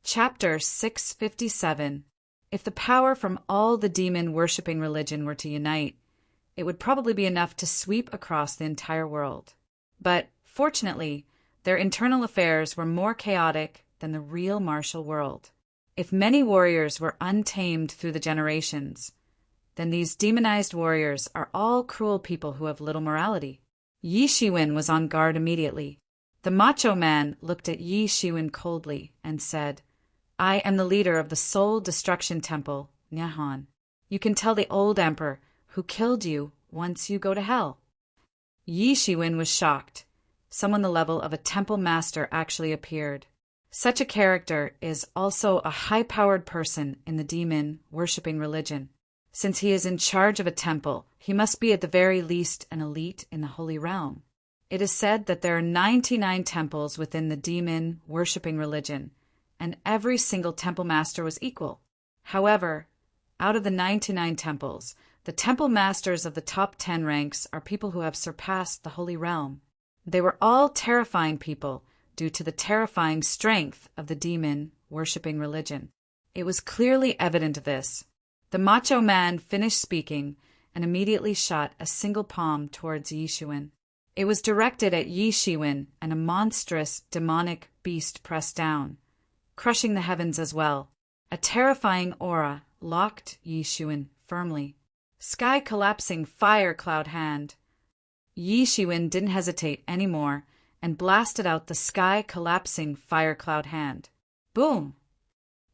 Chapter 657. If the power from all the demon-worshipping religion were to unite, it would probably be enough to sweep across the entire world. But, fortunately, their internal affairs were more chaotic than the real martial world. If many warriors were untamed through the generations, then these demonized warriors are all cruel people who have little morality. Yi Shiwen was on guard immediately. The macho man looked at Yi Shiwen coldly and said, "I am the leader of the Soul Destruction Temple, Nyahan. You can tell the old emperor who killed you once you go to hell." Yi Shiwen was shocked. Someone the level of a temple master actually appeared. Such a character is also a high-powered person in the demon-worshipping religion. Since he is in charge of a temple, he must be at the very least an elite in the Holy Realm. It is said that there are 99 temples within the demon-worshipping religion, and every single temple master was equal. However, out of the 99 temples, the temple masters of the top 10 ranks are people who have surpassed the Holy Realm. They were all terrifying people due to the terrifying strength of the demon-worshipping religion. It was clearly evident of this. The macho man finished speaking and immediately shot a single palm towards Yi Shiwen. It was directed at Yi Shiwen, and a monstrous, demonic beast pressed down, crushing the heavens as well. A terrifying aura locked Yi Shiwen firmly. Sky-collapsing fire cloud hand. Yi Shiwen didn't hesitate anymore and blasted out the sky-collapsing fire cloud hand. Boom!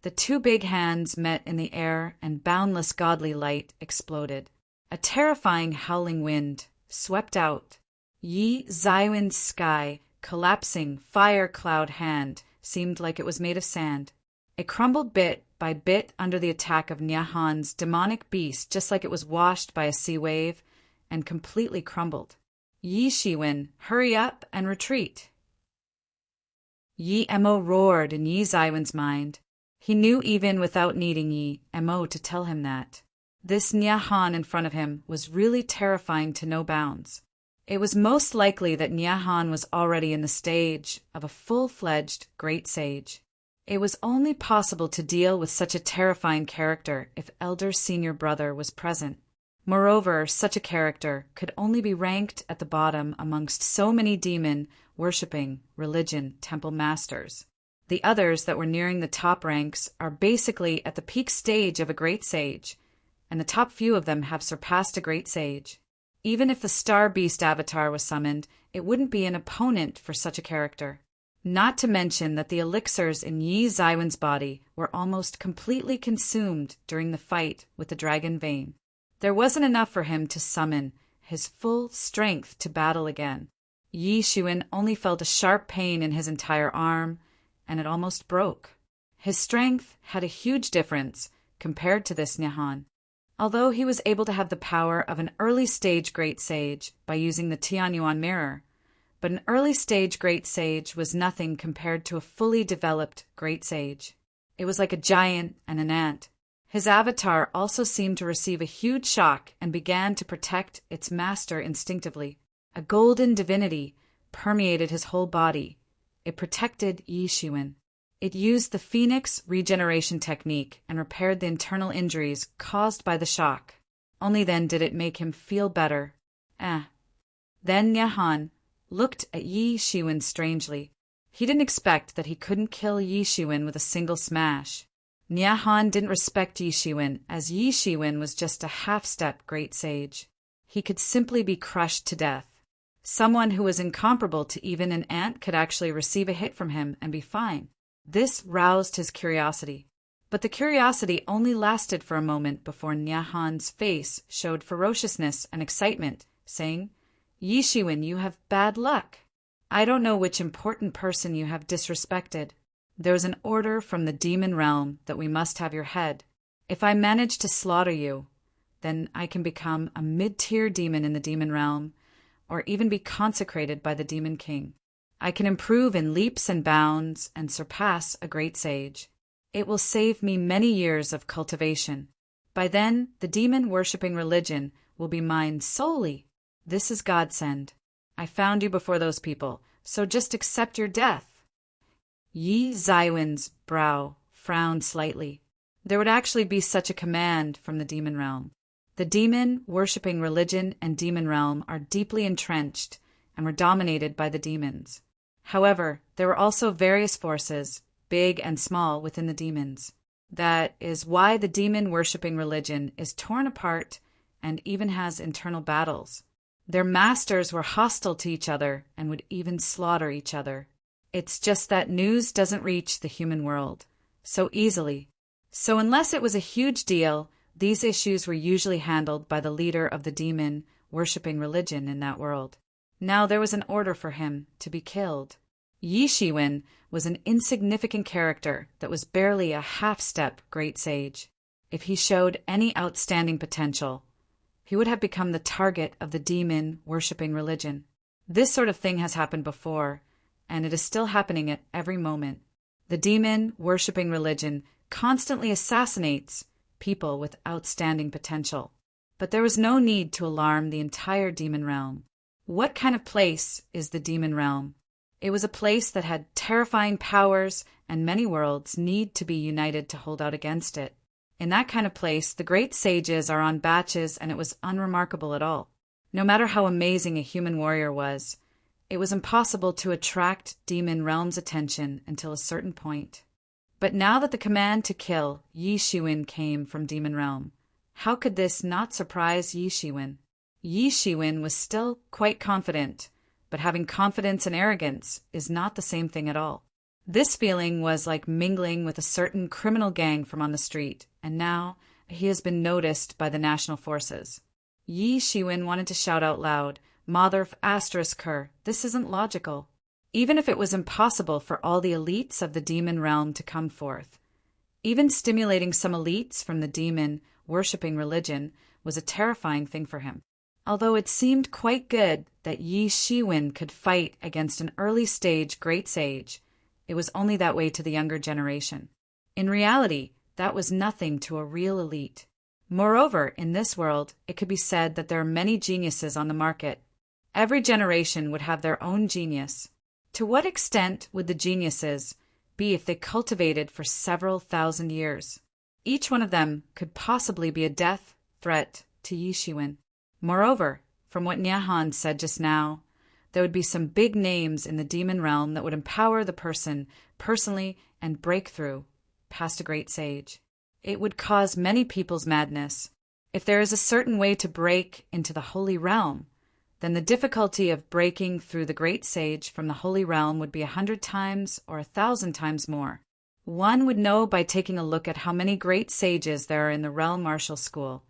The two big hands met in the air and boundless godly light exploded. A terrifying howling wind swept out. Yi Shiwen's sky-collapsing fire cloud hand seemed like it was made of sand. It crumbled bit by bit under the attack of Nyahan's demonic beast, just like it was washed by a sea wave, and completely crumbled. Yi Shiwen, hurry up and retreat. Yi Mo roared in Yi Shiwen's mind. He knew even without needing Yi Mo to tell him that. This Nyahan in front of him was really terrifying to no bounds. It was most likely that Nyahan was already in the stage of a full-fledged great sage. It was only possible to deal with such a terrifying character if Elder Senior Brother was present. Moreover, such a character could only be ranked at the bottom amongst so many demon-worshipping religion temple masters. The others that were nearing the top ranks are basically at the peak stage of a great sage, and the top few of them have surpassed a great sage. Even if the Star Beast avatar was summoned, it wouldn't be an opponent for such a character. Not to mention that the elixirs in Yi Shiwen's body were almost completely consumed during the fight with the dragon vein. There wasn't enough for him to summon his full strength to battle again. Yi Shiwen only felt a sharp pain in his entire arm, and it almost broke. His strength had a huge difference compared to this Nyahan. Although he was able to have the power of an early-stage great sage by using the Tianyuan mirror, but an early-stage great sage was nothing compared to a fully developed great sage. It was like a giant and an ant. His avatar also seemed to receive a huge shock and began to protect its master instinctively. A golden divinity permeated his whole body. It protected Yi Shiwen. It used the Phoenix regeneration technique and repaired the internal injuries caused by the shock. Only then did it make him feel better. Then Nyahan looked at Yi Shiwen strangely. He didn't expect that he couldn't kill Yi Shiwen with a single smash. Nyahan didn't respect Yi Shiwen, as Yi Shiwen was just a half-step great sage. He could simply be crushed to death. Someone who was incomparable to even an ant could actually receive a hit from him and be fine. This roused his curiosity. But the curiosity only lasted for a moment before Nyahan's face showed ferociousness and excitement, saying, "Yi Shiwen, you have bad luck. I don't know which important person you have disrespected. There is an order from the demon realm that we must have your head. If I manage to slaughter you, then I can become a mid-tier demon in the demon realm, or even be consecrated by the demon king. I can improve in leaps and bounds and surpass a great sage. It will save me many years of cultivation. By then, the demon-worshipping religion will be mine solely. This is godsend. I found you before those people, so just accept your death." Yi Shiwen's brow frowned slightly. There would actually be such a command from the demon realm. The demon-worshipping religion and demon realm are deeply entrenched and were dominated by the demons. However, there were also various forces, big and small, within the demons. That is why the demon-worshipping religion is torn apart and even has internal battles. Their masters were hostile to each other and would even slaughter each other. It's just that news doesn't reach the human world so easily. So unless it was a huge deal, these issues were usually handled by the leader of the demon-worshipping religion in that world. Now there was an order for him to be killed. Yi Shiwen was an insignificant character that was barely a half-step great sage. If he showed any outstanding potential, he would have become the target of the demon-worshipping religion. This sort of thing has happened before, and it is still happening at every moment. The demon-worshipping religion constantly assassinates people with outstanding potential. But there was no need to alarm the entire demon realm. What kind of place is the demon realm? It was a place that had terrifying powers, and many worlds need to be united to hold out against it. In that kind of place, the great sages are on batches, and it was unremarkable at all. No matter how amazing a human warrior was, it was impossible to attract demon realm's attention until a certain point. But now that the command to kill Yi Shiwen came from demon realm, how could this not surprise Yi Shiwen? Yi Shiwen was still quite confident, but having confidence and arrogance is not the same thing at all. This feeling was like mingling with a certain criminal gang from on the street, and now he has been noticed by the national forces. Yi Shiwen wanted to shout out loud, "Mother asterisk her, this isn't logical." Even if it was impossible for all the elites of the demon realm to come forth, even stimulating some elites from the demon-worshipping religion was a terrifying thing for him. Although it seemed quite good that Yi Shiwen could fight against an early-stage great sage, it was only that way to the younger generation. In reality, that was nothing to a real elite. Moreover, in this world, it could be said that there are many geniuses on the market. Every generation would have their own genius. To what extent would the geniuses be if they cultivated for several thousand years? Each one of them could possibly be a death threat to Yi Shiwen. Moreover, from what Nyahan said just now, there would be some big names in the demon realm that would empower the person personally and break through past a great sage. It would cause many people's madness. If there is a certain way to break into the holy realm, then the difficulty of breaking through the great sage from the holy realm would be 100 times or 1,000 times more. One would know by taking a look at how many great sages there are in the realm martial school,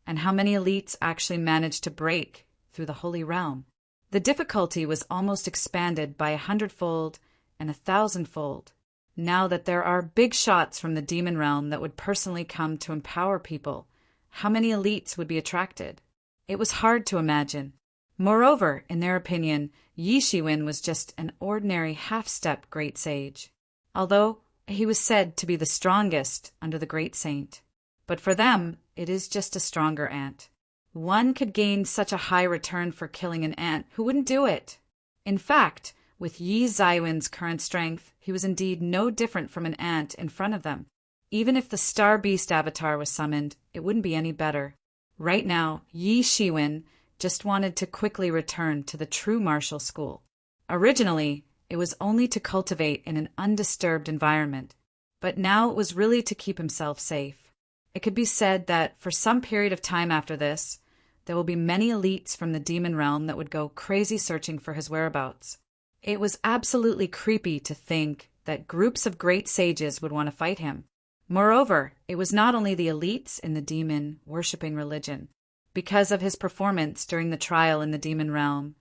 and how many elites actually manage to break through the holy realm. The difficulty was almost expanded by 100-fold and 1,000-fold. Now that there are big shots from the demon realm that would personally come to empower people, how many elites would be attracted? It was hard to imagine. Moreover, in their opinion, Yi Shiwen was just an ordinary half-step great sage, although he was said to be the strongest under the great saint. But for them, it is just a stronger ant. One could gain such a high return for killing an ant. Who wouldn't do it? In fact, with Yi Shiwen's current strength, he was indeed no different from an ant in front of them. Even if the Star Beast avatar was summoned, it wouldn't be any better. Right now, Yi Shiwen just wanted to quickly return to the true martial school. Originally, it was only to cultivate in an undisturbed environment, but now it was really to keep himself safe. It could be said that for some period of time after this, there will be many elites from the demon realm that would go crazy searching for his whereabouts. It was absolutely creepy to think that groups of great sages would want to fight him. Moreover, it was not only the elites in the demon-worshipping religion. Because of his performance during the trial in the demon realm,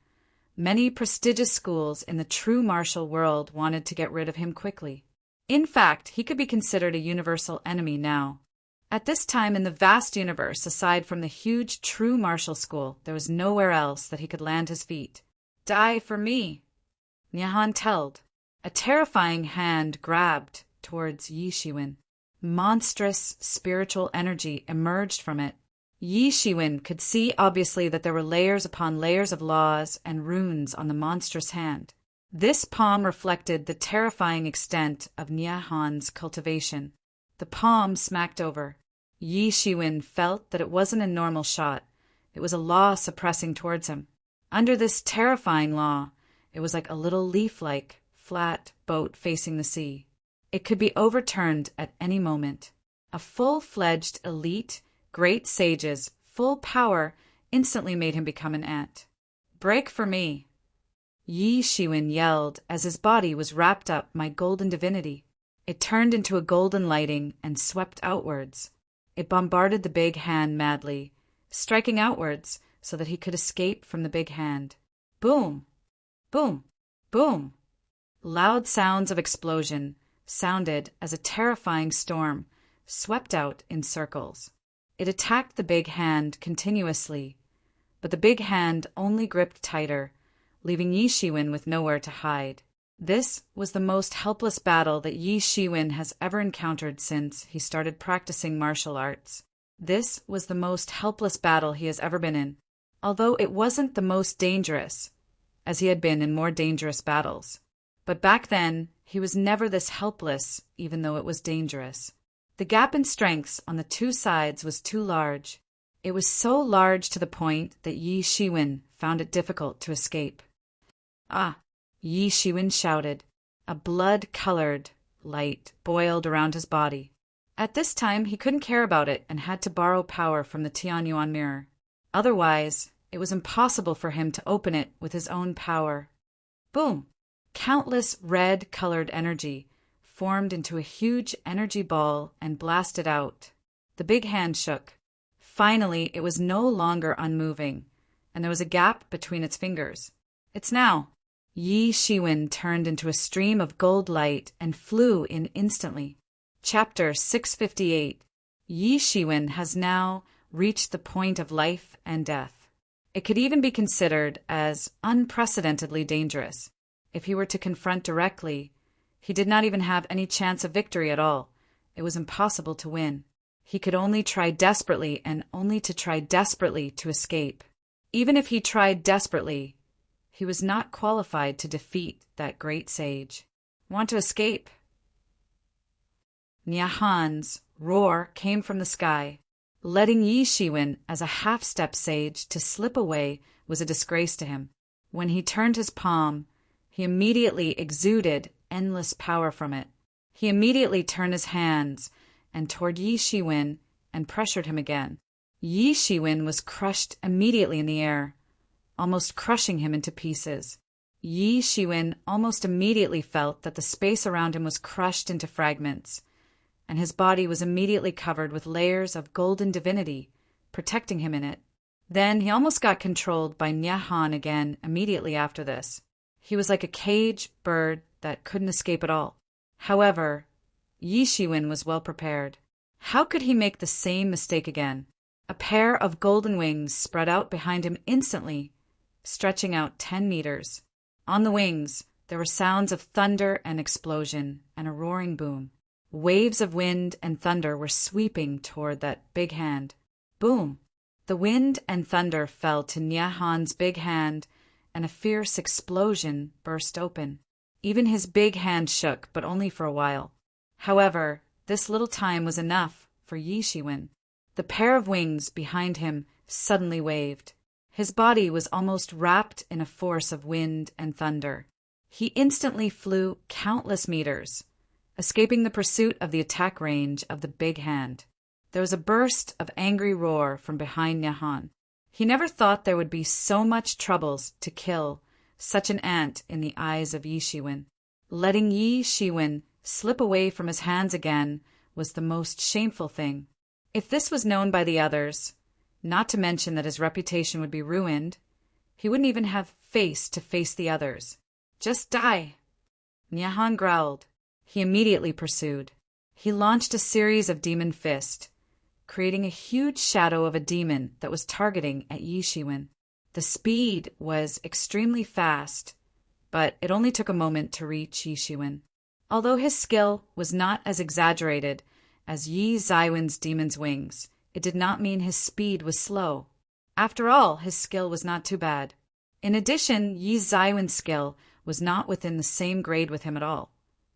many prestigious schools in the true martial world wanted to get rid of him quickly. In fact, he could be considered a universal enemy now. At this time in the vast universe, aside from the huge true martial school, there was nowhere else that he could land his feet. "Die for me," Nyahan told. A terrifying hand grabbed towards Yi Shiwen. Monstrous spiritual energy emerged from it. Yi Shiwen could see obviously that there were layers upon layers of laws and runes on the monstrous hand. This palm reflected the terrifying extent of Niahan's cultivation. The palm smacked over. Yi Shiwen felt that it wasn't a normal shot. It was a law suppressing towards him. Under this terrifying law, it was like a little leaf-like, flat boat facing the sea. It could be overturned at any moment. A full-fledged elite, great sage's full power instantly made him become an ant. "Break for me!" Yi Shiwen yelled as his body was wrapped up my golden divinity. It turned into a golden lighting and swept outwards. It bombarded the big hand madly, striking outwards so that he could escape from the big hand. Boom! Boom! Boom! Loud sounds of explosion sounded as a terrifying storm swept out in circles. It attacked the big hand continuously, but the big hand only gripped tighter, leaving Yi Shiwen with nowhere to hide. This was the most helpless battle that Yi Shiwen has ever encountered since he started practicing martial arts. This was the most helpless battle he has ever been in, although it wasn't the most dangerous, as he had been in more dangerous battles. But back then, he was never this helpless, even though it was dangerous. The gap in strengths on the two sides was too large. It was so large to the point that Yi Shiwen found it difficult to escape. "Ah!" Yi Shiwen shouted. A blood-colored light boiled around his body. At this time, he couldn't care about it and had to borrow power from the Tianyuan mirror. Otherwise, it was impossible for him to open it with his own power. Boom! Countless red-colored energy formed into a huge energy ball and blasted out. The big hand shook. Finally, it was no longer unmoving, and there was a gap between its fingers. "It's now!" Yi Shiwen turned into a stream of gold light and flew in instantly. Chapter 658. Yi Shiwen has now reached the point of life and death. It could even be considered as unprecedentedly dangerous. If he were to confront directly, he did not even have any chance of victory at all. It was impossible to win. He could only try desperately and only to try desperately to escape. Even if he tried desperately, he was not qualified to defeat that great sage. "Want to escape?" Niahan's roar came from the sky. Letting Yi Shiwen as a half-step sage to slip away was a disgrace to him. When he turned his palm, he immediately exuded endless power from it. He immediately turned his hands and toward Yi Shiwen and pressured him again. Yi Shiwen was crushed immediately in the air, almost crushing him into pieces. Yi Shiwen almost immediately felt that the space around him was crushed into fragments, and his body was immediately covered with layers of golden divinity, protecting him in it. Then he almost got controlled by Niahan again immediately after this. He was like a cage bird that couldn't escape at all. However, Yi Shiwen was well prepared. How could he make the same mistake again? A pair of golden wings spread out behind him instantly, stretching out 10 meters. On the wings, there were sounds of thunder and explosion and a roaring boom. Waves of wind and thunder were sweeping toward that big hand. Boom! The wind and thunder fell to Niahan's big hand, and a fierce explosion burst open. Even his big hand shook, but only for a while. However, this little time was enough for Yi Shiwen. The pair of wings behind him suddenly waved. His body was almost wrapped in a force of wind and thunder. He instantly flew countless meters, escaping the pursuit of the attack range of the big hand. There was a burst of angry roar from behind Niahan. He never thought there would be so much troubles to kill such an ant in the eyes of Yi Shiwen. Letting Yi Shiwen slip away from his hands again was the most shameful thing. If this was known by the others, not to mention that his reputation would be ruined, he wouldn't even have face to face the others. "Just die!" Niahan growled. He immediately pursued. He launched a series of demon fists, creating a huge shadow of a demon that was targeting at Yi Shiwen. The speed was extremely fast, but it only took a moment to reach Yi Shiwen. Although his skill was not as exaggerated as Yi Zaiwen's demon's wings, it did not mean his speed was slow. After all, his skill was not too bad. In addition, Yi Zaiwen's skill was not within the same grade with him at all.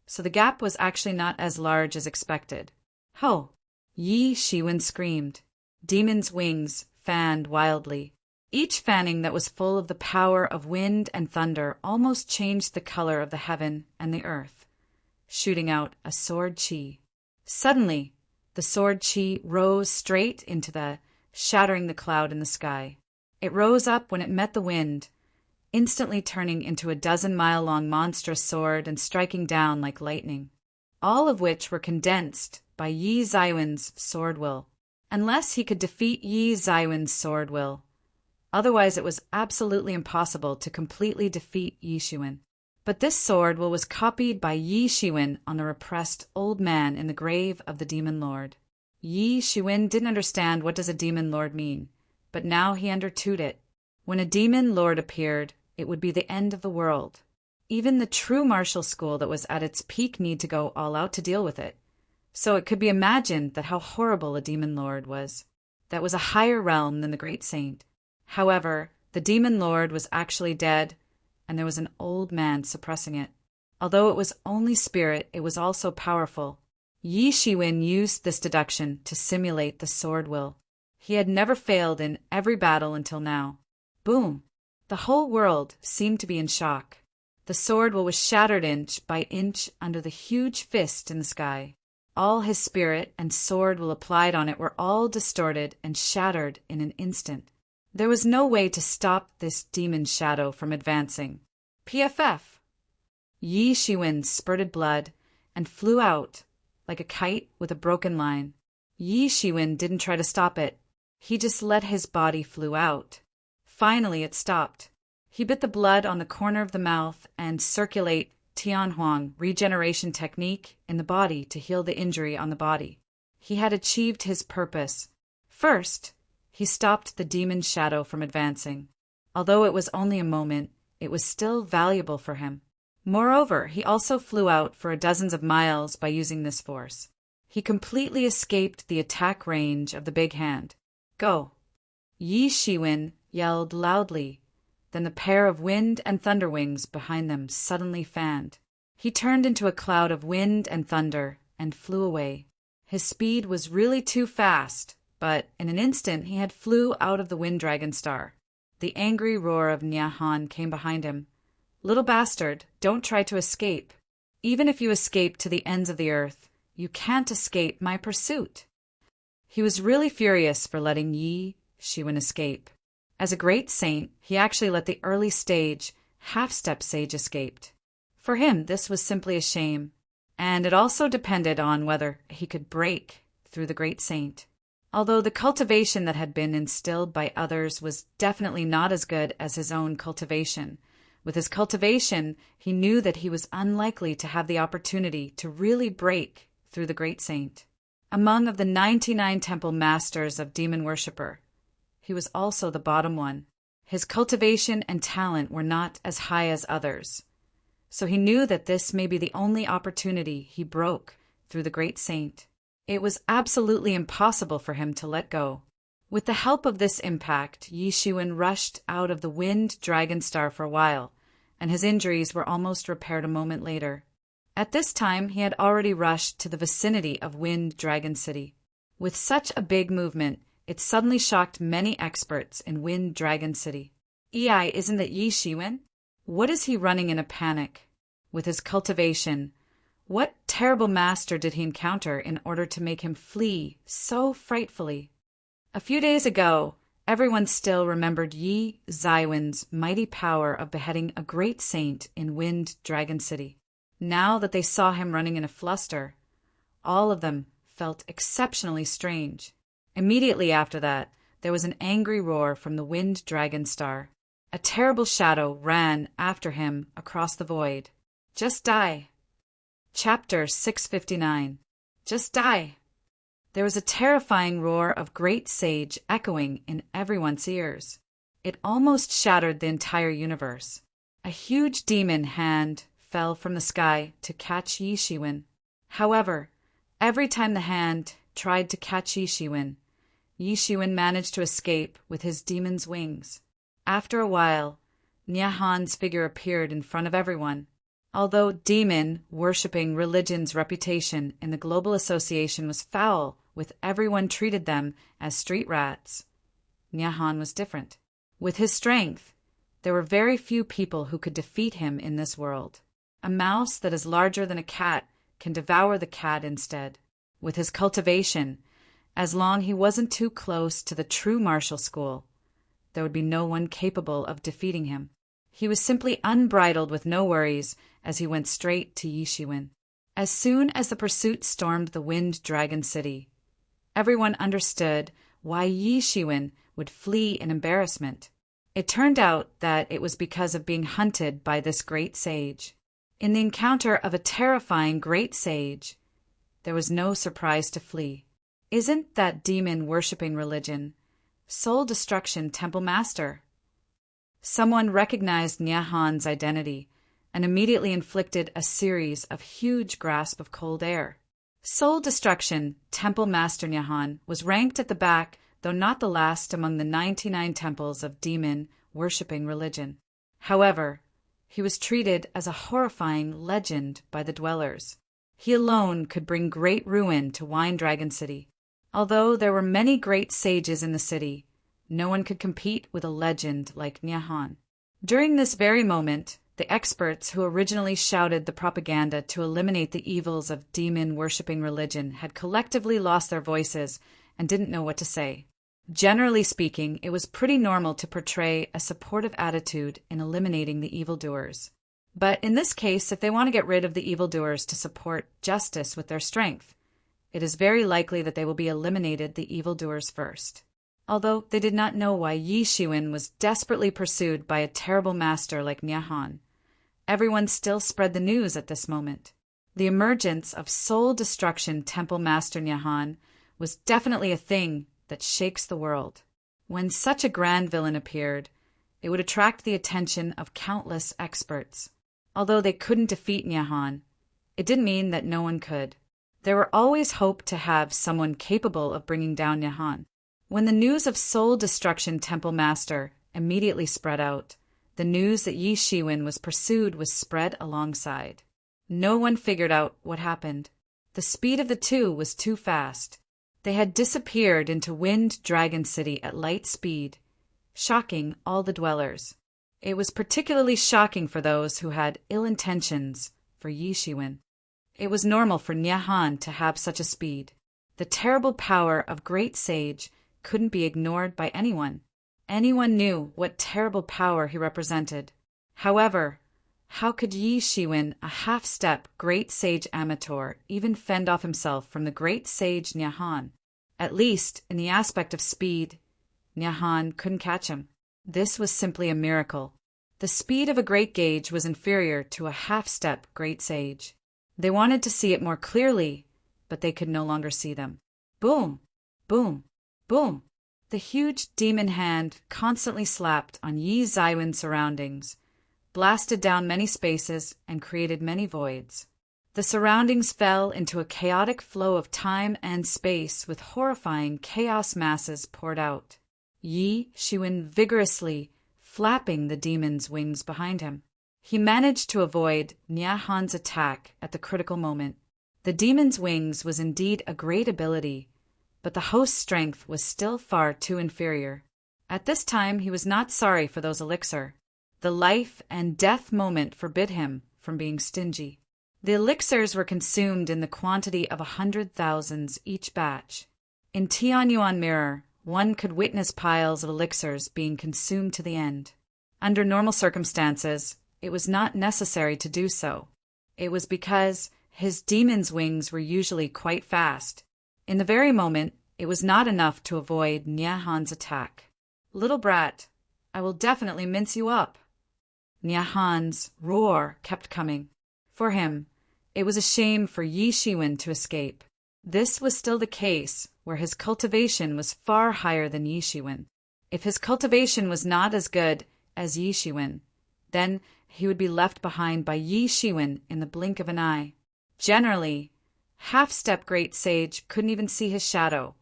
So the gap was actually not as large as expected. Ho! Yi Shiwen screamed. Demon's wings fanned wildly. Each fanning that was full of the power of wind and thunder almost changed the color of the heaven and the earth, shooting out a sword chi. Suddenly, the sword chi rose straight into shattering the cloud in the sky. It rose up when it met the wind, instantly turning into a 12-mile-long monstrous sword and striking down like lightning, all of which were condensed by Yi Zaiwen's sword will. Unless he could defeat Yi Zaiwen's sword will, otherwise it was absolutely impossible to completely defeat Yi Shiwen. But this sword will was copied by Yi Shiwen on the repressed old man in the grave of the demon lord. Yi Shiwen didn't understand what does a demon lord mean, but now he understood it. When a demon lord appeared, it would be the end of the world. Even the true martial school that was at its peak need to go all out to deal with it. So it could be imagined that how horrible a demon lord was. That was a higher realm than the great saint. However, the demon lord was actually dead, and there was an old man suppressing it. Although it was only spirit, it was also powerful. Yi Shiwen used this deduction to simulate the sword will. He had never failed in every battle until now. Boom! The whole world seemed to be in shock. The sword will was shattered inch by inch under the huge fist in the sky. All his spirit and sword will applied on it were all distorted and shattered in an instant. There was no way to stop this demon shadow from advancing. PFF! Yi Shiwen spurted blood and flew out like a kite with a broken line. Yi Shiwen didn't try to stop it. He just let his body flew out. Finally it stopped. He bit the blood on the corner of the mouth and circulate Tianhuang regeneration technique in the body to heal the injury on the body. He had achieved his purpose. First, he stopped the demon shadow from advancing. Although it was only a moment, it was still valuable for him. Moreover, he also flew out for dozens of miles by using this force. He completely escaped the attack range of the big hand. Go! Yi Shiwen yelled loudly. Then the pair of wind and thunder wings behind them suddenly fanned. He turned into a cloud of wind and thunder and flew away. His speed was really too fast, but in an instant he had flew out of the wind dragon star. The angry roar of Nyahan came behind him. Little bastard, don't try to escape. Even if you escape to the ends of the earth, you can't escape my pursuit. He was really furious for letting Yi Shiwen escape. As a great saint, he actually let the early stage, half-step sage escaped. For him, this was simply a shame, and it also depended on whether he could break through the great saint. Although the cultivation that had been instilled by others was definitely not as good as his own cultivation. With his cultivation, he knew that he was unlikely to have the opportunity to really break through the great saint. Among of the 99 temple masters of demon worshipper, he was also the bottom one. His cultivation and talent were not as high as others. So he knew that this may be the only opportunity he broke through the great saint. It was absolutely impossible for him to let go. With the help of this impact, Yi Shiwen rushed out of the wind dragon star for a while, and his injuries were almost repaired a moment later. At this time, he had already rushed to the vicinity of Wind Dragon City. With such a big movement, it suddenly shocked many experts in Wind Dragon City. Isn't that Yi Shiwen? What is he running in a panic? With his cultivation, what terrible master did he encounter in order to make him flee so frightfully? A few days ago, everyone still remembered Yi Zaiwen's mighty power of beheading a great saint in Wind Dragon City. Now that they saw him running in a fluster, all of them felt exceptionally strange. Immediately after that, there was an angry roar from the Wind Dragon Star. A terrible shadow ran after him across the void. Just die. Chapter 659. Just die. There was a terrifying roar of great sage echoing in everyone's ears. It almost shattered the entire universe. A huge demon hand fell from the sky to catch Yi Shiwen. However, every time the hand tried to catch Yi Shiwen managed to escape with his demon's wings. After a while, Nyahan's figure appeared in front of everyone. Although demon-worshipping religion's reputation in the global association was foul, with everyone treated them as street rats, Nyahan was different. With his strength, there were very few people who could defeat him in this world. A mouse that is larger than a cat can devour the cat instead. With his cultivation, as long he wasn't too close to the true martial school, there would be no one capable of defeating him. He was simply unbridled with no worries as he went straight to Yishiwen. As soon as the pursuit stormed the Wind Dragon City, everyone understood why Yishiwen would flee in embarrassment. It turned out that it was because of being hunted by this great sage. In the encounter of a terrifying great sage, there was no surprise to flee. Isn't that demon-worshipping religion Soul Destruction Temple Master? Someone recognized Nyahan's identity and immediately inflicted a series of huge grasps of cold air. Soul Destruction Temple Master Nyahan was ranked at the back, though not the last among the 99 temples of demon-worshipping religion. However, he was treated as a horrifying legend by the dwellers. He alone could bring great ruin to Wine Dragon City. Although there were many great sages in the city, no one could compete with a legend like Nyahan. During this very moment, the experts who originally shouted the propaganda to eliminate the evils of demon-worshipping religion had collectively lost their voices and didn't know what to say. Generally speaking, it was pretty normal to portray a supportive attitude in eliminating the evildoers. But in this case, if they want to get rid of the evildoers to support justice with their strength, it is very likely that they will be eliminated the evildoers first. Although they did not know why Yishiwen was desperately pursued by a terrible master like Nyahan, everyone still spread the news at this moment. The emergence of Soul Destruction Temple Master Nyahan was definitely a thing that shakes the world. When such a grand villain appeared, it would attract the attention of countless experts. Although they couldn't defeat Nyahan, it didn't mean that no one could. There were always hope to have someone capable of bringing down Nyahan. When the news of Soul Destruction Temple Master immediately spread out, the news that Yishiwen was pursued was spread alongside. No one figured out what happened. The speed of the two was too fast. They had disappeared into Wind Dragon City at light speed, shocking all the dwellers. It was particularly shocking for those who had ill intentions for Yishiwen. It was normal for Nyahan to have such a speed. The terrible power of Great Sage couldn't be ignored by anyone. Anyone knew what terrible power he represented. However, how could Yishiwen, a half-step Great Sage amateur, even fend off himself from the Great Sage Nyahan? At least, in the aspect of speed, Nyahan couldn't catch him. This was simply a miracle. The speed of a Great Gage was inferior to a half-step Great Sage. They wanted to see it more clearly, but they could no longer see them. Boom! Boom! Boom! The huge demon hand constantly slapped on Yi Zaiwen's surroundings, blasted down many spaces, and created many voids. The surroundings fell into a chaotic flow of time and space with horrifying chaos masses poured out. Yishiwen vigorously flapping the demon's wings behind him. He managed to avoid Nyahan's attack at the critical moment. The demon's wings was indeed a great ability, but the host's strength was still far too inferior. At this time he was not sorry for those elixir. The life and death moment forbid him from being stingy. The elixirs were consumed in the quantity of 100,000 each batch. In Tianyuan Mirror, one could witness piles of elixirs being consumed to the end. Under normal circumstances, it was not necessary to do so. It was because his demon's wings were usually quite fast. In the very moment, it was not enough to avoid Nyahan's attack. "Little brat, I will definitely mince you up." Nyahan's roar kept coming. For him, it was a shame for Yishiwen to escape. This was still the case where his cultivation was far higher than Yishiwen. If his cultivation was not as good as Yishiwen, then he would be left behind by Yishiwen in the blink of an eye. Generally, half-step Great Sage couldn't even see his shadow,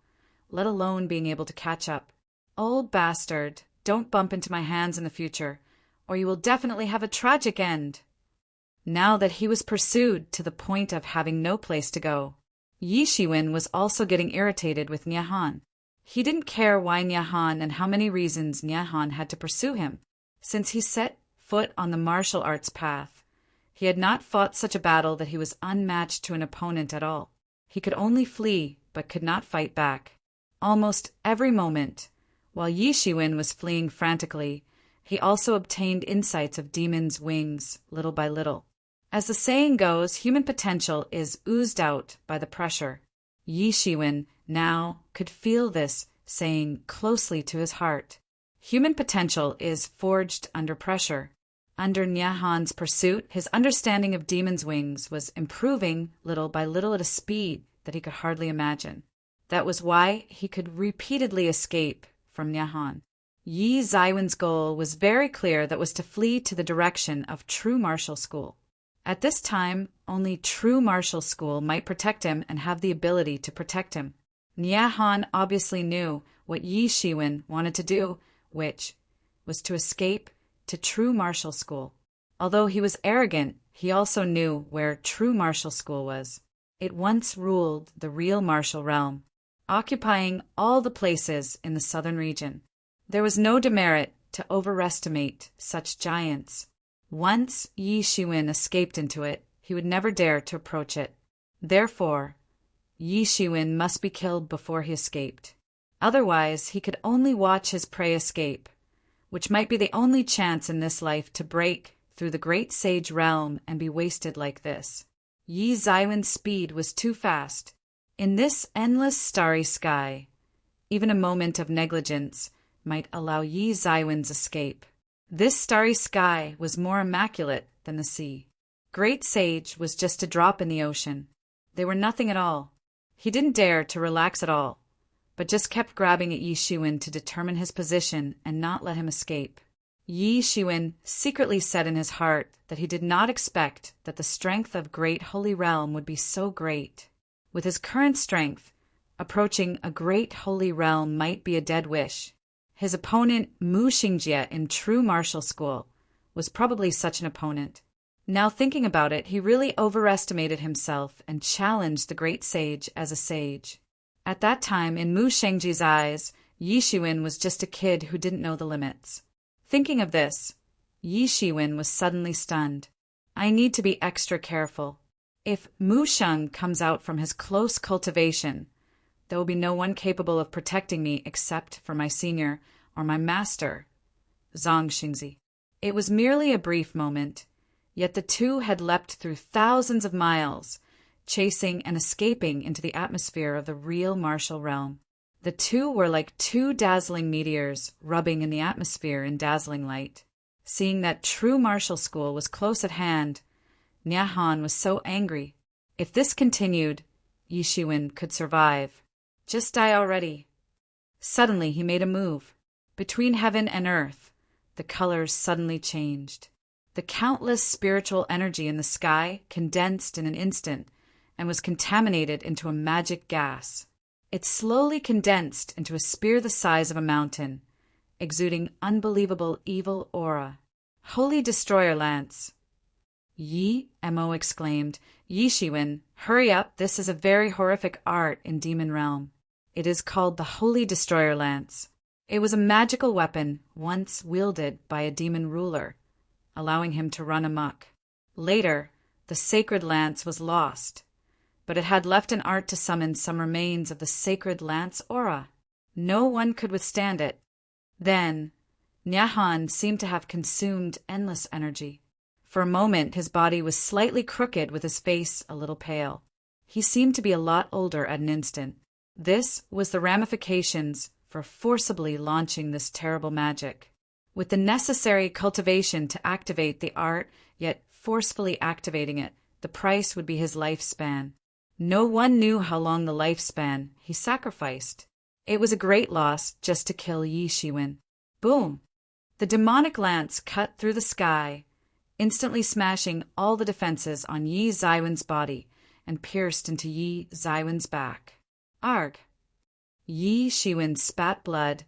let alone being able to catch up. "Old bastard, don't bump into my hands in the future, or you will definitely have a tragic end." Now that he was pursued to the point of having no place to go, Yi Shiwen was also getting irritated with Nyahan. He didn't care why Nyahan and how many reasons Nyahan had to pursue him. Since he set foot on the martial arts path, he had not fought such a battle that he was unmatched to an opponent at all. He could only flee, but could not fight back. Almost every moment, while Yi Shiwen was fleeing frantically, he also obtained insights of demons' wings, little by little. As the saying goes, human potential is oozed out by the pressure. Yi Shiwen now could feel this saying closely to his heart. Human potential is forged under pressure. Under Nyahan's pursuit, his understanding of demons' wings was improving little by little at a speed that he could hardly imagine. That was why he could repeatedly escape from Nyahan. Yi Zaiwen's goal was very clear, that was to flee to the direction of true martial school. At this time, only true martial school might protect him and have the ability to protect him. Nyahan obviously knew what Yi Shiwen wanted to do, which was to escape to true martial school. Although he was arrogant, he also knew where true martial school was. It once ruled the real martial realm, occupying all the places in the southern region. There was no demerit to overestimate such giants. Once Yi Shiwen escaped into it, he would never dare to approach it. Therefore, Yi Shiwen must be killed before he escaped. Otherwise, he could only watch his prey escape, which might be the only chance in this life to break through the great sage realm and be wasted like this. Yi Zaiwen's speed was too fast. In this endless starry sky, even a moment of negligence might allow Yi Zaiwen's escape. This starry sky was more immaculate than the sea. Great Sage was just a drop in the ocean. They were nothing at all. He didn't dare to relax at all, but just kept grabbing at Yi Shiwen to determine his position and not let him escape. Yi Shiwen secretly said in his heart that he did not expect that the strength of Great Holy Realm would be so great. With his current strength, approaching a Great Holy Realm might be a dead wish. His opponent, Mu Xingjie in true martial school, was probably such an opponent. Now thinking about it, he really overestimated himself and challenged the great sage as a sage. At that time, in Mu Xingjie's eyes, Yi Shiwen was just a kid who didn't know the limits. Thinking of this, Yi Shiwen was suddenly stunned. I need to be extra careful. If Mu Sheng comes out from his close cultivation, there will be no one capable of protecting me except for my senior or my master, Zhang Xingzi. It was merely a brief moment, yet the two had leapt through thousands of miles, chasing and escaping into the atmosphere of the real martial realm. The two were like two dazzling meteors rubbing in the atmosphere in dazzling light. Seeing that true martial school was close at hand, Nyahan was so angry. If this continued, Yi Shiwen could survive. Just die already. Suddenly he made a move. Between heaven and earth, the colors suddenly changed. The countless spiritual energy in the sky condensed in an instant and was contaminated into a magic gas. It slowly condensed into a spear the size of a mountain, exuding unbelievable evil aura. Holy Destroyer Lance! Yi, Mo exclaimed. Yi Shiwen, hurry up, this is a very horrific art in Demon Realm. It is called the Holy Destroyer Lance. It was a magical weapon once wielded by a demon ruler, allowing him to run amok. Later, the sacred lance was lost, but it had left an art to summon some remains of the sacred lance aura. No one could withstand it. Then, Nyahan seemed to have consumed endless energy. For a moment, his body was slightly crooked with his face a little pale. He seemed to be a lot older at an instant. This was the ramifications for forcibly launching this terrible magic. With the necessary cultivation to activate the art, yet forcefully activating it, the price would be his lifespan. No one knew how long the lifespan he sacrificed. It was a great loss just to kill Yi Shiwen. Boom! The demonic lance cut through the sky, instantly smashing all the defenses on Yi Zaiwen's body and pierced into Yi Zaiwen's back. Arg! Yi Shiwen spat blood,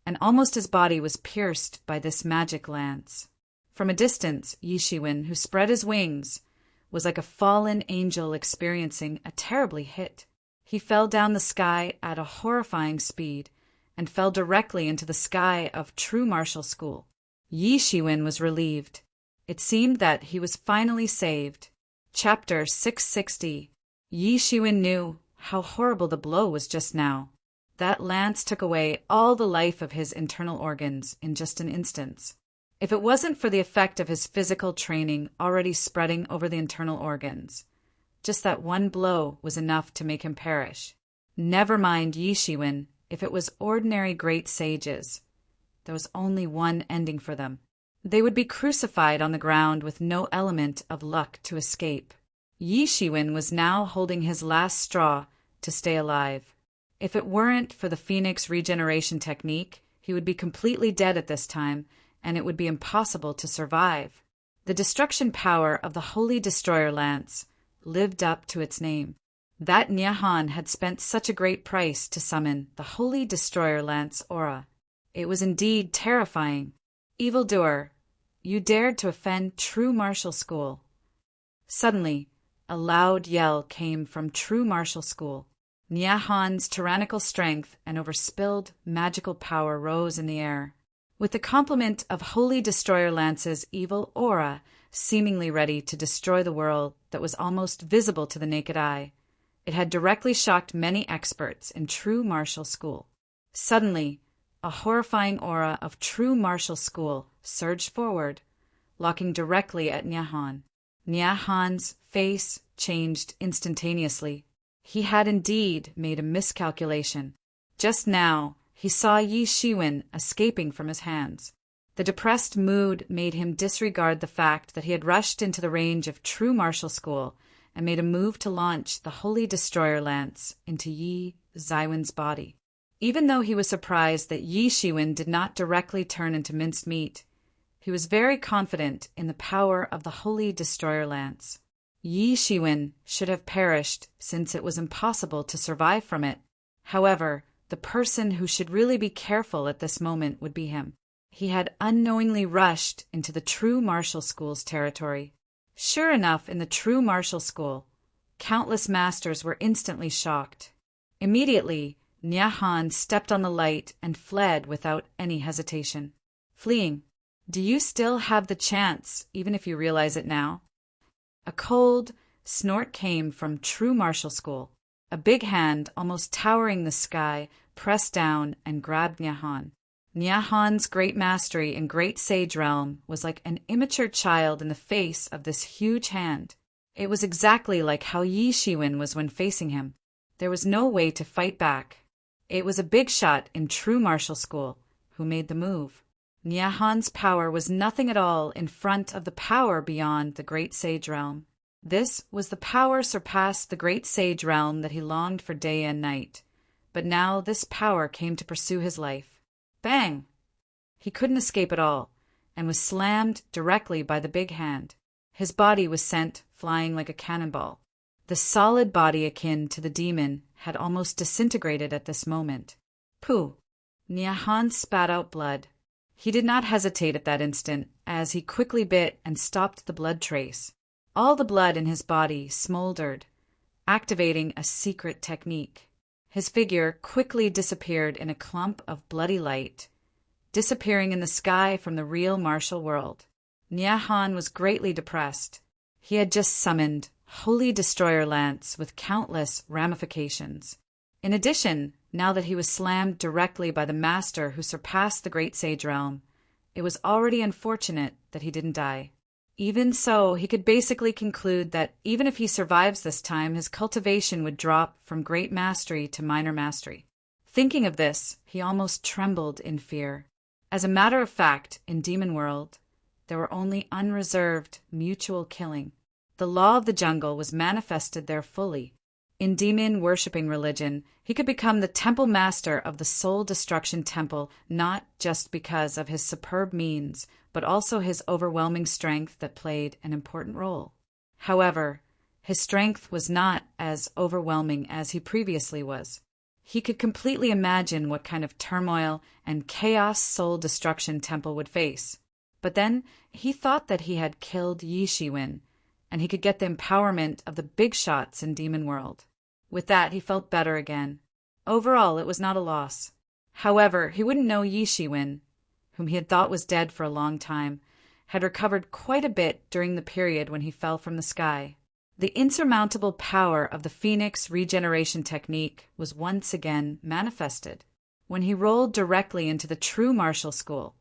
and almost his body was pierced by this magic lance. From a distance, Yi Shiwen, who spread his wings, was like a fallen angel experiencing a terribly hit. He fell down the sky at a horrifying speed and fell directly into the sky of true martial school. Yi Shiwen was relieved. It seemed that he was finally saved. Chapter 660. Yi Shiwen knew how horrible the blow was just now. That lance took away all the life of his internal organs in just an instant. If it wasn't for the effect of his physical training already spreading over the internal organs, just that one blow was enough to make him perish. Never mind Yi Shiwen, if it was ordinary great sages. There was only one ending for them. They would be crucified on the ground with no element of luck to escape. Yi Shiwen was now holding his last straw to stay alive. If it weren't for the Phoenix regeneration technique, he would be completely dead at this time, and it would be impossible to survive. The destruction power of the Holy Destroyer Lance lived up to its name. That Nyahan had spent such a great price to summon the Holy Destroyer Lance aura. It was indeed terrifying. Evildoer, you dared to offend true martial school. Suddenly, a loud yell came from true martial school. Nyahan's tyrannical strength and overspilled magical power rose in the air. With the complement of Holy Destroyer Lance's evil aura seemingly ready to destroy the world that was almost visible to the naked eye, it had directly shocked many experts in true martial school. Suddenly, a horrifying aura of true martial school surged forward, locking directly at Nyahan. Nyahan's face changed instantaneously. He had indeed made a miscalculation. Just now, he saw Yi Shiwen escaping from his hands. The depressed mood made him disregard the fact that he had rushed into the range of true martial school and made a move to launch the Holy Destroyer Lance into Yi Zaiwen's body. Even though he was surprised that Yi Shiwen did not directly turn into minced meat, he was very confident in the power of the Holy Destroyer Lance. Yi Shiwen should have perished since it was impossible to survive from it. However, the person who should really be careful at this moment would be him. He had unknowingly rushed into the true martial school's territory. Sure enough, in the true martial school, countless masters were instantly shocked. Immediately, Nyahan stepped on the light and fled without any hesitation. Fleeing. Do you still have the chance, even if you realize it now? A cold snort came from true martial school. A big hand, almost towering the sky, pressed down and grabbed Nyahan. Nyahan's great mastery in great sage realm was like an immature child in the face of this huge hand. It was exactly like how Yi Shiwen was when facing him. There was no way to fight back. It was a big shot in true martial school who made the move. Nyahan's power was nothing at all in front of the power beyond the great sage realm. This was the power surpassed the great sage realm that he longed for day and night. But now this power came to pursue his life. Bang! He couldn't escape at all, and was slammed directly by the big hand. His body was sent flying like a cannonball. The solid body akin to the demon had almost disintegrated at this moment. Pooh! Nyahan spat out blood. He did not hesitate at that instant, as he quickly bit and stopped the blood trace. All the blood in his body smoldered, activating a secret technique. His figure quickly disappeared in a clump of bloody light, disappearing in the sky from the real martial world. Nyahan was greatly depressed. He had just summoned Holy Destroyer Lance with countless ramifications. In addition, now that he was slammed directly by the master who surpassed the great sage realm, it was already unfortunate that he didn't die. Even so, he could basically conclude that even if he survives this time, his cultivation would drop from great mastery to minor mastery. Thinking of this, he almost trembled in fear. As a matter of fact, in Demon World, there were only unreserved, mutual killing. The law of the jungle was manifested there fully. In demon-worshipping religion, he could become the temple master of the soul destruction temple not just because of his superb means, but also his overwhelming strength that played an important role. However, his strength was not as overwhelming as he previously was. He could completely imagine what kind of turmoil and chaos soul destruction temple would face. But then he thought that he had killed Yi Shiwen, and he could get the empowerment of the big shots in Demon World. With that, he felt better again. Overall, it was not a loss. However, he wouldn't know Yi Shiwen, whom he had thought was dead for a long time, had recovered quite a bit during the period when he fell from the sky. The insurmountable power of the Phoenix regeneration technique was once again manifested. When he rolled directly into the true martial school,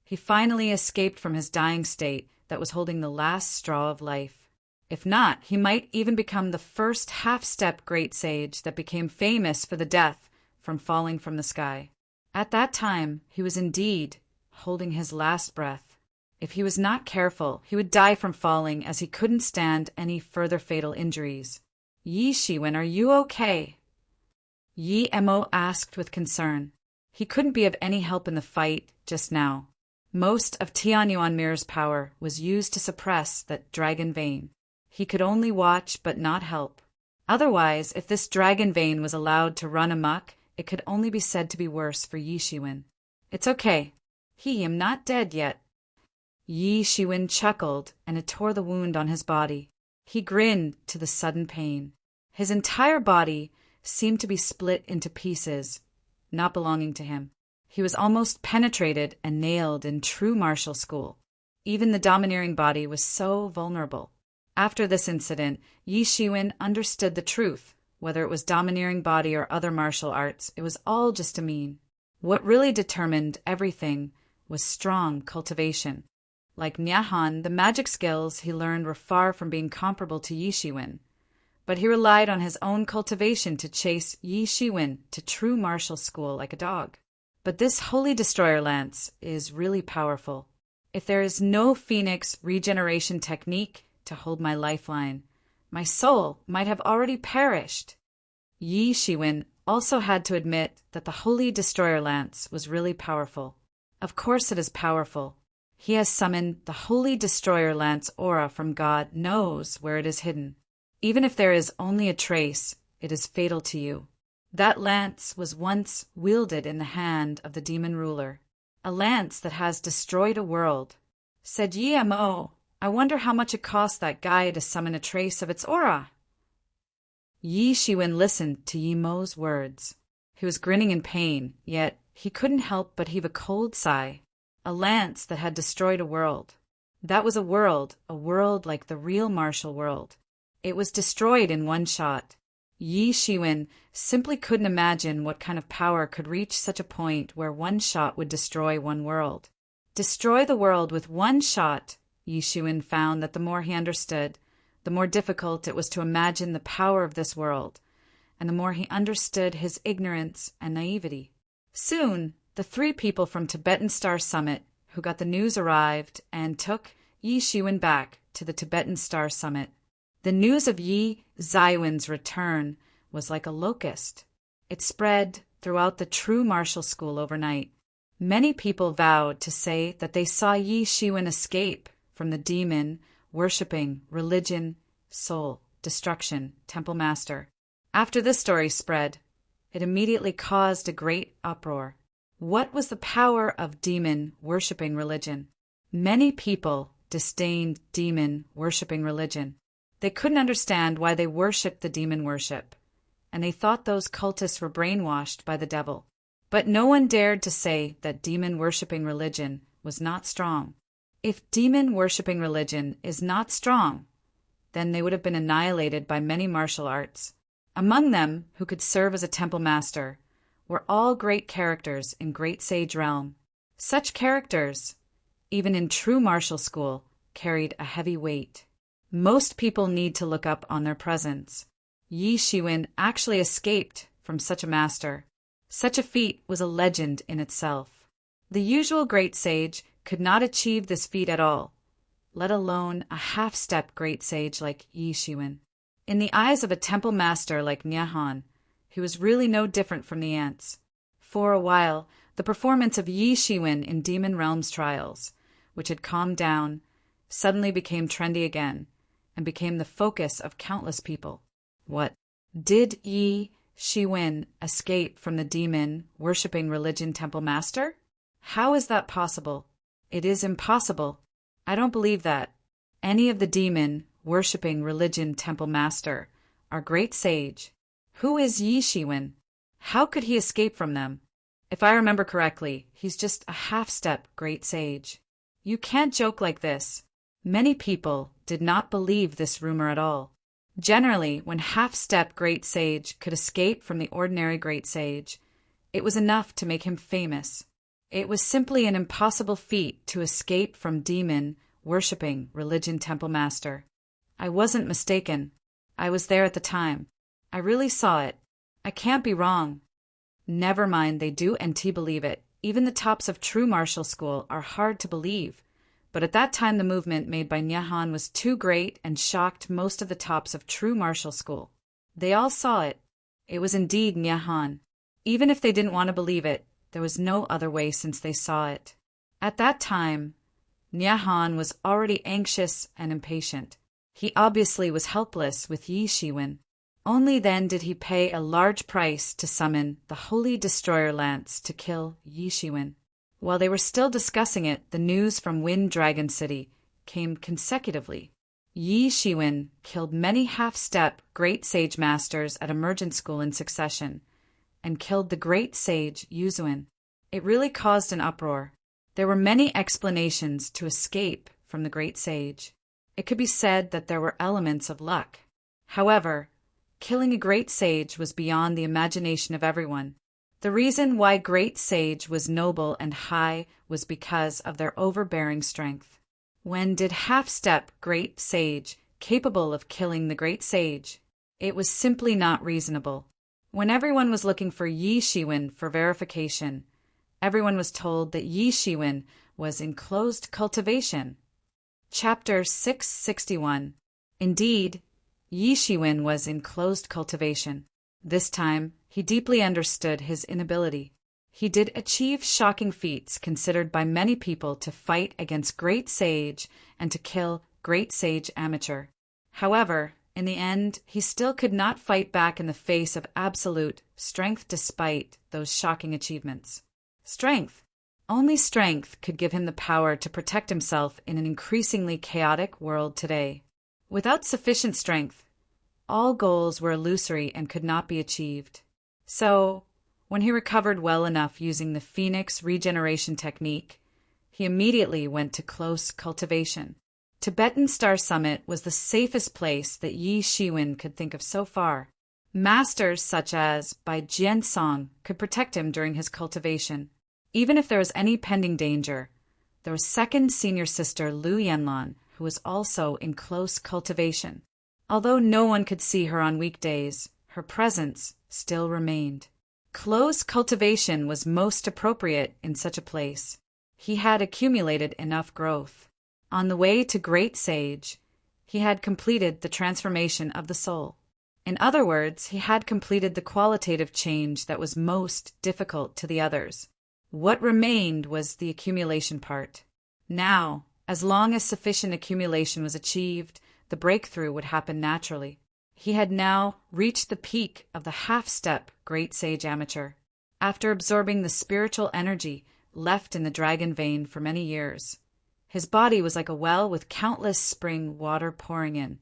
he finally escaped from his dying state that was holding the last straw of life. If not, he might even become the first half-step great sage that became famous for the death from falling from the sky. At that time, he was indeed holding his last breath. If he was not careful, he would die from falling, as he couldn't stand any further fatal injuries. Yi Shiwen, are you okay? Yi Mo asked with concern. He couldn't be of any help in the fight just now. Most of Tianyuan Mirror's power was used to suppress that dragon vein. He could only watch but not help. Otherwise, if this dragon vein was allowed to run amok, it could only be said to be worse for Yi Shiwen. It's okay. He am not dead yet. Yi Shiwen chuckled, and it tore the wound on his body. He grinned to the sudden pain. His entire body seemed to be split into pieces, not belonging to him. He was almost penetrated and nailed in true martial school. Even the domineering body was so vulnerable. After this incident, Yi Shiwen understood the truth. Whether it was domineering body or other martial arts, it was all just a mean. What really determined everything was strong cultivation. Like Nyahan, the magic skills he learned were far from being comparable to Yi Shiwen, but he relied on his own cultivation to chase Yi Shiwen to true martial school like a dog. But this Holy Destroyer Lance is really powerful. If there is no Phoenix regeneration technique to hold my lifeline, my soul might have already perished. Yi Shiwen also had to admit that the Holy Destroyer Lance was really powerful. Of course it is powerful. He has summoned the Holy Destroyer Lance aura from God, knows where it is hidden. Even if there is only a trace, it is fatal to you. That lance was once wielded in the hand of the demon ruler, a lance that has destroyed a world. Said Yi Mo, I wonder how much it cost that guy to summon a trace of its aura. Yi Shiwen listened to Yi Mo's words. He was grinning in pain, yet he couldn't help but heave a cold sigh. A lance that had destroyed a world. That was a world like the real martial world. It was destroyed in one shot. Yi Shiwen simply couldn't imagine what kind of power could reach such a point where one shot would destroy one world. Destroy the world with one shot. Yi Shiwen found that the more he understood, the more difficult it was to imagine the power of this world, and the more he understood his ignorance and naivety. Soon, the 3 people from Tibetan Star Summit who got the news arrived and took Yi Shiwen back to the Tibetan Star Summit. The news of Yi Zaiwen's return was like a locust. It spread throughout the true martial school overnight. Many people vowed to say that they saw Yi Shiwen escape from the demon worshipping religion, soul, destruction, temple master. After this story spread, it immediately caused a great uproar. What was the power of demon worshipping religion? Many people disdained demon worshipping religion. They couldn't understand why they worshipped the demon worship, and they thought those cultists were brainwashed by the devil. But no one dared to say that demon worshipping religion was not strong. If demon worshipping religion is not strong, then they would have been annihilated by many martial arts. Among them, who could serve as a temple master, were all great characters in great sage realm. Such characters, even in true martial school, carried a heavy weight. Most people need to look up on their presence. Yi Shiwen actually escaped from such a master. Such a feat was a legend in itself. The usual great sage could not achieve this feat at all, let alone a half-step great sage like Yi Shiwen. In the eyes of a temple master like Nyahan, he was really no different from the ants. For a while, the performance of Yi Shiwen in Demon Realms trials, which had calmed down, suddenly became trendy again, and became the focus of countless people. What? Did Yi Shiwen escape from the demon worshipping religion temple master? How is that possible? It is impossible. I don't believe that. Any of the demon-worshipping religion temple master, our great sage. Who is Yi Shiwen? How could he escape from them? If I remember correctly, he's just a half-step great sage. You can't joke like this. Many people did not believe this rumor at all. Generally, when half-step great sage could escape from the ordinary great sage, it was enough to make him famous. It was simply an impossible feat to escape from demon-worshipping religion temple master. I wasn't mistaken. I was there at the time. I really saw it. I can't be wrong. Never mind, they do and believe it. Even the tops of true martial school are hard to believe. But at that time the movement made by Nyahan was too great and shocked most of the tops of true martial school. They all saw it. It was indeed Nyahan. Even if they didn't want to believe it, there was no other way since they saw it. At that time, Nyahan was already anxious and impatient. He obviously was helpless with Yi Shiwen. Only then did he pay a large price to summon the Holy Destroyer Lance to kill Yi Shiwen. While they were still discussing it, the news from Wind Dragon City came consecutively. Yi Shiwen killed many half-step great sage masters at Emergent School in succession, and killed the great sage Yuzuan. It really caused an uproar. There were many explanations to escape from the great sage. It could be said that there were elements of luck. However, killing a great sage was beyond the imagination of everyone. The reason why great sage was noble and high was because of their overbearing strength. When did half-step great sage capable of killing the great sage? It was simply not reasonable. When everyone was looking for Yi Shiwen for verification, everyone was told that Yi Shiwen was in closed cultivation. Chapter 661. Indeed, Yi Shiwen was in closed cultivation. This time, he deeply understood his inability. He did achieve shocking feats considered by many people to fight against great sage and to kill great sage amateur. However, in the end, he still could not fight back in the face of absolute strength despite those shocking achievements. Strength. Only strength could give him the power to protect himself in an increasingly chaotic world today. Without sufficient strength, all goals were illusory and could not be achieved. So, when he recovered well enough using the Phoenix regeneration technique, he immediately went to close cultivation. Tibetan Star Summit was the safest place that Yi Shiwen could think of so far. Masters such as Bai Jiansong could protect him during his cultivation. Even if there was any pending danger, there was second senior sister Lu Yanlan, who was also in close cultivation. Although no one could see her on weekdays, her presence still remained. Close cultivation was most appropriate in such a place. He had accumulated enough growth. On the way to Great Sage, he had completed the transformation of the soul. In other words, he had completed the qualitative change that was most difficult to the others. What remained was the accumulation part. Now, as long as sufficient accumulation was achieved, the breakthrough would happen naturally. He had now reached the peak of the half-step Great Sage Amateur. After absorbing the spiritual energy left in the dragon vein for many years, his body was like a well with countless spring water pouring in,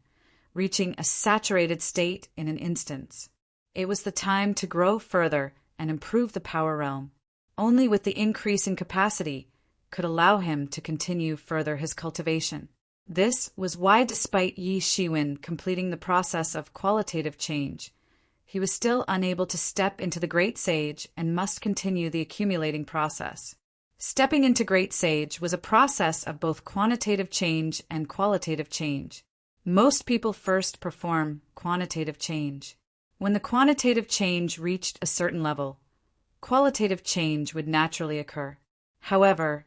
reaching a saturated state in an instant. It was the time to grow further and improve the power realm. Only with the increase in capacity could allow him to continue further his cultivation. This was why, despite Yi Shiwen completing the process of qualitative change, he was still unable to step into the Great Sage and must continue the accumulating process. Stepping into Great Sage was a process of both quantitative change and qualitative change. Most people first perform quantitative change. When the quantitative change reached a certain level, qualitative change would naturally occur. However,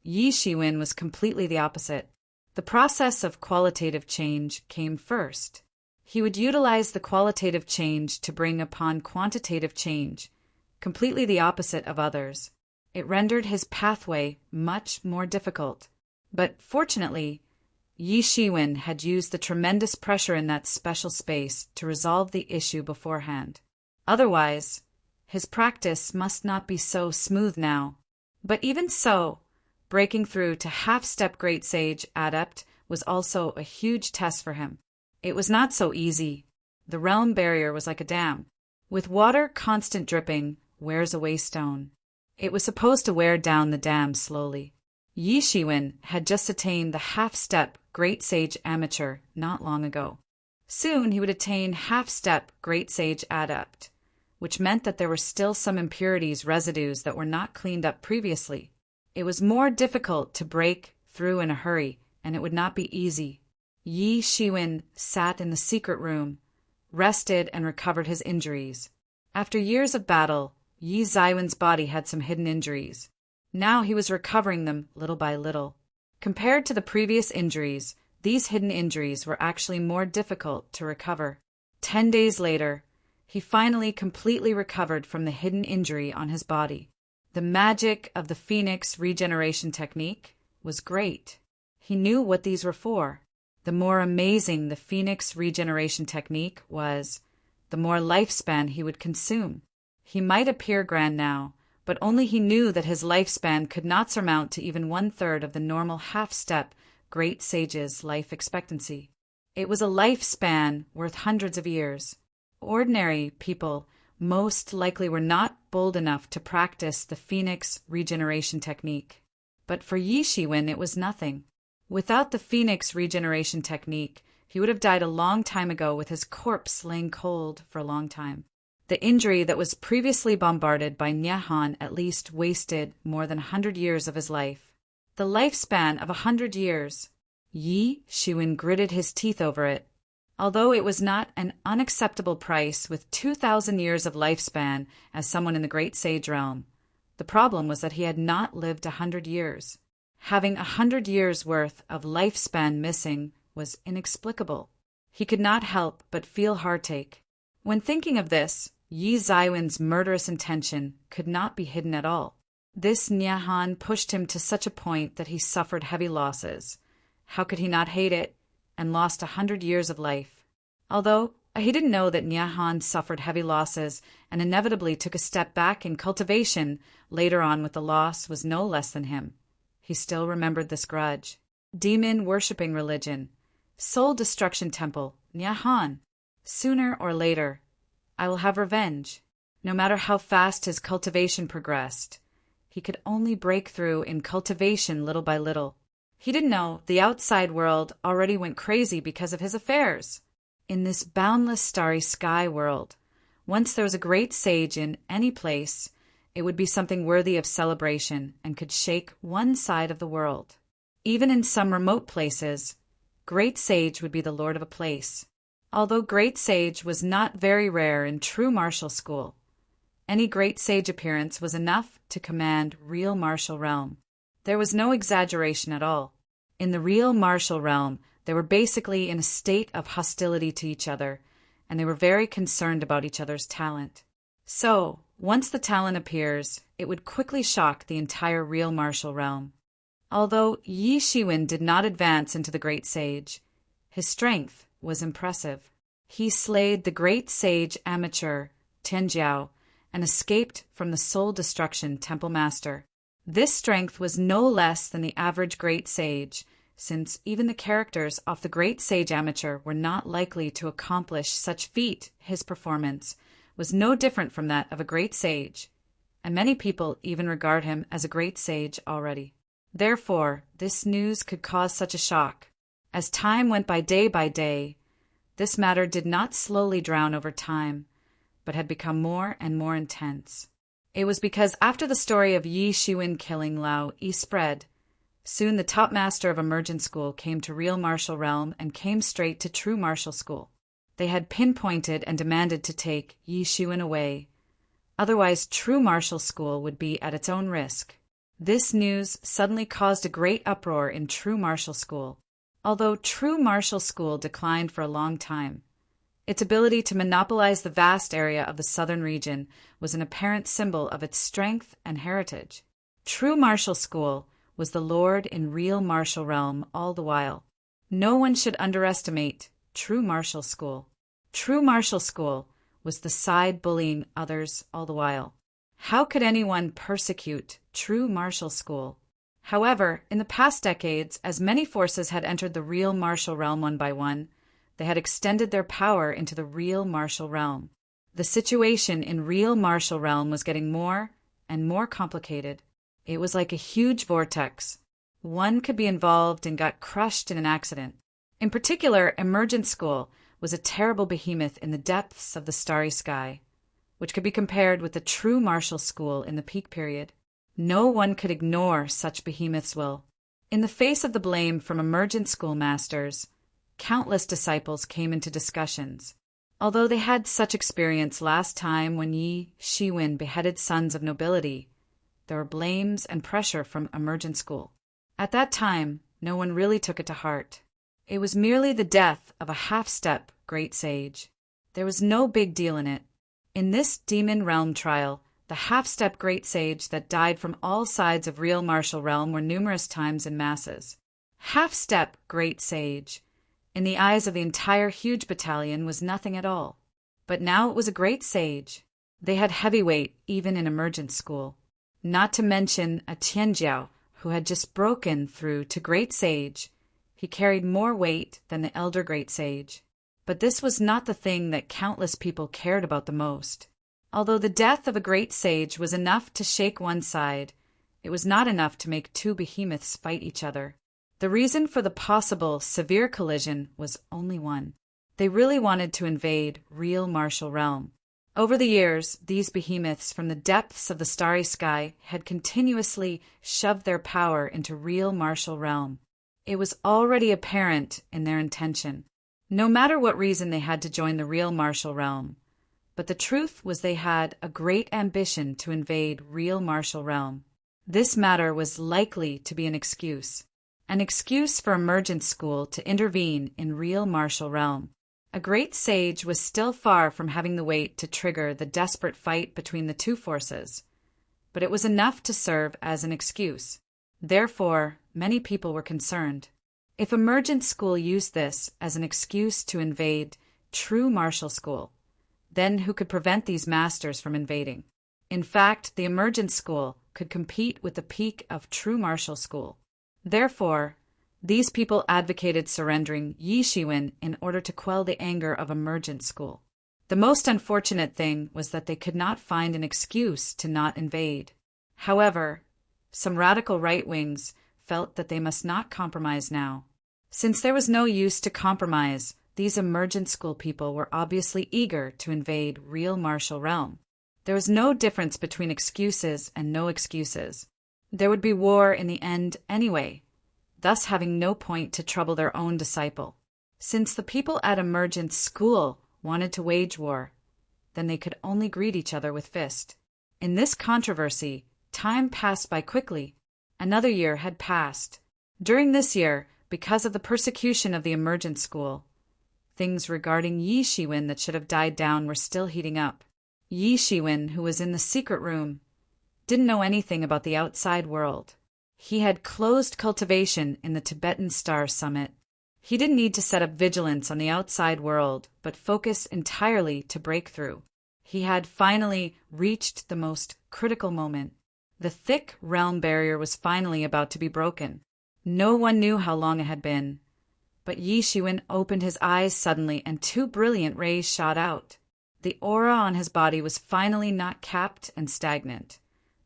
Yi Shiwen was completely the opposite. The process of qualitative change came first. He would utilize the qualitative change to bring upon quantitative change, completely the opposite of others. It rendered his pathway much more difficult. But fortunately, Yi Shiwen had used the tremendous pressure in that special space to resolve the issue beforehand. Otherwise, his practice must not be so smooth now. But even so, Breaking through to half-step Great Sage Adept was also a huge test for him. It was not so easy. The realm barrier was like a dam. With water constant dripping, wears away stone. It was supposed to wear down the dam slowly. Yi Shiwen had just attained the half-step Great Sage Amateur not long ago. Soon he would attain half-step Great Sage Adept, which meant that there were still some impurities, residues that were not cleaned up previously. It was more difficult to break through in a hurry, and it would not be easy. Yi Shiwen sat in the secret room, rested and recovered his injuries. After years of battle, Yi Zaiwen's body had some hidden injuries. Now he was recovering them little by little. Compared to the previous injuries, these hidden injuries were actually more difficult to recover. 10 days later, he finally completely recovered from the hidden injury on his body. The magic of the Phoenix regeneration technique was great. He knew what these were for. The more amazing the Phoenix regeneration technique was, the more lifespan he would consume. He might appear grand now, but only he knew that his lifespan could not surmount to even 1/3 of the normal half-step Great Sage's life expectancy. It was a lifespan worth hundreds of years. Ordinary people most likely were not bold enough to practice the Phoenix regeneration technique. But for Yi Shiwen it was nothing. Without the Phoenix regeneration technique, he would have died a long time ago with his corpse laying cold for a long time. The injury that was previously bombarded by Nyahan at least wasted more than 100 years of his life. The lifespan of 100 years. Yi Shiwen gritted his teeth over it. Although it was not an unacceptable price with 2,000 years of lifespan as someone in the Great Sage realm, the problem was that he had not lived 100 years. Having 100 years' worth of lifespan missing was inexplicable. He could not help but feel heartache. When thinking of this, Yi Zaiwen's murderous intention could not be hidden at all. This Nyahan pushed him to such a point that he suffered heavy losses. How could he not hate it? And lost 100 years of life. Although he didn't know that Nyahan suffered heavy losses and inevitably took a step back in cultivation later on with the loss was no less than him. He still remembered this grudge. Demon worshipping religion. Soul destruction temple. Nyahan. Sooner or later, I will have revenge. No matter how fast his cultivation progressed, he could only break through in cultivation little by little. He didn't know the outside world already went crazy because of his affairs. In this boundless starry sky world, once there was a great sage in any place, it would be something worthy of celebration and could shake one side of the world. Even in some remote places, great sage would be the lord of a place. Although great sage was not very rare in true martial school, any great sage appearance was enough to command real martial realm. There was no exaggeration at all. In the real martial realm, they were basically in a state of hostility to each other, and they were very concerned about each other's talent. So, once the talent appears, it would quickly shock the entire real martial realm. Although Yi Shiwen did not advance into the great sage, his strength was impressive. He slayed the great sage amateur, Tianjiao, and escaped from the soul destruction temple master. This strength was no less than the average great sage, since even the characters of the great sage amateur were not likely to accomplish such feat. His performance was no different from that of a great sage, and many people even regard him as a great sage already. Therefore, this news could cause such a shock. As time went by day, this matter did not slowly drown over time, but had become more and more intense. It was because after the story of Yi Shiwen killing Lao Yi spread, soon the top master of Emergent School came to real martial realm and came straight to true martial school. They had pinpointed and demanded to take Yi Shiwen away. Otherwise, true martial school would be at its own risk. This news suddenly caused a great uproar in true martial school. Although true martial school declined for a long time, its ability to monopolize the vast area of the southern region was an apparent symbol of its strength and heritage. True martial school was the lord in real martial realm all the while. No one should underestimate true martial school. True martial school was the side bullying others all the while. How could anyone persecute true martial school? However, in the past decades, as many forces had entered the real martial realm one by one, they had extended their power into the real martial realm. The situation in real martial realm was getting more and more complicated. It was like a huge vortex. One could be involved and got crushed in an accident. In particular, Emergent School was a terrible behemoth in the depths of the starry sky, which could be compared with the true martial school in the peak period. No one could ignore such behemoth's will. In the face of the blame from Emergent School masters, countless disciples came into discussions. Although they had such experience last time when Yi Shiwen beheaded sons of nobility, there were blames and pressure from Emergent School. At that time, no one really took it to heart. It was merely the death of a half-step great sage. There was no big deal in it. In this demon realm trial, the half-step great sage that died from all sides of real martial realm were numerous times in masses. Half-step great sage, in the eyes of the entire huge battalion, was nothing at all. But now it was a great sage. They had heavyweight even in Emergent School. Not to mention a Tianjiao who had just broken through to great sage. He carried more weight than the elder great sage. But this was not the thing that countless people cared about the most. Although the death of a great sage was enough to shake one side, it was not enough to make two behemoths fight each other. The reason for the possible severe collision was only one. They really wanted to invade real martial realm. Over the years, these behemoths from the depths of the starry sky had continuously shoved their power into real martial realm. It was already apparent in their intention. No matter what reason they had to join the real martial realm. But the truth was they had a great ambition to invade real martial realm. This matter was likely to be an excuse for Emergent School to intervene in real martial realm. A great sage was still far from having the weight to trigger the desperate fight between the two forces, but it was enough to serve as an excuse. Therefore, many people were concerned. If Emergent School used this as an excuse to invade true martial school, then who could prevent these masters from invading? In fact, the Emergent School could compete with the peak of true martial school. Therefore, these people advocated surrendering Yi Shiwen in order to quell the anger of Emergent School. The most unfortunate thing was that they could not find an excuse to not invade. However, some radical right-wings felt that they must not compromise now. Since there was no use to compromise, these Emergent School people were obviously eager to invade real martial realm. There was no difference between excuses and no excuses. There would be war in the end anyway, thus having no point to trouble their own disciple. Since the people at Emergent School wanted to wage war, then they could only greet each other with fist. In this controversy, time passed by quickly. Another year had passed. During this year, because of the persecution of the Emergent School, things regarding Yi Shiwen that should have died down were still heating up. Yi Shiwen, who was in the secret room, didn't know anything about the outside world. He had closed cultivation in the Tibetan Star Summit. He didn't need to set up vigilance on the outside world, but focus entirely to break through. He had finally reached the most critical moment. The thick realm barrier was finally about to be broken. No one knew how long it had been. But Yi Shiwen opened his eyes suddenly and two brilliant rays shot out. The aura on his body was finally not capped and stagnant,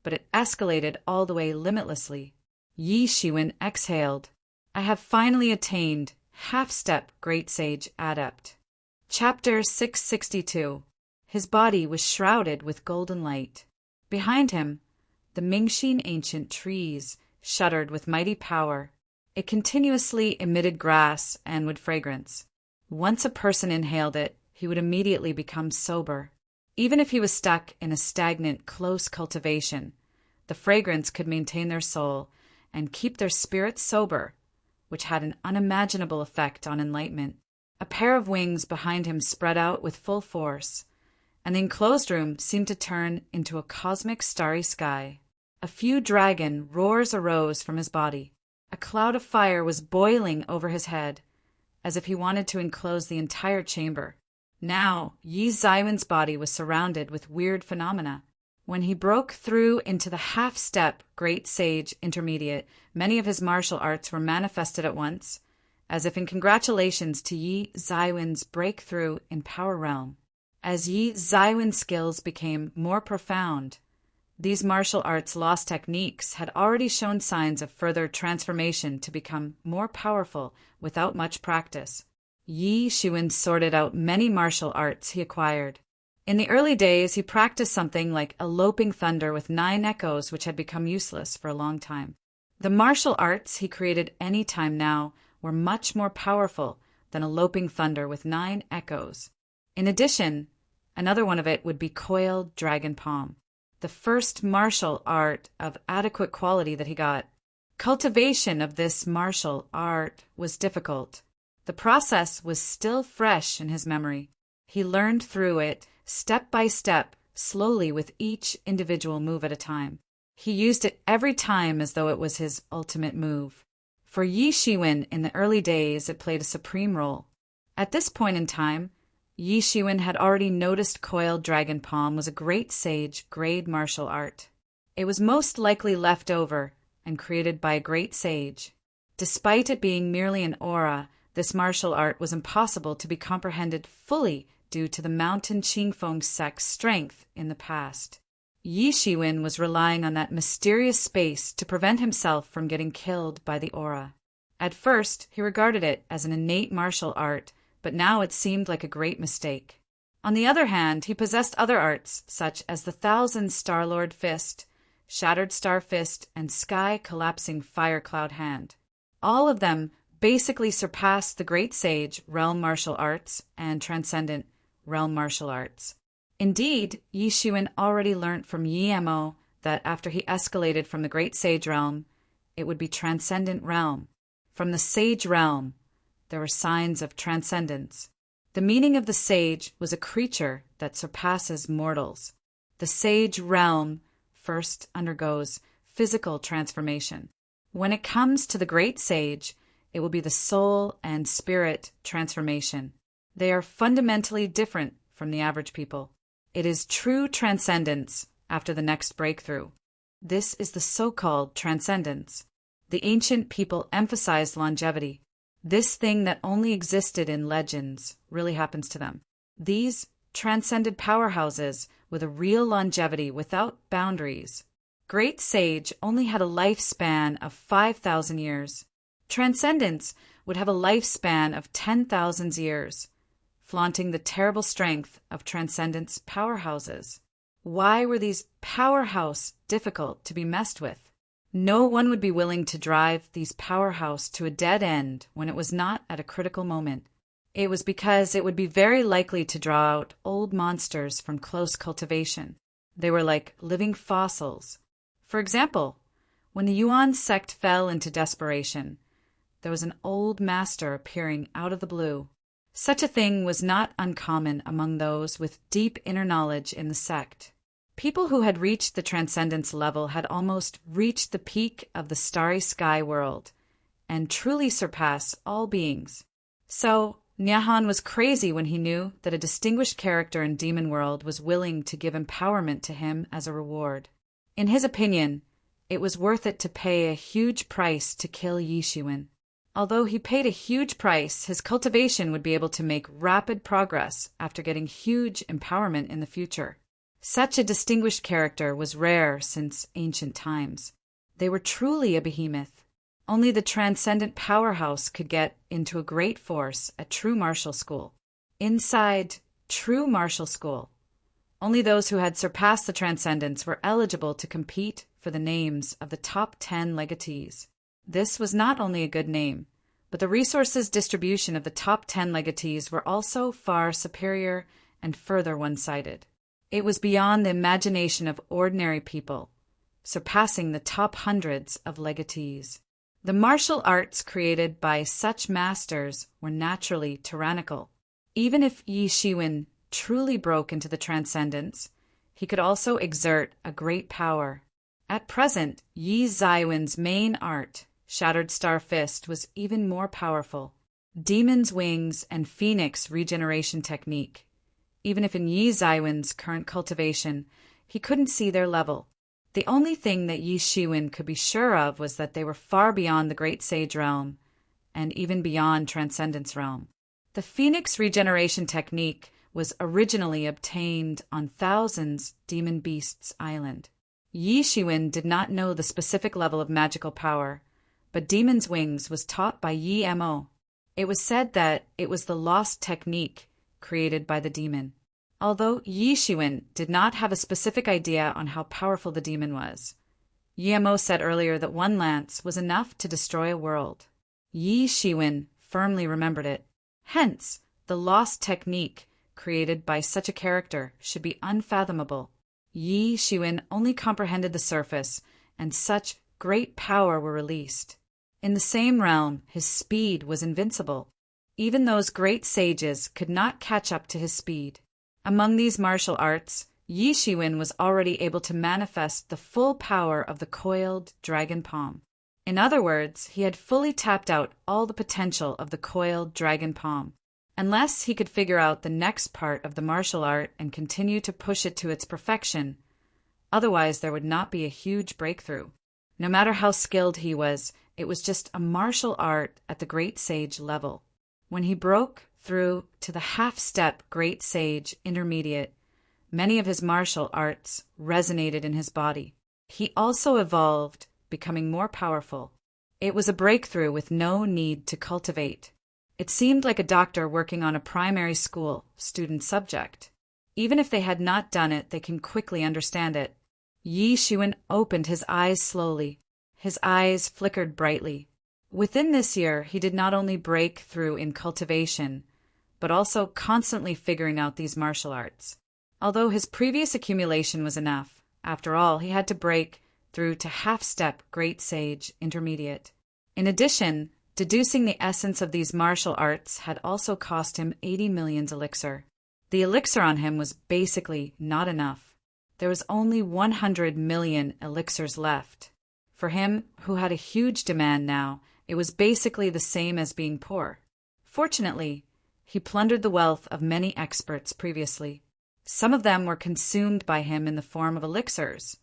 but it escalated all the way limitlessly. Yi Shiwen exhaled. I have finally attained half-step Great Sage Adept. Chapter 662. His body was shrouded with golden light. Behind him, the Mingxin ancient trees shuddered with mighty power. It continuously emitted grass and wood fragrance. Once a person inhaled it, he would immediately become sober. Even if he was stuck in a stagnant, close cultivation, the fragrance could maintain their soul and keep their spirit sober, which had an unimaginable effect on enlightenment. A pair of wings behind him spread out with full force, and the enclosed room seemed to turn into a cosmic starry sky. A few dragon roars arose from his body. A cloud of fire was boiling over his head, as if he wanted to enclose the entire chamber. Now, Yi Ziwen's body was surrounded with weird phenomena. When he broke through into the half-step Great Sage Intermediate, many of his martial arts were manifested at once, as if in congratulations to Yi Zaiwen's breakthrough in Power Realm. As Yi Zaiwen's skills became more profound, these martial arts' lost techniques had already shown signs of further transformation to become more powerful without much practice. Yi Shiwen sorted out many martial arts he acquired. In the early days, he practiced something like eloping thunder with 9 echoes, which had become useless for a long time. The martial arts he created any time now were much more powerful than eloping thunder with 9 echoes. In addition, another one of it would be coiled dragon palm, the first martial art of adequate quality that he got. Cultivation of this martial art was difficult. The process was still fresh in his memory. He learned through it step by step, slowly with each individual move at a time. He used it every time as though it was his ultimate move. For Yi Shiwen in the early days, it played a supreme role. At this point in time, Yi Shiwen had already noticed coiled dragon palm was a great sage grade martial art. It was most likely left over and created by a great sage. Despite it being merely an aura, this martial art was impossible to be comprehended fully due to the Mountain Qingfeng sect's strength in the past. Yi Shiwen was relying on that mysterious space to prevent himself from getting killed by the aura. At first, he regarded it as an innate martial art, but now it seemed like a great mistake. On the other hand, he possessed other arts, such as the Thousand Star-Lord Fist, Shattered Star Fist, and Sky Collapsing Fire Cloud Hand. All of them basically surpassed the Great Sage Realm Martial Arts and Transcendent Realm Martial Arts. Indeed, Yi Shiwen already learnt from Yi Mo that after he escalated from the Great Sage Realm, it would be Transcendent Realm. From the Sage Realm, there were signs of transcendence. The meaning of the sage was a creature that surpasses mortals. The Sage Realm first undergoes physical transformation. When it comes to the Great Sage, it will be the soul and spirit transformation. They are fundamentally different from the average people. It is true transcendence after the next breakthrough. This is the so-called transcendence. The ancient people emphasized longevity. This thing that only existed in legends really happens to them. These transcended powerhouses with a real longevity without boundaries. Great Sage only had a lifespan of 5,000 years. Transcendence would have a lifespan of 10,000 years, flaunting the terrible strength of Transcendence powerhouses. Why were these powerhouse difficult to be messed with? No one would be willing to drive these powerhouse to a dead end when it was not at a critical moment. It was because it would be very likely to draw out old monsters from close cultivation. They were like living fossils. For example, when the Yuan sect fell into desperation, there was an old master appearing out of the blue. Such a thing was not uncommon among those with deep inner knowledge in the sect. People who had reached the transcendence level had almost reached the peak of the starry sky world and truly surpass all beings. So, Nyahan was crazy when he knew that a distinguished character in Demon World was willing to give empowerment to him as a reward. In his opinion, it was worth it to pay a huge price to kill Yi Shiwen. Although he paid a huge price, his cultivation would be able to make rapid progress after getting huge empowerment in the future. Such a distinguished character was rare since ancient times. They were truly a behemoth. Only the transcendent powerhouse could get into a great force at true martial school. Inside true martial school, only those who had surpassed the transcendence were eligible to compete for the names of the top 10 legatees. This was not only a good name, but the resources distribution of the top 10 legatees were also far superior and further one-sided. It was beyond the imagination of ordinary people, surpassing the top hundreds of legatees. The martial arts created by such masters were naturally tyrannical. Even if Yi Shiwen truly broke into the transcendence, he could also exert a great power. At present, Yi Zaiwen's main art, Shattered Star Fist, was even more powerful. Demon's Wings and Phoenix regeneration technique. Even if in Yi Zaiwen's current cultivation, He couldn't see their level. The only thing that Yi Shiwen could be sure of was that they were far beyond the Great Sage realm, and even beyond Transcendence realm. The Phoenix regeneration technique was originally obtained on Thousand's Demon Beasts Island. Yi Shiwen did not know the specific level of magical power, but Demon's Wings was taught by Yi Mo. It was said that it was the lost technique created by the demon. Although Yi Shiwen did not have a specific idea on how powerful the demon was, Yi Mo said earlier that one lance was enough to destroy a world. Yi Shiwen firmly remembered it. Hence, the lost technique created by such a character should be unfathomable. Yi Shiwen only comprehended the surface, and such great power were released. In the same realm, his speed was invincible. Even those great sages could not catch up to his speed. Among these martial arts, Yi Shiwen was already able to manifest the full power of the coiled dragon palm. In other words, he had fully tapped out all the potential of the coiled dragon palm. Unless he could figure out the next part of the martial art and continue to push it to its perfection, otherwise there would not be a huge breakthrough. No matter how skilled he was, it was just a martial art at the Great Sage level. When he broke through to the half-step Great Sage Intermediate, many of his martial arts resonated in his body. He also evolved, becoming more powerful. It was a breakthrough with no need to cultivate. It seemed like a doctor working on a primary school student subject. Even if they had not done it, they can quickly understand it. Yi Shiwen opened his eyes slowly. His eyes flickered brightly. Within this year, he did not only break through in cultivation, but also constantly figuring out these martial arts. Although his previous accumulation was enough, after all, he had to break through to half-step Great Sage Intermediate. In addition, deducing the essence of these martial arts had also cost him 80 million elixir. The elixir on him was basically not enough. There was only 100 million elixirs left. For him, who had a huge demand now, it was basically the same as being poor. Fortunately, he plundered the wealth of many experts previously. Some of them were consumed by him in the form of elixirs,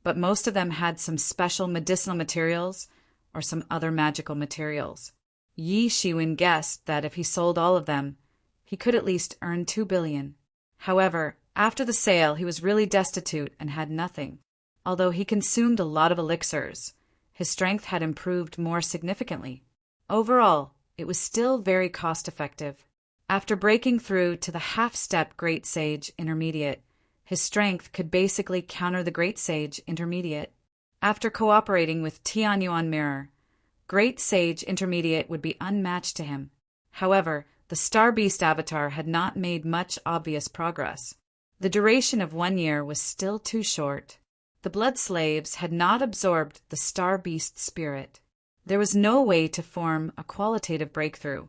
but most of them had some special medicinal materials or some other magical materials. Yi Shiwen guessed that if he sold all of them, he could at least earn 2 billion. However, after the sale, he was really destitute and had nothing. Although he consumed a lot of elixirs, his strength had improved more significantly. Overall, it was still very cost-effective. After breaking through to the half-step Great Sage Intermediate, his strength could basically counter the Great Sage Intermediate. After cooperating with Tianyuan Mirror, Great Sage Intermediate would be unmatched to him. However, the Star Beast avatar had not made much obvious progress. The duration of 1 year was still too short. The Blood Slaves had not absorbed the Star Beast spirit. There was no way to form a qualitative breakthrough.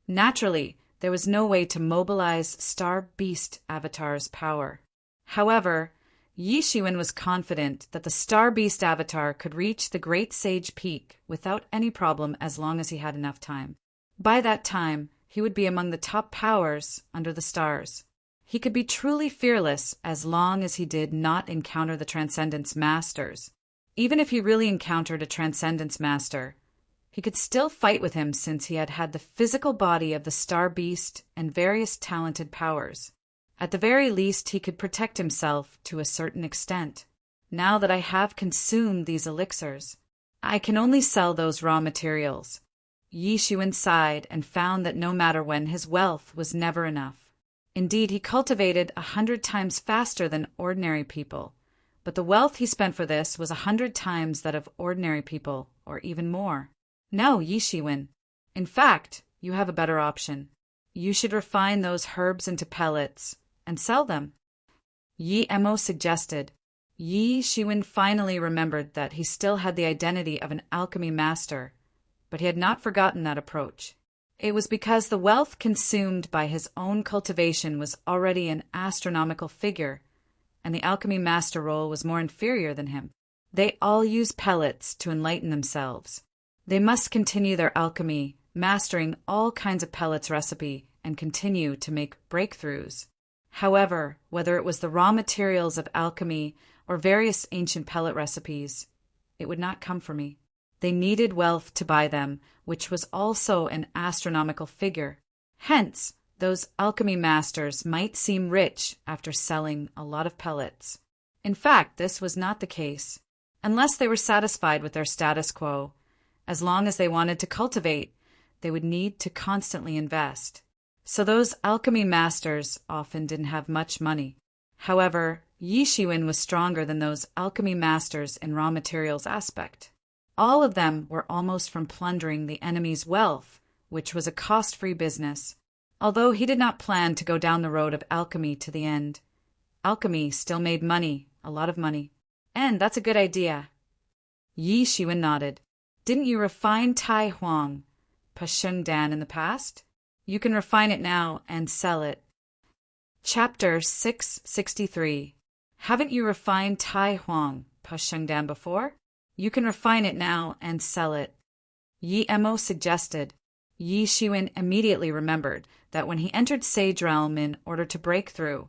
Naturally, there was no way to mobilize Star Beast avatar's power. However, Yi Shiwen was confident that the Star Beast avatar could reach the Great Sage Peak without any problem as long as he had enough time. By that time, he would be among the top powers under the stars. He could be truly fearless as long as he did not encounter the Transcendence Masters. Even if he really encountered a Transcendence Master, he could still fight with him since he had had the physical body of the Star Beast and various talented powers. At the very least, he could protect himself to a certain extent. Now that I have consumed these elixirs, I can only sell those raw materials. Yi Shiwen sighed and found that no matter when, his wealth was never enough. Indeed, he cultivated 100 times faster than ordinary people, but the wealth he spent for this was 100 times that of ordinary people, or even more. No, Yi Shiwen. In fact, you have a better option. You should refine those herbs into pellets and sell them. Yi Mo suggested. Yi Shiwen finally remembered that he still had the identity of an alchemy master, but he had not forgotten that approach. It was because the wealth consumed by his own cultivation was already an astronomical figure, and the alchemy master role was more inferior than him. They all use pellets to enlighten themselves. They must continue their alchemy, mastering all kinds of pellets recipe, and continue to make breakthroughs. However, whether it was the raw materials of alchemy or various ancient pellet recipes, it would not come for me. They needed wealth to buy them, which was also an astronomical figure. Hence, those alchemy masters might seem rich after selling a lot of pellets. In fact, this was not the case. Unless they were satisfied with their status quo, as long as they wanted to cultivate, they would need to constantly invest. So those alchemy masters often didn't have much money. However, Yi Shiwen was stronger than those alchemy masters in raw materials aspect. All of them were almost from plundering the enemy's wealth, which was a cost-free business. Although he did not plan to go down the road of alchemy to the end, alchemy still made money, a lot of money. And that's a good idea. Yi Shiwen nodded. Didn't you refine Tai Huang, Pasheng Dan, in the past? You can refine it now and sell it. Chapter 663. Haven't you refined Tai Huang, Pasheng Dan, before? You can refine it now and sell it. Yi Mo suggested. Yi Shiwen immediately remembered that when he entered Sage Realm in order to break through,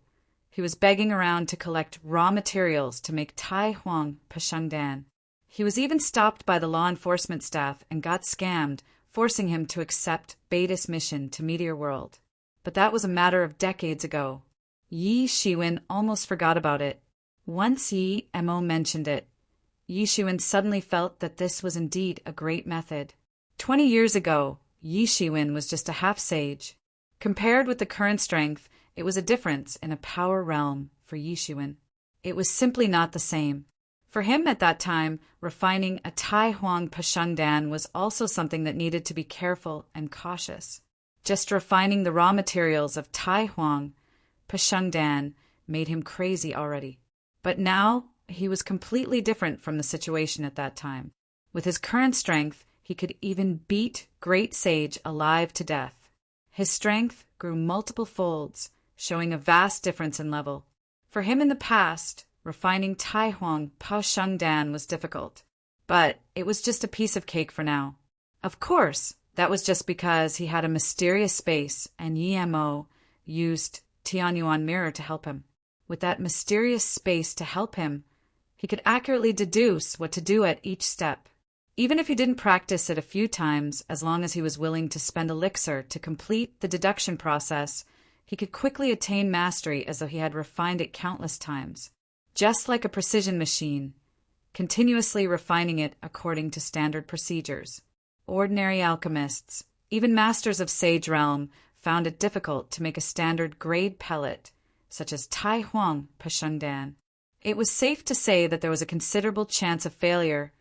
he was begging around to collect raw materials to make Tai Huang Pasheng Dan. He was even stopped by the law enforcement staff and got scammed, forcing him to accept Beta's mission to Meteor World. But that was a matter of decades ago. Yi Shiwen almost forgot about it. Once Yi Mo mentioned it, Yi Shiwen suddenly felt that this was indeed a great method. 20 years ago, Yi Shiwen was just a half-sage. Compared with the current strength, it was a difference in a power realm for Yi Shiwen. It was simply not the same. For him at that time, refining a Tai Huang Pasheng Dan was also something that needed to be careful and cautious. Just refining the raw materials of Tai Huang Pasheng Dan made him crazy already. But now, he was completely different from the situation at that time. With his current strength, he could even beat Great Sage alive to death. His strength grew multiple folds, showing a vast difference in level. For him in the past, refining Tai Huang Pasheng Dan was difficult, but it was just a piece of cake for now. Of course, that was just because he had a mysterious space and Yi Mo used Tianyuan Mirror to help him. With that mysterious space to help him, he could accurately deduce what to do at each step. Even if he didn't practice it a few times, as long as he was willing to spend elixir to complete the deduction process, he could quickly attain mastery as though he had refined it countless times. Just like a precision machine, continuously refining it according to standard procedures. Ordinary alchemists, even masters of Sage Realm, found it difficult to make a standard grade pellet, such as Tai Huang Pasheng Dan. It was safe to say that there was a considerable chance of failure,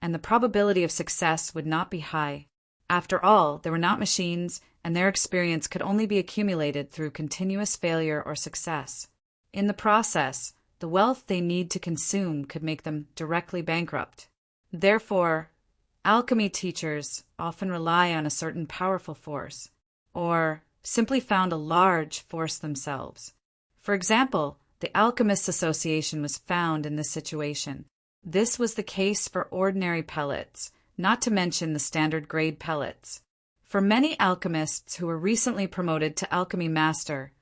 and the probability of success would not be high. After all, they were not machines, and their experience could only be accumulated through continuous failure or success. In the process, the wealth they need to consume could make them directly bankrupt. Therefore, alchemy teachers often rely on a certain powerful force, or simply found a large force themselves. For example, the Alchemists Association was found in this situation. This was the case for ordinary pellets, not to mention the standard grade pellets. For many alchemists who were recently promoted to Alchemy Master,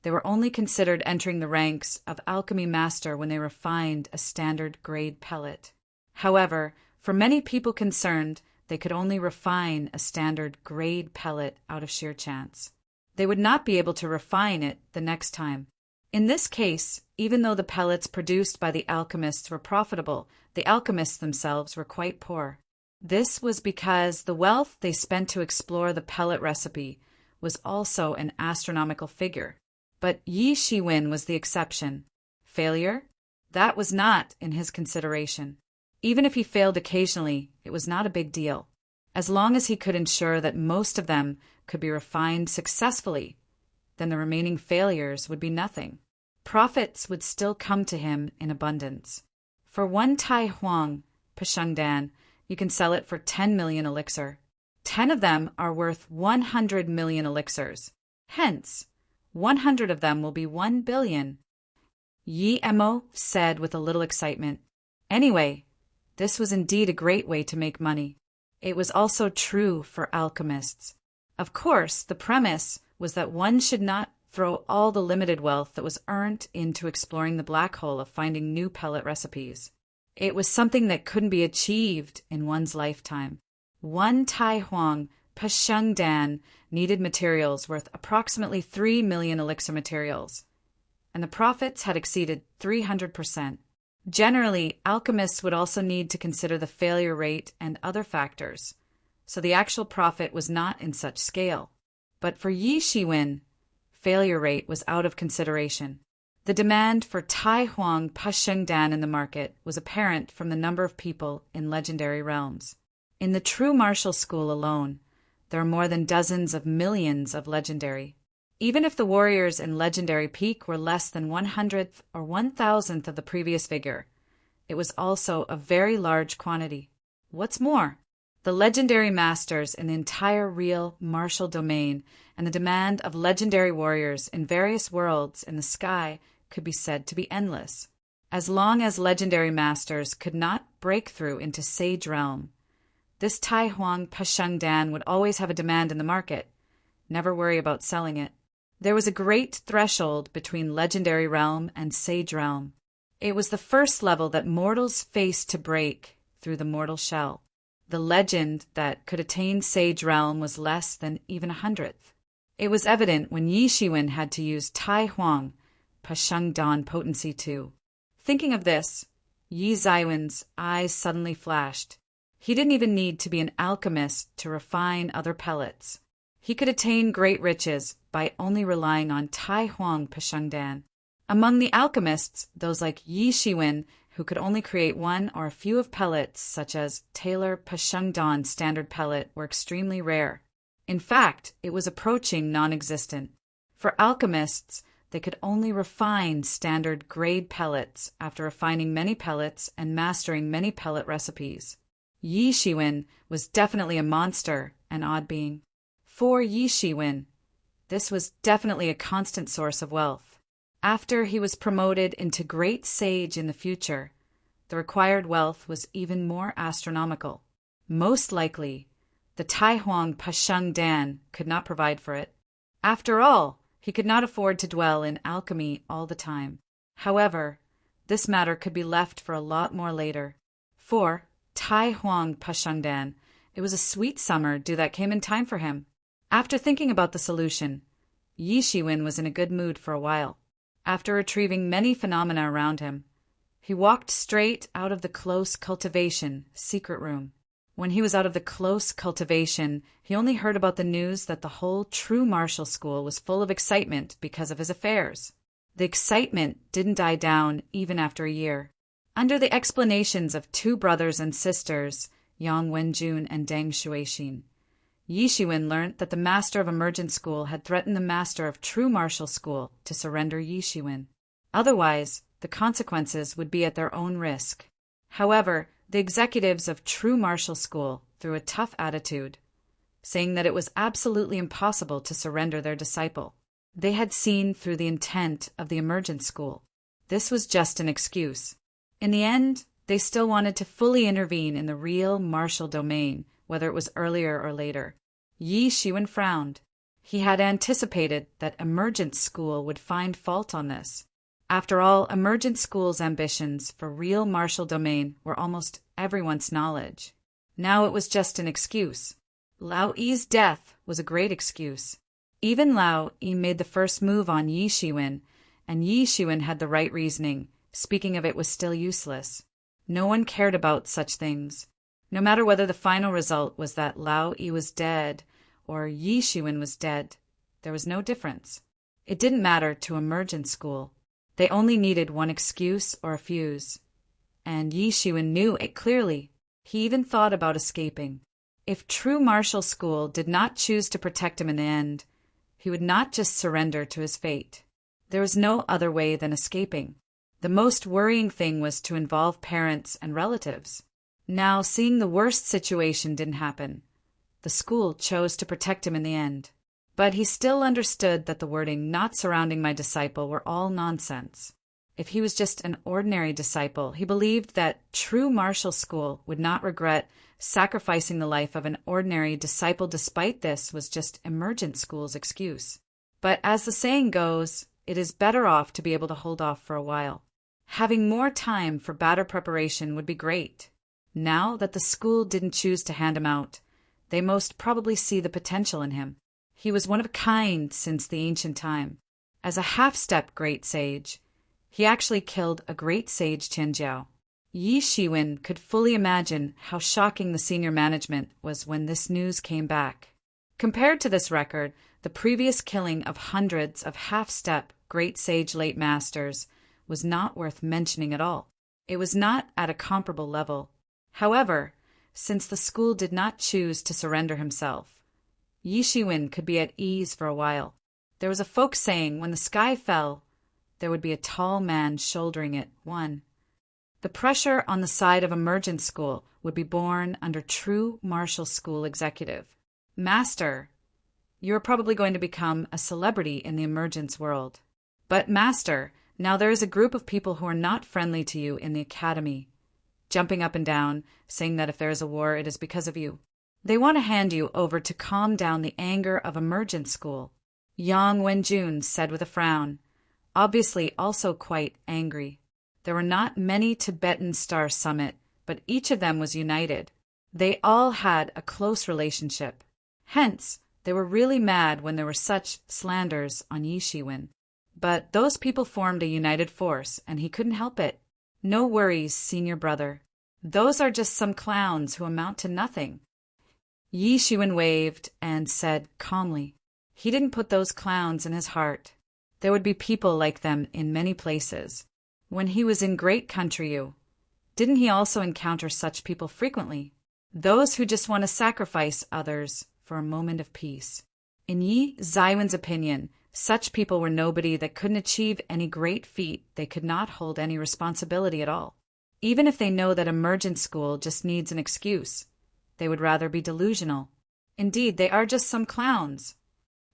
they were only considered entering the ranks of Alchemy Master when they refined a standard grade pellet. However, for many people concerned, they could only refine a standard grade pellet out of sheer chance. They would not be able to refine it the next time. In this case, even though the pellets produced by the alchemists were profitable, the alchemists themselves were quite poor. This was because the wealth they spent to explore the pellet recipe was also an astronomical figure. But Yi Shiwen was the exception. Failure? That was not in his consideration. Even if he failed occasionally, it was not a big deal, as long as he could ensure that most of them could be refined successfully. Then the remaining failures would be nothing. Profits would still come to him in abundance. For one Tai Huang Pasheng Dan, you can sell it for 10 million elixir. 10 of them are worth 100 million elixirs. Hence, 100 of them will be 1 billion. Yi Mo said with a little excitement. Anyway, this was indeed a great way to make money. It was also true for alchemists. Of course, the premise was that one should not throw all the limited wealth that was earned into exploring the black hole of finding new pellet recipes. It was something that couldn't be achieved in one's lifetime. One Tai Huang Pasheng Dan needed materials worth approximately 3 million elixir materials, and the profits had exceeded 300%. Generally, alchemists would also need to consider the failure rate and other factors, so the actual profit was not in such scale. But for Yi Shiwen, failure rate was out of consideration. The demand for Tai Huang Pasheng Dan in the market was apparent from the number of people in legendary realms. In the true martial school alone, there are more than dozens of millions of legendary. Even if the warriors in legendary peak were less than 100th or 1,000th of the previous figure, it was also a very large quantity. What's more, the legendary masters in the entire real martial domain and the demand of legendary warriors in various worlds in the sky could be said to be endless. As long as legendary masters could not break through into Sage Realm, this Tai Huang Pasheng Dan would always have a demand in the market. Never worry about selling it. There was a great threshold between Legendary Realm and Sage Realm. It was the first level that mortals faced to break through the mortal shell. The legend that could attain Sage Realm was less than even 100th. It was evident when Yi Shiwen had to use Tai Huang Pasheng Dan potency too. Thinking of this, Yi Zaiwen's eyes suddenly flashed. He didn't even need to be an alchemist to refine other pellets. He could attain great riches by only relying on Tai Huang Pasheng Dan. Among the alchemists, those like Yi Shiwen, who could only create one or a few of pellets, such as Taylor Pasheng Dan standard pellet, were extremely rare. In fact, it was approaching non-existent. For alchemists, they could only refine standard grade pellets after refining many pellets and mastering many pellet recipes. Yi Shiwen was definitely a monster, an odd being. For Yi Shiwen, this was definitely a constant source of wealth. After he was promoted into great sage in the future, the required wealth was even more astronomical. Most likely, the Tai Huang Pasheng Dan could not provide for it. After all, he could not afford to dwell in alchemy all the time. However, this matter could be left for a lot more later. For Tai Huang Pasheng Dan, it was a sweet summer dew that came in time for him. After thinking about the solution, Yi Shiwen was in a good mood for a while. After retrieving many phenomena around him, he walked straight out of the close cultivation secret room. When he was out of the close cultivation, he only heard about the news that the whole true martial school was full of excitement because of his affairs. The excitement didn't die down even after a year. Under the explanations of two brothers and sisters, Yang Wenjun and Deng Shuixin, Yi Shiwen learned that the master of Emergent School had threatened the master of True Martial School to surrender Yi Shiwen. Otherwise, the consequences would be at their own risk. However, the executives of True Martial School threw a tough attitude, saying that it was absolutely impossible to surrender their disciple. They had seen through the intent of the Emergent School. This was just an excuse. In the end, they still wanted to fully intervene in the real martial domain, whether it was earlier or later. Yi Shiwen frowned. He had anticipated that Emergent School would find fault on this. After all, Emergent School's ambitions for real martial domain were almost everyone's knowledge. Now it was just an excuse. Lao Yi's death was a great excuse. Even Lao Yi made the first move on Yi Shiwen, and Yi Shiwen had the right reasoning. Speaking of it was still useless. No one cared about such things. No matter whether the final result was that Lao Yi was dead or Yi Shiwen was dead, there was no difference. It didn't matter to Emergent School. They only needed one excuse or a fuse. And Yi Shiwen knew it clearly. He even thought about escaping. If True Martial School did not choose to protect him in the end, he would not just surrender to his fate. There was no other way than escaping. The most worrying thing was to involve parents and relatives. Now, seeing the worst situation didn't happen, the school chose to protect him in the end. But he still understood that the wording "not surrounding my disciple" were all nonsense. If he was just an ordinary disciple, he believed that True Martial School would not regret sacrificing the life of an ordinary disciple. Despite this was just Emergent School's excuse. But as the saying goes, it is better off to be able to hold off for a while. Having more time for battle preparation would be great. Now that the school didn't choose to hand him out, they most probably see the potential in him. He was one of a kind since the ancient time. As a half-step great sage, he actually killed a great sage Qianjiao. Yi Shiwen could fully imagine how shocking the senior management was when this news came back. Compared to this record, the previous killing of hundreds of half-step great sage late masters was not worth mentioning at all. It was not at a comparable level. However, since the school did not choose to surrender himself, Yi Shiwen could be at ease for a while. There was a folk saying, when the sky fell, there would be a tall man shouldering it. The pressure on the side of emergent school would be borne under true martial school executive. Master, you are probably going to become a celebrity in the emergence world. But Master, now there is a group of people who are not friendly to you in the academy, jumping up and down, saying that if there is a war, it is because of you. They want to hand you over to calm down the anger of emergent school. Yang Wenjun said with a frown, obviously also quite angry. There were not many Tibetan Star Summit, but each of them was united. They all had a close relationship. Hence, they were really mad when there were such slanders on Yi Shiwen. But those people formed a united force, and he couldn't help it. No worries, senior brother. Those are just some clowns who amount to nothing. Yi Shiwen waved and said calmly, he didn't put those clowns in his heart. There would be people like them in many places. When he was in Great Country U, didn't he also encounter such people frequently? Those who just want to sacrifice others for a moment of peace. In Yi Zaiwen's opinion, such people were nobody that couldn't achieve any great feat. They could not hold any responsibility at all. Even if they know that emergent school just needs an excuse, they would rather be delusional. Indeed, they are just some clowns.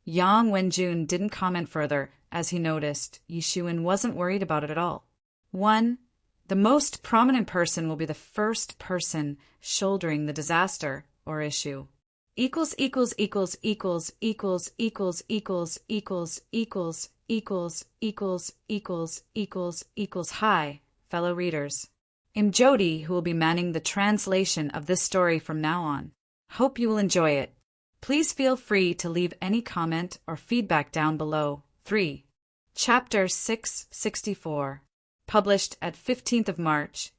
Yang Wenjun didn't comment further, as he noticed Yi Shiwen wasn't worried about it at all. The most prominent person will be the first person shouldering the disaster or issue. Equals hi, fellow readers. I'm Jody, who will be manning the translation of this story from now on. Hope you will enjoy it. Please feel free to leave any comment or feedback down below. 3. Chapter 664. Published at 15th of March,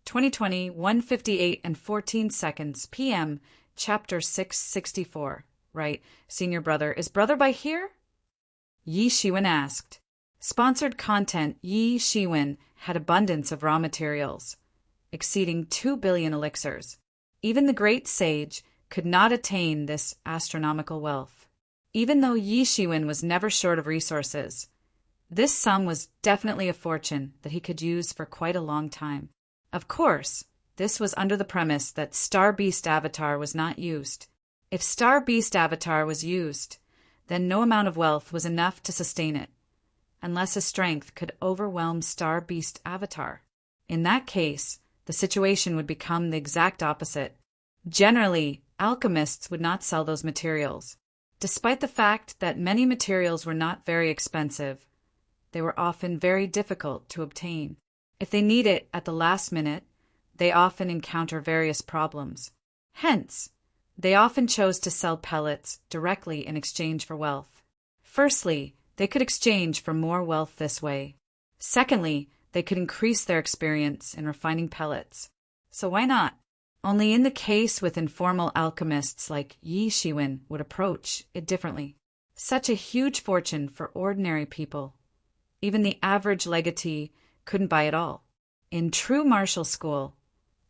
2020, 1:58 and 14 seconds p.m., Chapter 664. Right, senior brother. Is brother by here? Yi Shiwen asked. Sponsored content. Yi Shiwen had abundance of raw materials, exceeding 2 billion elixirs. Even the great sage could not attain this astronomical wealth. Even though Yi Shiwen was never short of resources, this sum was definitely a fortune that he could use for quite a long time. Of course, this was under the premise that Star Beast Avatar was not used. If Star Beast Avatar was used, then no amount of wealth was enough to sustain it, unless his strength could overwhelm Star Beast Avatar. In that case, the situation would become the exact opposite. Generally, alchemists would not sell those materials. Despite the fact that many materials were not very expensive, they were often very difficult to obtain. If they need it at the last minute, they often encounter various problems. Hence, they often chose to sell pellets directly in exchange for wealth. Firstly, they could exchange for more wealth this way. Secondly, they could increase their experience in refining pellets. So why not? Only in the case with informal alchemists like Yi Shiwen would approach it differently. Such a huge fortune for ordinary people. Even the average legatee couldn't buy it all. In true martial school,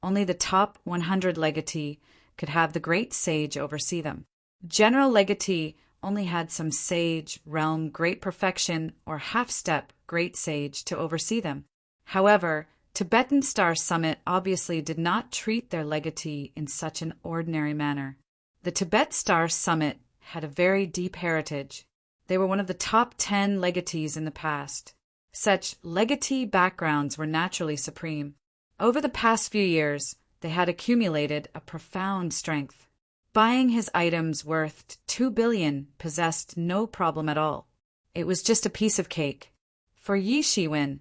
only the top 100 legatee could have the great sage oversee them. General legatee only had some sage, realm, great perfection, or half-step great sage to oversee them. However, Tibetan Star Summit obviously did not treat their legatee in such an ordinary manner. The Tibet Star Summit had a very deep heritage. They were one of the top 10 legatees in the past. Such legatee backgrounds were naturally supreme. Over the past few years, they had accumulated a profound strength. Buying his items worth 2 billion possessed no problem at all. It was just a piece of cake. For Yi Shiwen,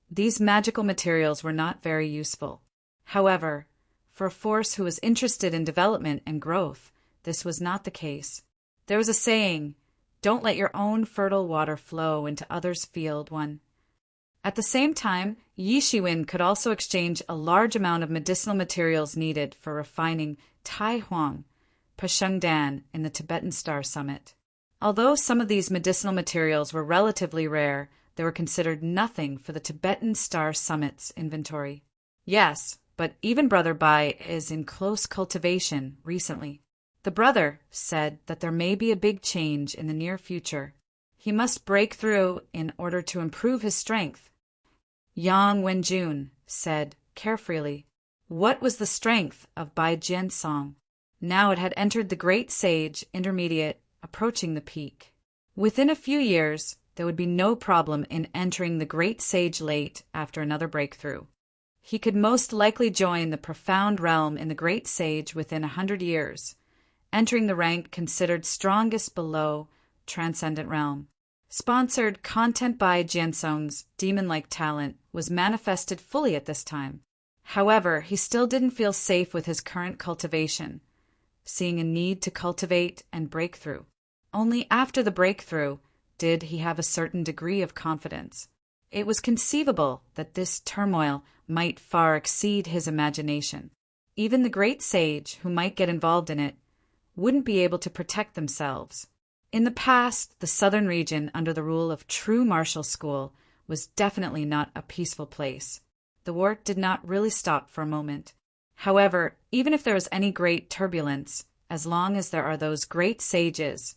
these magical materials were not very useful. However, for a force who was interested in development and growth, this was not the case. There was a saying, "Don't let your own fertile water flow into others' field one." At the same time, Yi Shiwen could also exchange a large amount of medicinal materials needed for refining Tai Huang, Pashengdan in the Tibetan Star Summit. Although some of these medicinal materials were relatively rare, they were considered nothing for the Tibetan Star Summit's inventory. Yes, but even Brother Bai is in close cultivation recently. The brother said that there may be a big change in the near future. He must break through in order to improve his strength. Yang Wenjun said carefreely, what was the strength of Bai Jiansong? Now it had entered the great sage intermediate, approaching the peak. Within a few years, there would be no problem in entering the great sage late after another breakthrough. He could most likely join the profound realm in the great sage within 100 years, entering the rank considered strongest below transcendent realm. Sponsored content by Jiansong's demon-like talent was manifested fully at this time. However, he still didn't feel safe with his current cultivation, seeing a need to cultivate and break through. Only after the breakthrough did he have a certain degree of confidence. It was conceivable that this turmoil might far exceed his imagination. Even the great sage who might get involved in it wouldn't be able to protect themselves. In the past, the southern region under the rule of true martial school was definitely not a peaceful place. The war did not really stop for a moment. However, even if there was any great turbulence, as long as there are those great sages,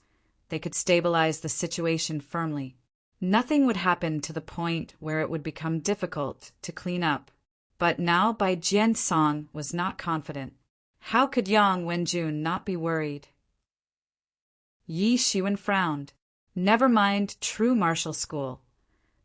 they could stabilize the situation firmly. Nothing would happen to the point where it would become difficult to clean up. But now Bai Jiansong was not confident. How could Yang Wenjun not be worried? Yi Shiwen frowned. Never mind true martial school.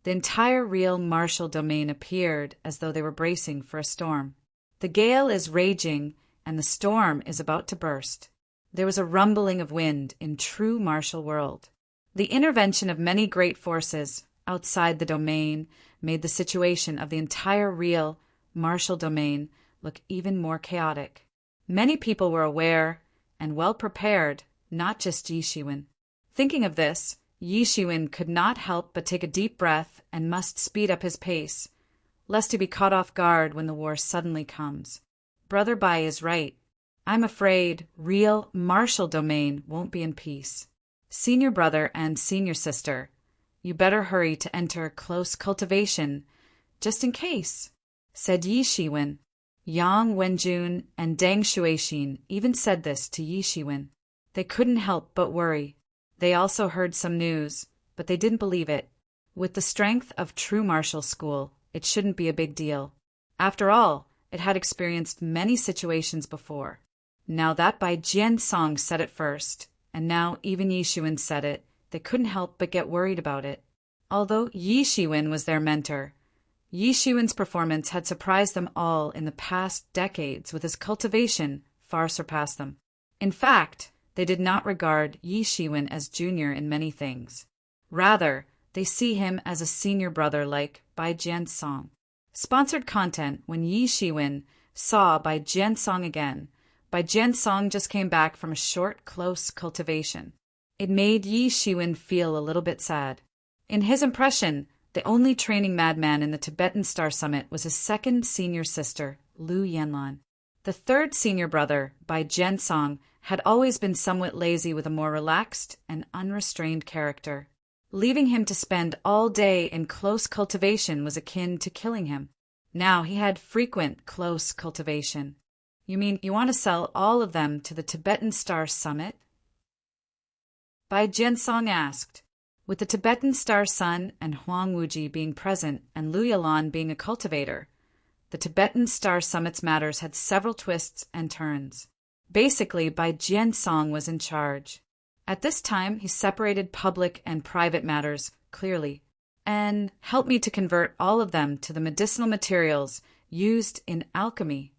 The entire real martial domain appeared as though they were bracing for a storm. The gale is raging, and the storm is about to burst. There was a rumbling of wind in true martial world. The intervention of many great forces outside the domain made the situation of the entire real martial domain look even more chaotic. Many people were aware and well prepared, not just Yi Shiwen. Thinking of this, Yi Shiwen could not help but take a deep breath and must speed up his pace, lest he be caught off guard when the war suddenly comes. Brother Bai is right. I'm afraid real martial domain won't be in peace. Senior brother and senior sister, you better hurry to enter close cultivation, just in case, said Yi Shiwen. Yang Wenjun and Deng Shuixin even said this to Yi Shiwen. They couldn't help but worry. They also heard some news, but they didn't believe it. With the strength of true martial school, it shouldn't be a big deal. After all, it had experienced many situations before. Now that Bai Jiansong said it first, and now even Yi Shiwen said it, they couldn't help but get worried about it. Although Yi Shiwen was their mentor, Yi Shiwen's performance had surprised them all in the past decades, with his cultivation far surpassed them. In fact, they did not regard Yi Shiwen as junior in many things. Rather, they see him as a senior brother like Bai Jiansong. Sponsored content when Yi Shiwen saw Bai Jiansong again. Bai Jiansong just came back from a short, close cultivation. It made Yi Shiwen feel a little bit sad. In his impression, the only training madman in the Tibetan Star Summit was his second senior sister, Lu Yanlan. The third senior brother, Bai Jiansong, had always been somewhat lazy with a more relaxed and unrestrained character. Leaving him to spend all day in close cultivation was akin to killing him. Now he had frequent close cultivation. You mean you want to sell all of them to the Tibetan Star Summit? Bai Jiansong asked. With the Tibetan Star Sun and Huang Wuji being present and Lu Yalan being a cultivator, the Tibetan Star Summit's matters had several twists and turns. Basically, Bai Jiansong was in charge. At this time, he separated public and private matters clearly, and helped me to convert all of them to the medicinal materials used in alchemy.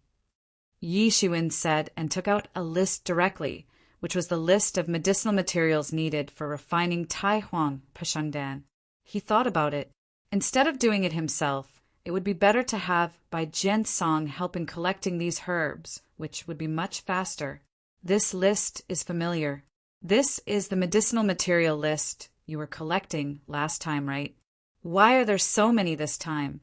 Yi Shiwen said and took out a list directly, which was the list of medicinal materials needed for refining Tai Huang Pashengdan. He thought about it. Instead of doing it himself, it would be better to have Bai Jiansong help in collecting these herbs, which would be much faster. This list is familiar. This is the medicinal material list you were collecting last time, right? Why are there so many this time?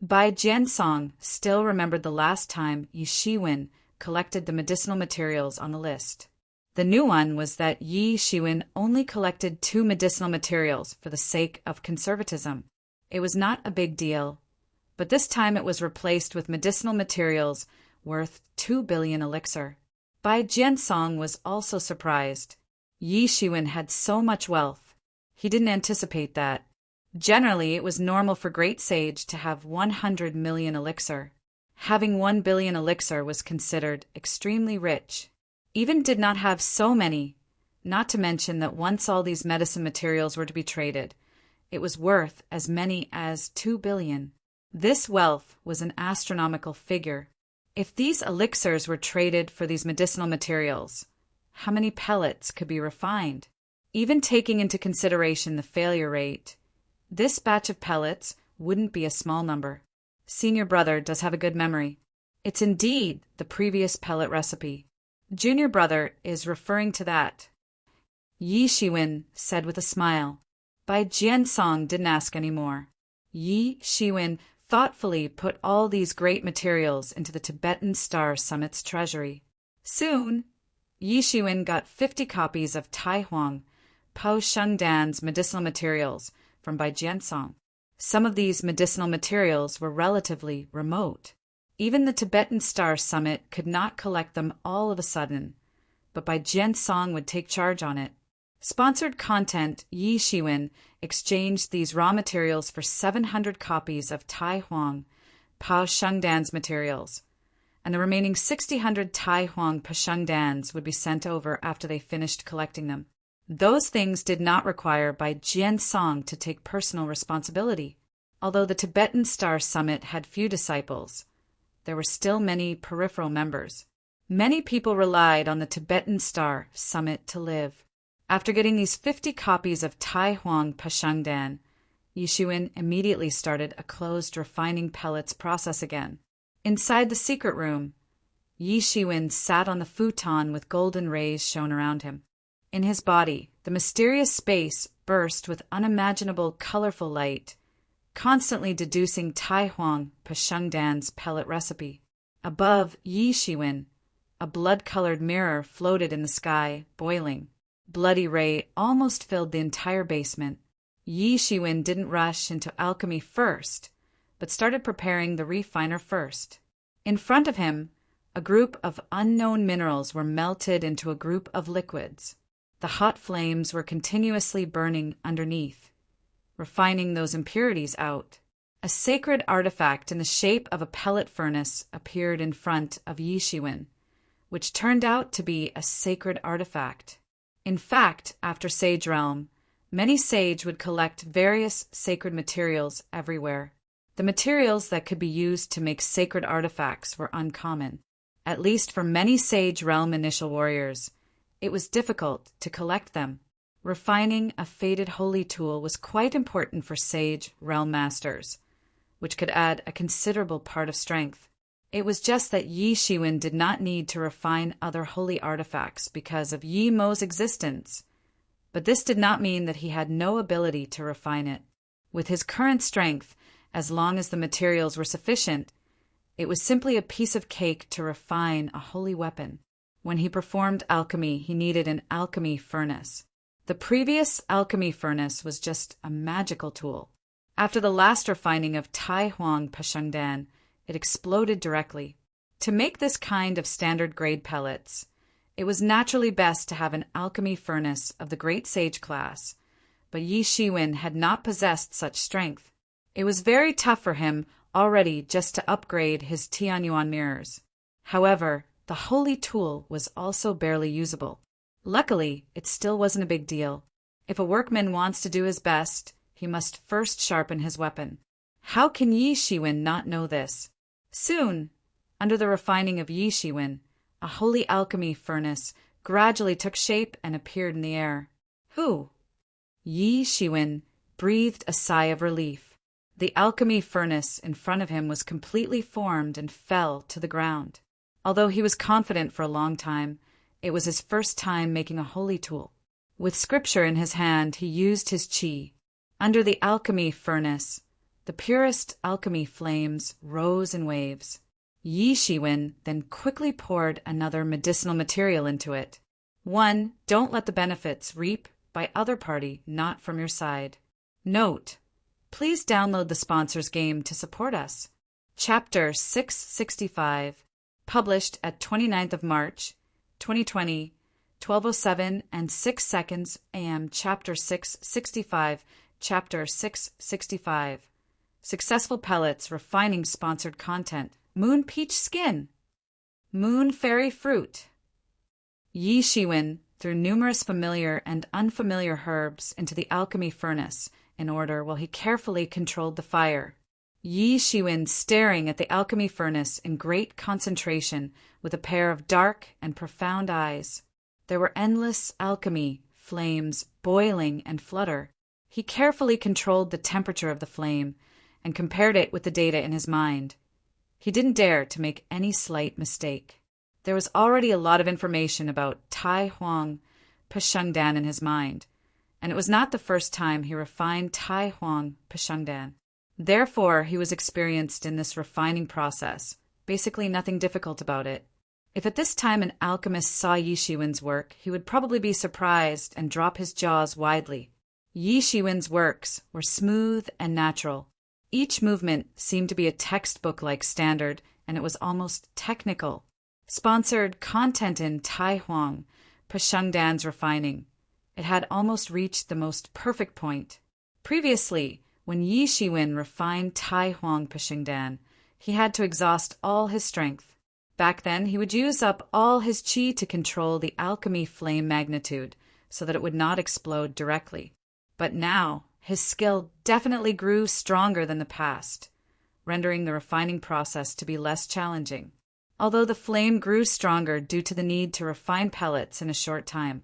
Bai Jiansong still remembered the last time Yi Shiwen collected the medicinal materials on the list. The new one was that Yi Shiwen only collected 2 medicinal materials for the sake of conservatism. It was not a big deal, but this time it was replaced with medicinal materials worth 2 billion elixir. Bai Jiansong was also surprised. Yi Shiwen had so much wealth. He didn't anticipate that. Generally, it was normal for great sage to have 100 million elixir. Having 1 billion elixir was considered extremely rich. Even did not have so many, not to mention that once all these medicine materials were to be traded, it was worth as many as 2 billion. This wealth was an astronomical figure. If these elixirs were traded for these medicinal materials, how many pellets could be refined? Even taking into consideration the failure rate, this batch of pellets wouldn't be a small number. Senior brother does have a good memory. It's indeed the previous pellet recipe. Junior brother is referring to that. Yi Shiwen said with a smile. Bai Jiansong didn't ask any more. Yi Shiwen thoughtfully put all these great materials into the Tibetan Star Summit's treasury. Soon, Yi Shiwen got 50 copies of Tai Huang Pashengdan's medicinal materials from Bai Jiansong. Some of these medicinal materials were relatively remote. Even the Tibetan Star Summit could not collect them all of a sudden, but Bai Jiansong would take charge on it. Sponsored content, Yi Shiwen exchanged these raw materials for 700 copies of Tai Huang Pashengdan's materials, and the remaining 600 Tai Huang Pashengdans would be sent over after they finished collecting them. Those things did not require Bai Jiansong to take personal responsibility. Although the Tibetan Star Summit had few disciples, there were still many peripheral members. Many people relied on the Tibetan Star Summit to live. After getting these 50 copies of Tai Huang Pashengdan, Yi Shiwen immediately started a closed refining pellets process again. Inside the secret room, Yi Shiwen sat on the futon with golden rays shone around him. In his body, the mysterious space burst with unimaginable colorful light, constantly deducing Tai Huang Pashengdan's pellet recipe. Above Yi Shiwen, a blood-colored mirror floated in the sky, boiling. Bloody ray almost filled the entire basement. Yi Shiwen didn't rush into alchemy first, but started preparing the refiner first. In front of him, a group of unknown minerals were melted into a group of liquids. The hot flames were continuously burning underneath, refining those impurities out. A sacred artifact in the shape of a pellet furnace appeared in front of Yi Shiwen, which turned out to be a sacred artifact. In fact, after Sage Realm, many sage would collect various sacred materials everywhere. The materials that could be used to make sacred artifacts were uncommon. At least for many Sage Realm initial warriors, it was difficult to collect them. Refining a faded holy tool was quite important for Sage Realm masters, which could add a considerable part of strength. It was just that Yi Shiwen did not need to refine other holy artifacts because of Yi Mo's existence, but this did not mean that he had no ability to refine it. With his current strength, as long as the materials were sufficient, it was simply a piece of cake to refine a holy weapon. When he performed alchemy, he needed an alchemy furnace. The previous alchemy furnace was just a magical tool. After the last refining of Tai Huang Pashengdan, it exploded directly. To make this kind of standard grade pellets, it was naturally best to have an alchemy furnace of the Great Sage class, but Yi Shiwen had not possessed such strength. It was very tough for him already just to upgrade his Tianyuan mirrors. However, the holy tool was also barely usable. Luckily, it still wasn't a big deal. If a workman wants to do his best, he must first sharpen his weapon. How can Yi Shiwen not know this? Soon, under the refining of Yi Shiwen, a holy alchemy furnace gradually took shape and appeared in the air. Who? Yi Shiwen breathed a sigh of relief. The alchemy furnace in front of him was completely formed and fell to the ground. Although he was confident for a long time, it was his first time making a holy tool. With scripture in his hand, he used his qi. Under the alchemy furnace, the purest alchemy flames rose in waves. Yi Shiwen then quickly poured another medicinal material into it. 1. Don't let the benefits reap by other party, not from your side. Note: please download the sponsor's game to support us. Chapter 665, published at 29th of March, 2020, 12:07 and 6 seconds AM. Chapter 665, Chapter 665. Successful Pellets Refining Sponsored Content. Moon Peach Skin. Moon Fairy Fruit. Yi Shiwen threw numerous familiar and unfamiliar herbs into the alchemy furnace in order while he carefully controlled the fire. Yi Shiwen staring at the alchemy furnace in great concentration with a pair of dark and profound eyes. There were endless alchemy flames boiling and flutter. He carefully controlled the temperature of the flame and compared it with the data in his mind. He didn't dare to make any slight mistake. There was already a lot of information about Tai Huang Pashengdan in his mind, and it was not the first time he refined Tai Huang Pashengdan. Therefore, he was experienced in this refining process, basically nothing difficult about it. If at this time an alchemist saw Yi Shiwen's work, he would probably be surprised and drop his jaws widely. Yi Shiwen's works were smooth and natural. Each movement seemed to be a textbook-like standard, and it was almost technical. Sponsored content in Tai Huang Pashengdan's refining. It had almost reached the most perfect point. Previously, when Yi Shiwen refined Tai Huang Pashengdan, he had to exhaust all his strength. Back then, he would use up all his qi to control the alchemy flame magnitude so that it would not explode directly. But now, his skill definitely grew stronger than the past, rendering the refining process to be less challenging. Although the flame grew stronger due to the need to refine pellets in a short time,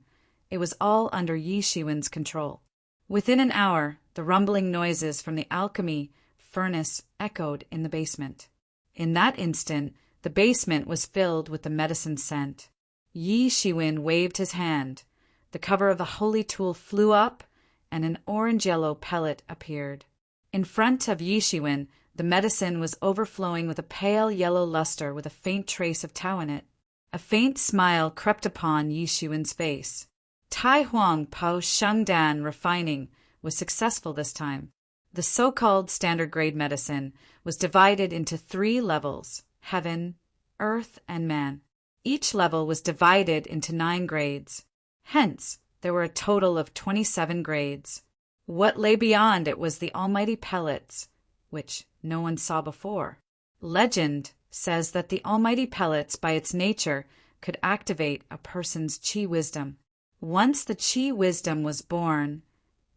it was all under Yi Shiwen's control. Within an hour, the rumbling noises from the alchemy furnace echoed in the basement. In that instant, the basement was filled with the medicine scent. Yi Shiwen waved his hand. The cover of the holy tool flew up, and an orange-yellow pellet appeared. In front of Yi Shiwen, the medicine was overflowing with a pale yellow luster with a faint trace of tau in it. A faint smile crept upon Yi Shiwen's face. Tai Huang Pashengdan refining was successful this time. The so-called standard-grade medicine was divided into 3 levels: heaven, earth, and man. Each level was divided into 9 grades. Hence, there were a total of 27 grades. What lay beyond it was the almighty pellets, which no one saw before. Legend says that the almighty pellets, by its nature, could activate a person's qi wisdom. Once the qi wisdom was born,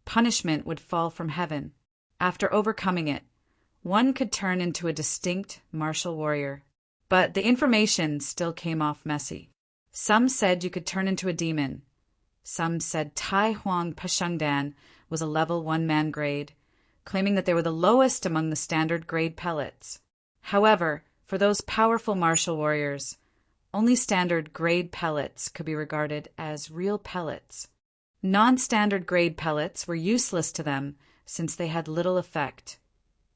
punishment would fall from heaven. After overcoming it, one could turn into a distinct martial warrior. But the information still came off messy. Some said you could turn into a demon. Some said Tai Huang Pashengdan was a level 1-man grade, claiming that they were the lowest among the standard grade pellets. However, for those powerful martial warriors, only standard grade pellets could be regarded as real pellets. Non-standard grade pellets were useless to them since they had little effect,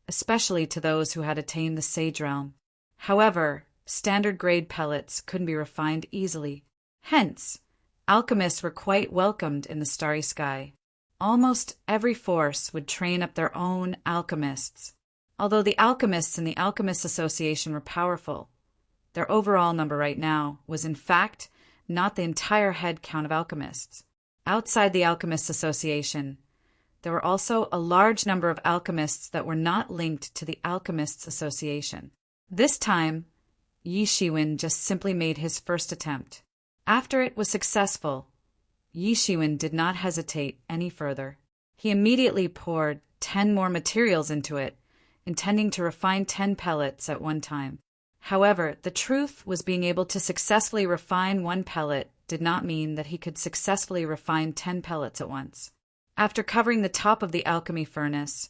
especially to those who had attained the sage realm. However, standard grade pellets couldn't be refined easily. Hence, alchemists were quite welcomed in the starry sky. Almost every force would train up their own alchemists. Although the alchemists in the Alchemists Association were powerful, their overall number right now was in fact not the entire head count of alchemists. Outside the Alchemists Association, there were also a large number of alchemists that were not linked to the Alchemists Association. This time, Yi Shiwen just simply made his first attempt. After it was successful, Yi Shiwen did not hesitate any further. He immediately poured 10 more materials into it, intending to refine 10 pellets at one time. However, the truth was being able to successfully refine one pellet did not mean that he could successfully refine 10 pellets at once. After covering the top of the alchemy furnace,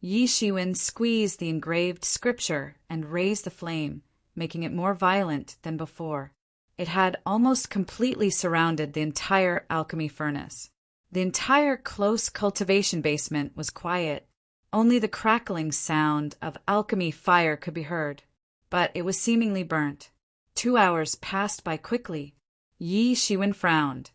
Yi Shiwen squeezed the engraved scripture and raised the flame, making it more violent than before. It had almost completely surrounded the entire alchemy furnace. The entire close cultivation basement was quiet. Only the crackling sound of alchemy fire could be heard, but it was seemingly burnt. 2 hours passed by quickly. Yi Shiwen frowned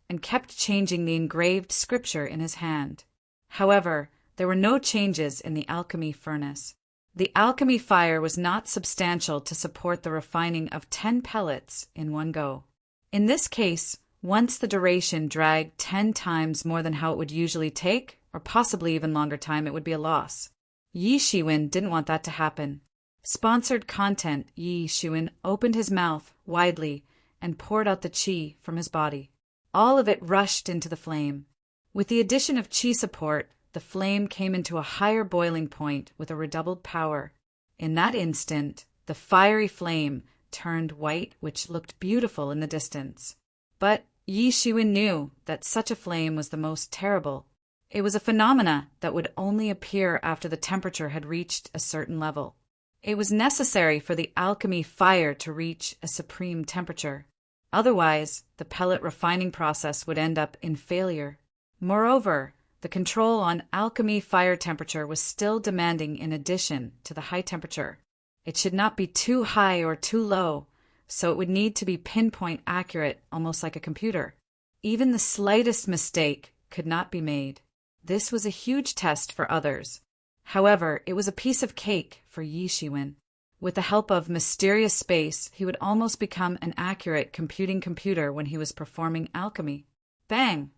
and kept changing the engraved scripture in his hand. However, there were no changes in the alchemy furnace. The alchemy fire was not substantial to support the refining of 10 pellets in one go. In this case, once the duration dragged 10 times more than how it would usually take, or possibly even longer time, it would be a loss. Yi Shiwen didn't want that to happen. Sponsored content. Yi Shiwen opened his mouth widely and poured out the qi from his body. All of it rushed into the flame. With the addition of qi support, the flame came into a higher boiling point with a redoubled power. In that instant, the fiery flame turned white, which looked beautiful in the distance. But Yi Shiwen knew that such a flame was the most terrible. It was a phenomena that would only appear after the temperature had reached a certain level. It was necessary for the alchemy fire to reach a supreme temperature. Otherwise, the pellet refining process would end up in failure. Moreover, the control on alchemy fire temperature was still demanding in addition to the high temperature. It should not be too high or too low, so it would need to be pinpoint accurate, almost like a computer. Even the slightest mistake could not be made. This was a huge test for others. However, it was a piece of cake for Yi Shiwen. With the help of mysterious space, he would almost become an accurate computing computer when he was performing alchemy. Bang!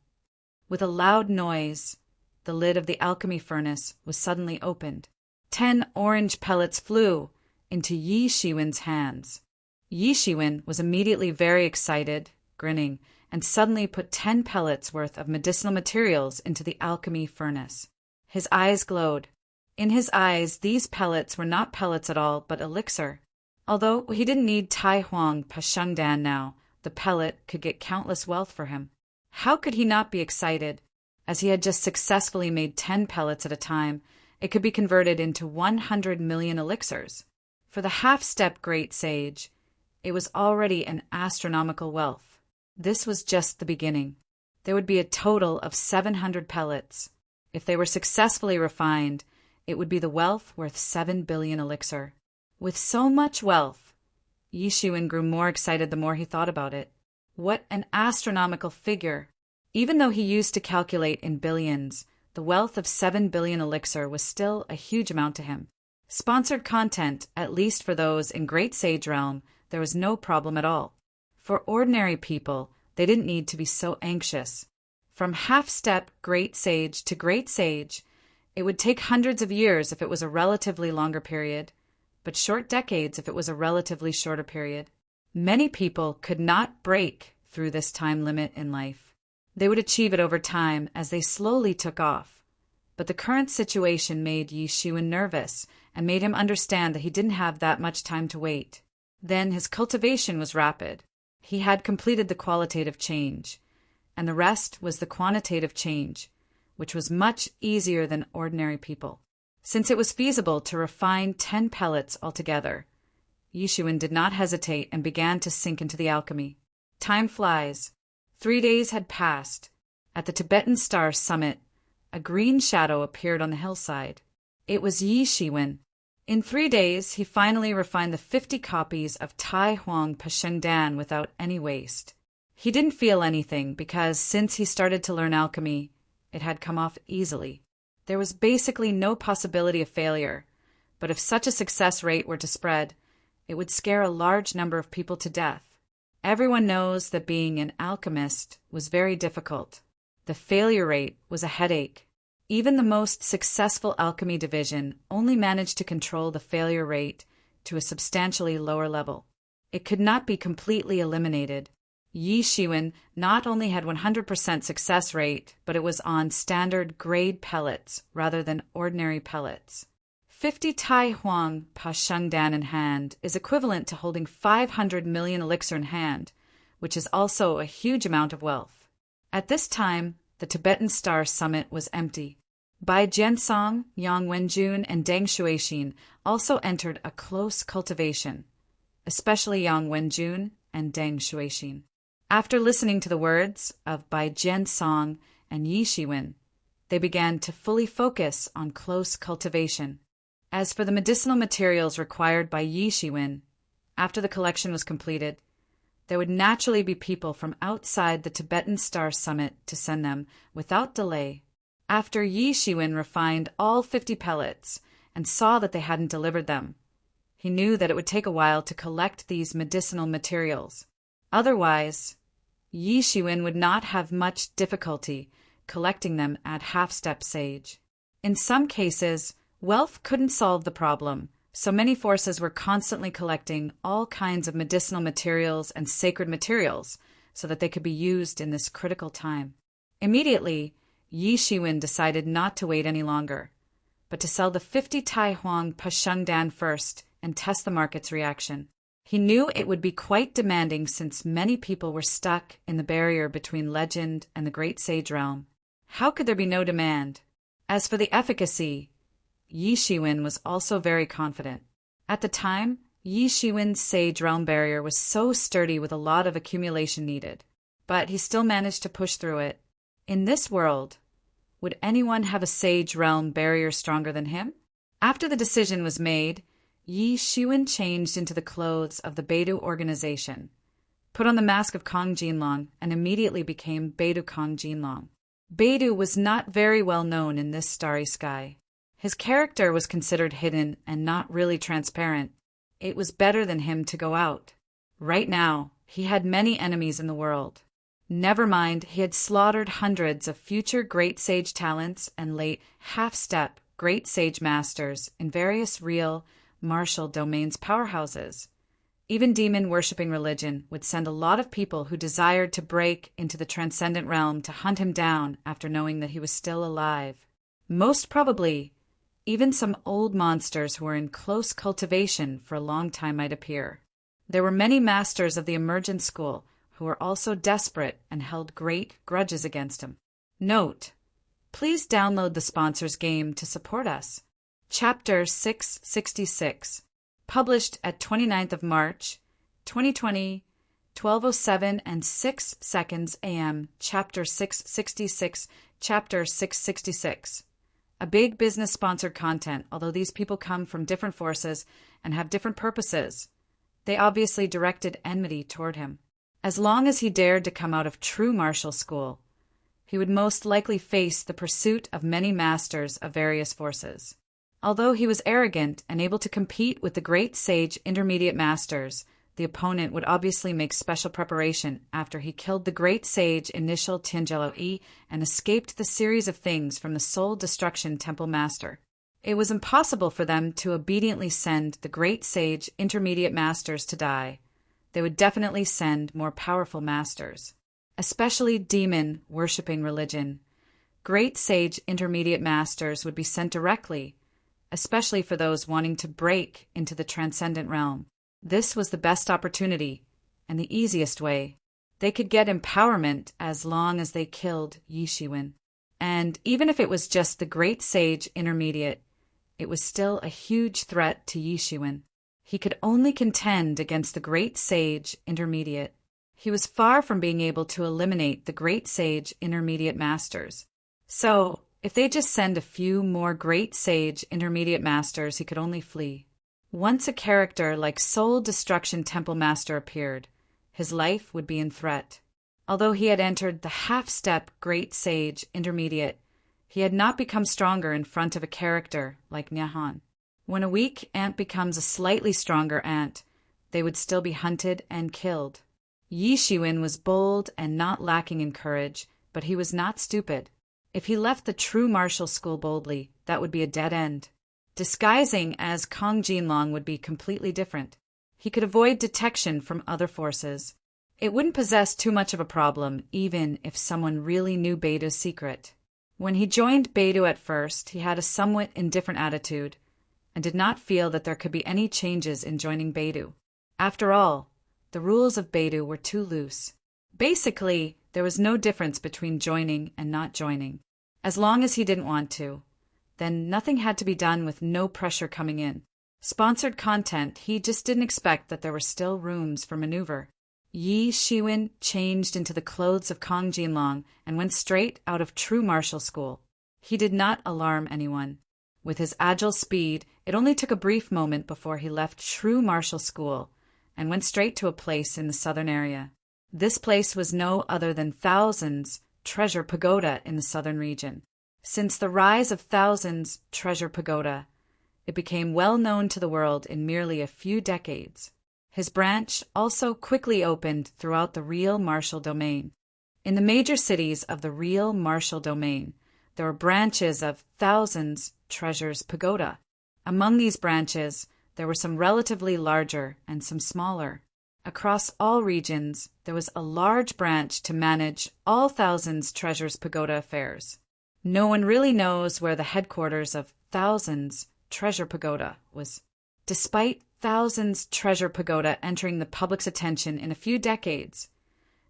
With a loud noise, the lid of the alchemy furnace was suddenly opened. 10 orange pellets flew into Yi Shiwen's hands. Yi Shiwen was immediately very excited, grinning, and suddenly put 10 pellets worth of medicinal materials into the alchemy furnace. His eyes glowed. In his eyes, these pellets were not pellets at all, but elixir. Although he didn't need Tai Huang Pashengdan now, the pellet could get countless wealth for him. How could he not be excited? As he had just successfully made 10 pellets at a time, it could be converted into 100 million elixirs. For the half-step great sage, it was already an astronomical wealth. This was just the beginning. There would be a total of 700 pellets. If they were successfully refined, it would be the wealth worth 7 billion elixir. With so much wealth, Yi Shiwen grew more excited the more he thought about it. What an astronomical figure! Even though he used to calculate in billions, the wealth of 7 billion elixir was still a huge amount to him. Sponsored content, at least for those in Great Sage realm, there was no problem at all. For ordinary people, they didn't need to be so anxious. From half-step Great Sage to Great Sage, it would take hundreds of years if it was a relatively longer period, but short decades if it was a relatively shorter period. Many people could not break through this time limit in life. They would achieve it over time as they slowly took off. But the current situation made Yi Shiwen nervous and made him understand that he didn't have that much time to wait. Then his cultivation was rapid. He had completed the qualitative change, and the rest was the quantitative change, which was much easier than ordinary people. Since it was feasible to refine 10 pellets altogether, Yi Shiwen did not hesitate and began to sink into the alchemy. Time flies. 3 days had passed. At the Tibetan Star summit, a green shadow appeared on the hillside. It was Yi Shiwen. In 3 days, he finally refined the 50 copies of Tai Huang Pashengdan without any waste. He didn't feel anything because since he started to learn alchemy, it had come off easily. There was basically no possibility of failure, but if such a success rate were to spread, it would scare a large number of people to death. Everyone knows that being an alchemist was very difficult. The failure rate was a headache. Even the most successful alchemy division only managed to control the failure rate to a substantially lower level. It could not be completely eliminated. Yi Shiwen not only had 100% success rate, but it was on standard grade pellets rather than ordinary pellets. 50 Tai Huang Pashengdan in hand is equivalent to holding 500 million elixir in hand, which is also a huge amount of wealth. At this time, the Tibetan Star Summit was empty. Bai Jiansong, Yang Wenjun, and Deng Shuixin also entered a close cultivation, especially Yang Wenjun and Deng Shuixin. After listening to the words of Bai Jiansong and Yi Shiwen, they began to fully focus on close cultivation. As for the medicinal materials required by Yi Shiwen, after the collection was completed, there would naturally be people from outside the Tibetan Star Summit to send them without delay. After Yi Shiwen refined all 50 pellets and saw that they hadn't delivered them, he knew that it would take a while to collect these medicinal materials. Otherwise, Yi Shiwen would not have much difficulty collecting them at half-step sage. In some cases, wealth couldn't solve the problem, so many forces were constantly collecting all kinds of medicinal materials and sacred materials so that they could be used in this critical time. Immediately, Yi Shiwen decided not to wait any longer, but to sell the 50 Tai Huang Pashengdan first and test the market's reaction. He knew it would be quite demanding since many people were stuck in the barrier between legend and the great sage realm. How could there be no demand? As for the efficacy, Yi Shiwen was also very confident. At the time, Yi Shiwen's sage realm barrier was so sturdy with a lot of accumulation needed, but he still managed to push through it. In this world, would anyone have a sage realm barrier stronger than him? After the decision was made, Yi Shiwen changed into the clothes of the Beidou organization, put on the mask of Kong Jinlong, and immediately became Beidou Kong Jinlong. Beidou was not very well known in this starry sky. His character was considered hidden and not really transparent. It was better than him to go out. Right now, he had many enemies in the world. Never mind, he had slaughtered hundreds of future great sage talents and late half-step great sage masters in various real, martial domains powerhouses. Even demon-worshipping religion would send a lot of people who desired to break into the transcendent realm to hunt him down after knowing that he was still alive. Most probably, even some old monsters who were in close cultivation for a long time might appear. There were many masters of the emergent school who were also desperate and held great grudges against him. Note: please download the sponsor's game to support us. Chapter 666. Published at 29th of March, 2020, 12:07 and 6 seconds a.m. Chapter 666. Chapter 666. A big business-sponsored content, although these people come from different forces and have different purposes. They obviously directed enmity toward him. As long as he dared to come out of true martial school, he would most likely face the pursuit of many masters of various forces. Although he was arrogant and able to compete with the great sage intermediate masters, the opponent would obviously make special preparation after he killed the great sage initial Tianjelo Yi and escaped the series of things from the soul destruction temple master. It was impossible for them to obediently send the great sage intermediate masters to die. They would definitely send more powerful masters, especially demon-worshipping religion. Great sage intermediate masters would be sent directly, especially for those wanting to break into the transcendent realm. This was the best opportunity and the easiest way. They could get empowerment as long as they killed Yi Shiwen. And even if it was just the great sage intermediate, it was still a huge threat to Yi Shiwen. He could only contend against the great sage intermediate. He was far from being able to eliminate the great sage intermediate masters. So, if they just send a few more great sage intermediate masters, he could only flee. Once a character like Soul Destruction Temple Master appeared, his life would be in threat. Although he had entered the half-step great sage intermediate, he had not become stronger in front of a character like Nyahan. When a weak ant becomes a slightly stronger ant, they would still be hunted and killed. Yi Shiwen was bold and not lacking in courage, but he was not stupid. If he left the true martial school boldly, that would be a dead end. Disguising as Kong Jinlong would be completely different. He could avoid detection from other forces. It wouldn't possess too much of a problem, even if someone really knew Beidou's secret. When he joined Beidou at first, he had a somewhat indifferent attitude, and did not feel that there could be any changes in joining Beidou. After all, the rules of Beidou were too loose. Basically, there was no difference between joining and not joining. As long as he didn't want to, then nothing had to be done with no pressure coming in. Sponsored content, he just didn't expect that there were still rooms for maneuver. Yi Shiwen changed into the clothes of Kong Jinlong and went straight out of true martial school. He did not alarm anyone. With his agile speed, it only took a brief moment before he left true martial school and went straight to a place in the southern area. This place was no other than Thousands Treasure Pagoda in the southern region. Since the rise of Thousands Treasure Pagoda, it became well known to the world in merely a few decades. His branch also quickly opened throughout the real martial domain. In the major cities of the real martial domain, there were branches of Thousands Treasures Pagoda. Among these branches, there were some relatively larger and some smaller. Across all regions, there was a large branch to manage all Thousands Treasures Pagoda affairs. No one really knows where the headquarters of Thousands Treasure Pagoda was. Despite Thousands Treasure Pagoda entering the public's attention in a few decades,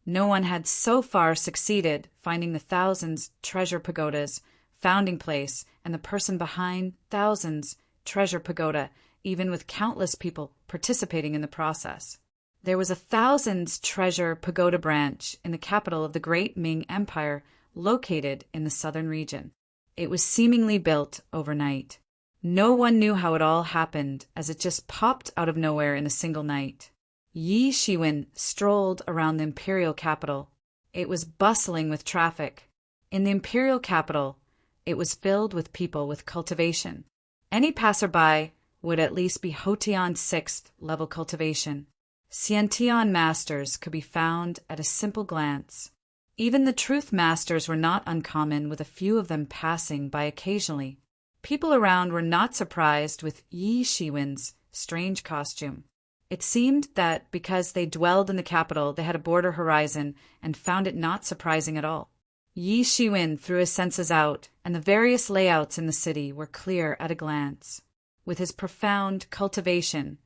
no one had so far succeeded finding the Thousands Treasure Pagoda's founding place and the person behind Thousands Treasure Pagoda, even with countless people participating in the process. There was a Thousands Treasure Pagoda branch in the capital of the Great Ming Empire, located in the southern region. It was seemingly built overnight. No one knew how it all happened, as it just popped out of nowhere in a single night. Yi Shiwen strolled around the imperial capital. It was bustling with traffic. In the imperial capital, it was filled with people with cultivation. Any passerby would at least be Hotian 6th level cultivation. Xiantian masters could be found at a simple glance. Even the truth masters were not uncommon, with a few of them passing by occasionally. People around were not surprised with Yi Shiwen's strange costume. It seemed that because they dwelled in the capital, they had a border horizon and found it not surprising at all. Yi Shiwen threw his senses out, and the various layouts in the city were clear at a glance. With his profound cultivation,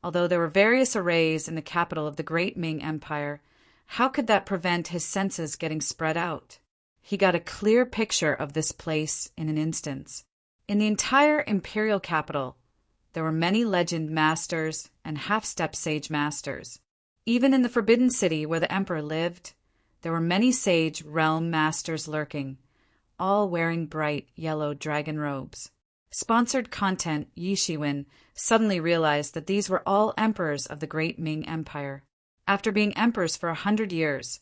although there were various arrays in the capital of the Great Ming Empire, how could that prevent his senses getting spread out? He got a clear picture of this place in an instant. In the entire imperial capital, there were many legend masters and half-step sage masters. Even in the Forbidden City where the emperor lived, there were many sage realm masters lurking, all wearing bright yellow dragon robes. Sponsored content Yi Shiwen suddenly realized that these were all emperors of the Great Ming Empire. After being emperors for 100 years,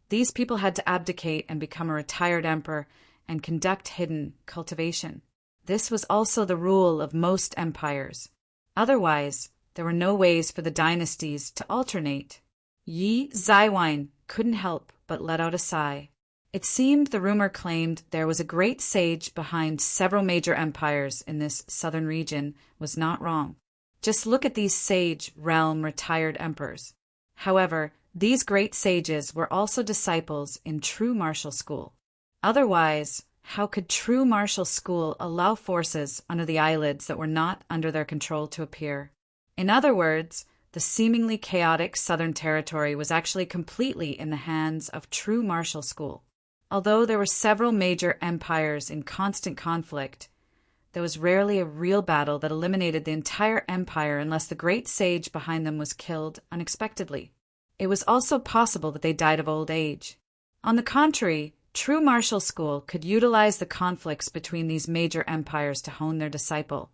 these people had to abdicate and become a retired emperor and conduct hidden cultivation. This was also the rule of most empires. Otherwise, there were no ways for the dynasties to alternate. Yi Zaiwine couldn't help but let out a sigh. It seemed the rumor claimed there was a great sage behind several major empires in this southern region was not wrong. Just look at these sage realm retired emperors. However, these great sages were also disciples in true martial school. Otherwise, how could true martial school allow forces under the eyelids that were not under their control to appear? In other words, the seemingly chaotic southern territory was actually completely in the hands of true martial school. Although there were several major empires in constant conflict, there was rarely a real battle that eliminated the entire empire unless the great sage behind them was killed unexpectedly. It was also possible that they died of old age. On the contrary, true martial school could utilize the conflicts between these major empires to hone their disciple,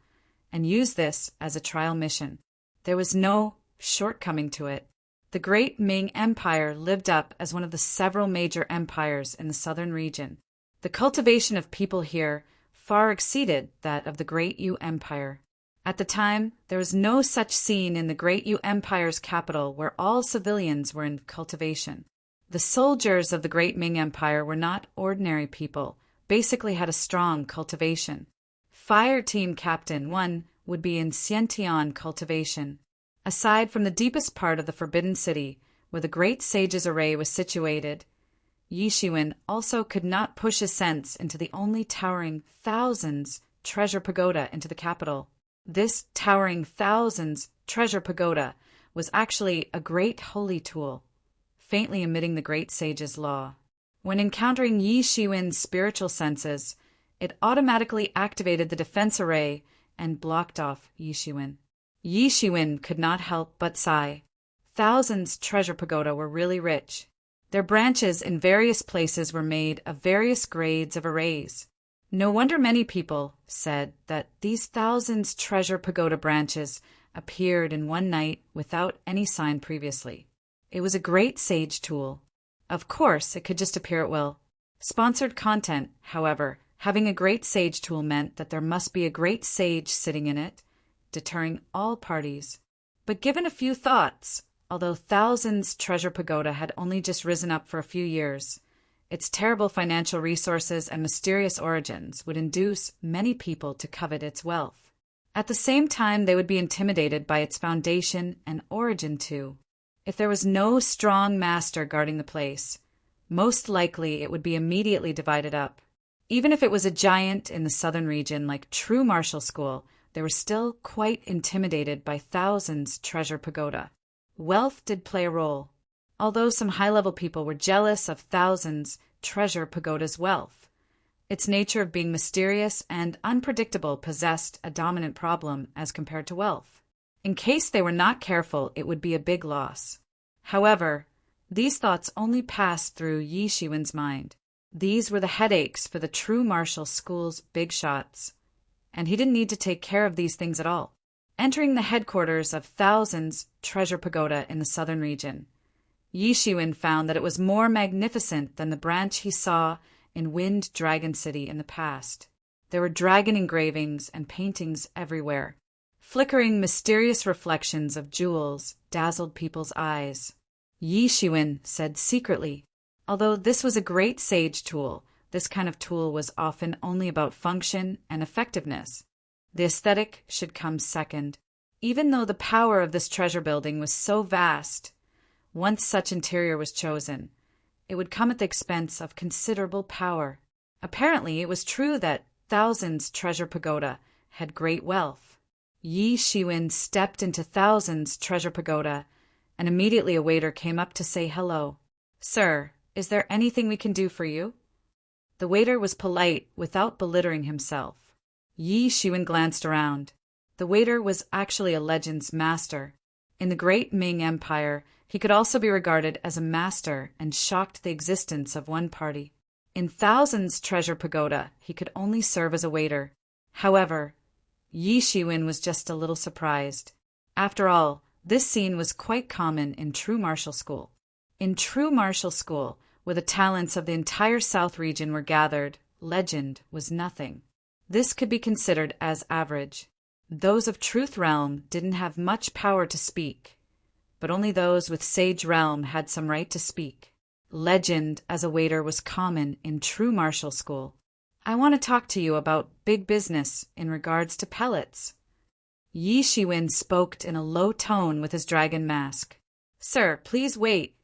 and use this as a trial mission. There was no shortcoming to it. The Great Ming Empire lived up as one of the several major empires in the southern region. The cultivation of people here far exceeded that of the Great Yu Empire. At the time, there was no such scene in the Great Yu Empire's capital where all civilians were in cultivation. The soldiers of the Great Ming Empire were not ordinary people, basically had a strong cultivation. Fire Team Captain 1 would be in Xiantian cultivation. Aside from the deepest part of the Forbidden City, where the Great Sage's array was situated, Yi Shiwen also could not push his sense into the only towering Thousands Treasure Pagoda into the capital. This towering Thousands Treasure Pagoda was actually a great holy tool, faintly emitting the great sage's law. When encountering Yi Shiwen's spiritual senses, it automatically activated the defense array and blocked off Yi Shiwen. Yi Shiwen could not help but sigh. Thousands Treasure Pagoda were really rich. Their branches in various places were made of various grades of arrays. No wonder many people said that these thousands Treasure Pagoda branches appeared in one night without any sign previously. It was a great sage tool. Of course, it could just appear at will. Sponsored content, however, having a great sage tool meant that there must be a great sage sitting in it, deterring all parties. But given a few thoughts, although Thousands Treasure Pagoda had only just risen up for a few years, its terrible financial resources and mysterious origins would induce many people to covet its wealth. At the same time, they would be intimidated by its foundation and origin too. If there was no strong master guarding the place, most likely it would be immediately divided up. Even if it was a giant in the southern region like True Martial School, they were still quite intimidated by Thousands Treasure Pagoda. Wealth did play a role. Although some high-level people were jealous of Thousands Treasure Pagoda's wealth, its nature of being mysterious and unpredictable possessed a dominant problem as compared to wealth. In case they were not careful, it would be a big loss. However, these thoughts only passed through Yi Shiwen's mind. These were the headaches for the True Martial School's big shots, and he didn't need to take care of these things at all. Entering the headquarters of Thousands Treasure Pagoda in the southern region, Yi Shiwen found that it was more magnificent than the branch he saw in Wind Dragon City in the past. There were dragon engravings and paintings everywhere. Flickering, mysterious reflections of jewels dazzled people's eyes. Yi Shiwen said secretly, although this was a great sage tool, this kind of tool was often only about function and effectiveness. The aesthetic should come second. Even though the power of this treasure building was so vast, once such interior was chosen, it would come at the expense of considerable power. Apparently, it was true that Thousands Treasure Pagoda had great wealth. Yi Shiwen stepped into Thousands Treasure Pagoda, and immediately a waiter came up to say hello. "Sir, is there anything we can do for you?" The waiter was polite without belittling himself. Yi Shiwen glanced around. The waiter was actually a legend's master. In the great Ming Empire, he could also be regarded as a master and shocked the existence of one party. In Thousands Treasure Pagoda, he could only serve as a waiter. However, Yi Shiwen was just a little surprised. After all, this scene was quite common in True Martial School. In True Martial School, where the talents of the entire South region were gathered, legend was nothing. This could be considered as average. Those of Truth Realm didn't have much power to speak, but only those with Sage Realm had some right to speak. Legend as a waiter was common in True Martial School. "I want to talk to you about big business in regards to pellets." Yi Shiwen spoke in a low tone with his dragon mask. "Sir, please wait."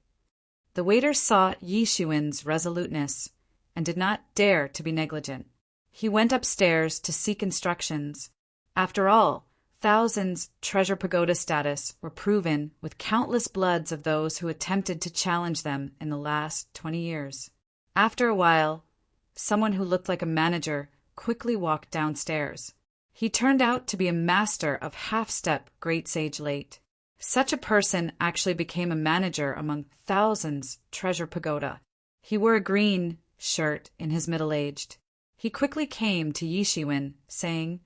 The waiter saw Yi Shiwen's resoluteness and did not dare to be negligent. He went upstairs to seek instructions. After all, Thousands Treasure Pagoda status were proven with countless bloods of those who attempted to challenge them in the last 20 years. After a while, someone who looked like a manager quickly walked downstairs. He turned out to be a master of half-step Great Sage Late. Such a person actually became a manager among Thousands Treasure Pagoda. He wore a green shirt in his middle-aged. He quickly came to Yi Shiwen, saying,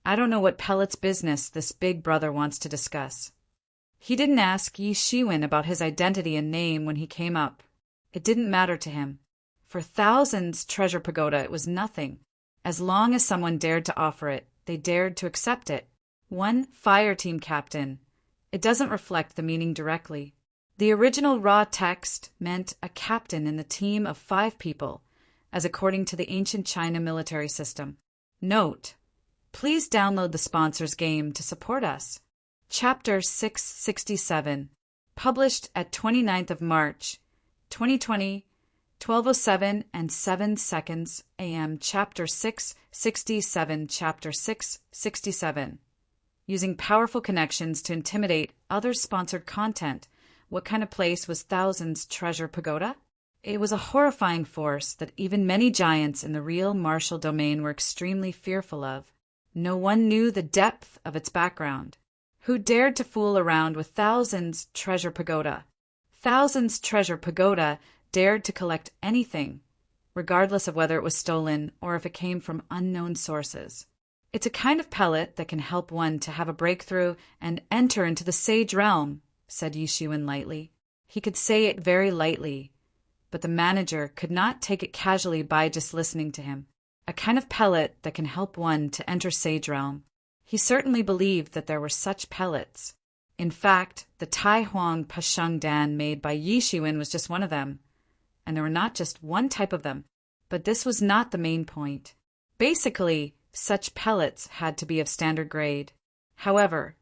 "I don't know what pellets business this big brother wants to discuss." He didn't ask Yi Shiwen about his identity and name when he came up. It didn't matter to him. For Thousands Treasure Pagoda, it was nothing. As long as someone dared to offer it, they dared to accept it. One fire team captain. It doesn't reflect the meaning directly. The original raw text meant a captain in the team of 5 people, as according to the ancient China military system. Note: please download the sponsor's game to support us. Chapter 667, published at 29th of March, 2020, 12:07 and 7 seconds a.m. Chapter 667, Chapter 667. Using powerful connections to intimidate other sponsored content. What kind of place was Thousands' treasure pagoda? It was a horrifying force that even many giants in the real martial domain were extremely fearful of. No one knew the depth of its background. Who dared to fool around with Thousands' treasure pagoda? Thousands' treasure pagoda dared to collect anything, regardless of whether it was stolen or if it came from unknown sources. It's a kind of pellet that can help one to have a breakthrough and enter into the sage realm, said Yishuin lightly. He could say it very lightly, but the manager could not take it casually by just listening to him. A kind of pellet that can help one to enter sage realm. He certainly believed that there were such pellets. In fact, the Tai Huang Pashung Dan made by Yishuin was just one of them. And there were not just one type of them. But this was not the main point. Basically, such pellets had to be of standard grade. However,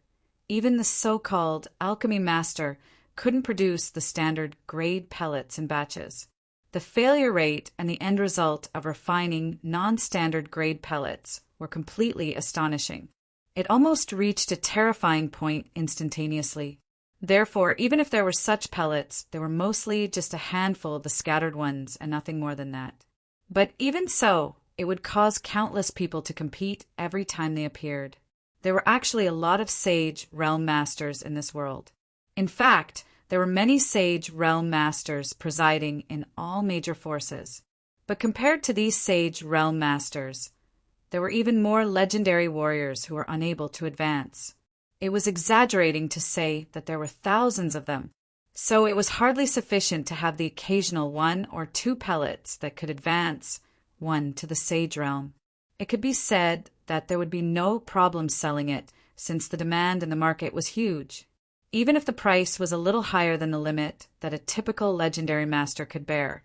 even the so-called alchemy master couldn't produce the standard grade pellets in batches. The failure rate and the end result of refining non-standard grade pellets were completely astonishing. It almost reached a terrifying point instantaneously. Therefore, even if there were such pellets, they were mostly just a handful of the scattered ones and nothing more than that. But even so, it would cause countless people to compete every time they appeared. There were actually a lot of sage realm masters in this world. In fact, there were many sage realm masters presiding in all major forces. But compared to these sage realm masters, there were even more legendary warriors who were unable to advance. It was exaggerating to say that there were thousands of them, so it was hardly sufficient to have the occasional 1 or 2 pellets that could advance one to the sage realm. It could be said that there would be no problem selling it, since the demand in the market was huge. Even if the price was a little higher than the limit that a typical legendary master could bear,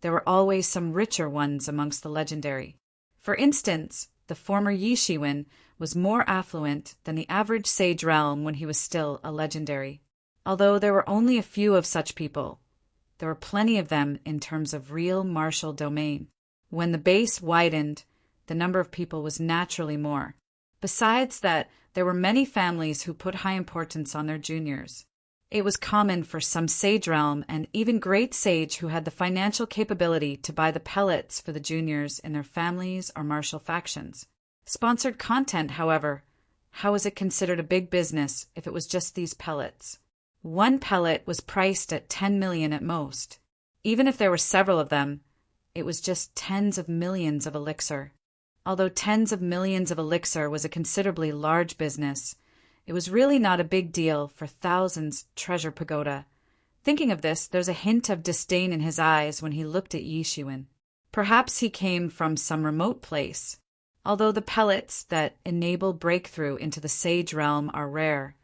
there were always some richer ones amongst the legendary. For instance, the former Yishuin was more affluent than the average sage realm when he was still a legendary. Although there were only a few of such people, there were plenty of them in terms of real martial domain. When the base widened, the number of people was naturally more. Besides that, there were many families who put high importance on their juniors. It was common for some sage realm and even great sage who had the financial capability to buy the pellets for the juniors in their families or martial factions. Sponsored content, however, how was it considered a big business if it was just these pellets? One pellet was priced at 10 million at most. Even if there were several of them, it was just tens of millions of elixir. Although tens of millions of elixir was a considerably large business, it was really not a big deal for Thousands' treasure pagoda. Thinking of this, there's a hint of disdain in his eyes when he looked at Yishuin. Perhaps he came from some remote place. Although the pellets that enable breakthrough into the sage realm are rare,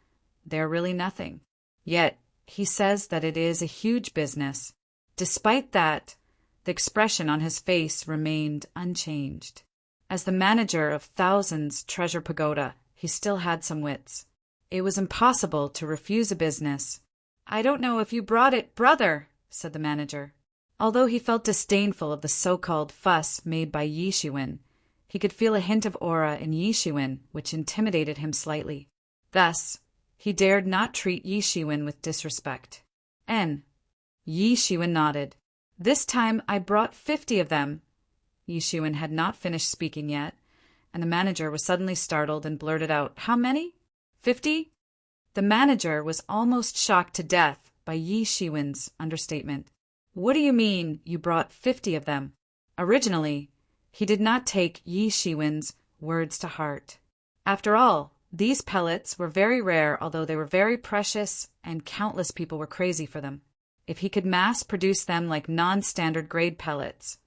they are really nothing. Yet, he says that it is a huge business. Despite that, the expression on his face remained unchanged. As the manager of Thousands' treasure pagoda, he still had some wits. It was impossible to refuse a business. "I don't know if you brought it, brother," said the manager. Although he felt disdainful of the so-called fuss made by Yishuin, he could feel a hint of aura in Yishuin which intimidated him slightly. Thus, he dared not treat Yishuin with disrespect. Yishuin nodded. "This time I brought 50 of them." Yishuin had not finished speaking yet, and the manager was suddenly startled and blurted out, "How many? 50?" The manager was almost shocked to death by Yishuin's understatement. "What do you mean, you brought 50 of them?" Originally, he did not take Yishuin's words to heart. After all, these pellets were very rare, although they were very precious, and countless people were crazy for them. If he could mass-produce them like non-standard grade pellets,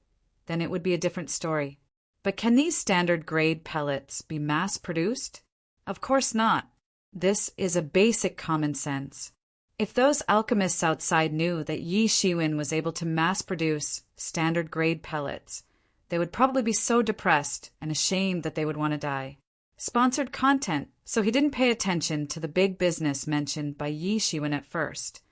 then it would be a different story. But can these standard grade pellets be mass-produced? Of course not. This is a basic common sense. If those alchemists outside knew that Yishuin was able to mass-produce standard grade pellets, they would probably be so depressed and ashamed that they would want to die. Sponsored content, so he didn't pay attention to the big business mentioned by Yishuin at first.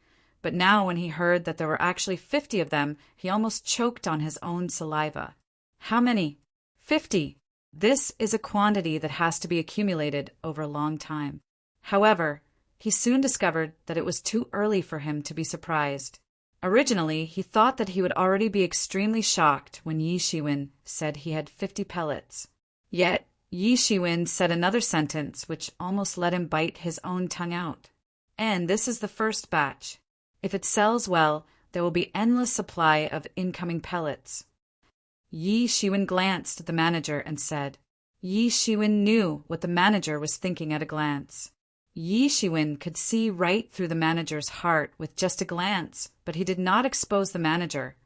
But now when he heard that there were actually 50 of them, he almost choked on his own saliva. How many? 50. This is a quantity that has to be accumulated over a long time. However, He soon discovered that it was too early for him to be surprised. Originally, he thought that he would already be extremely shocked when Yi Shiwen said he had 50 pellets. Yet, Yi Shiwen said another sentence which almost let him bite his own tongue out. And this is the first batch. If it sells well, there will be endless supply of incoming pellets. Yi Shiwen glanced at the manager and said, Yi Shiwen knew what the manager was thinking at a glance. Yi Shiwen could see right through the manager's heart with just a glance, but he did not expose the manager,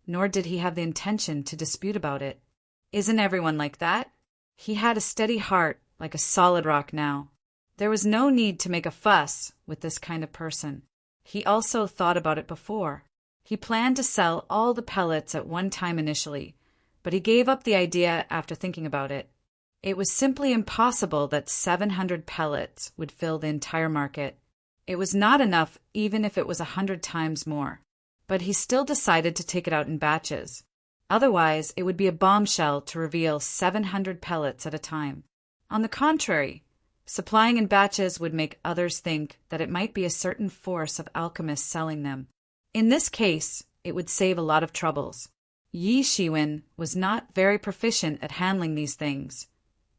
nor did he have the intention to dispute about it. Isn't everyone like that? He had a steady heart, like a solid rock now. There was no need to make a fuss with this kind of person. He also thought about it before. He planned to sell all the pellets at one time initially, but he gave up the idea after thinking about it. It was simply impossible that 700 pellets would fill the entire market. It was not enough even if it was 100 times more. But he still decided to take it out in batches. Otherwise, it would be a bombshell to reveal 700 pellets at a time. On the contrary, supplying in batches would make others think that it might be a certain force of alchemists selling them. In this case, it would save a lot of troubles. Yi Shiwen was not very proficient at handling these things,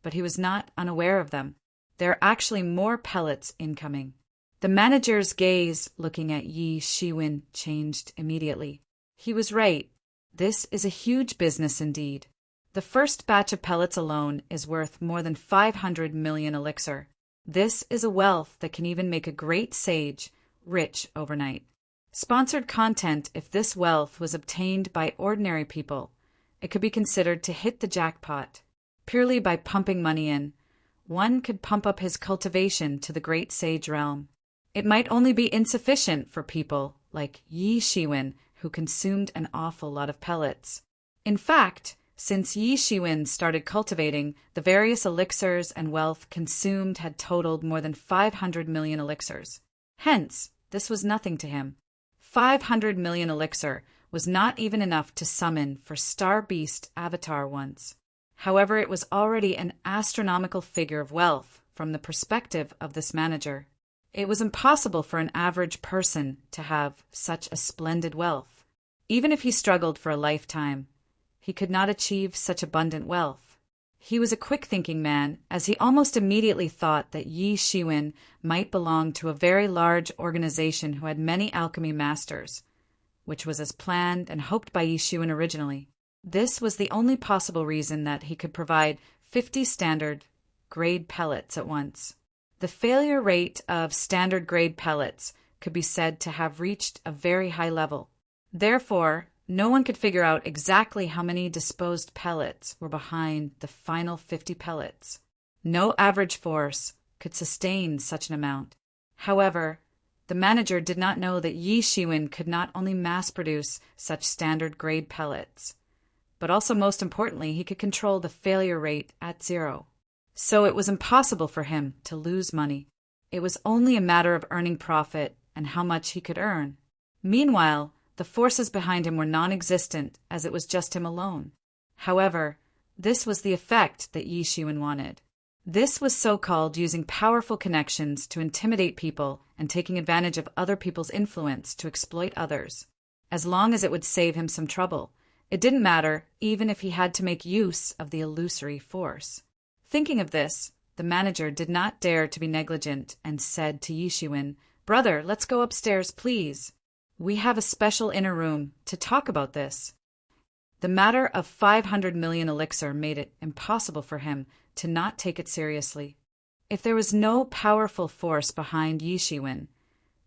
but he was not unaware of them. There are actually more pellets incoming. The manager's gaze looking at Yi Shiwen changed immediately. He was right. This is a huge business indeed. The first batch of pellets alone is worth more than 500 million elixir. This is a wealth that can even make a great sage rich overnight. Sponsored content. If this wealth was obtained by ordinary people, it could be considered to hit the jackpot. Purely by pumping money in, one could pump up his cultivation to the great sage realm. It might only be insufficient for people like Yi Shiwen, who consumed an awful lot of pellets. In fact, since Yi Shiwen started cultivating, the various elixirs and wealth consumed had totaled more than 500 million elixirs. Hence, this was nothing to him. 500 million elixir was not even enough to summon for Star Beast Avatar once. However, it was already an astronomical figure of wealth from the perspective of this manager. It was impossible for an average person to have such a splendid wealth. Even if he struggled for a lifetime, he could not achieve such abundant wealth. He was a quick-thinking man, as he almost immediately thought that Yi Shiwen might belong to a very large organization who had many alchemy masters, which was as planned and hoped by Yi Shiwen originally. This was the only possible reason that he could provide 50 standard grade pellets at once. The failure rate of standard grade pellets could be said to have reached a very high level. Therefore, no one could figure out exactly how many disposed pellets were behind the final 50 pellets. No average force could sustain such an amount. However, the manager did not know that Yi Shiwen could not only mass-produce such standard grade pellets, but also, most importantly, he could control the failure rate at 0. So it was impossible for him to lose money. It was only a matter of earning profit and how much he could earn. Meanwhile, the forces behind him were non-existent, as it was just him alone. However, this was the effect that Yi Shiwen wanted. This was so-called using powerful connections to intimidate people and taking advantage of other people's influence to exploit others. As long as it would save him some trouble, it didn't matter even if he had to make use of the illusory force. Thinking of this, the manager did not dare to be negligent and said to Yi Shiwen, "Brother, let's go upstairs, please. We have a special inner room to talk about this." The matter of 500 million elixir made it impossible for him to not take it seriously. If there was no powerful force behind Yi Shiwen,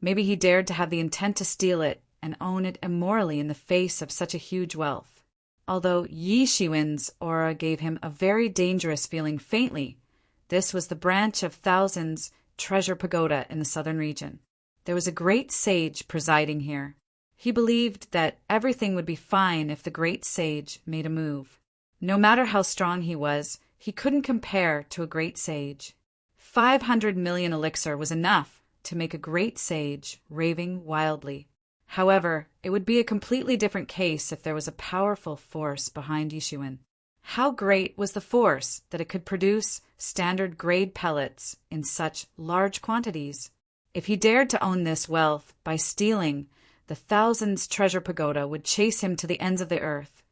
maybe he dared to have the intent to steal it and own it immorally in the face of such a huge wealth. Although Yi Shiwen's aura gave him a very dangerous feeling faintly, this was the branch of Thousands Treasure Pagoda in the southern region. There was a great sage presiding here. He believed that everything would be fine if the great sage made a move. No matter how strong he couldn't compare to a great sage. 500 million elixir was enough to make a great sage raving wildly. However, it would be a completely different case if there was a powerful force behind Yi Shiwen. How great was the force that it could produce standard grade pellets in such large quantities? If he dared to own this wealth by stealing, the thousands treasure pagoda would chase him to the ends of the earth,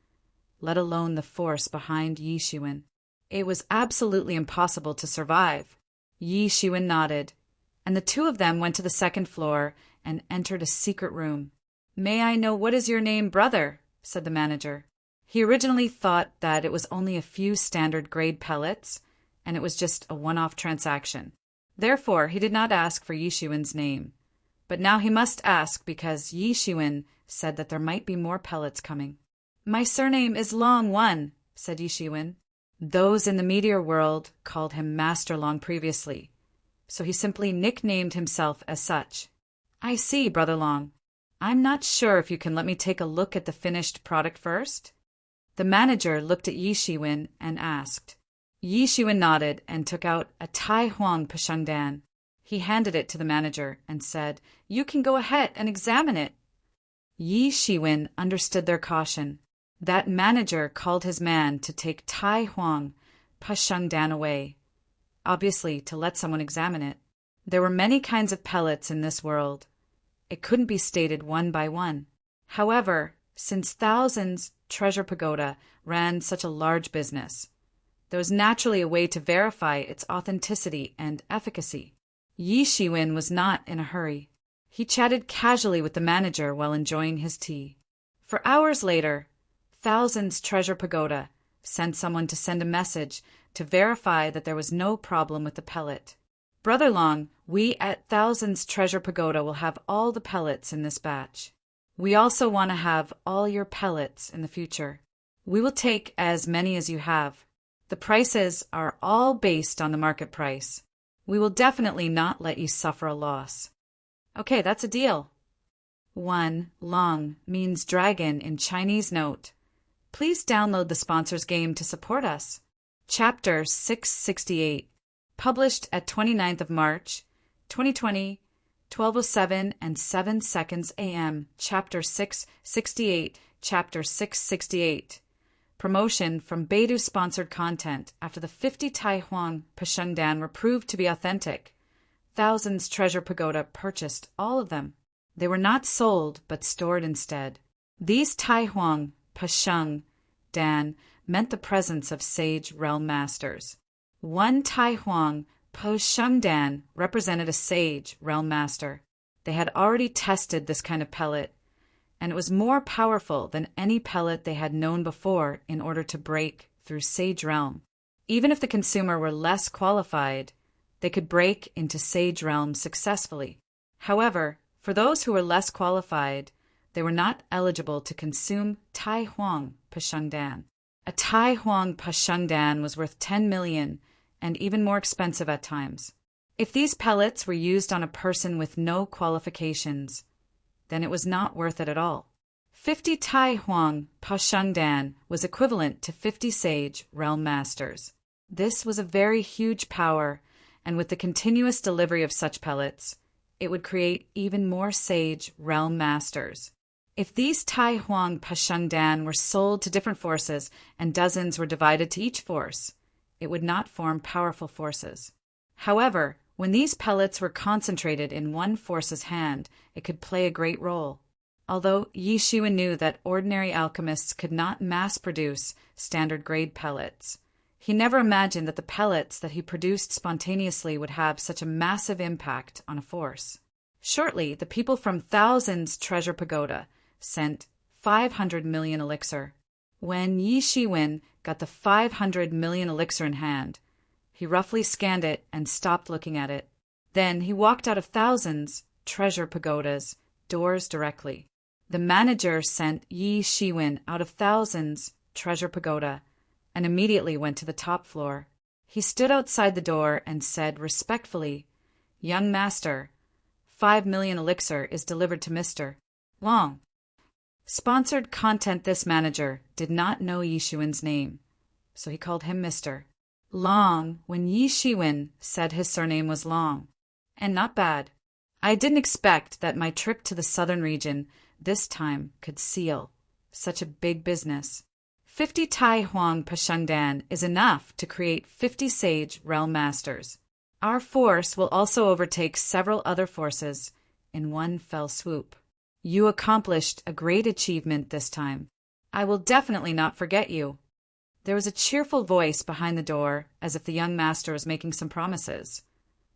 let alone the force behind Yi Shiwen. It was absolutely impossible to survive. Yi Shiwen nodded, and the two of them went to the second floor and entered a secret room. "May I know what is your name, brother?" said the manager. He originally thought that it was only a few standard grade pellets, and it was just a one-off transaction. Therefore, he did not ask for Yi Shiwen's name. But now he must ask because Yi Shiwen said that there might be more pellets coming. "My surname is Long One," said Yi Shiwen. Those in the meteor world called him Master Long previously, so he simply nicknamed himself as such. "I see, Brother Long. I'm not sure if you can let me take a look at the finished product first?" The manager looked at Yi Shiwen and asked. Yi Shiwen nodded and took out a Tai Huang Pashengdan. He handed it to the manager and said, "You can go ahead and examine it." Yi Shiwen understood their caution. That manager called his man to take Tai Huang Pashengdan away, obviously to let someone examine it. There were many kinds of pellets in this world. It couldn't be stated one by one. However, since thousands treasure pagoda ran such a large business, there was naturally a way to verify its authenticity and efficacy. Yi Shiwen was not in a hurry. He chatted casually with the manager while enjoying his tea. For hours later, thousands treasure pagoda sent someone to send a message to verify that there was no problem with the pellet. "Brother Long, we at thousands treasure pagoda will have all the pellets in this batch. We also want to have all your pellets in the future. We will take as many as you have. The prices are all based on the market price. We will definitely not let you suffer a loss." "Okay, that's a deal." 1. Long means dragon in Chinese note. Please download the sponsor's game to support us. Chapter 668. Published at 29th of March, 2020, 12:07 and 7 seconds a.m. Chapter 668. Chapter 668. Promotion from Beidou sponsored content after the 50 Tai Huang Pashengdan were proved to be authentic. Thousands treasure pagoda purchased all of them. They were not sold, but stored instead. These Tai Huang Pashengdan meant the presence of sage realm masters. One Tai Huang Pashengdan represented a sage realm master. They had already tested this kind of pellet, and it was more powerful than any pellet they had known before in order to break through sage realm. Even if the consumer were less qualified, they could break into sage realm successfully. However, for those who were less qualified, they were not eligible to consume Tai Huang Pashengdan. A Tai Huang Pashengdan was worth 10 million and even more expensive at times. If these pellets were used on a person with no qualifications, then it was not worth it at all. 50 Tai Huang Pashengdan was equivalent to 50 sage realm masters. This was a very huge power, and with the continuous delivery of such pellets, it would create even more sage realm masters. If these Tai Huang Pashengdan were sold to different forces and dozens were divided to each force, it would not form powerful forces. However, when these pellets were concentrated in one force's hand, it could play a great role. Although Yi Shiwen knew that ordinary alchemists could not mass-produce standard-grade pellets, he never imagined that the pellets that he produced spontaneously would have such a massive impact on a force. Shortly, the people from Thousands Treasure Pagoda sent 500 million elixir. When Yi Shiwen got the 500 million elixir in hand, he roughly scanned it and stopped looking at it. Then he walked out of Thousands Treasure Pagoda's doors directly. The manager sent Yi Shiwen out of Thousands Treasure Pagoda and immediately went to the top floor. He stood outside the door and said respectfully, "Young master, 5 million elixir is delivered to Mr. Long." Sponsored content. This manager did not know Yi Shiwen's name, so he called him Mr. Long when Yi Shiwen said his surname was Long. And not bad. I didn't expect that my trip to the southern region this time could seal such a big business. 50 Tai Huang Pashengdan is enough to create 50 sage realm masters. Our force will also overtake several other forces in one fell swoop. You accomplished a great achievement this time. I will definitely not forget you." There was a cheerful voice behind the door, as if the young master was making some promises.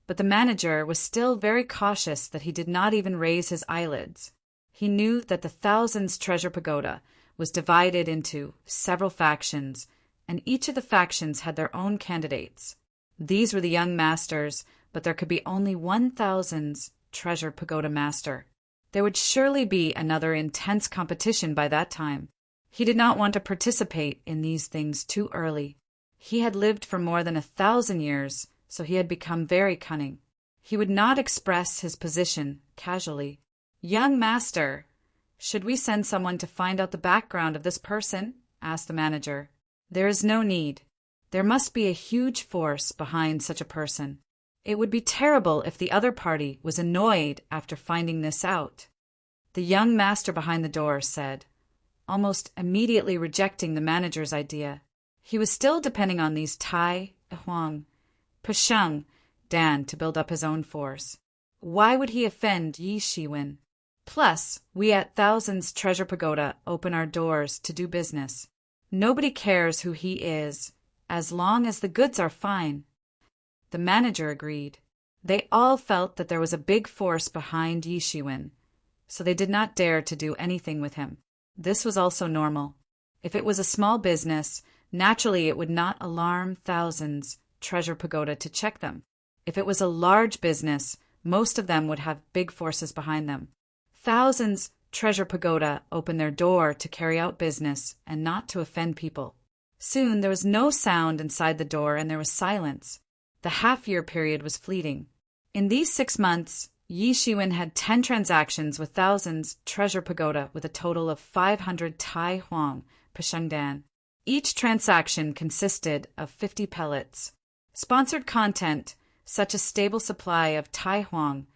But the manager was still very cautious that he did not even raise his eyelids. He knew that the Thousands Treasure Pagoda was divided into several factions, and each of the factions had their own candidates. These were the young masters, but there could be only one Thousands Treasure Pagoda master. There would surely be another intense competition by that time. He did not want to participate in these things too early. He had lived for more than 1,000 years, so he had become very cunning. He would not express his position casually. "Young master, should we send someone to find out the background of this person?" asked the manager. "There is no need. There must be a huge force behind such a person. It would be terrible if the other party was annoyed after finding this out." The young master behind the door said, almost immediately rejecting the manager's idea. He was still depending on these Tai, Huang, Pashang, Dan to build up his own force. Why would he offend Yi Shiwen? Plus, we at Thousands Treasure Pagoda open our doors to do business. Nobody cares who he is, as long as the goods are fine. The manager agreed. They all felt that there was a big force behind Yi Shiwen, so they did not dare to do anything with him. This was also normal. If it was a small business, naturally it would not alarm Thousands Treasure Pagoda to check them. If it was a large business, most of them would have big forces behind them. Thousands Treasure Pagoda opened their door to carry out business and not to offend people. Soon there was no sound inside the door and there was silence. The half-year period was fleeting. In these 6 months, Yi Shiwen had 10 transactions with Thousands Treasure Pagoda with a total of 500 Tai Huang Pashangdan. Each transaction consisted of 50 pellets. Sponsored content, such a stable supply of Tai Huang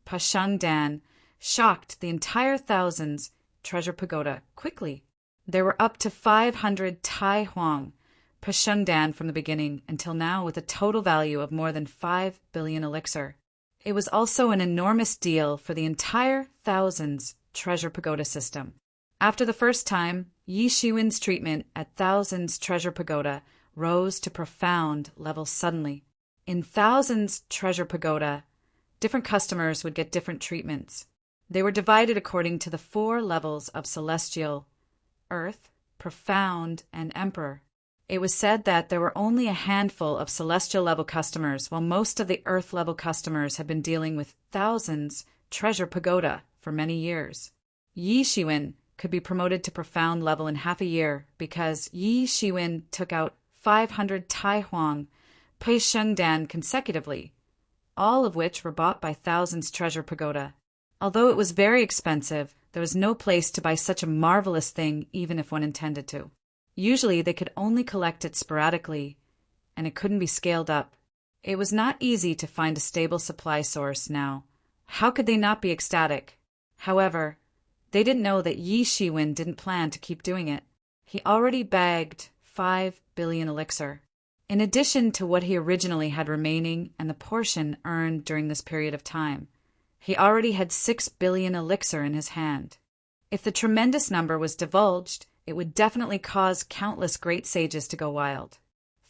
Pashangdan, shocked the entire Thousands Treasure Pagoda quickly. There were up to 500 Tai Huang Pashangdan from the beginning until now, with a total value of more than 5 billion elixir. It was also an enormous deal for the entire Thousands Treasure Pagoda system. After the first time, Yi Shiwen's treatment at Thousands Treasure Pagoda rose to profound levels suddenly. In Thousands Treasure Pagoda, different customers would get different treatments. They were divided according to the 4 levels of Celestial, Earth, Profound, and Emperor. It was said that there were only a handful of Celestial-level customers, while most of the Earth-level customers had been dealing with Thousands Treasure Pagoda for many years. Yi Shiwen could be promoted to Profound level in half a year because Yi Shiwen took out 500 Tai Huang Pei Shengdan consecutively, all of which were bought by Thousands Treasure Pagoda. Although it was very expensive, there was no place to buy such a marvelous thing even if one intended to. Usually they could only collect it sporadically, and it couldn't be scaled up. It was not easy to find a stable supply source now. How could they not be ecstatic? However, they didn't know that Yi Shiwen didn't plan to keep doing it. He already bagged 5 billion elixir. In addition to what he originally had remaining and the portion earned during this period of time, he already had 6 billion elixir in his hand. If the tremendous number was divulged, it would definitely cause countless great sages to go wild.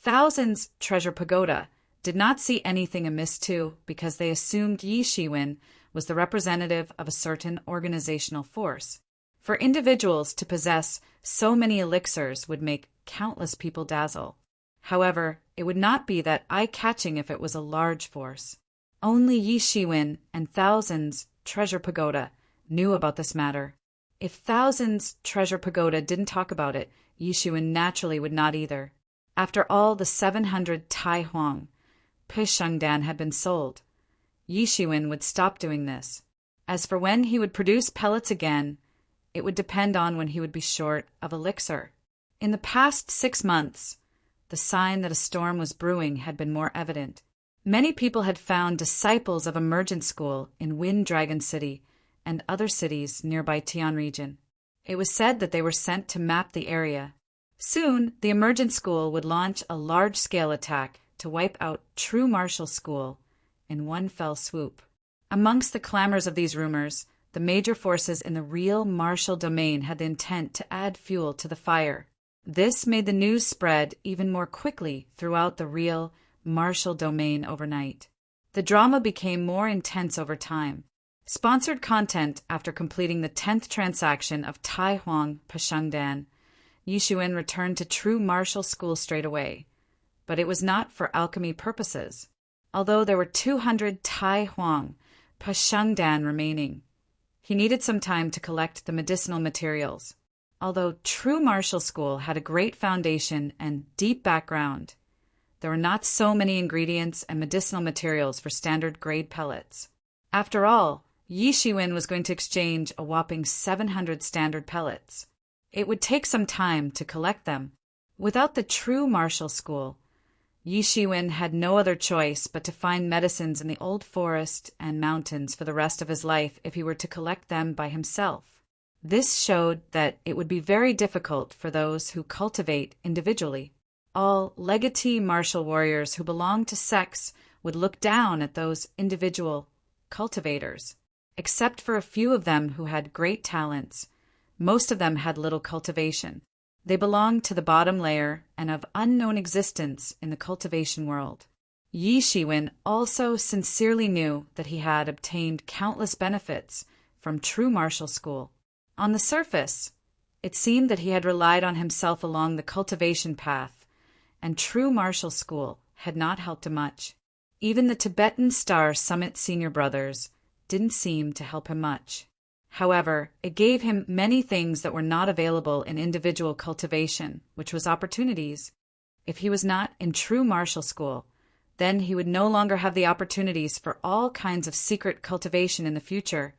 Thousands Treasure Pagoda did not see anything amiss too, because they assumed Yi Shiwen was the representative of a certain organizational force. For individuals to possess so many elixirs would make countless people dazzle. However, it would not be that eye-catching if it was a large force. Only Yi Shiwen and Thousands Treasure Pagoda knew about this matter. If Thousands Treasure Pagoda didn't talk about it, Yi Shiwen naturally would not either. After all the 700 Tai Huang Pei Shengdan had been sold, Yi Shiwen would stop doing this. As for when he would produce pellets again, it would depend on when he would be short of elixir. In the past 6 months, the sign that a storm was brewing had been more evident. Many people had found disciples of Emergent School in Wind Dragon City and other cities nearby Tian region. It was said that they were sent to map the area. Soon, the Emergent School would launch a large-scale attack to wipe out True Martial School in one fell swoop. Amongst the clamors of these rumors, the major forces in the real martial domain had the intent to add fuel to the fire. This made the news spread even more quickly throughout the real martial domain overnight. The drama became more intense over time. Sponsored content after completing the 10th transaction of Tai Huang Pashengdan, Yi Shiwen returned to true martial school straight away. But it was not for alchemy purposes. Although there were 200 Tai Huang Pashengdan remaining, he needed some time to collect the medicinal materials. Although true martial school had a great foundation and deep background, there were not so many ingredients and medicinal materials for standard grade pellets. After all, Yi Shiwen was going to exchange a whopping 700 standard pellets. It would take some time to collect them. Without the true martial school, Yi Shiwen had no other choice but to find medicines in the old forest and mountains for the rest of his life if he were to collect them by himself. This showed that it would be very difficult for those who cultivate individually. All legatee martial warriors who belonged to sects would look down at those individual cultivators. Except for a few of them who had great talents, most of them had little cultivation. They belonged to the bottom layer and of unknown existence in the cultivation world. Yi Shiwen also sincerely knew that he had obtained countless benefits from true martial school. On the surface, it seemed that he had relied on himself along the cultivation path, and true martial school had not helped him much. Even the Tibetan Star Summit Senior Brothers didn't seem to help him much. However, it gave him many things that were not available in individual cultivation, which was opportunities. If he was not in true martial school, then he would no longer have the opportunities for all kinds of secret cultivation in the future,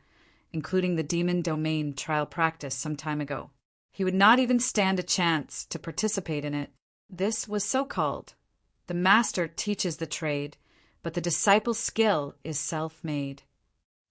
including the demon domain trial practice some time ago. He would not even stand a chance to participate in it. This was so-called. The master teaches the trade, but the disciple's skill is self-made.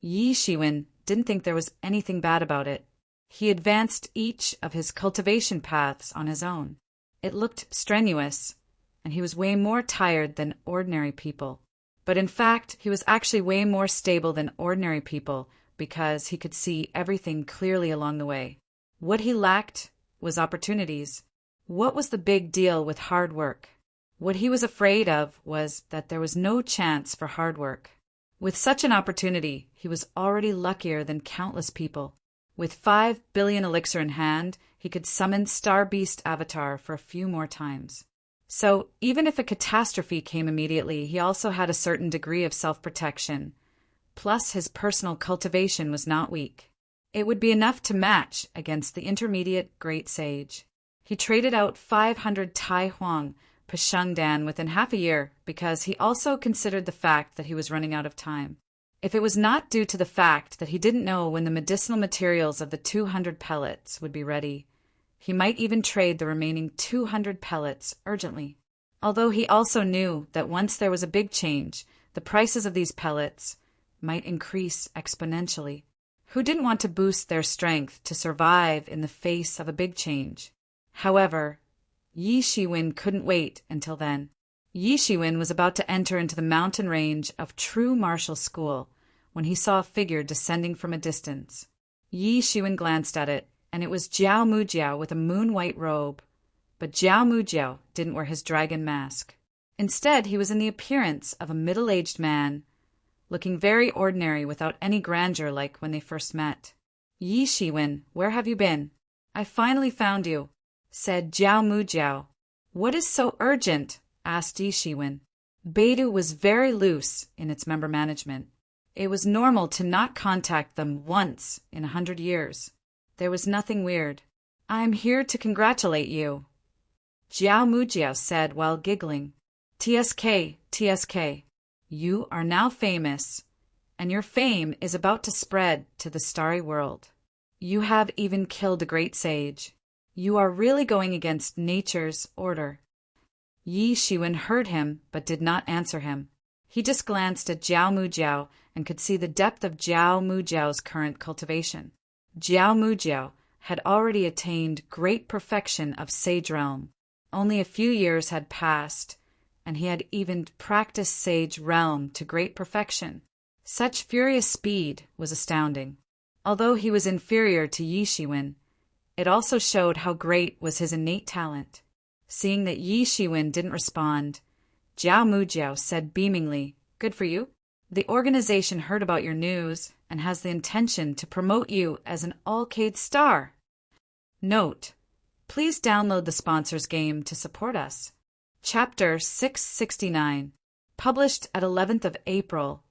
Yi Shiwen didn't think there was anything bad about it. He advanced each of his cultivation paths on his own. It looked strenuous, and he was way more tired than ordinary people. But in fact, he was actually way more stable than ordinary people because he could see everything clearly along the way. What he lacked was opportunities. What was the big deal with hard work? What he was afraid of was that there was no chance for hard work. With such an opportunity, he was already luckier than countless people. With 5 billion elixir in hand, he could summon Star Beast Avatar for a few more times. So, even if a catastrophe came immediately, he also had a certain degree of self-protection. Plus, his personal cultivation was not weak. It would be enough to match against the intermediate great sage. He traded out 500 Tai Huang Pashengdan within half a year because he also considered the fact that he was running out of time. If it was not due to the fact that he didn't know when the medicinal materials of the 200 pellets would be ready, he might even trade the remaining 200 pellets urgently. Although he also knew that once there was a big change, the prices of these pellets might increase exponentially. Who didn't want to boost their strength to survive in the face of a big change? However, Yi Shiwen couldn't wait until then. Yi Shiwen was about to enter into the mountain range of true martial school when he saw a figure descending from a distance. Yi Shiwen glanced at it, and it was Jiao Mujiao with a moon-white robe. But Jiao Mujiao didn't wear his dragon mask. Instead, he was in the appearance of a middle-aged man, looking very ordinary without any grandeur like when they first met. Yi Shiwen, where have you been? I finally found you, said Jiao Mujiao. What is so urgent? Asked Yi Shiwen. Beidou was very loose in its member management. It was normal to not contact them once in 100 years. There was nothing weird. I'm here to congratulate you, Jiao Mujiao said while giggling. TSK, TSK, you are now famous, and your fame is about to spread to the starry world. You have even killed a great sage. You are really going against nature's order. Yi Shiwen heard him but did not answer him. He just glanced at Jiao Mujiao and could see the depth of Jiao Mujiao's current cultivation. Jiao Mujiao had already attained great perfection of sage realm. Only a few years had passed, and he had even practiced Sage Realm to great perfection. Such furious speed was astounding. Although he was inferior to Yi Shiwen, it also showed how great was his innate talent. Seeing that Yi Shiwen didn't respond, Jiao Mujiao said beamingly, "Good for you. The organization heard about your news and has the intention to promote you as an all-Cade star." Note: please download the sponsor's game to support us. Chapter 669, published at 11th of April,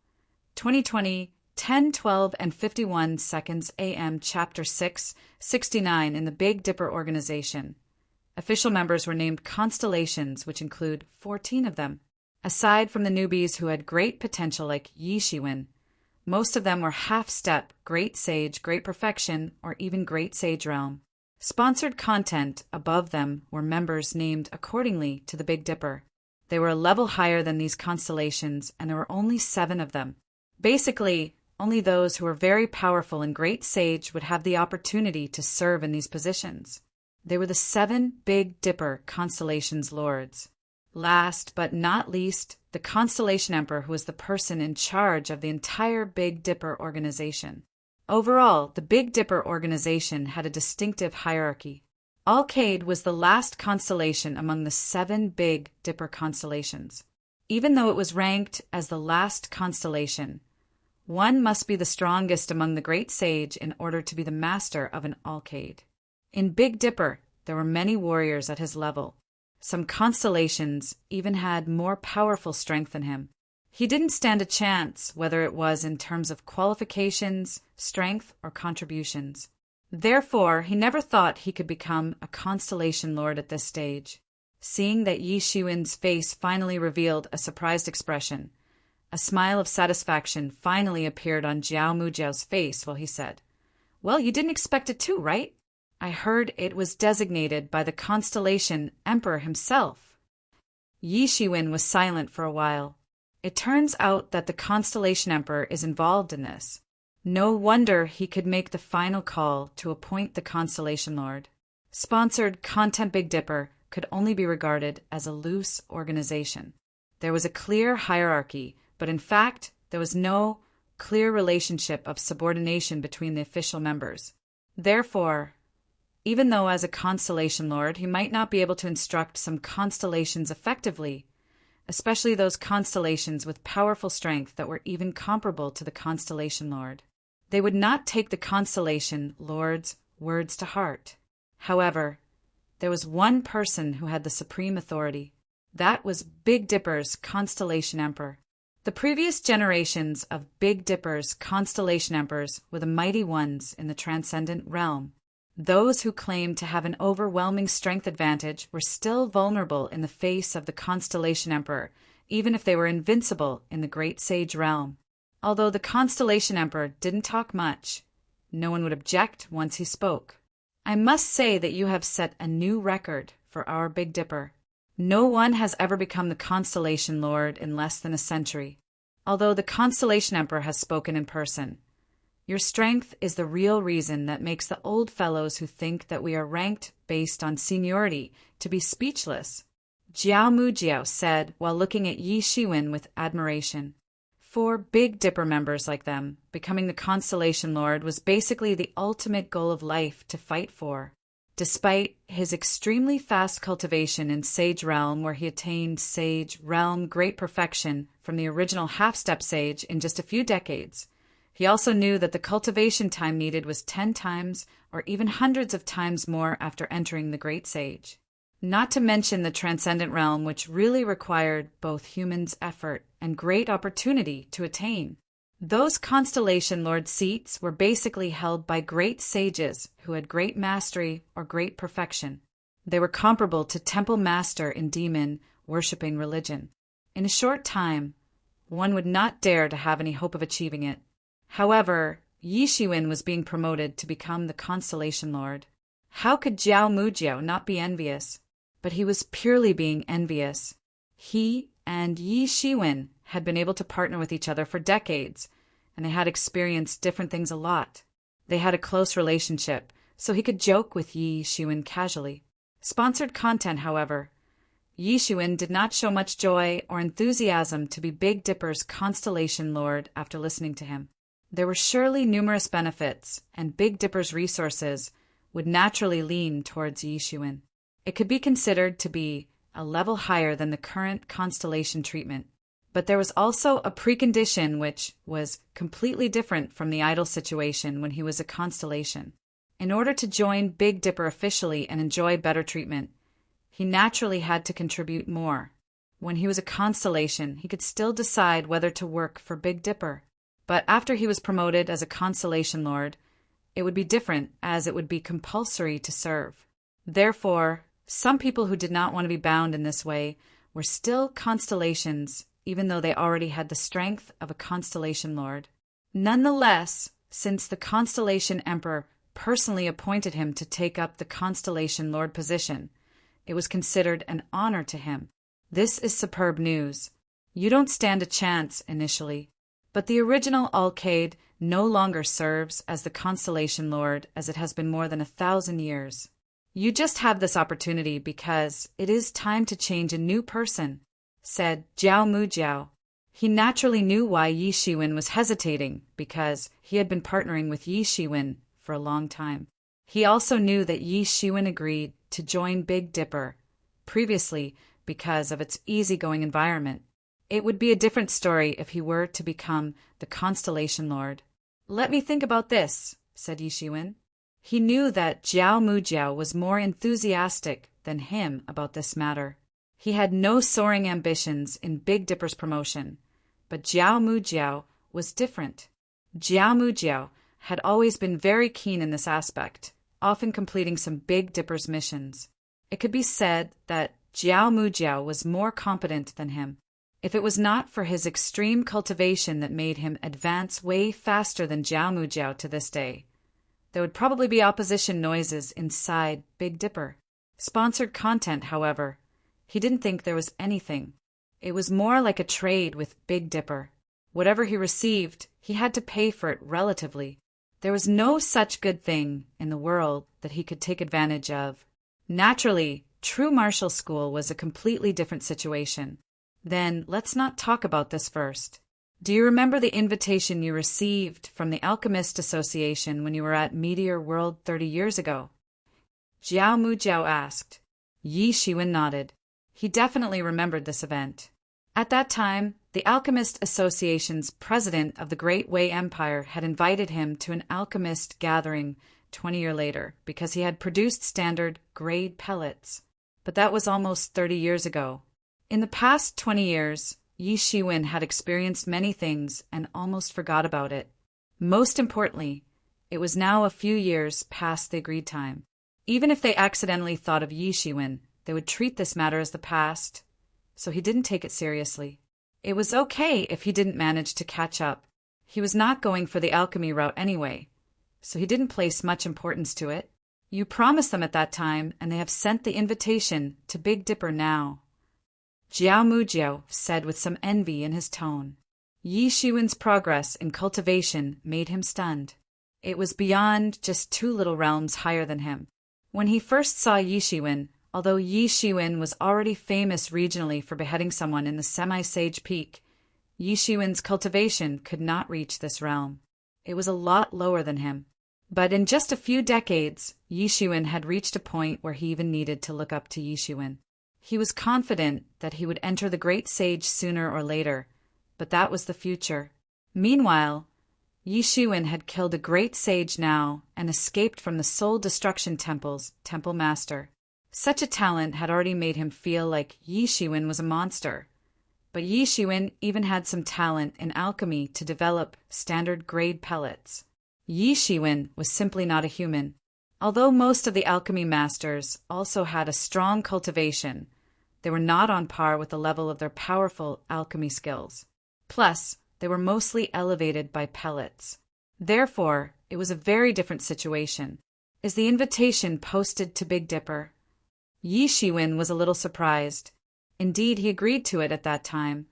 2020, 10:12 and 51 seconds a.m. Chapter 669 in the Big Dipper organization. Official members were named constellations, which include 14 of them. Aside from the newbies who had great potential like Yi Shiwen, most of them were half-step, Great Sage, Great Perfection, or even Great Sage Realm. Sponsored content above them were members named accordingly to the Big Dipper. They were a level higher than these constellations, and there were only 7 of them. Basically, only those who were very powerful and Great Sage would have the opportunity to serve in these positions. They were the 7 Big Dipper constellations' lords. Last but not least, the Constellation Emperor, who was the person in charge of the entire Big Dipper organization. Overall, the Big Dipper organization had a distinctive hierarchy. All-Cade was the last constellation among the 7 Big Dipper constellations. Even though it was ranked as the last constellation, one must be the strongest among the Great Sage in order to be the master of an All-Cade. In Big Dipper, there were many warriors at his level. Some constellations even had more powerful strength than him. He didn't stand a chance, whether it was in terms of qualifications, strength, or contributions. Therefore, he never thought he could become a constellation lord at this stage. Seeing that Yi Shiwen's face finally revealed a surprised expression, a smile of satisfaction finally appeared on Jiao Mujiao's face while he said, "Well, you didn't expect it too, right? I heard it was designated by the Constellation Emperor himself." Yi Shiwen was silent for a while. It turns out that the Constellation Emperor is involved in this. No wonder he could make the final call to appoint the Constellation Lord. Sponsored Content Big Dipper could only be regarded as a loose organization. There was a clear hierarchy, but in fact, there was no clear relationship of subordination between the official members. Therefore, even though as a Constellation Lord he might not be able to instruct some constellations effectively, especially those constellations with powerful strength that were even comparable to the Constellation Lord, they would not take the Constellation Lord's words to heart. However, there was one person who had the supreme authority. That was Big Dipper's Constellation Emperor. The previous generations of Big Dipper's Constellation Emperors were the mighty ones in the Transcendent Realm. Those who claimed to have an overwhelming strength advantage were still vulnerable in the face of the Constellation Emperor, even if they were invincible in the Great Sage Realm. Although the Constellation Emperor didn't talk much, no one would object once he spoke. "I must say that you have set a new record for our Big Dipper. No one has ever become the Constellation Lord in less than a century. Although the Constellation Emperor has spoken in person, your strength is the real reason that makes the old fellows who think that we are ranked based on seniority to be speechless," Jiao Mujiao said while looking at Yi Shiwen with admiration. For Big Dipper members like them, becoming the Constellation Lord was basically the ultimate goal of life to fight for. Despite his extremely fast cultivation in Sage Realm, where he attained Sage Realm Great Perfection from the original half-step Sage in just a few decades, he also knew that the cultivation time needed was 10 times or even hundreds of times more after entering the Great Sage. Not to mention the Transcendent Realm, which really required both humans' effort and great opportunity to attain. Those Constellation Lord seats were basically held by great sages who had great mastery or great perfection. They were comparable to Temple Master in demon-worshipping religion. In a short time, one would not dare to have any hope of achieving it. However, Yi Shiwen was being promoted to become the Constellation Lord. How could Jiao Mujiao not be envious? But he was purely being envious. He and Yi Shiwen had been able to partner with each other for decades, and they had experienced different things a lot. They had a close relationship, so he could joke with Yi Shiwen casually. Sponsored content, however. Yi Shiwen did not show much joy or enthusiasm to be Big Dipper's constellation lord after listening to him. There were surely numerous benefits, and Big Dipper's resources would naturally lean towards Yi Shiwen. It could be considered to be a level higher than the current constellation treatment. But there was also a precondition which was completely different from the idle situation when he was a constellation. In order to join Big Dipper officially and enjoy better treatment, he naturally had to contribute more. When he was a constellation, he could still decide whether to work for Big Dipper. But after he was promoted as a constellation lord, it would be different, as it would be compulsory to serve. Therefore, some people who did not want to be bound in this way were still constellations, even though they already had the strength of a constellation lord. Nonetheless, since the constellation emperor personally appointed him to take up the constellation lord position, it was considered an honor to him. This is superb news. You don't stand a chance initially, but the original Alcade no longer serves as the constellation lord as it has been more than 1,000 years. You just have this opportunity because it is time to change a new person, said Jiao Mujiao. He naturally knew why Yi Shiwen was hesitating because he had been partnering with Yi Shiwen for a long time. He also knew that Yi Shiwen agreed to join Big Dipper previously because of its easygoing environment. It would be a different story if he were to become the constellation lord. Let me think about this, said Yi Shiwen. He knew that Jiao Mujiao was more enthusiastic than him about this matter. He had no soaring ambitions in Big Dipper's promotion, but Jiao Mujiao was different. Jiao Mujiao had always been very keen in this aspect, often completing some Big Dipper's missions. It could be said that Jiao Mujiao was more competent than him. If it was not for his extreme cultivation that made him advance way faster than Jiao Mujiao to this day, there would probably be opposition noises inside Big Dipper. Sponsored content, however, he didn't think there was anything. It was more like a trade with Big Dipper. Whatever he received, he had to pay for it relatively. There was no such good thing in the world that he could take advantage of. Naturally, true martial school was a completely different situation. Then let's not talk about this first. Do you remember the invitation you received from the Alchemist Association when you were at Meteor World 30 years ago? Jiao Mujiao asked. Yi Shiwen nodded. He definitely remembered this event. At that time, the Alchemist Association's president of the Great Wei Empire had invited him to an alchemist gathering 20 years later because he had produced standard grade pellets. But that was almost 30 years ago. In the past 20 years, Yi Shiwen had experienced many things and almost forgot about it. Most importantly, it was now a few years past the agreed time. Even if they accidentally thought of Yi Shiwen, they would treat this matter as the past, so he didn't take it seriously. It was okay if he didn't manage to catch up. He was not going for the alchemy route anyway, so he didn't place much importance to it. You promised them at that time, and they have sent the invitation to Big Dipper now. Jiao Mujiao said with some envy in his tone. Yi Shiwen's progress in cultivation made him stunned. It was beyond just 2 little realms higher than him. When he first saw Yi Shiwen, although Yi Shiwen was already famous regionally for beheading someone in the Semi-Sage Peak, Yi Shiwen's cultivation could not reach this realm. It was a lot lower than him. But in just a few decades, Yi Shiwen had reached a point where he even needed to look up to Yi Shiwen. He was confident that he would enter the Great Sage sooner or later, but that was the future. Meanwhile, Yi Shiwen had killed a Great Sage now and escaped from the Soul Destruction Temple's Temple Master. Such a talent had already made him feel like Yi Shiwen was a monster. But Yi Shiwen even had some talent in alchemy to develop standard grade pellets. Yi Shiwen was simply not a human. Although most of the alchemy masters also had a strong cultivation, they were not on par with the level of their powerful alchemy skills. Plus, they were mostly elevated by pellets. Therefore, it was a very different situation. Is the invitation posted to Big Dipper? Yi Shiwen was a little surprised. Indeed, he agreed to it at that time,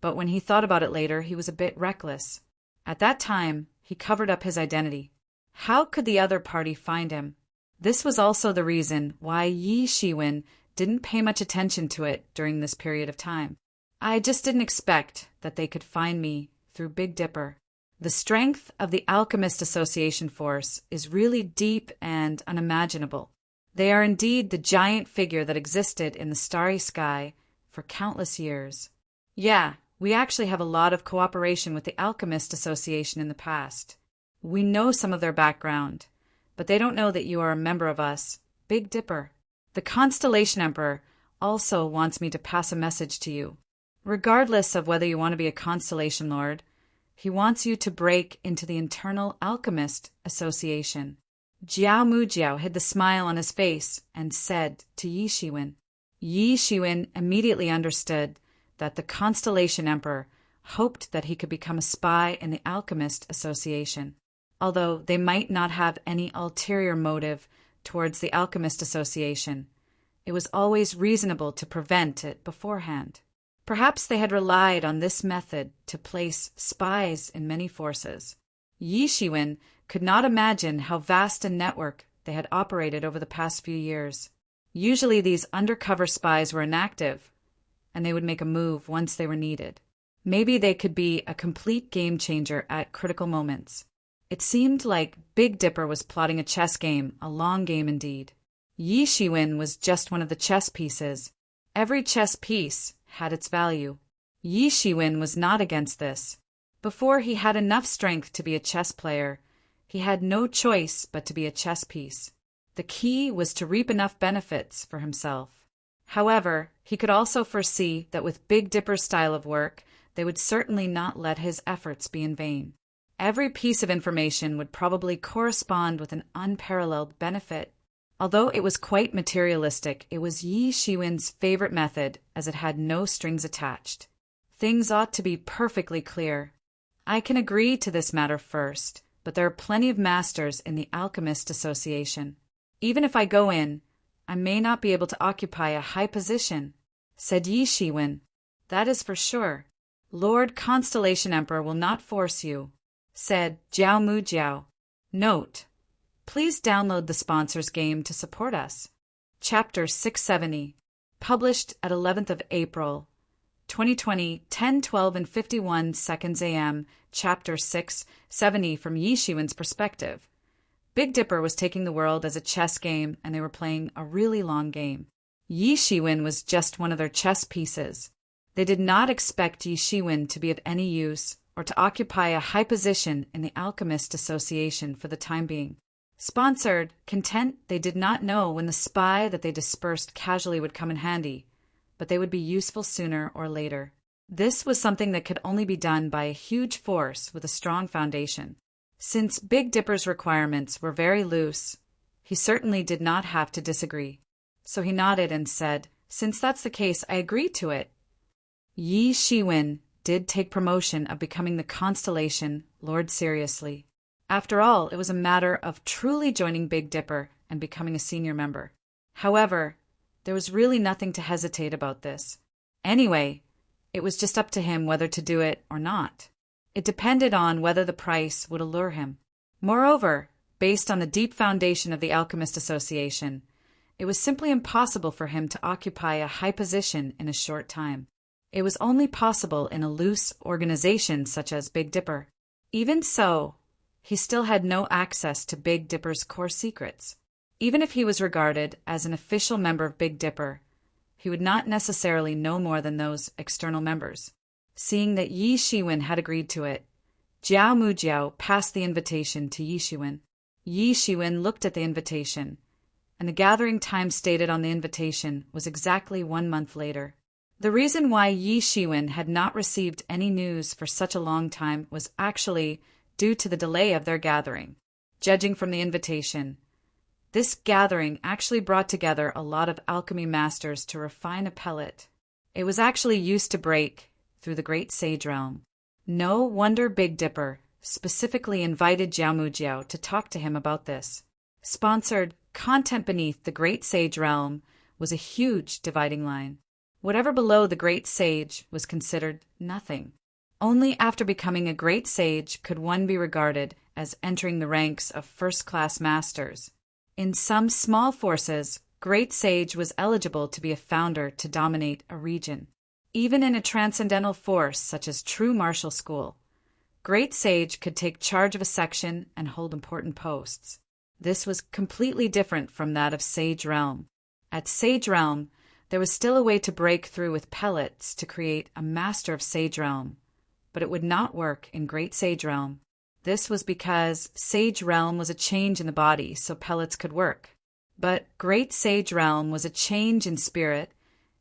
but when he thought about it later, he was a bit reckless. At that time, he covered up his identity. How could the other party find him? This was also the reason why Yi Shiwen didn't pay much attention to it during this period of time. I just didn't expect that they could find me through Big Dipper. The strength of the Alchemist Association force is really deep and unimaginable. They are indeed the giant figure that existed in the starry sky for countless years. Yeah, we actually have a lot of cooperation with the Alchemist Association in the past. We know some of their background, but they don't know that you are a member of us, Big Dipper. The Constellation Emperor also wants me to pass a message to you. Regardless of whether you want to be a Constellation Lord, he wants you to break into the Internal Alchemist Association. Jiao Mujiao hid the smile on his face and said to Yi Shiwen. Yi Shiwen immediately understood that the Constellation Emperor hoped that he could become a spy in the Alchemist Association. Although they might not have any ulterior motive towards the Alchemist Association, it was always reasonable to prevent it beforehand. Perhaps they had relied on this method to place spies in many forces. Yi Shiwen could not imagine how vast a network they had operated over the past few years. Usually these undercover spies were inactive, and they would make a move once they were needed. Maybe they could be a complete game changer at critical moments. It seemed like Big Dipper was plotting a chess game, a long game indeed. Yi Shiwen was just one of the chess pieces. Every chess piece had its value. Yi Shiwen was not against this. Before he had enough strength to be a chess player, he had no choice but to be a chess piece. The key was to reap enough benefits for himself. However, he could also foresee that with Big Dipper's style of work, they would certainly not let his efforts be in vain. Every piece of information would probably correspond with an unparalleled benefit. Although it was quite materialistic, it was Yi Shiwen's favorite method as it had no strings attached. Things ought to be perfectly clear. I can agree to this matter first, but there are plenty of masters in the Alchemist Association. Even if I go in, I may not be able to occupy a high position, said Yi Shiwen. That is for sure. Lord Constellation Emperor will not force you, said Jiao Mujiao. Note: please download the sponsors game to support us. Chapter 670, published at 11th of April, 2020, 10:12 and 51 seconds a.m. Chapter 670 from Yi Shiwen's perspective. Big Dipper was taking the world as a chess game, and they were playing a really long game. Yi Shiwen was just one of their chess pieces. They did not expect Yi Shiwen to be of any use or to occupy a high position in the Alchemist Association for the time being. Sponsored, content they did not know when the spy that they dispersed casually would come in handy, but they would be useful sooner or later. This was something that could only be done by a huge force with a strong foundation. Since Big Dipper's requirements were very loose, he certainly did not have to disagree. So he nodded and said, "Since that's the case, I agree to it." Yi Shiwen did take promotion of becoming the Constellation Lord seriously. After all, it was a matter of truly joining Big Dipper and becoming a senior member. However, there was really nothing to hesitate about this. Anyway, it was just up to him whether to do it or not. It depended on whether the price would allure him. Moreover, based on the deep foundation of the Alchemist Association, it was simply impossible for him to occupy a high position in a short time. It was only possible in a loose organization such as Big Dipper. Even so, he still had no access to Big Dipper's core secrets. Even if he was regarded as an official member of Big Dipper, he would not necessarily know more than those external members. Seeing that Yi Shiwen had agreed to it, Jiao Mujiao passed the invitation to Yi Shiwen. Yi Shiwen looked at the invitation, and the gathering time stated on the invitation was exactly 1 month later. The reason why Yi Shiwen had not received any news for such a long time was actually due to the delay of their gathering. Judging from the invitation, this gathering actually brought together a lot of alchemy masters to refine a pellet. It was actually used to break through the Great Sage Realm. No wonder Big Dipper specifically invited Jiao Mujiao to talk to him about this. Sponsored content beneath the Great Sage Realm was a huge dividing line. Whatever below the Great Sage was considered nothing. Only after becoming a Great Sage could one be regarded as entering the ranks of first-class masters. In some small forces, great sage was eligible to be a founder to dominate a region. Even in a transcendental force such as true martial school, great sage could take charge of a section and hold important posts. This was completely different from that of Sage Realm. At Sage Realm, there was still a way to break through with pellets to create a master of Sage Realm, but it would not work in Great Sage Realm. This was because Sage Realm was a change in the body, so pellets could work. But Great Sage Realm was a change in spirit,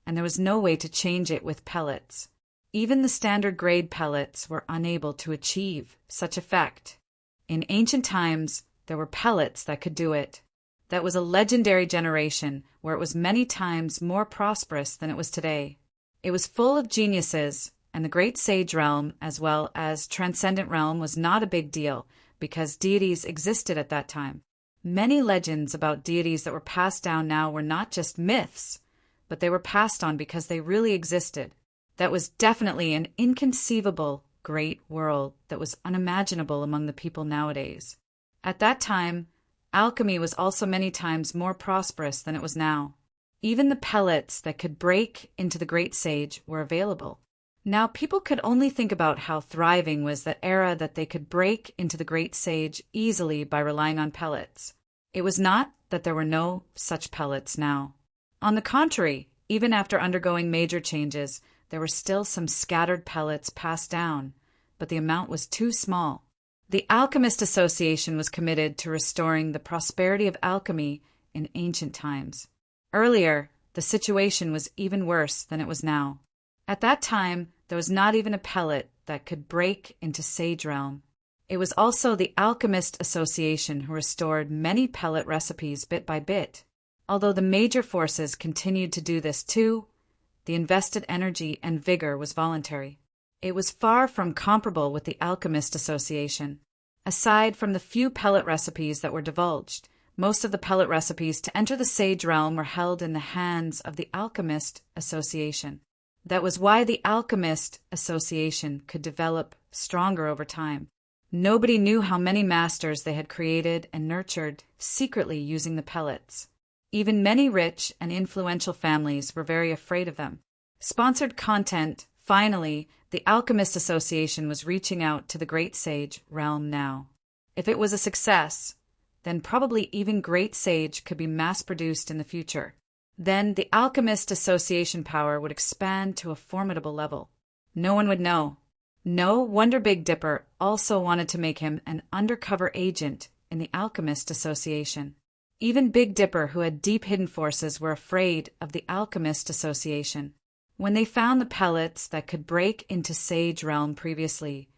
and there was no way to change it with pellets. Even the standard grade pellets were unable to achieve such effect. In ancient times, there were pellets that could do it. That was a legendary generation where it was many times more prosperous than it was today. It was full of geniuses, and the Great Sage Realm, as well as Transcendent Realm, was not a big deal because deities existed at that time. Many legends about deities that were passed down now were not just myths, but they were passed on because they really existed. That was definitely an inconceivable great world that was unimaginable among the people nowadays. At that time, alchemy was also many times more prosperous than it was now. Even the pellets that could break into the Great Sage were available. Now people could only think about how thriving was that era that they could break into the Great Sage easily by relying on pellets. It was not that there were no such pellets now. On the contrary, even after undergoing major changes, there were still some scattered pellets passed down, but the amount was too small. The Alchemist Association was committed to restoring the prosperity of alchemy in ancient times. Earlier, the situation was even worse than it was now. At that time, there was not even a pellet that could break into Sage Realm. It was also the Alchemist Association who restored many pellet recipes bit by bit. Although the major forces continued to do this too, the invested energy and vigor was voluntary. It was far from comparable with the Alchemist Association. Aside from the few pellet recipes that were divulged, most of the pellet recipes to enter the Sage Realm were held in the hands of the Alchemist Association. That was why the Alchemist Association could develop stronger over time. Nobody knew how many masters they had created and nurtured secretly using the pellets. Even many rich and influential families were very afraid of them. Sponsored content. Finally, the Alchemist Association was reaching out to the Great Sage Realm now. If it was a success, then probably even Great Sage could be mass-produced in the future. Then the Alchemist Association power would expand to a formidable level. No one would know. No wonder Big Dipper also wanted to make him an undercover agent in the Alchemist Association. Even Big Dipper, who had deep hidden forces, were afraid of the Alchemist Association. When they found the pellets that could break into Sage Realm previously,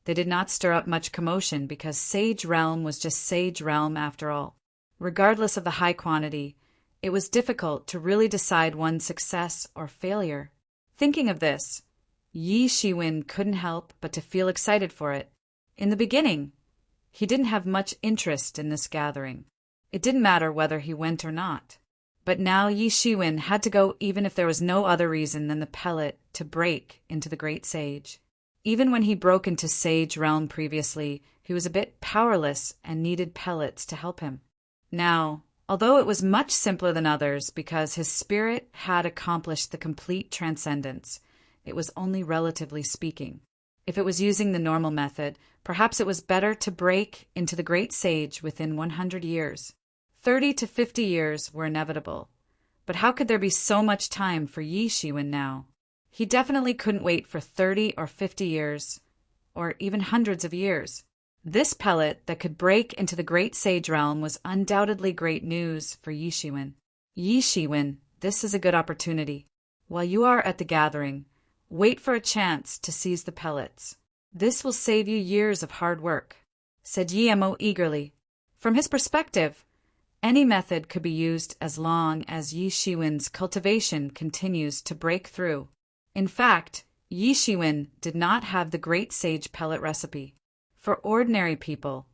they did not stir up much commotion because Sage Realm was just Sage Realm after all. Regardless of the high quantity, it was difficult to really decide one's success or failure. Thinking of this, Yi Shiwen couldn't help but to feel excited for it. In the beginning, he didn't have much interest in this gathering. It didn't matter whether he went or not. But now Yi Shiwen had to go even if there was no other reason than the pellet to break into the Great Sage. Even when he broke into Sage Realm previously, he was a bit powerless and needed pellets to help him. Now, although it was much simpler than others because his spirit had accomplished the complete transcendence, it was only relatively speaking. If it was using the normal method, perhaps it was better to break into the Great Sage within 100 years. 30 to 50 years were inevitable. But how could there be so much time for Yi Shiwen now? He definitely couldn't wait for 30 or 50 years, or even hundreds of years. This pellet that could break into the Great Sage Realm was undoubtedly great news for Yi Shiwen. Yi Shiwen, this is a good opportunity. While you are at the gathering, wait for a chance to seize the pellets. This will save you years of hard work, said Yi Mo eagerly. From his perspective, any method could be used as long as Yi Shiwen's cultivation continues to break through. In fact, Yi Shiwen did not have the Great Sage pellet recipe. For ordinary people,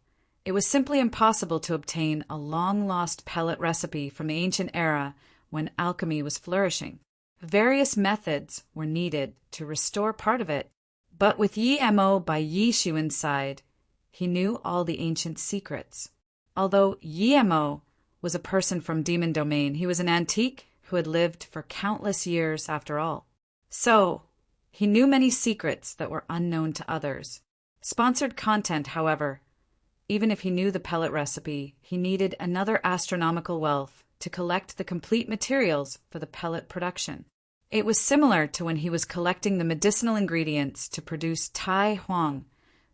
it was simply impossible to obtain a long-lost pellet recipe from the ancient era when alchemy was flourishing. Various methods were needed to restore part of it, but with Yi Mo by Yi Shiwen's side, he knew all the ancient secrets. Although Yi Mo was a person from demon domain. He was an antique who had lived for countless years after all. So, he knew many secrets that were unknown to others. Sponsored content, however, even if he knew the pellet recipe, he needed another astronomical wealth to collect the complete materials for the pellet production. It was similar to when he was collecting the medicinal ingredients to produce Tai Huang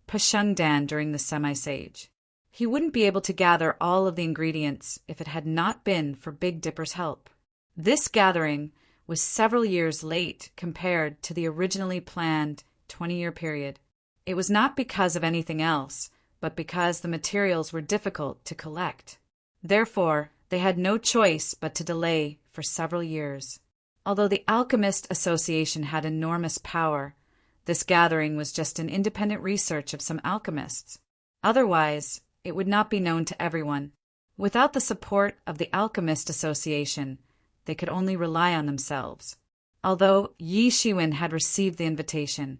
Pashengdan during the Semi-Sage. He wouldn't be able to gather all of the ingredients if it had not been for Big Dipper's help. This gathering was several years late compared to the originally planned 20-year period. It was not because of anything else, but because the materials were difficult to collect. Therefore, they had no choice but to delay for several years. Although the Alchemist Association had enormous power, this gathering was just an independent research of some alchemists. Otherwise, it would not be known to everyone. Without the support of the Alchemist Association, they could only rely on themselves. Although Yi Shiwen had received the invitation,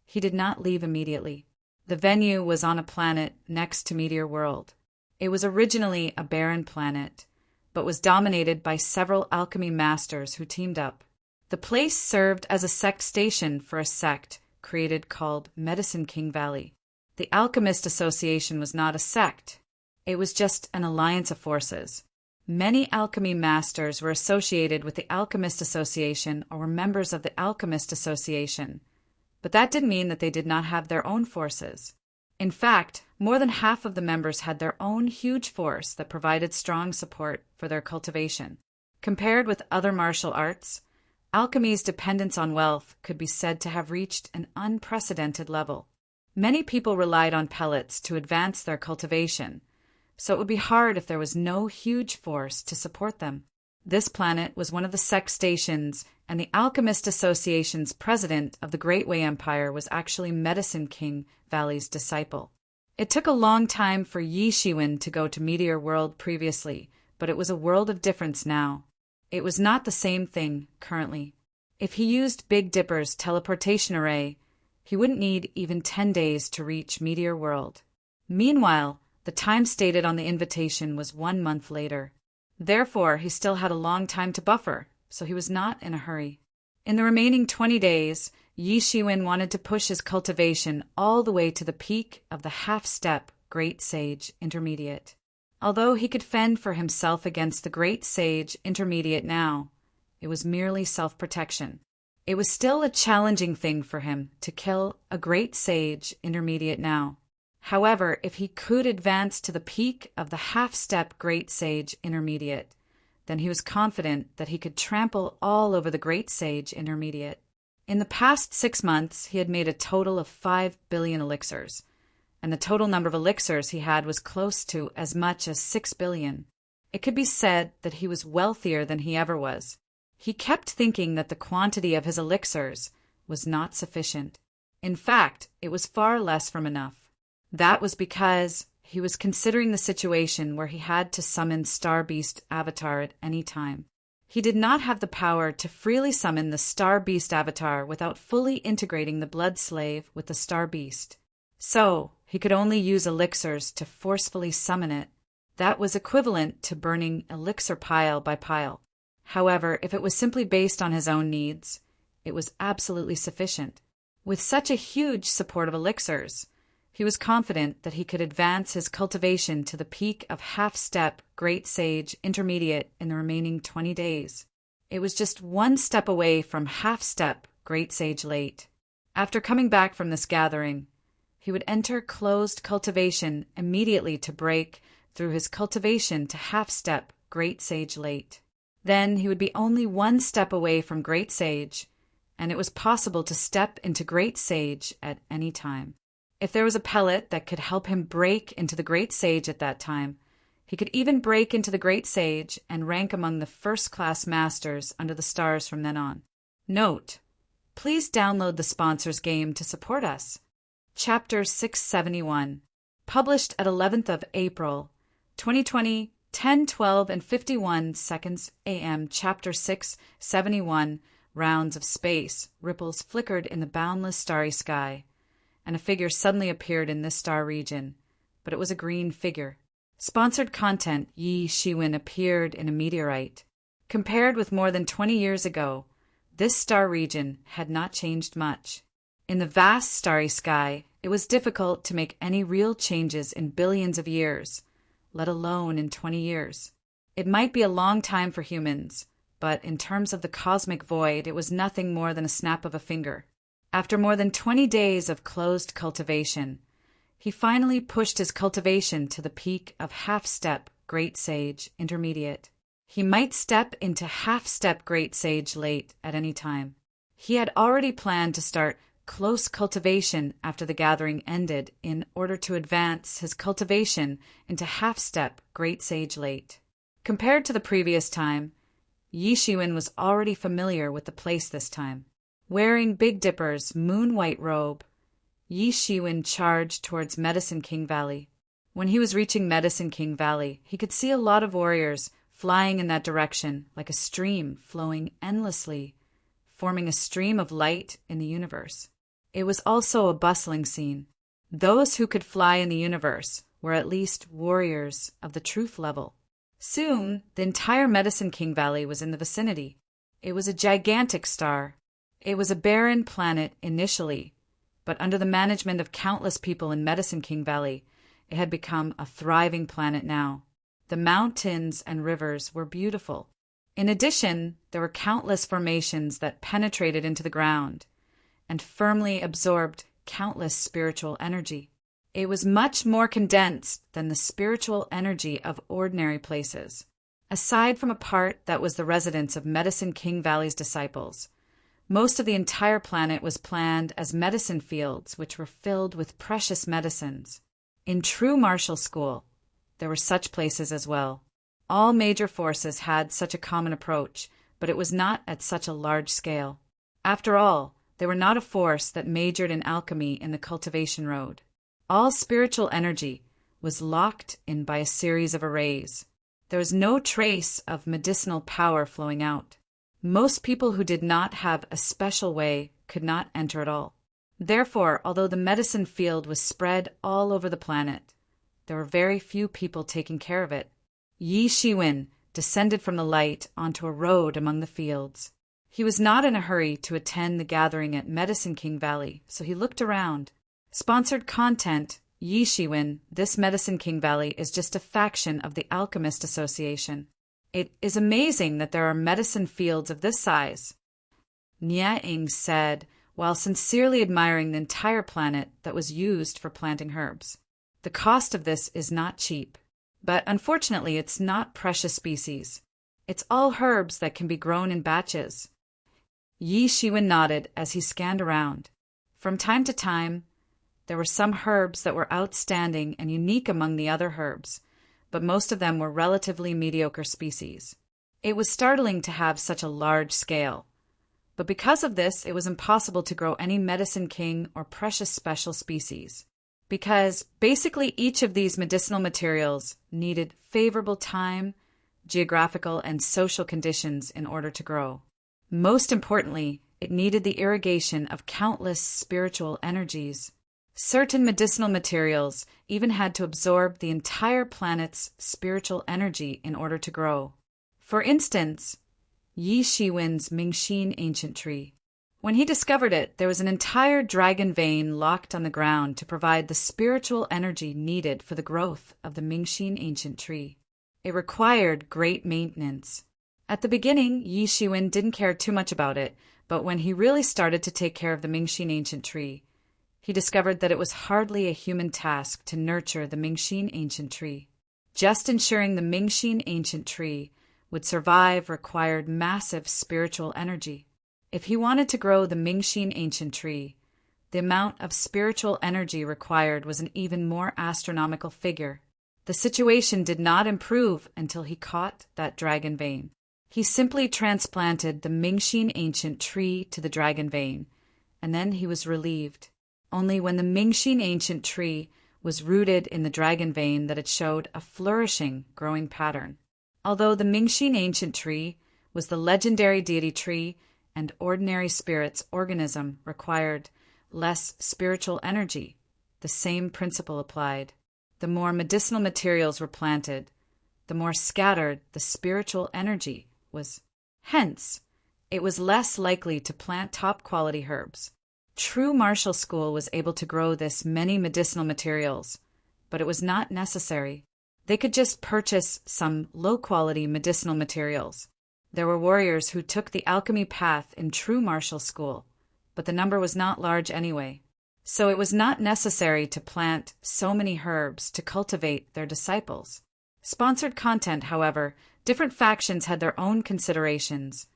he did not leave immediately. The venue was on a planet next to Meteor World. It was originally a barren planet, but was dominated by several alchemy masters who teamed up. The place served as a sect station for a sect created called Medicine King Valley. The Alchemist Association was not a sect. It was just an alliance of forces. Many alchemy masters were associated with the Alchemist Association or were members of the Alchemist Association, but that didn't mean that they did not have their own forces. In fact, more than half of the members had their own huge force that provided strong support for their cultivation. Compared with other martial arts, alchemy's dependence on wealth could be said to have reached an unprecedented level. Many people relied on pellets to advance their cultivation, so it would be hard if there was no huge force to support them. This planet was one of the sect stations, and the Alchemist Association's president of the Great Way Empire was actually Medicine King Valley's disciple. It took a long time for Yi Shiwen to go to Meteor World previously, but it was a world of difference now. It was not the same thing currently. If he used Big Dipper's teleportation array, he wouldn't need even 10 days to reach Meteor World. Meanwhile, the time stated on the invitation was 1 month later. Therefore, he still had a long time to buffer, so he was not in a hurry. In the remaining 20 days, Yi Shiwen wanted to push his cultivation all the way to the peak of the half-step Great Sage Intermediate. Although he could fend for himself against the Great Sage Intermediate now, it was merely self-protection. It was still a challenging thing for him to kill a Great Sage Intermediate now. However, if he could advance to the peak of the half-step Great Sage Intermediate, then he was confident that he could trample all over the Great Sage Intermediate. In the past 6 months, he had made a total of 5 billion elixirs, and the total number of elixirs he had was close to as much as 6 billion. It could be said that he was wealthier than he ever was. He kept thinking that the quantity of his elixirs was not sufficient. In fact, it was far less from enough. That was because he was considering the situation where he had to summon Star Beast Avatar at any time. He did not have the power to freely summon the Star Beast Avatar without fully integrating the Blood Slave with the Star Beast. So, he could only use elixirs to forcefully summon it. That was equivalent to burning elixir pile by pile. However, if it was simply based on his own needs, it was absolutely sufficient. With such a huge support of elixirs, he was confident that he could advance his cultivation to the peak of half-step Great Sage Intermediate in the remaining 20 days. It was just 1 step away from half-step Great Sage Late. After coming back from this gathering, he would enter closed cultivation immediately to break through his cultivation to half-step Great Sage Late. Then he would be only 1 step away from Great Sage, and it was possible to step into Great Sage at any time. If there was a pellet that could help him break into the Great Sage at that time, he could even break into the Great Sage and rank among the first-class masters under the stars from then on. Note: please download the sponsors game to support us. Chapter 671, published at 11th of April, 2020, 10:12 and 51 seconds a.m. Chapter 671, Rounds of Space. Ripples flickered in the boundless starry sky, and a figure suddenly appeared in this star region, but it was a green figure. Sponsored content Yi Shiwen appeared in a meteorite. Compared with more than 20 years ago, this star region had not changed much. In the vast starry sky, it was difficult to make any real changes in billions of years, let alone in 20 years. It might be a long time for humans, but in terms of the cosmic void, it was nothing more than a snap of a finger. After more than 20 days of closed cultivation, he finally pushed his cultivation to the peak of half-step Great Sage Intermediate. He might step into half-step Great Sage Late at any time. He had already planned to start close cultivation after the gathering ended in order to advance his cultivation into half-step Great Sage Late. Compared to the previous time, Yi Shiwen was already familiar with the place this time. Wearing Big Dipper's moon-white robe, Yi Shiwen charged towards Medicine King Valley. When he was reaching Medicine King Valley, he could see a lot of warriors flying in that direction like a stream flowing endlessly, forming a stream of light in the universe. It was also a bustling scene. Those who could fly in the universe were at least warriors of the truth level. Soon, the entire Medicine King Valley was in the vicinity. It was a gigantic star. It was a barren planet initially, but under the management of countless people in Medicine King Valley, it had become a thriving planet now. The mountains and rivers were beautiful. In addition, there were countless formations that penetrated into the ground and firmly absorbed countless spiritual energy. It was much more condensed than the spiritual energy of ordinary places. Aside from a part that was the residence of Medicine King Valley's disciples, most of the entire planet was planned as medicine fields which were filled with precious medicines. In true martial school, there were such places as well. All major forces had such a common approach, but it was not at such a large scale. After all, they were not a force that majored in alchemy in the cultivation road. All spiritual energy was locked in by a series of arrays. There was no trace of medicinal power flowing out. Most people who did not have a special way could not enter at all. Therefore, although the medicine field was spread all over the planet, there were very few people taking care of it. Yi Shiwen descended from the light onto a road among the fields. He was not in a hurry to attend the gathering at Medicine King Valley, so he looked around. Sponsored content, Yi Shiwen, this Medicine King Valley is just a faction of the Alchemist Association. It is amazing that there are medicine fields of this size, Niaing said, while sincerely admiring the entire planet that was used for planting herbs. The cost of this is not cheap, but unfortunately it's not precious species. It's all herbs that can be grown in batches. Yi Shiwen nodded as he scanned around. From time to time, there were some herbs that were outstanding and unique among the other herbs, but most of them were relatively mediocre species. It was startling to have such a large scale, but because of this, it was impossible to grow any Medicine King or precious special species, because basically each of these medicinal materials needed favorable time, geographical, and social conditions in order to grow. Most importantly, it needed the irrigation of countless spiritual energies. Certain medicinal materials even had to absorb the entire planet's spiritual energy in order to grow. For instance, Yi Shiwen's Mingxin ancient tree. When he discovered it, there was an entire dragon vein locked on the ground to provide the spiritual energy needed for the growth of the Mingxin ancient tree. It required great maintenance. At the beginning, Yi Shiwen didn't care too much about it, but when he really started to take care of the Mingxin ancient tree, he discovered that it was hardly a human task to nurture the Mingxin ancient tree. Just ensuring the Mingxin ancient tree would survive required massive spiritual energy. If he wanted to grow the Mingxin ancient tree, the amount of spiritual energy required was an even more astronomical figure. The situation did not improve until he caught that dragon vein. He simply transplanted the Mingxin ancient tree to the dragon vein, and then he was relieved. Only when the Mingxin ancient tree was rooted in the dragon vein that it showed a flourishing growing pattern. Although the Mingxin ancient tree was the legendary deity tree and ordinary spirit's organism required less spiritual energy, the same principle applied. the more medicinal materials were planted, the more scattered the spiritual energy was. Hence, it was less likely to plant top-quality herbs. True martial school was able to grow this many medicinal materials, but it was not necessary. They could just purchase some low-quality medicinal materials. There were warriors who took the alchemy path in true martial school, but the number was not large anyway. So it was not necessary to plant so many herbs to cultivate their disciples. Sponsored content, however, different factions had their own considerations,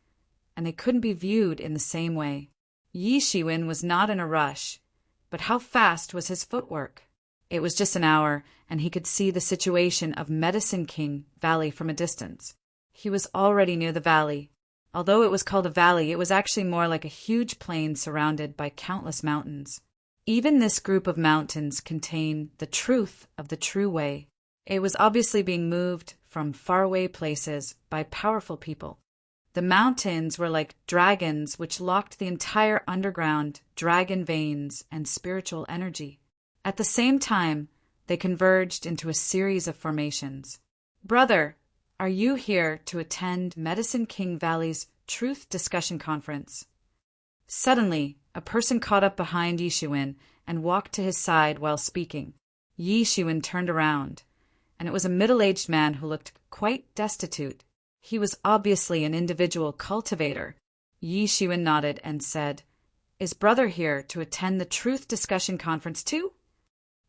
and they couldn't be viewed in the same way. Yi Shiwen was not in a rush, but how fast was his footwork? It was just an hour, and he could see the situation of Medicine King Valley from a distance. He was already near the valley. Although it was called a valley, it was actually more like a huge plain surrounded by countless mountains. Even this group of mountains contained the truth of the true way. It was obviously being moved from faraway places by powerful people. The mountains were like dragons which locked the entire underground dragon veins and spiritual energy. At the same time, they converged into a series of formations. Brother, are you here to attend Medicine King Valley's Truth Discussion Conference? Suddenly, a person caught up behind Yi Shiwen and walked to his side while speaking. Yi Shiwen turned around, and it was a middle-aged man who looked quite destitute. He was obviously an individual cultivator. Yi Shiwen nodded and said, "Is brother here to attend the Truth Discussion Conference too?"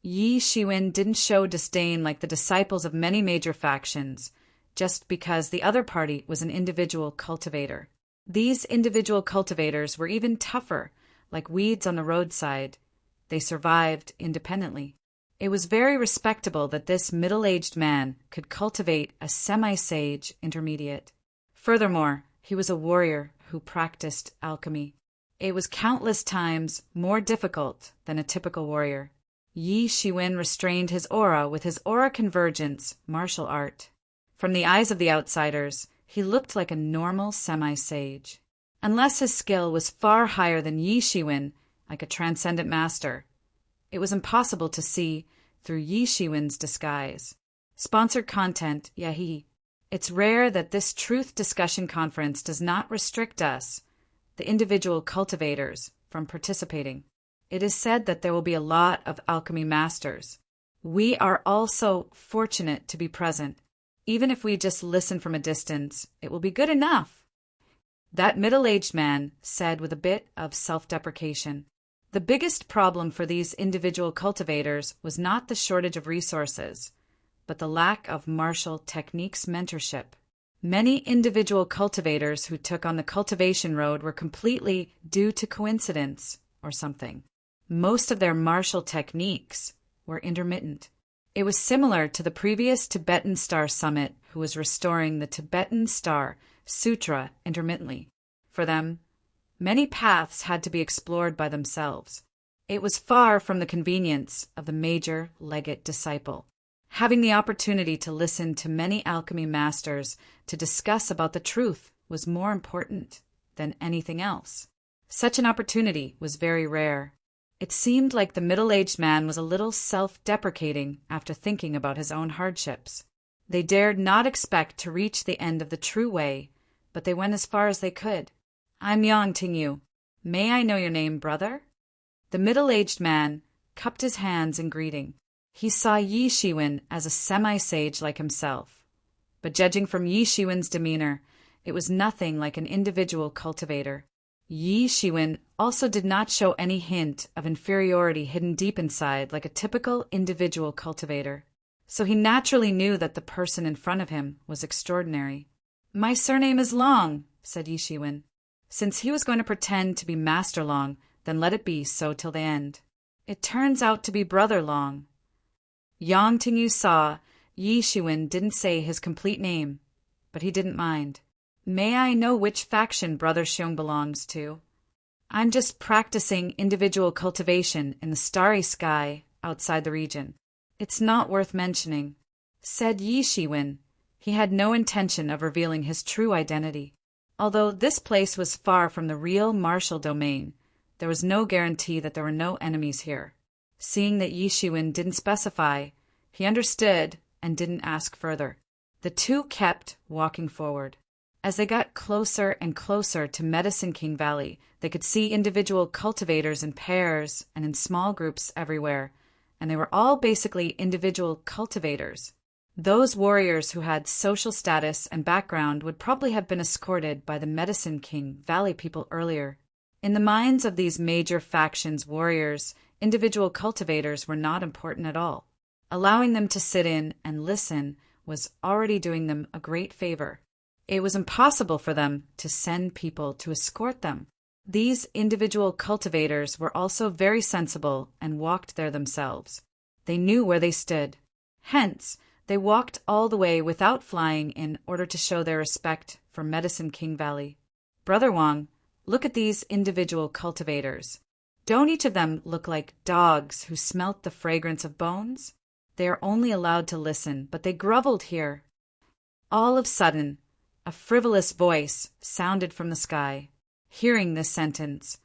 Yi Shiwen didn't show disdain like the disciples of many major factions, just because the other party was an individual cultivator. These individual cultivators were even tougher, like weeds on the roadside. They survived independently. It was very respectable that this middle-aged man could cultivate a semi-sage intermediate. Furthermore, he was a warrior who practiced alchemy. It was countless times more difficult than a typical warrior. Yi Shiwen restrained his aura with his aura convergence martial art. From the eyes of the outsiders, he looked like a normal semi-sage. Unless his skill was far higher than Yi Shiwen, like a transcendent master, it was impossible to see through Yi Shiwen's disguise. Sponsored content, yahi. It's rare that this truth discussion conference does not restrict us, the individual cultivators, from participating. It is said that there will be a lot of alchemy masters. We are also fortunate to be present. Even if we just listen from a distance, it will be good enough. That middle-aged man said with a bit of self-deprecation. The biggest problem for these individual cultivators was not the shortage of resources, but the lack of martial techniques mentorship. Many individual cultivators who took on the cultivation road were completely due to coincidence or something. Most of their martial techniques were intermittent. It was similar to the previous Tibetan Star Summit who was restoring the Tibetan Star Sutra intermittently. For them, many paths had to be explored by themselves. It was far from the convenience of the major legate disciple. Having the opportunity to listen to many alchemy masters to discuss about the truth was more important than anything else. Such an opportunity was very rare. It seemed like the middle-aged man was a little self-deprecating after thinking about his own hardships. They dared not expect to reach the end of the true way, but they went as far as they could. "I'm Yang Tingyu. May I know your name, brother?" The middle-aged man cupped his hands in greeting. He saw Yi Shiwen as a semi-sage like himself, but judging from Yi Shiwen's demeanor, it was nothing like an individual cultivator. Yi Shiwen also did not show any hint of inferiority hidden deep inside like a typical individual cultivator, so he naturally knew that the person in front of him was extraordinary. "My surname is Long," said Yi Shiwen. Since he was going to pretend to be Master Long, then let it be so till the end. It turns out to be Brother Long. Yang Tingyu saw Yi Shiwen didn't say his complete name, but he didn't mind. "May I know which faction Brother Xiong belongs to?" "I'm just practicing individual cultivation in the starry sky outside the region. It's not worth mentioning," said Yi Shiwen. He had no intention of revealing his true identity. Although this place was far from the real martial domain, there was no guarantee that there were no enemies here. Seeing that Yi Shiwen didn't specify, He understood and didn't ask further. The two kept walking forward. As they got closer and closer to Medicine King Valley, they could see individual cultivators in pairs and in small groups everywhere, and they were all basically individual cultivators. Those warriors who had social status and background would probably have been escorted by the Medicine King Valley people earlier. In the minds of these major factions' warriors, individual cultivators were not important at all. Allowing them to sit in and listen was already doing them a great favor. It was impossible for them to send people to escort them. These individual cultivators were also very sensible and walked there themselves. They knew where they stood. Hence, they walked all the way without flying in order to show their respect for Medicine King Valley. Brother Wong, look at these individual cultivators. Don't each of them look like dogs who smelt the fragrance of bones? They are only allowed to listen, but they groveled here. All of a sudden, a frivolous voice sounded from the sky. Hearing this sentence,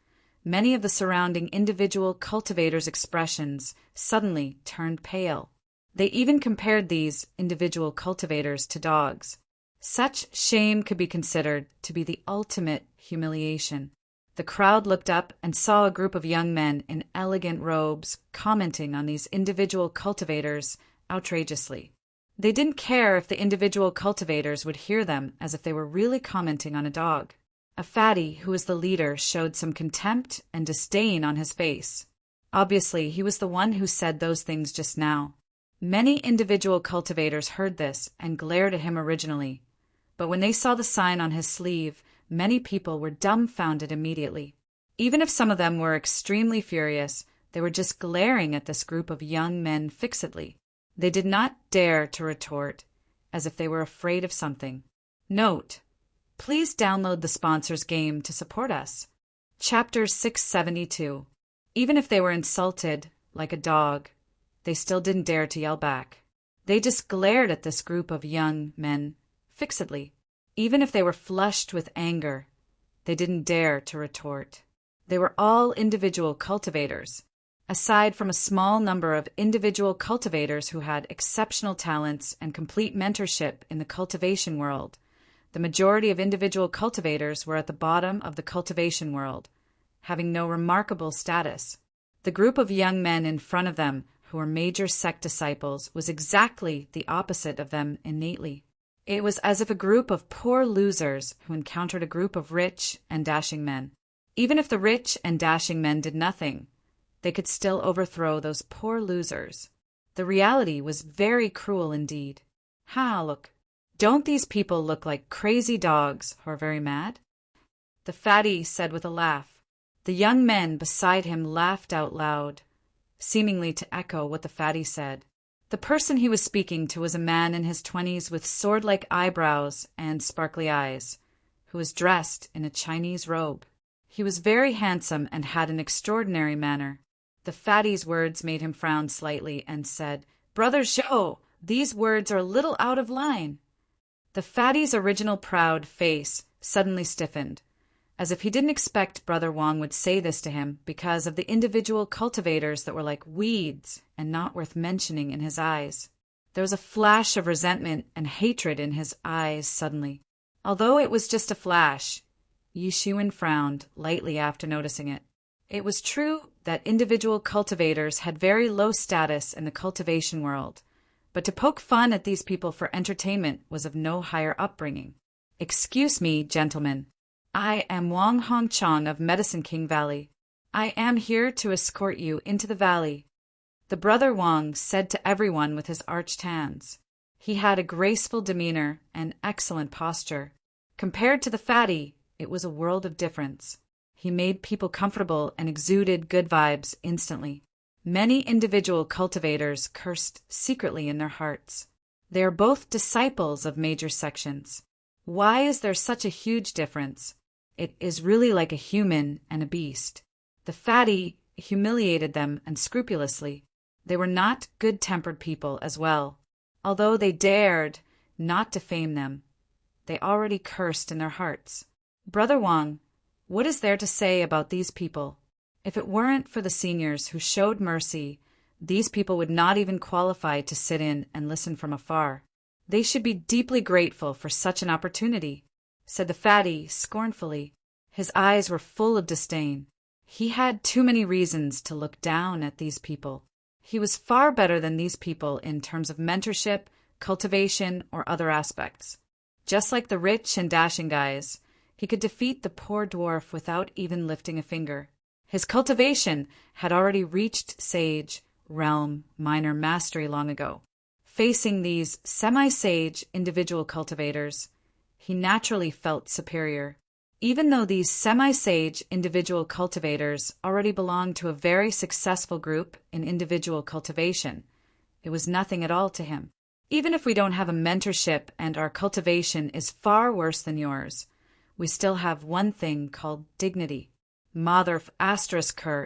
many of the surrounding individual cultivators' expressions suddenly turned pale. They even compared these individual cultivators to dogs. Such shame could be considered to be the ultimate humiliation. The crowd looked up and saw a group of young men in elegant robes commenting on these individual cultivators outrageously. They didn't care if the individual cultivators would hear them as if they were really commenting on a dog. A fatty, who was the leader, showed some contempt and disdain on his face. Obviously, he was the one who said those things just now. Many individual cultivators heard this and glared at him originally, but when they saw the sign on his sleeve, many people were dumbfounded immediately. Even if some of them were extremely furious, they were just glaring at this group of young men fixedly. They did not dare to retort, as if they were afraid of something. Note: please download the sponsor's game to support us. Chapter 672. Even if they were insulted, like a dog, they still didn't dare to yell back. They just glared at this group of young men fixedly. Even if they were flushed with anger, they didn't dare to retort. They were all individual cultivators. Aside from a small number of individual cultivators who had exceptional talents and complete mentorship in the cultivation world, the majority of individual cultivators were at the bottom of the cultivation world, having no remarkable status. The group of young men in front of them, who were major sect disciples, was exactly the opposite of them innately. It was as if a group of poor losers who encountered a group of rich and dashing men. Even if the rich and dashing men did nothing, they could still overthrow those poor losers. The reality was very cruel indeed. Look. Don't these people look like crazy dogs who are very mad? The fatty said with a laugh. The young men beside him laughed out loud, seemingly to echo what the fatty said. The person he was speaking to was a man in his 20s with sword-like eyebrows and sparkly eyes, who was dressed in a Chinese robe. He was very handsome and had an extraordinary manner. The fatty's words made him frown slightly and said, "Brother Zhou, these words are a little out of line." The fatty's original proud face suddenly stiffened, as if he didn't expect Brother Wong would say this to him because of the individual cultivators that were like weeds and not worth mentioning in his eyes. There was a flash of resentment and hatred in his eyes suddenly. Although it was just a flash, Yi Xuan frowned lightly after noticing it. It was true that individual cultivators had very low status in the cultivation world, but to poke fun at these people for entertainment was of no higher upbringing. "Excuse me, gentlemen. I am Wang Hongchong of Medicine King Valley. I am here to escort you into the valley," the brother Wang said to everyone with his arched hands. He had a graceful demeanor and excellent posture. Compared to the fatty, it was a world of difference. He made people comfortable and exuded good vibes instantly. Many individual cultivators cursed secretly in their hearts. They are both disciples of major sections. Why is there such a huge difference? It is really like a human and a beast. The fatty humiliated them unscrupulously. They were not good-tempered people as well. Although they dared not defame them, they already cursed in their hearts. Brother Wang, what is there to say about these people? If it weren't for the seniors who showed mercy, These people would not even qualify to sit in and listen from afar. They should be deeply grateful for such an opportunity, said the fatty scornfully. His eyes were full of disdain. He had too many reasons to look down at these people. He was far better than these people in terms of mentorship, cultivation, or other aspects. Just like the rich and dashing guys, he could defeat the poor dwarf without even lifting a finger. His cultivation had already reached sage, realm, minor mastery long ago. Facing these semi-sage individual cultivators, he naturally felt superior. Even though these semi-sage individual cultivators already belonged to a very successful group in individual cultivation, it was nothing at all to him. Even if we don't have a mentorship and our cultivation is far worse than yours, we still have one thing called dignity. Mother of **,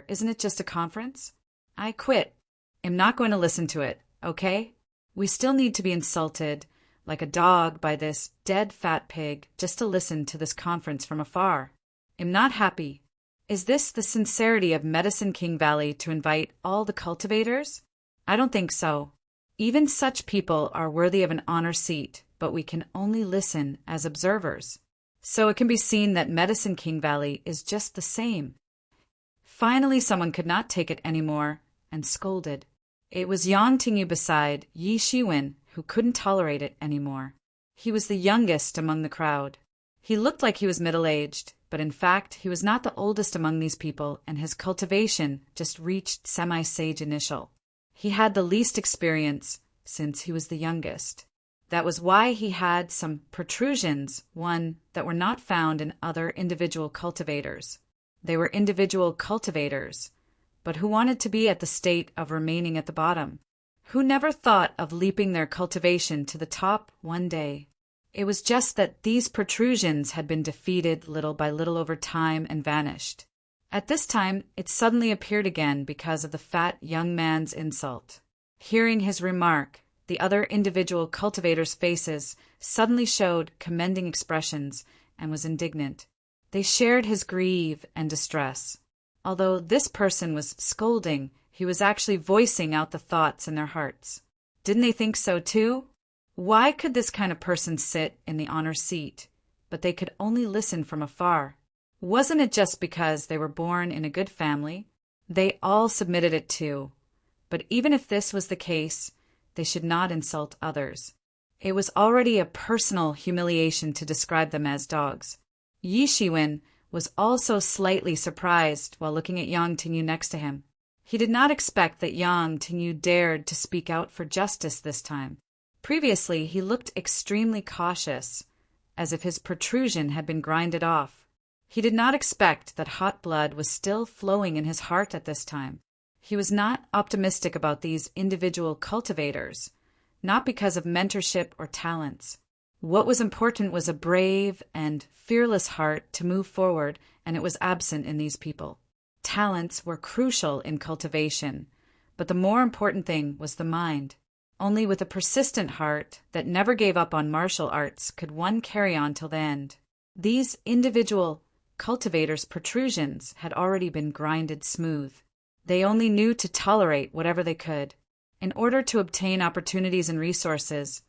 isn't it just a conference? I quit. I'm not going to listen to it, okay? We still need to be insulted, like a dog, by this dead fat pig just to listen to this conference from afar. I'm not happy. Is this the sincerity of Medicine King Valley to invite all the cultivators? I don't think so. Even such people are worthy of an honor seat, but we can only listen as observers. So it can be seen that Medicine King Valley is just the same. Finally, someone could not take it anymore and scolded. It was Yang Tingyu beside Yi Shiwen who couldn't tolerate it anymore. He was the youngest among the crowd. He looked like he was middle-aged, but in fact he was not the oldest among these people, and his cultivation just reached semi-sage initial. He had the least experience since he was the youngest. That was why he had some protrusions, one that were not found in other individual cultivators. They were individual cultivators, but who wanted to be at the state of remaining at the bottom, who never thought of leaping their cultivation to the top one day. It was just that these protrusions had been defeated little by little over time and vanished. At this time, it suddenly appeared again because of the fat young man's insult. Hearing his remark, the other individual cultivators' faces suddenly showed commending expressions and was indignant. They shared his grief and distress. Although this person was scolding, he was actually voicing out the thoughts in their hearts. Didn't they think so too? Why could this kind of person sit in the honor seat, but they could only listen from afar? Wasn't it just because they were born in a good family? They all submitted it too. But even if this was the case, they should not insult others. It was already a personal humiliation to describe them as dogs. Yi Shiwen was also slightly surprised while looking at Yang Tingyu next to him. He did not expect that Yang Tingyu dared to speak out for justice this time. Previously, he looked extremely cautious, as if his protrusion had been grinded off. He did not expect that hot blood was still flowing in his heart at this time. He was not optimistic about these individual cultivators, not because of mentorship or talents. What was important was a brave and fearless heart to move forward, and it was absent in these people. Talents were crucial in cultivation, but the more important thing was the mind. Only with a persistent heart that never gave up on martial arts could one carry on till the end. These individual cultivators' protrusions had already been grinded smooth. They only knew to tolerate whatever they could. In order to obtain opportunities and resources,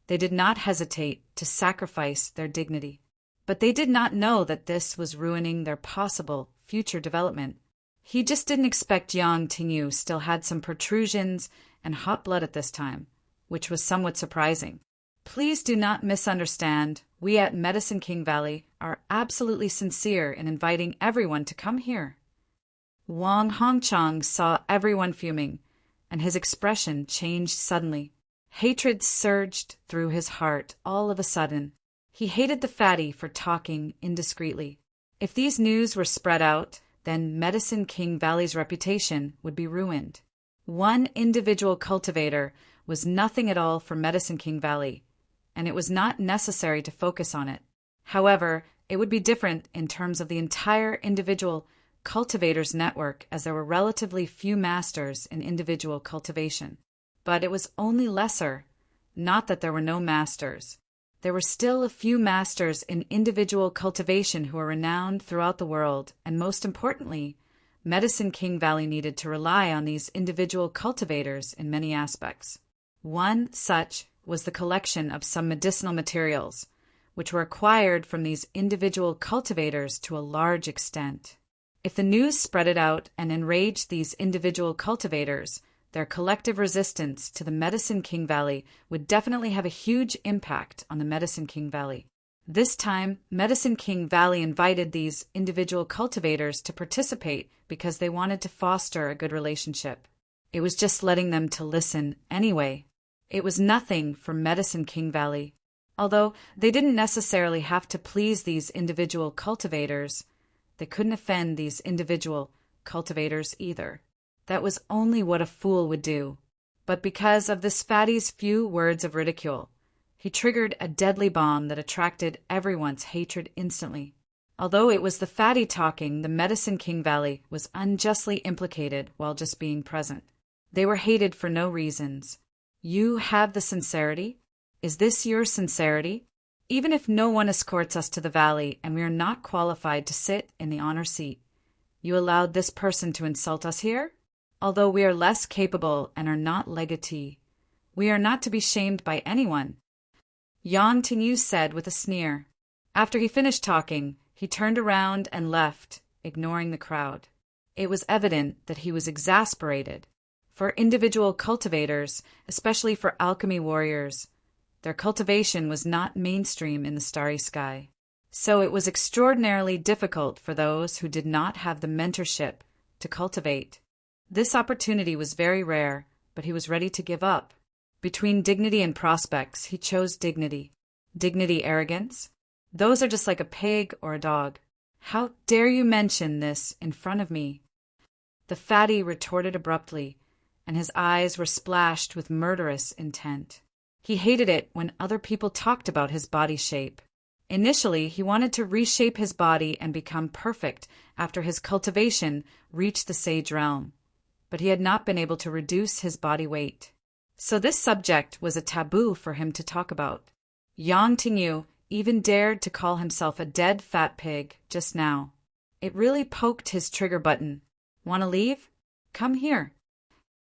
they did not hesitate to sacrifice their dignity. But they did not know that this was ruining their possible future development. He just didn't expect Yang Tingyu still had some protrusions and hot blood at this time, which was somewhat surprising. Please do not misunderstand. We at Medicine King Valley are absolutely sincere in inviting everyone to come here. Wang Hongchang saw everyone fuming, and his expression changed suddenly. Hatred surged through his heart all of a sudden. He hated the fatty for talking indiscreetly. If these news were spread out, then Medicine King Valley's reputation would be ruined. One individual cultivator was nothing at all for Medicine King Valley, and it was not necessary to focus on it. However, it would be different in terms of the entire individual cultivators' network, as there were relatively few masters in individual cultivation. But it was only lesser, not that there were no masters. There were still a few masters in individual cultivation who were renowned throughout the world, and most importantly, Medicine King Valley needed to rely on these individual cultivators in many aspects. One such was the collection of some medicinal materials, which were acquired from these individual cultivators to a large extent. If the news spread it out and enraged these individual cultivators, their collective resistance to the Medicine King Valley would definitely have a huge impact on the Medicine King Valley. This time, Medicine King Valley invited these individual cultivators to participate because they wanted to foster a good relationship. It was just letting them to listen anyway. It was nothing for Medicine King Valley. Although they didn't necessarily have to please these individual cultivators, they couldn't offend these individual cultivators either. That was only what a fool would do. But because of this fatty's few words of ridicule, he triggered a deadly bomb that attracted everyone's hatred instantly. Although it was the fatty talking, the Medicine King Valley was unjustly implicated while just being present. They were hated for no reasons. You have the sincerity? Is this your sincerity? Even if no one escorts us to the valley and we are not qualified to sit in the honor seat, you allowed this person to insult us here? Although we are less capable and are not legatee, we are not to be shamed by anyone. Yang Tingyu said with a sneer. After he finished talking, he turned around and left, ignoring the crowd. It was evident that he was exasperated. For individual cultivators, especially for alchemy warriors, their cultivation was not mainstream in the starry sky. So it was extraordinarily difficult for those who did not have the mentorship to cultivate. This opportunity was very rare, but he was ready to give up. Between dignity and prospects, he chose dignity. Dignity, arrogance? Those are just like a pig or a dog. How dare you mention this in front of me? The fatty retorted abruptly, and his eyes were splashed with murderous intent. He hated it when other people talked about his body shape. Initially, he wanted to reshape his body and become perfect after his cultivation reached the sage realm, but he had not been able to reduce his body weight. So this subject was a taboo for him to talk about. Yang Tingyu even dared to call himself a dead fat pig just now. It really poked his trigger button. Want to leave? Come here.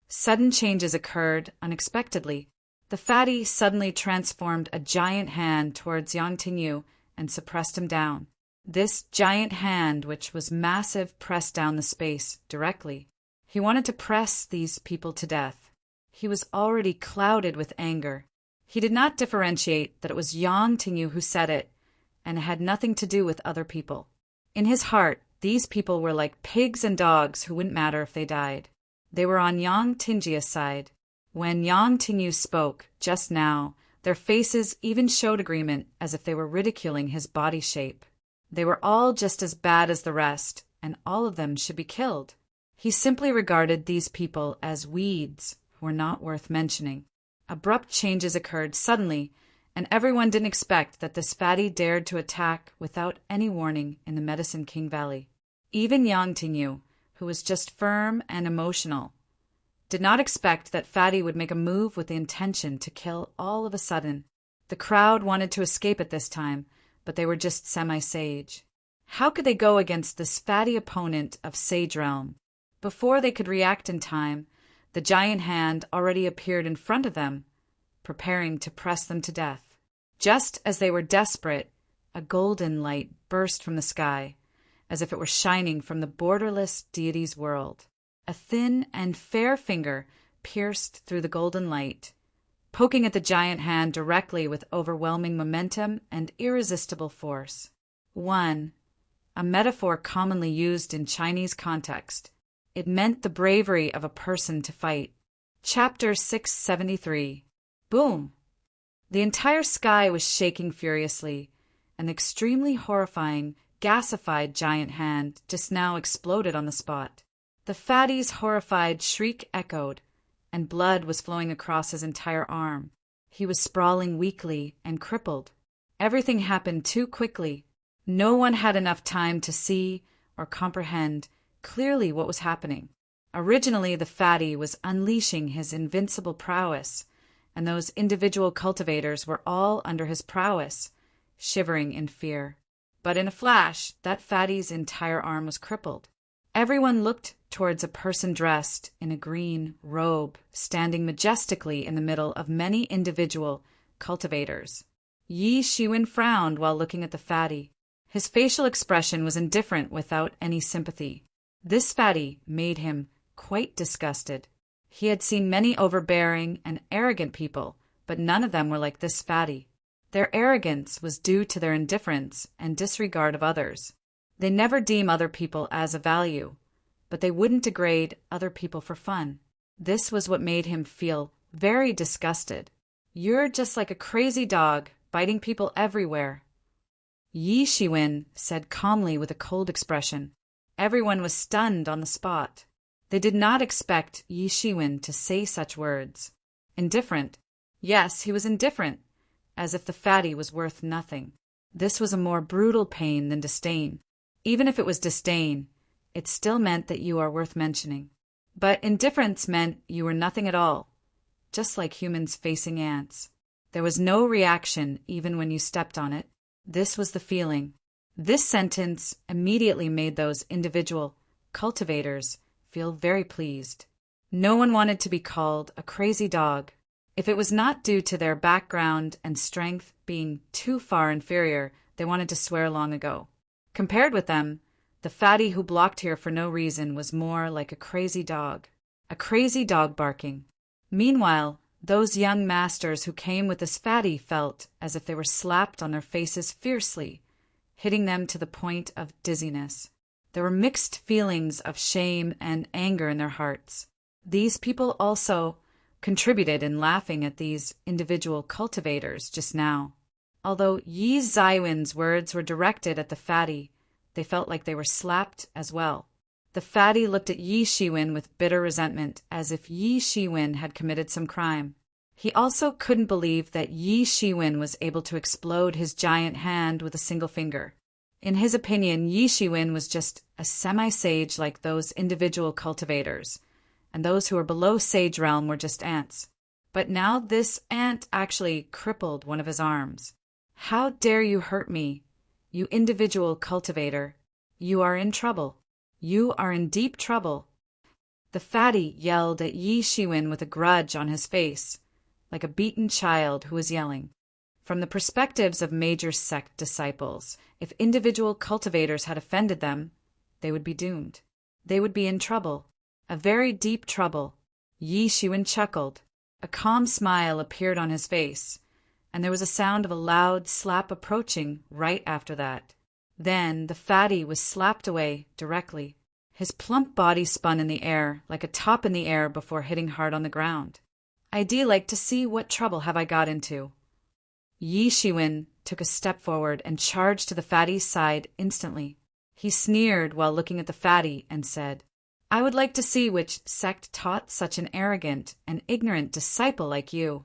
Sudden changes occurred unexpectedly. The fatty suddenly transformed a giant hand towards Yang Tingyu and suppressed him down. This giant hand, which was massive, pressed down the space directly. He wanted to press these people to death. He was already clouded with anger. He did not differentiate that it was Yang Tingyu who said it, and it had nothing to do with other people. In his heart, these people were like pigs and dogs who wouldn't matter if they died. They were on Yang Tingyu's side. When Yang Tingyu spoke, just now, their faces even showed agreement as if they were ridiculing his body shape. They were all just as bad as the rest, and all of them should be killed. He simply regarded these people as weeds who were not worth mentioning. Abrupt changes occurred suddenly, and everyone didn't expect that this fatty dared to attack without any warning in the Medicine King Valley. Even Yang Tingyu, who was just firm and emotional, did not expect that fatty would make a move with the intention to kill all of a sudden. The crowd wanted to escape at this time, but they were just semi-sage. How could they go against this fatty opponent of Sage Realm? Before they could react in time, the giant hand already appeared in front of them, preparing to press them to death. Just as they were desperate, a golden light burst from the sky, as if it were shining from the borderless deity's world. A thin and fair finger pierced through the golden light, poking at the giant hand directly with overwhelming momentum and irresistible force. 1. A metaphor commonly used in Chinese context. It meant the bravery of a person to fight. Chapter 673. Boom! The entire sky was shaking furiously. An extremely horrifying, gasified giant hand just now exploded on the spot. The fatty's horrified shriek echoed, and blood was flowing across his entire arm. He was sprawling weakly and crippled. Everything happened too quickly. No one had enough time to see or comprehend clearly what was happening. Originally, the fatty was unleashing his invincible prowess, and those individual cultivators were all under his prowess, shivering in fear. But in a flash, that fatty's entire arm was crippled. Everyone looked towards a person dressed in a green robe, standing majestically in the middle of many individual cultivators. Yi Shiwen frowned while looking at the fatty. His facial expression was indifferent without any sympathy. This fatty made him quite disgusted. He had seen many overbearing and arrogant people, but none of them were like this fatty. Their arrogance was due to their indifference and disregard of others. They never deem other people as of value, but they wouldn't degrade other people for fun. This was what made him feel very disgusted. You're just like a crazy dog, biting people everywhere. Yi Shiwen said calmly with a cold expression. Everyone was stunned on the spot. They did not expect Yi Shiwen to say such words. Indifferent. Yes, he was indifferent, as if the fatty was worth nothing. This was a more brutal pain than disdain. Even if it was disdain, it still meant that you are worth mentioning. But indifference meant you were nothing at all, just like humans facing ants. There was no reaction even when you stepped on it. This was the feeling. This sentence immediately made those individual cultivators feel very pleased. No one wanted to be called a crazy dog. If it was not due to their background and strength being too far inferior, they wanted to swear long ago. Compared with them, the fatty who blocked here for no reason was more like a crazy dog barking. Meanwhile, those young masters who came with this fatty felt as if they were slapped on their faces fiercely, hitting them to the point of dizziness. There were mixed feelings of shame and anger in their hearts. These people also contributed in laughing at these individual cultivators just now. Although Yi Zaiwen's words were directed at the fatty, they felt like they were slapped as well. The fatty looked at Yi Shiwen with bitter resentment, as if Yi Shiwen had committed some crime. He also couldn't believe that Yi Shiwen was able to explode his giant hand with a single finger. In his opinion, Yi Shiwen was just a semi-sage like those individual cultivators, and those who were below sage realm were just ants. But now this ant actually crippled one of his arms. How dare you hurt me, you individual cultivator? You are in trouble. You are in deep trouble. The fatty yelled at Yi Shiwen with a grudge on his face, like a beaten child who was yelling. From the perspectives of major sect disciples, if individual cultivators had offended them, they would be doomed. They would be in trouble, a very deep trouble. Yi Shiwen chuckled. A calm smile appeared on his face, and there was a sound of a loud slap approaching right after that. Then the fatty was slapped away directly. His plump body spun in the air like a top in the air before hitting hard on the ground. I'd like to see what trouble have I got into. Yi Shiwen took a step forward and charged to the fatty's side instantly. He sneered while looking at the fatty and said, I would like to see which sect taught such an arrogant and ignorant disciple like you.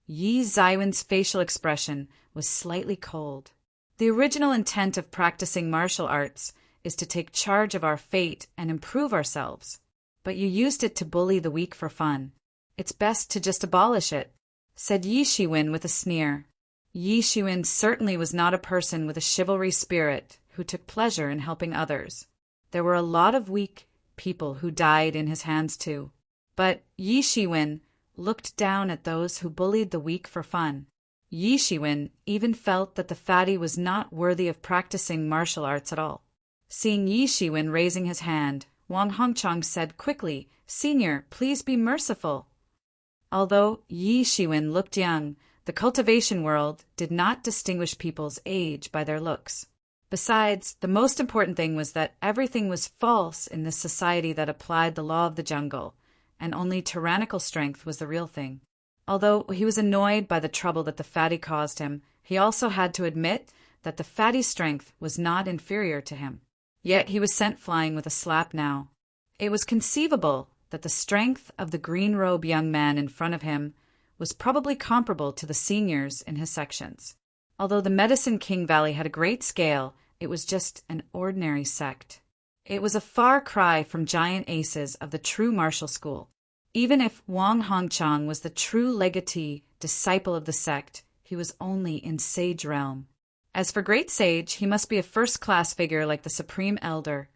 Yi Zaiwen's facial expression was slightly cold. The original intent of practicing martial arts is to take charge of our fate and improve ourselves. But you used it to bully the weak for fun. It's best to just abolish it, said Yi Shiwen with a sneer. Yi Shiwen certainly was not a person with a chivalry spirit who took pleasure in helping others. There were a lot of weak people who died in his hands too. But Yi Shiwen looked down at those who bullied the weak for fun. Yi Shiwen even felt that the fatty was not worthy of practicing martial arts at all. Seeing Yi Shiwen raising his hand, Wang Hongchang said quickly, Senior, please be merciful. Although Yi Shiwen looked young, the cultivation world did not distinguish people's age by their looks. Besides, the most important thing was that everything was false in this society that applied the law of the jungle, and only tyrannical strength was the real thing. Although he was annoyed by the trouble that the fatty caused him, he also had to admit that the fatty's strength was not inferior to him. Yet he was sent flying with a slap now. It was conceivable that the strength of the green-robe young man in front of him was probably comparable to the seniors in his sections. Although the Medicine King Valley had a great scale, it was just an ordinary sect. It was a far cry from giant aces of the true martial school. Even if Wang Hongchang was the true legatee disciple of the sect, he was only in sage realm. As for great sage, he must be a first-class figure like the Supreme Elder.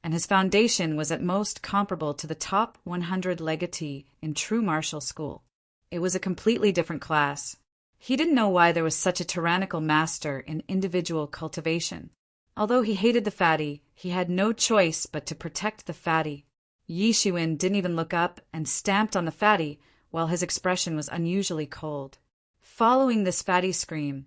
and his foundation was at most comparable to the top 100 legatee in true martial school. It was a completely different class. He didn't know why there was such a tyrannical master in individual cultivation. Although he hated the fatty, he had no choice but to protect the fatty. Yi Shiwen didn't even look up and stamped on the fatty while his expression was unusually cold. Following this fatty scream,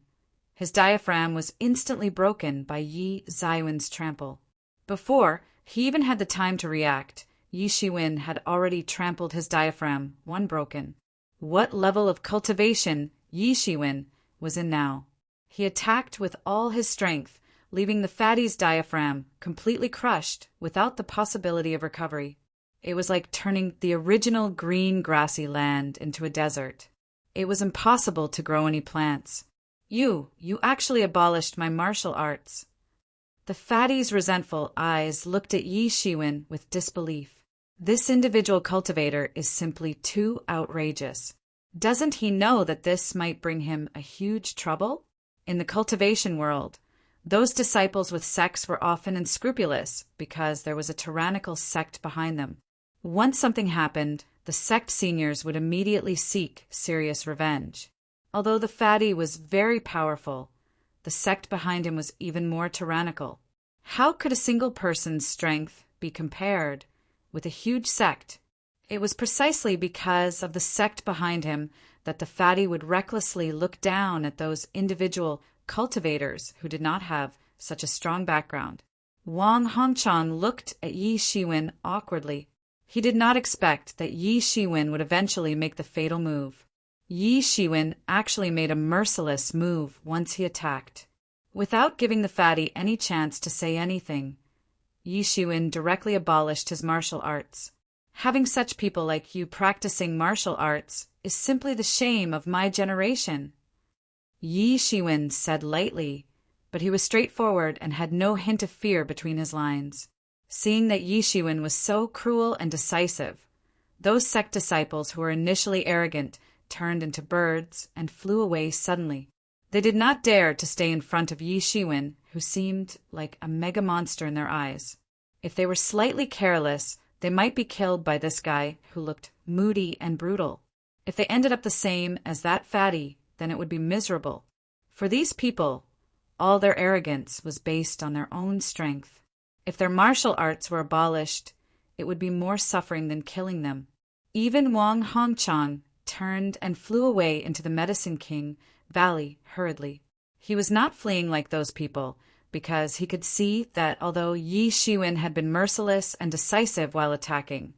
his diaphragm was instantly broken by Yi Zaiwen's trample. Before he even had the time to react, Yi Shiwen had already trampled his diaphragm, one broken. What level of cultivation Yi Shiwen was in now? He attacked with all his strength, leaving the fatty's diaphragm completely crushed without the possibility of recovery. It was like turning the original green grassy land into a desert. It was impossible to grow any plants. You actually abolished my martial arts. The fatty's resentful eyes looked at Yi Shiwen with disbelief. This individual cultivator is simply too outrageous. Doesn't he know that this might bring him a huge trouble? In the cultivation world, those disciples with sects were often unscrupulous because there was a tyrannical sect behind them. Once something happened, the sect seniors would immediately seek serious revenge. Although the fatty was very powerful, the sect behind him was even more tyrannical. How could a single person's strength be compared with a huge sect? It was precisely because of the sect behind him that the fatty would recklessly look down at those individual cultivators who did not have such a strong background. Wang Hongchang looked at Yi Shiwen awkwardly. He did not expect that Yi Shiwen would eventually make the fatal move. Yi Shiwen actually made a merciless move once he attacked. Without giving the fatty any chance to say anything, Yi Shiwen directly abolished his martial arts. Having such people like you practicing martial arts is simply the shame of my generation. Yi Shiwen said lightly, but he was straightforward and had no hint of fear between his lines. Seeing that Yi Shiwen was so cruel and decisive, those sect disciples who were initially arrogant turned into birds and flew away suddenly. They did not dare to stay in front of Yi Shiwen, who seemed like a mega monster in their eyes. If they were slightly careless, they might be killed by this guy who looked moody and brutal. If they ended up the same as that fatty, then it would be miserable. For these people, all their arrogance was based on their own strength. If their martial arts were abolished, it would be more suffering than killing them. Even Wang Hongchang turned and flew away into the Medicine King Valley hurriedly. He was not fleeing like those people, because he could see that although Yi Shiwen had been merciless and decisive while attacking,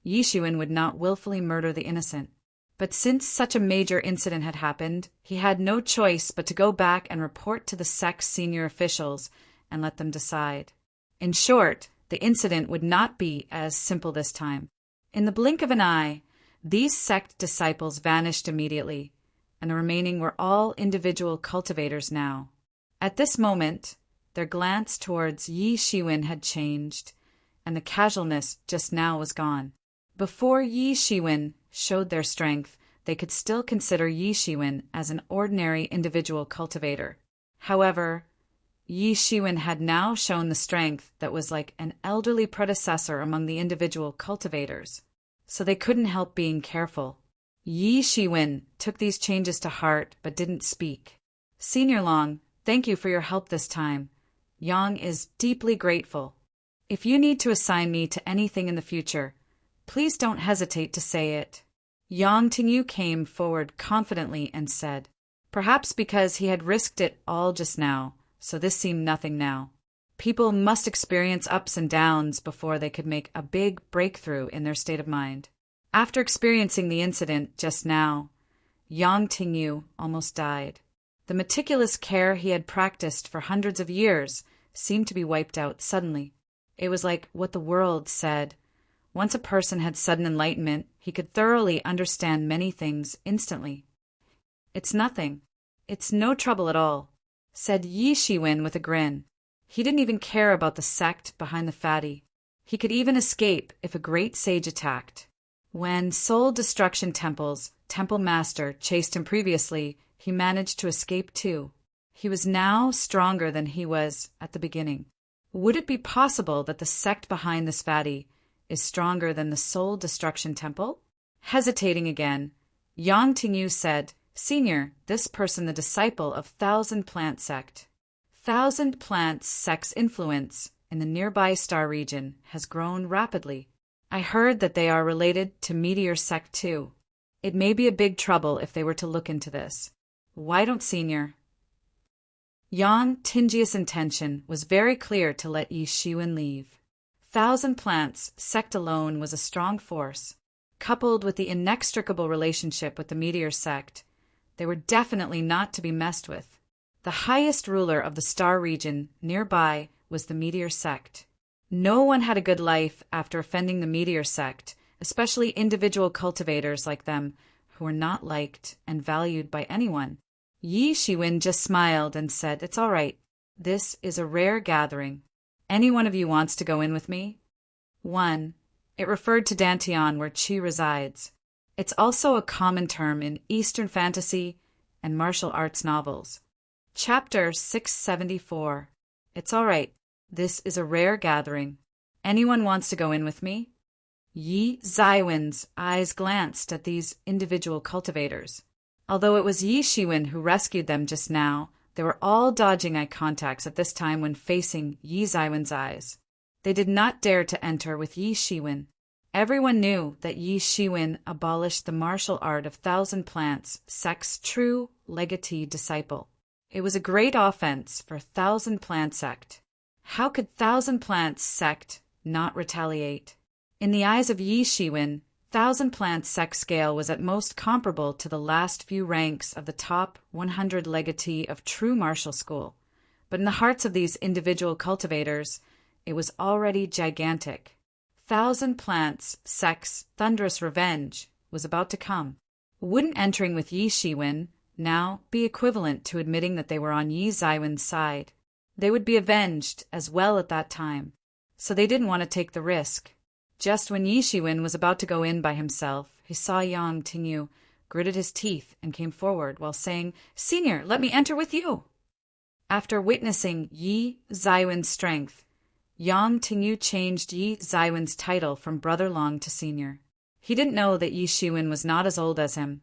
Yi Shiwen would not willfully murder the innocent. But since such a major incident had happened, he had no choice but to go back and report to the sect's senior officials and let them decide. In short, the incident would not be as simple this time. In the blink of an eye, these sect disciples vanished immediately, and the remaining were all individual cultivators now. At this moment, their glance towards Yi Shiwen had changed, and the casualness just now was gone. Before Yi Shiwen showed their strength, they could still consider Yi Shiwen as an ordinary individual cultivator. However, Yi Shiwen had now shown the strength that was like an elderly predecessor among the individual cultivators, so they couldn't help being careful. Yi Shiwen took these changes to heart but didn't speak. Senior Long, thank you for your help this time. Yang is deeply grateful. If you need to assign me to anything in the future, please don't hesitate to say it. Yang Tingyu came forward confidently and said, perhaps because he had risked it all just now, so this seemed nothing now. People must experience ups and downs before they could make a big breakthrough in their state of mind. After experiencing the incident just now, Yang Tingyu almost died. The meticulous care he had practiced for hundreds of years seemed to be wiped out suddenly. It was like what the world said. Once a person had sudden enlightenment, he could thoroughly understand many things instantly. It's nothing. It's no trouble at all, said Yi Shiwen with a grin. He didn't even care about the sect behind the fatty. He could even escape if a great sage attacked. When Soul Destruction Temple's temple master chased him previously, he managed to escape too. He was now stronger than he was at the beginning. Would it be possible that the sect behind this fatty is stronger than the Soul Destruction Temple? Hesitating again, Yang Tingyu said, Senior, this person the disciple of Thousand Plant Sect. Thousand Plant Sect's influence in the nearby star region has grown rapidly. I heard that they are related to Meteor Sect too. It may be a big trouble if they were to look into this. Why don't Senior? Yang Tingyi's intention was very clear to let Yi Shiwen leave. Thousand Plants Sect alone was a strong force. Coupled with the inextricable relationship with the Meteor Sect, they were definitely not to be messed with. The highest ruler of the star region nearby was the Meteor Sect. No one had a good life after offending the Meteor Sect, especially individual cultivators like them who were not liked and valued by anyone. Yi Shiwen just smiled and said, It's all right. This is a rare gathering. Any one of you wants to go in with me? 1. It referred to Dantian where Qi resides. It's also a common term in Eastern fantasy and martial arts novels. Chapter 674. It's all right. This is a rare gathering. Anyone wants to go in with me? Yi Zaiwen's eyes glanced at these individual cultivators. Although it was Yi Shiwen who rescued them just now, they were all dodging eye contacts at this time when facing Yi Zaiwen's eyes. They did not dare to enter with Yi Shiwen. Everyone knew that Yi Shiwen abolished the martial art of Thousand Plants Sect's true legatee disciple. It was a great offense for Thousand Plant Sect. How could Thousand Plants Sect not retaliate? In the eyes of Yi Shiwen, Thousand Plants Sect scale was at most comparable to the last few ranks of the top 100 legatee of true martial school. But in the hearts of these individual cultivators, it was already gigantic. Thousand Plants Sect's thunderous revenge was about to come. Wouldn't entering with Yi Shiwen now be equivalent to admitting that they were on Yi Zaiwen's side? They would be avenged as well at that time, so they didn't want to take the risk. Just when Yi Shiwen was about to go in by himself, he saw Yang Tingyu, gritted his teeth, and came forward while saying, Senior, let me enter with you. After witnessing Yi Zaiwen's strength, Yang Tingyu changed Yi Zaiwen's title from Brother Long to Senior. He didn't know that Yi Shiwen was not as old as him,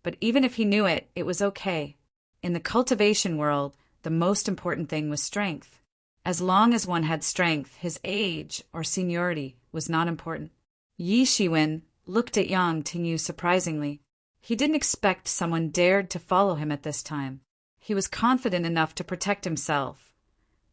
but even if he knew it, it was okay. In the cultivation world, the most important thing was strength. As long as one had strength, his age or seniority was not important. Yi Shiwen looked at Yang Tingyu surprisingly. He didn't expect someone dared to follow him at this time. He was confident enough to protect himself.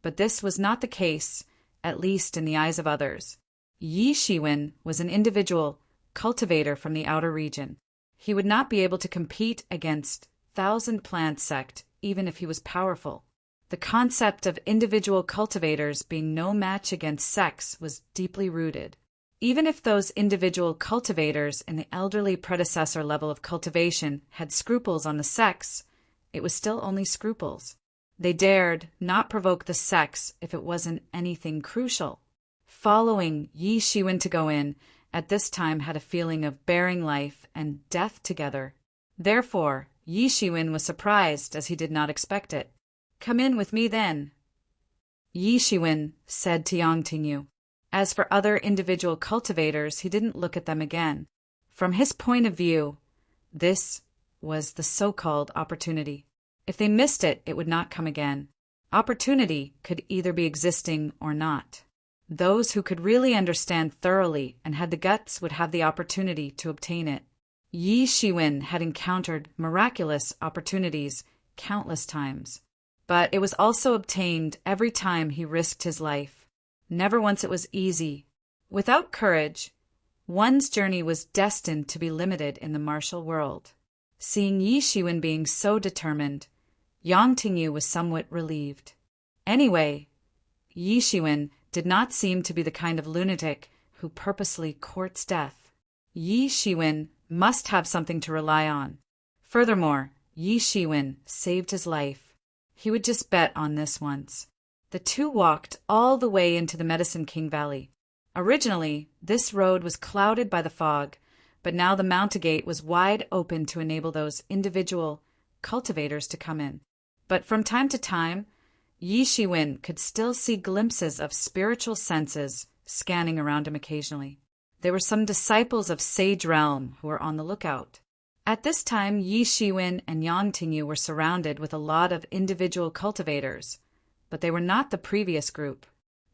But this was not the case, at least in the eyes of others. Yi Shiwen was an individual cultivator from the outer region. He would not be able to compete against Thousand Plant Sect even if he was powerful. The concept of individual cultivators being no match against sects was deeply rooted. Even if those individual cultivators in the elderly predecessor level of cultivation had scruples on the sects, it was still only scruples. They dared not provoke the sects if it wasn't anything crucial. Following Yi Shiwen to go in, at this time had a feeling of bearing life and death together. Therefore, Yi Shiwen was surprised as he did not expect it. Come in with me then, Yi Shiwen said to Yang Tingyu. As for other individual cultivators, he didn't look at them again. From his point of view, this was the so-called opportunity. If they missed it, it would not come again. Opportunity could either be existing or not. Those who could really understand thoroughly and had the guts would have the opportunity to obtain it. Yi Shiwen had encountered miraculous opportunities countless times. But it was also obtained every time he risked his life. Never once it was easy. Without courage, one's journey was destined to be limited in the martial world. Seeing Yi Shiwen being so determined, Yang Tingyu was somewhat relieved. Anyway, Yi Shiwen did not seem to be the kind of lunatic who purposely courts death. Yi Shiwen must have something to rely on. Furthermore, Yi Shiwen saved his life. He would just bet on this once. The two walked all the way into the Medicine King Valley. Originally, this road was clouded by the fog, but now the Mount-a-Gate was wide open to enable those individual cultivators to come in. But from time to time, Yi Shiwen could still see glimpses of spiritual senses scanning around him occasionally. There were some disciples of Sage Realm who were on the lookout. At this time, Yi Shiwen and Yang Tingyu were surrounded with a lot of individual cultivators, but they were not the previous group.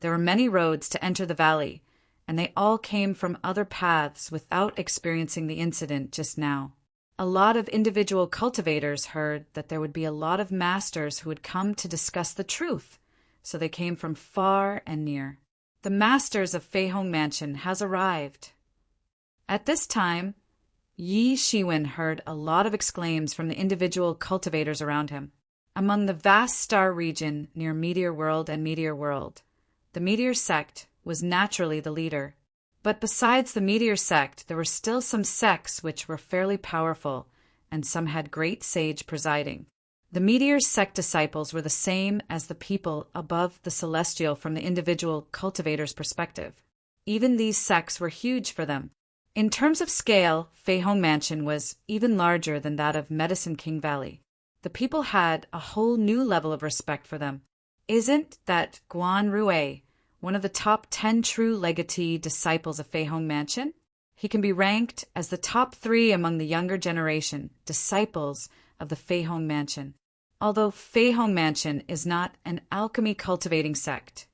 There were many roads to enter the valley, and they all came from other paths without experiencing the incident just now. A lot of individual cultivators heard that there would be a lot of masters who would come to discuss the truth, so they came from far and near. The masters of Fei Hong Mansion has arrived. At this time, Yi Shiwen heard a lot of exclaims from the individual cultivators around him. Among the vast star region near Meteor World and Meteor World, the Meteor sect was naturally the leader. But besides the Meteor sect, there were still some sects which were fairly powerful, and some had great sage presiding. The Meteor sect disciples were the same as the people above the celestial from the individual cultivator's perspective. Even these sects were huge for them. In terms of scale, Fei Hong Mansion was even larger than that of Medicine King Valley. The people had a whole new level of respect for them. Isn't that Guan Rui, one of the top 10 true legatee disciples of Fei Hong Mansion? He can be ranked as the top 3 among the younger generation disciples of the Fei Hong Mansion. Although Fei Hong Mansion is not an alchemy cultivating sect,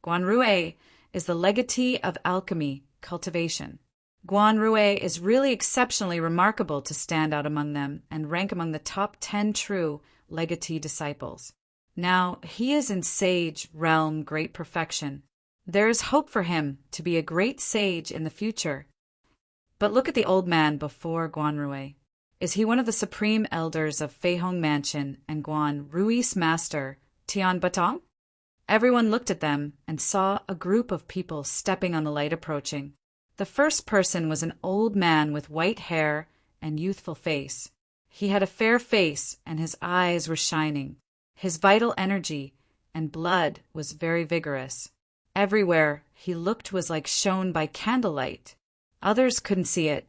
Guan Rui is the legatee of alchemy cultivation. Guan Rui is really exceptionally remarkable to stand out among them and rank among the top 10 true legatee disciples. Now, he is in Sage Realm Great Perfection. There is hope for him to be a great sage in the future. But look at the old man before Guan Rui. Is he one of the supreme elders of Fei Hong Mansion and Guan Rui's master, Tian Batong? Everyone looked at them and saw a group of people stepping on the light approaching. The first person was an old man with white hair and youthful face. He had a fair face and his eyes were shining. His vital energy and blood was very vigorous. Everywhere he looked was like shone by candlelight. Others couldn't see it,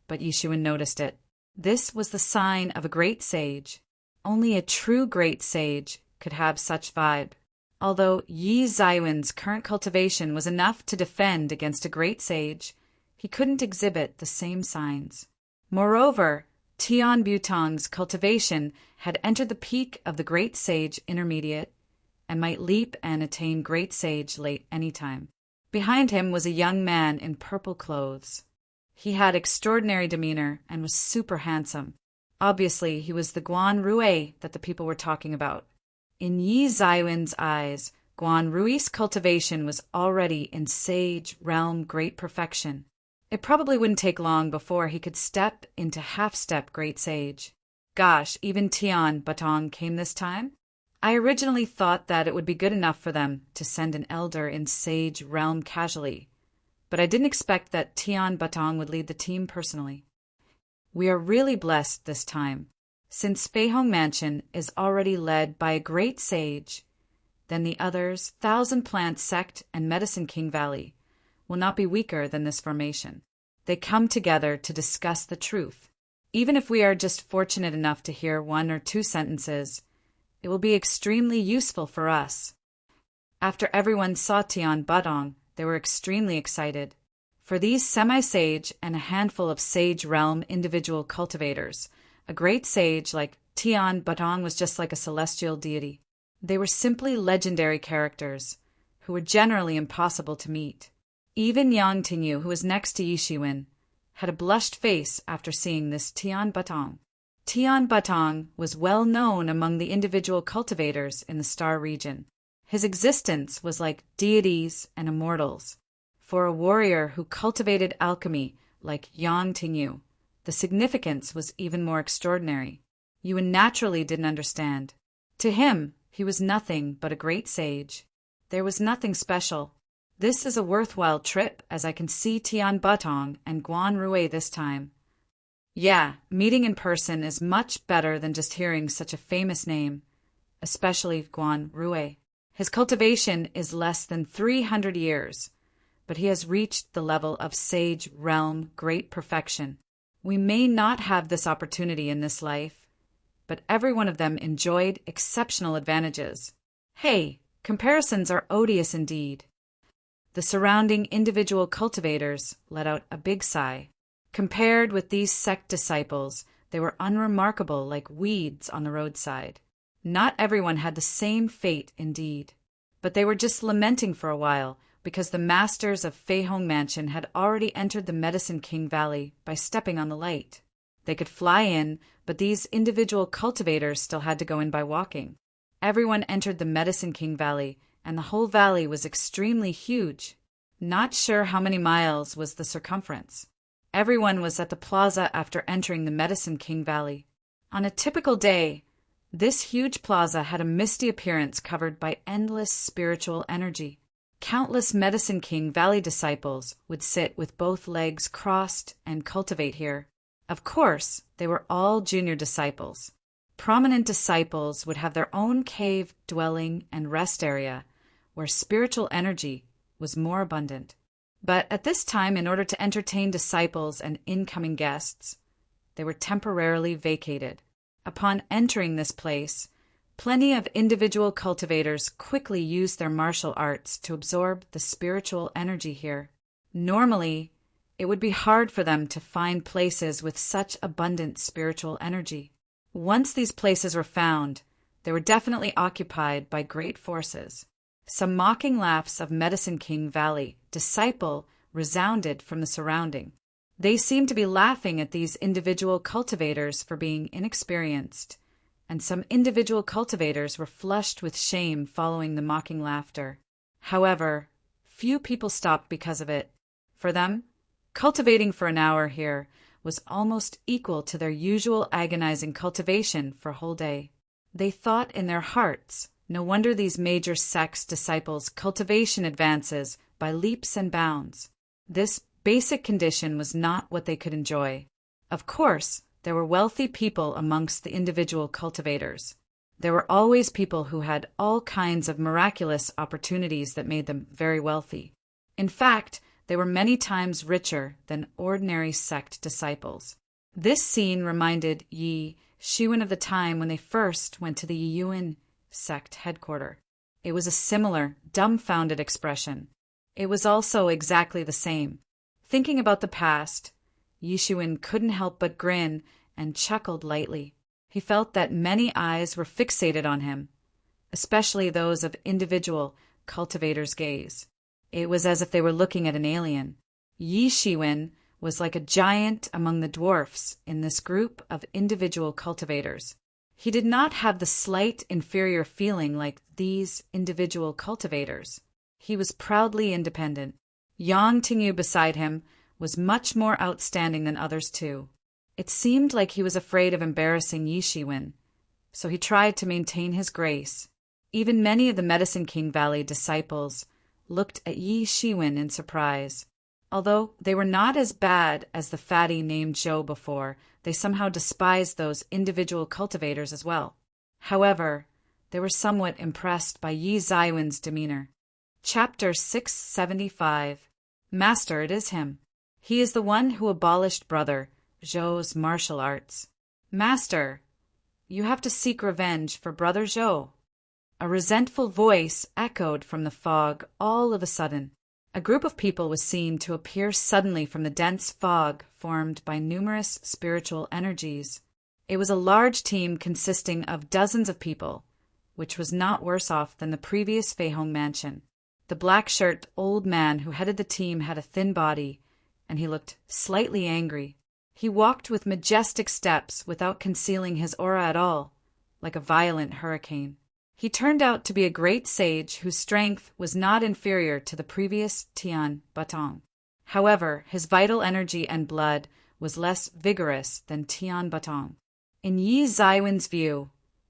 but Yi Shiwen noticed it. This was the sign of a great sage. Only a true great sage could have such vibe. Although Yi Zaiwen's current cultivation was enough to defend against a great sage, he couldn't exhibit the same signs. Moreover, Tian Butong's cultivation had entered the peak of the great sage intermediate and might leap and attain great sage late any time. Behind him was a young man in purple clothes. He had extraordinary demeanor and was super handsome. Obviously, he was the Guan Rui that the people were talking about. In Yi Zaiwen's eyes, Guan Rui's cultivation was already in Sage Realm Great Perfection. It probably wouldn't take long before he could step into half-step Great Sage. Gosh, even Tian Batong came this time? I originally thought that it would be good enough for them to send an elder in Sage Realm casually, but I didn't expect that Tian Batong would lead the team personally. We are really blessed this time. Since Fei Hong Mansion is already led by a great sage, then the others, Thousand Plant Sect and Medicine King Valley, will not be weaker than this formation. They come together to discuss the truth. Even if we are just fortunate enough to hear 1 or 2 sentences, it will be extremely useful for us. After everyone saw Tian Batong, they were extremely excited. For these semi-sage and a handful of Sage Realm individual cultivators, a great sage like Tian Batong was just like a celestial deity. They were simply legendary characters, who were generally impossible to meet. Even Yang Tingyu, who was next to Yi Shiwen, had a blushed face after seeing this Tian Batong. Tian Batong was well known among the individual cultivators in the star region. His existence was like deities and immortals. For a warrior who cultivated alchemy like Yang Tingyu, the significance was even more extraordinary. Yuan naturally didn't understand. To him, he was nothing but a great sage. There was nothing special. This is a worthwhile trip, as I can see Tian Batong and Guan Rui this time. Yeah, meeting in person is much better than just hearing such a famous name, especially Guan Rui. His cultivation is less than 300 years, but he has reached the level of Sage Realm Great Perfection. We may not have this opportunity in this life, but every one of them enjoyed exceptional advantages. Hey, comparisons are odious indeed. The surrounding individual cultivators let out a big sigh. Compared with these sect disciples, they were unremarkable like weeds on the roadside. Not everyone had the same fate indeed. But they were just lamenting for a while, because the masters of Fei Hong Mansion had already entered the Medicine King Valley by stepping on the light. They could fly in, but these individual cultivators still had to go in by walking. Everyone entered the Medicine King Valley, and the whole valley was extremely huge. Not sure how many miles was the circumference. Everyone was at the plaza after entering the Medicine King Valley. On a typical day, this huge plaza had a misty appearance covered by endless spiritual energy. Countless Medicine King Valley disciples would sit with both legs crossed and cultivate here. Of course, they were all junior disciples. Prominent disciples would have their own cave, dwelling, and rest area, where spiritual energy was more abundant. But at this time, in order to entertain disciples and incoming guests, they were temporarily vacated. Upon entering this place, plenty of individual cultivators quickly used their martial arts to absorb the spiritual energy here. Normally, it would be hard for them to find places with such abundant spiritual energy. Once these places were found, they were definitely occupied by great forces. Some mocking laughs of Medicine King Valley disciple resounded from the surrounding. They seemed to be laughing at these individual cultivators for being inexperienced, and some individual cultivators were flushed with shame following the mocking laughter. However, few people stopped because of it. For them, cultivating for an hour here was almost equal to their usual agonizing cultivation for a whole day. They thought in their hearts, no wonder these major sects' disciples' cultivation advances by leaps and bounds. This basic condition was not what they could enjoy. Of course, there were wealthy people amongst the individual cultivators. There were always people who had all kinds of miraculous opportunities that made them very wealthy. In fact, they were many times richer than ordinary sect disciples. This scene reminded Yi Shiwen of the time when they first went to the Yuan sect headquarters. It was a similar, dumbfounded expression. It was also exactly the same. Thinking about the past, Yi Shiwen couldn't help but grin and chuckled lightly. He felt that many eyes were fixated on him, especially those of individual cultivators' gaze. It was as if they were looking at an alien. Yi Shiwen was like a giant among the dwarfs in this group of individual cultivators. He did not have the slight inferior feeling like these individual cultivators. He was proudly independent. Yang Tingyu beside him was much more outstanding than others too. It seemed like he was afraid of embarrassing Yi Shiwen, so he tried to maintain his grace. Even many of the Medicine King Valley disciples looked at Yi Shiwen in surprise. Although they were not as bad as the fatty named Zhou before, they somehow despised those individual cultivators as well. However, they were somewhat impressed by Yi Zaiwen's demeanor. Chapter 675. Master, it is him. He is the one who abolished Brother Zhou's martial arts. Master, you have to seek revenge for Brother Zhou. A resentful voice echoed from the fog all of a sudden. A group of people was seen to appear suddenly from the dense fog formed by numerous spiritual energies. It was a large team consisting of dozens of people, which was not worse off than the previous Fei Hong mansion. The black-shirted old man who headed the team had a thin body, and he looked slightly angry. He walked with majestic steps without concealing his aura at all, like a violent hurricane. He turned out to be a great sage whose strength was not inferior to the previous Tian Batong. However, his vital energy and blood was less vigorous than Tian Batong. In Yi Zaiwen's view,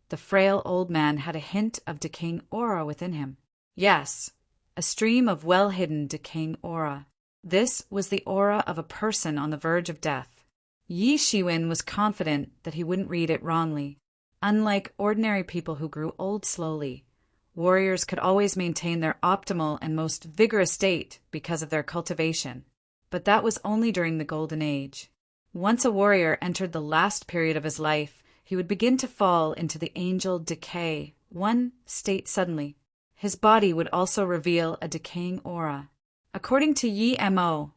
the frail old man had a hint of decaying aura within him. Yes, a stream of well-hidden decaying aura. This was the aura of a person on the verge of death. Yi Shiwen was confident that he wouldn't read it wrongly. Unlike ordinary people who grew old slowly, warriors could always maintain their optimal and most vigorous state because of their cultivation. But that was only during the Golden Age. Once a warrior entered the last period of his life, he would begin to fall into the angel decay, one state suddenly. His body would also reveal a decaying aura. According to Yi Mo,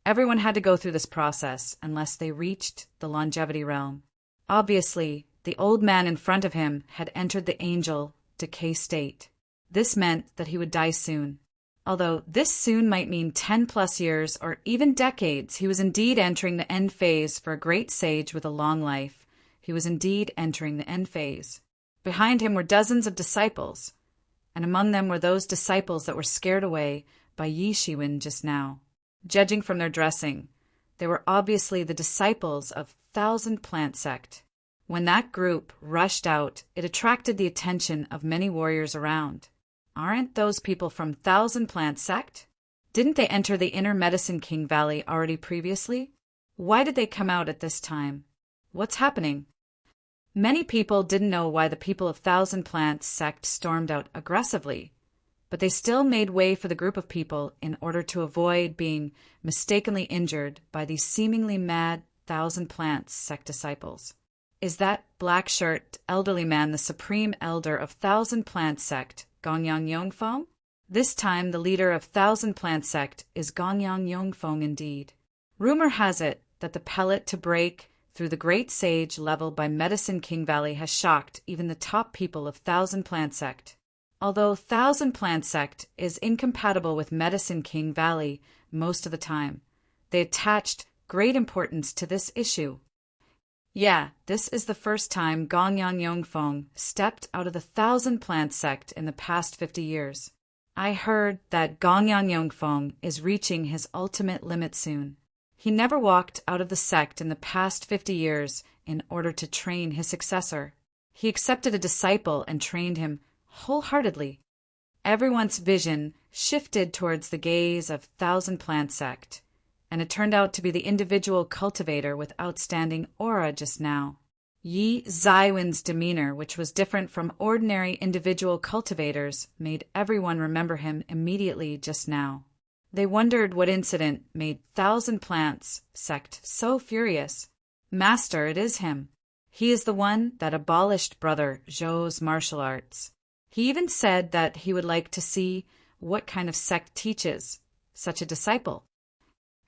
everyone had to go through this process unless they reached the longevity realm. Obviously, the old man in front of him had entered the angel decay state. This meant that he would die soon. Although this soon might mean 10+ years or even decades, he was indeed entering the end phase for a great sage with a long life. He was indeed entering the end phase. Behind him were dozens of disciples, and among them were those disciples that were scared away by Yi Shiwen just now. Judging from their dressing, they were obviously the disciples of Thousand Plant Sect. When that group rushed out, it attracted the attention of many warriors around. Aren't those people from Thousand Plant Sect? Didn't they enter the inner Medicine King Valley already previously? Why did they come out at this time? What's happening? Many people didn't know why the people of Thousand Plant Sect stormed out aggressively, but they still made way for the group of people in order to avoid being mistakenly injured by these seemingly mad Thousand Plant Sect disciples. Is that black-shirt elderly man the supreme elder of Thousand Plant Sect, Gongyang Yongfeng? This time the leader of Thousand Plant Sect is Gongyang Yongfeng indeed. Rumor has it that the pellet to break through the great sage level by Medicine King Valley has shocked even the top people of Thousand Plant Sect. Although Thousand Plant Sect is incompatible with Medicine King Valley most of the time, they attached great importance to this issue. Yeah, this is the first time Gongyang Yongfeng stepped out of the Thousand Plant Sect in the past 50 years. I heard that Gongyang Yongfeng is reaching his ultimate limit soon. He never walked out of the sect in the past 50 years in order to train his successor. He accepted a disciple and trained him wholeheartedly. Everyone's vision shifted towards the gaze of Thousand Plant Sect, and it turned out to be the individual cultivator with outstanding aura just now. Yi Zaiwen's demeanor, which was different from ordinary individual cultivators, made everyone remember him immediately just now. They wondered what incident made Thousand Plants Sect so furious. Master, it is him. He is the one that abolished Brother Zhou's martial arts. He even said that he would like to see what kind of sect teaches such a disciple.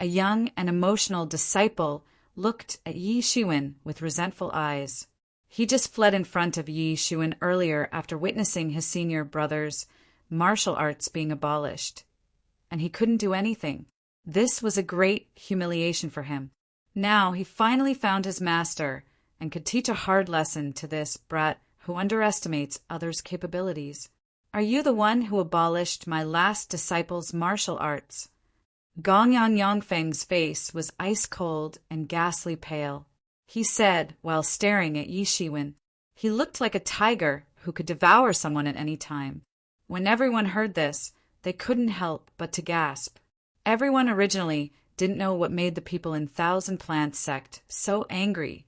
A young and emotional disciple looked at Yi Shiwen with resentful eyes. He just fled in front of Yi Shiwen earlier after witnessing his senior brother's martial arts being abolished, and he couldn't do anything. This was a great humiliation for him. Now he finally found his master and could teach a hard lesson to this brat who underestimates others' capabilities. Are you the one who abolished my last disciple's martial arts? Gongyang Yongfeng's face was ice-cold and ghastly pale. He said while staring at Yi Shiwen. He looked like a tiger who could devour someone at any time. When everyone heard this, they couldn't help but to gasp. Everyone originally didn't know what made the people in Thousand Plant Sect so angry,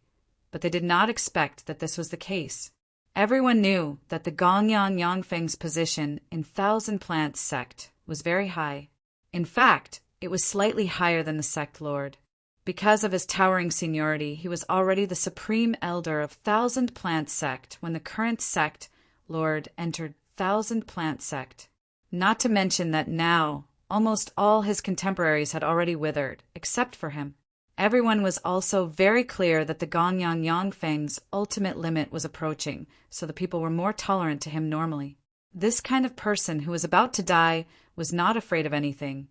but they did not expect that this was the case. Everyone knew that the Gongyang Yongfeng's position in Thousand Plant Sect was very high. In fact, it was slightly higher than the sect lord. Because of his towering seniority, he was already the supreme elder of Thousand Plant Sect when the current sect lord entered Thousand Plant Sect. Not to mention that now, almost all his contemporaries had already withered, except for him. Everyone was also very clear that the Gongyang Yongfeng's ultimate limit was approaching, so the people were more tolerant to him normally. This kind of person who was about to die was not afraid of anything,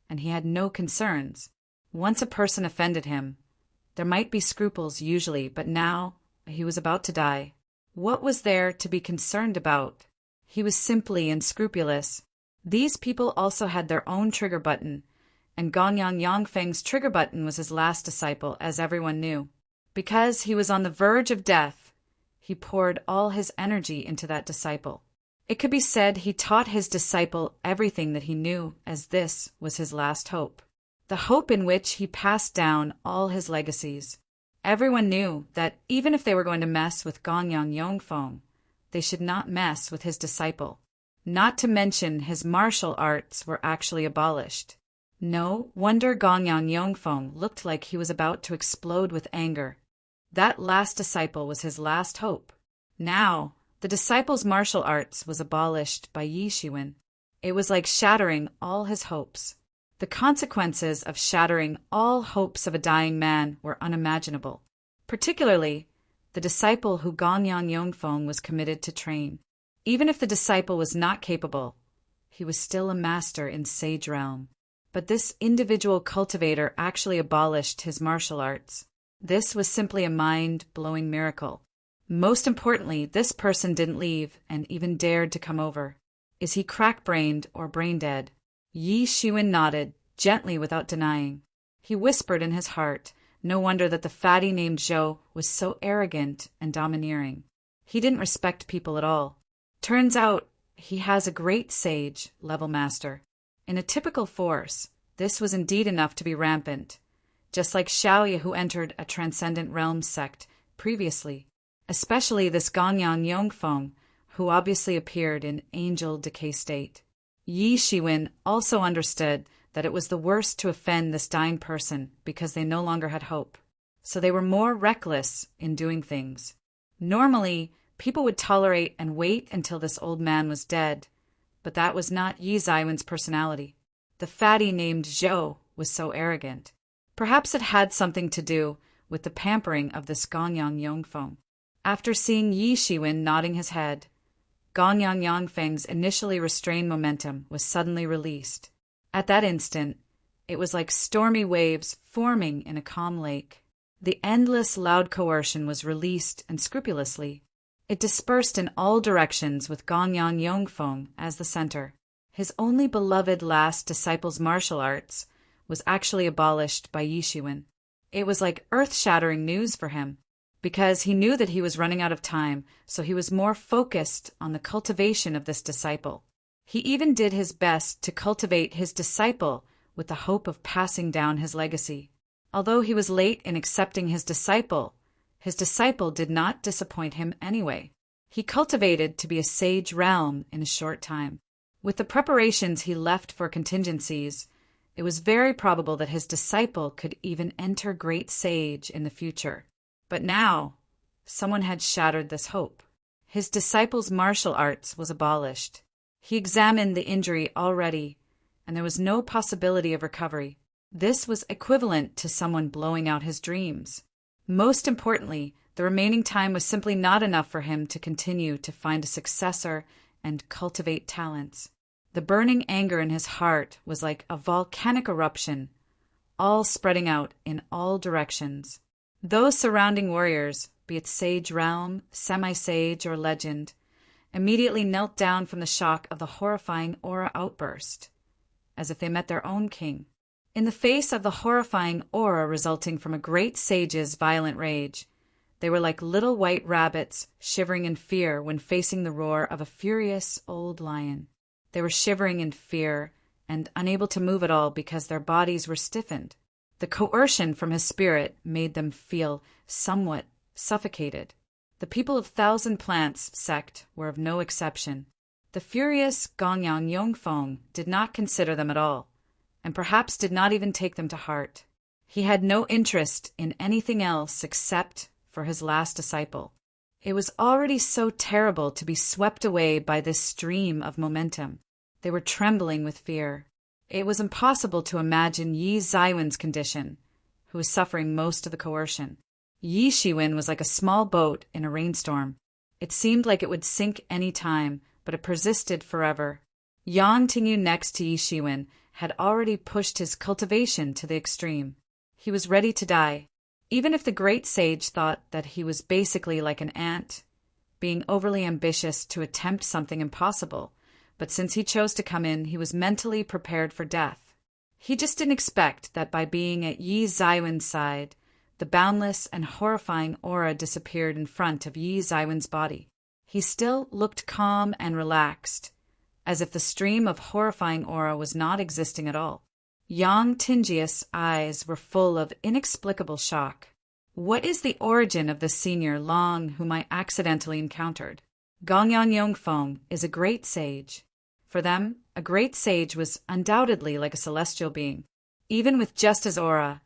and he had no concerns. Once a person offended him, there might be scruples usually, but now he was about to die. What was there to be concerned about? He was simply unscrupulous. These people also had their own trigger button, and Gongyang Yongfeng's trigger button was his last disciple, as everyone knew. Because he was on the verge of death, he poured all his energy into that disciple. It could be said he taught his disciple everything that he knew, as this was his last hope. The hope in which he passed down all his legacies. Everyone knew that even if they were going to mess with Gongyang Yongfeng, they should not mess with his disciple. Not to mention his martial arts were actually abolished. No wonder Gongyang Yongfeng looked like he was about to explode with anger. That last disciple was his last hope. Now, The disciple's martial arts was abolished by Yi Shiwen. It was like shattering all his hopes. The consequences of shattering all hopes of a dying man were unimaginable. Particularly, the disciple who Gongyan Yongfeng was committed to train. Even if the disciple was not capable, he was still a master in sage realm. But this individual cultivator actually abolished his martial arts. This was simply a mind-blowing miracle. Most importantly, this person didn't leave and even dared to come over. Is he crack-brained or brain-dead? Yi Shiwen nodded, gently without denying. He whispered in his heart, no wonder that the fatty named Zhou was so arrogant and domineering. He didn't respect people at all. Turns out, he has a great sage, level master. In a typical force, this was indeed enough to be rampant, just like Xiaoye who entered a transcendent realm sect previously, especially this Gongyan Yongfeng, who obviously appeared in angel decay state. Yi Shiwen also understood that it was the worst to offend this dying person because they no longer had hope, so they were more reckless in doing things. Normally, people would tolerate and wait until this old man was dead, but that was not Yi Zaiwen's personality. The fatty named Zhou was so arrogant. Perhaps it had something to do with the pampering of this Gongyan Yongfeng. After seeing Yi Shiwen nodding his head, Gongyan Yongfeng's initially restrained momentum was suddenly released. At that instant, it was like stormy waves forming in a calm lake. The endless loud coercion was released unscrupulously. It dispersed in all directions with Gongyan Yongfeng as the center. His only beloved last disciple's martial arts was actually abolished by Yi Shiwen. It was like earth-shattering news for him, because he knew that he was running out of time, so he was more focused on the cultivation of this disciple. He even did his best to cultivate his disciple with the hope of passing down his legacy. Although he was late in accepting his disciple did not disappoint him anyway. He cultivated to be a sage realm in a short time. With the preparations he left for contingencies, it was very probable that his disciple could even enter great sage in the future. But now, someone had shattered this hope. His disciple's martial arts was abolished. He examined the injury already, and there was no possibility of recovery. This was equivalent to someone blowing out his dreams. Most importantly, the remaining time was simply not enough for him to continue to find a successor and cultivate talents. The burning anger in his heart was like a volcanic eruption, all spreading out in all directions. Those surrounding warriors, be it sage realm, semi-sage, or legend, immediately knelt down from the shock of the horrifying aura outburst, as if they met their own king. In the face of the horrifying aura resulting from a great sage's violent rage, they were like little white rabbits shivering in fear when facing the roar of a furious old lion. They were shivering in fear and unable to move at all because their bodies were stiffened. The coercion from his spirit made them feel somewhat suffocated. The people of Thousand Plants sect were of no exception. The furious Gongyan Yongfeng did not consider them at all, and perhaps did not even take them to heart. He had no interest in anything else except for his last disciple. It was already so terrible to be swept away by this stream of momentum. They were trembling with fear. It was impossible to imagine Yi Zaiwen's condition, who was suffering most of the coercion. Yi Shiwen was like a small boat in a rainstorm. It seemed like it would sink any time, but it persisted forever. Yang Tingyu next to Yi Shiwen had already pushed his cultivation to the extreme. He was ready to die. Even if the great sage thought that he was basically like an ant, being overly ambitious to attempt something impossible, but since he chose to come in, he was mentally prepared for death. He just didn't expect that by being at Yi Zaiwen's side, the boundless and horrifying aura disappeared in front of Yi Zaiwen's body. He still looked calm and relaxed, as if the stream of horrifying aura was not existing at all. Yang Tingius' eyes were full of inexplicable shock. What is the origin of this senior Long whom I accidentally encountered? Gongyan Yongfeng is a great sage. For them, a great sage was undoubtedly like a celestial being. Even with just his aura,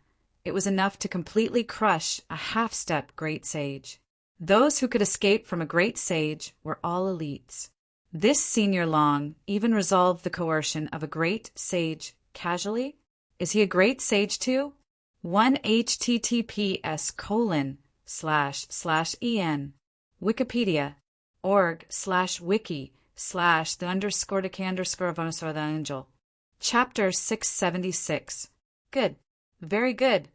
it was enough to completely crush a half-step great sage. Those who could escape from a great sage were all elites. This senior Long even resolved the coercion of a great sage casually. Is he a great sage too? 1 https://en wikipedia.org/wiki/the_the_of_the angel. Chapter 676. Good. Very good.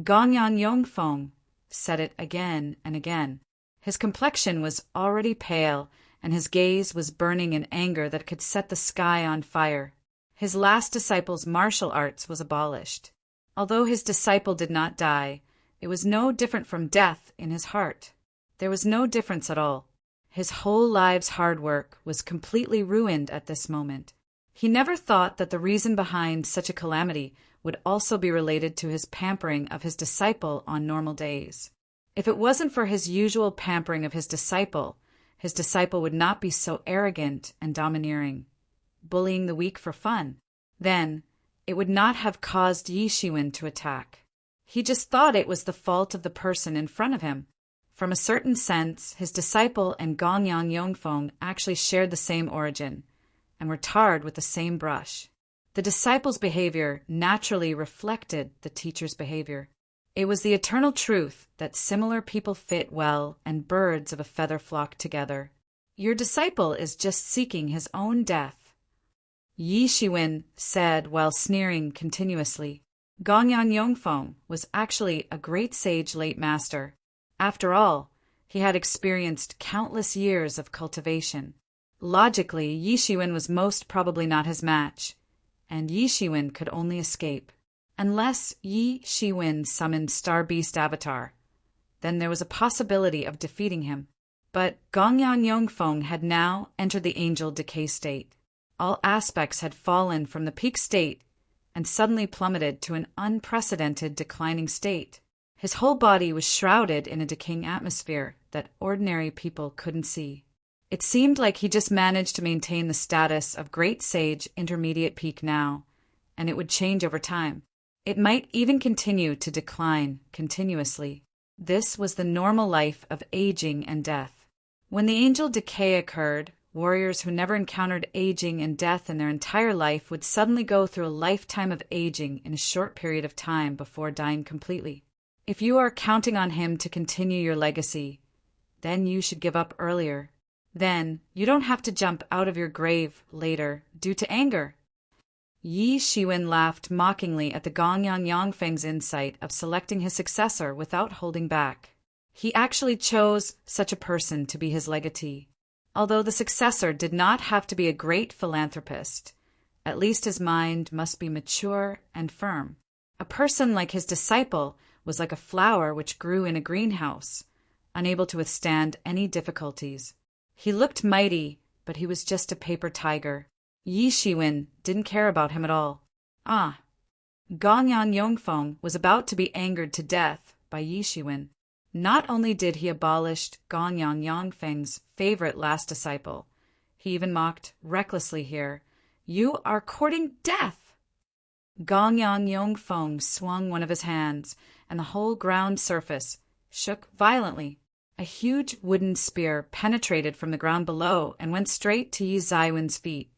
Gongyan Yongfeng said it again and again. His complexion was already pale, and his gaze was burning in anger that could set the sky on fire. His last disciple's martial arts was abolished. Although his disciple did not die, it was no different from death in his heart. There was no difference at all. His whole life's hard work was completely ruined at this moment. He never thought that the reason behind such a calamity would also be related to his pampering of his disciple on normal days. If it wasn't for his usual pampering of his disciple would not be so arrogant and domineering, bullying the weak for fun. Then, it would not have caused Yi Shiwen to attack. He just thought it was the fault of the person in front of him. From a certain sense, his disciple and Gongyan Yongfeng actually shared the same origin, and were tarred with the same brush. The disciple's behavior naturally reflected the teacher's behavior. It was the eternal truth that similar people fit well and birds of a feather flock together. Your disciple is just seeking his own death, Yi Shiwen said while sneering continuously. Gongyan Yongfeng was actually a great sage late master. After all, he had experienced countless years of cultivation. Logically, Yi Shiwen was most probably not his match, and Yi Shiwen could only escape. Unless Yi Shiwen summoned Star Beast Avatar, then there was a possibility of defeating him. But Gongyan Yongfeng had now entered the angel decay state. All aspects had fallen from the peak state and suddenly plummeted to an unprecedented declining state. His whole body was shrouded in a decaying atmosphere that ordinary people couldn't see. It seemed like he just managed to maintain the status of Great Sage Intermediate Peak now, and it would change over time. It might even continue to decline continuously. This was the normal life of aging and death. When the angel decay occurred, warriors who never encountered aging and death in their entire life would suddenly go through a lifetime of aging in a short period of time before dying completely. If you are counting on him to continue your legacy, then you should give up earlier. Then you don't have to jump out of your grave later due to anger. Yi Shiwen laughed mockingly at the Gongyan Yongfeng's insight of selecting his successor without holding back. He actually chose such a person to be his legatee. Although the successor did not have to be a great philanthropist, at least his mind must be mature and firm. A person like his disciple was like a flower which grew in a greenhouse, unable to withstand any difficulties. He looked mighty, but he was just a paper tiger. Yi Shiwen didn't care about him at all. Gongyan Yongfeng was about to be angered to death by Yi Shiwen. Not only did he abolish Gongyan Yongfeng's favorite last disciple, he even mocked recklessly here. You are courting death! Gongyan Yongfeng swung one of his hands, and the whole ground surface shook violently. A huge wooden spear penetrated from the ground below and went straight to Yi Zaiwen's feet,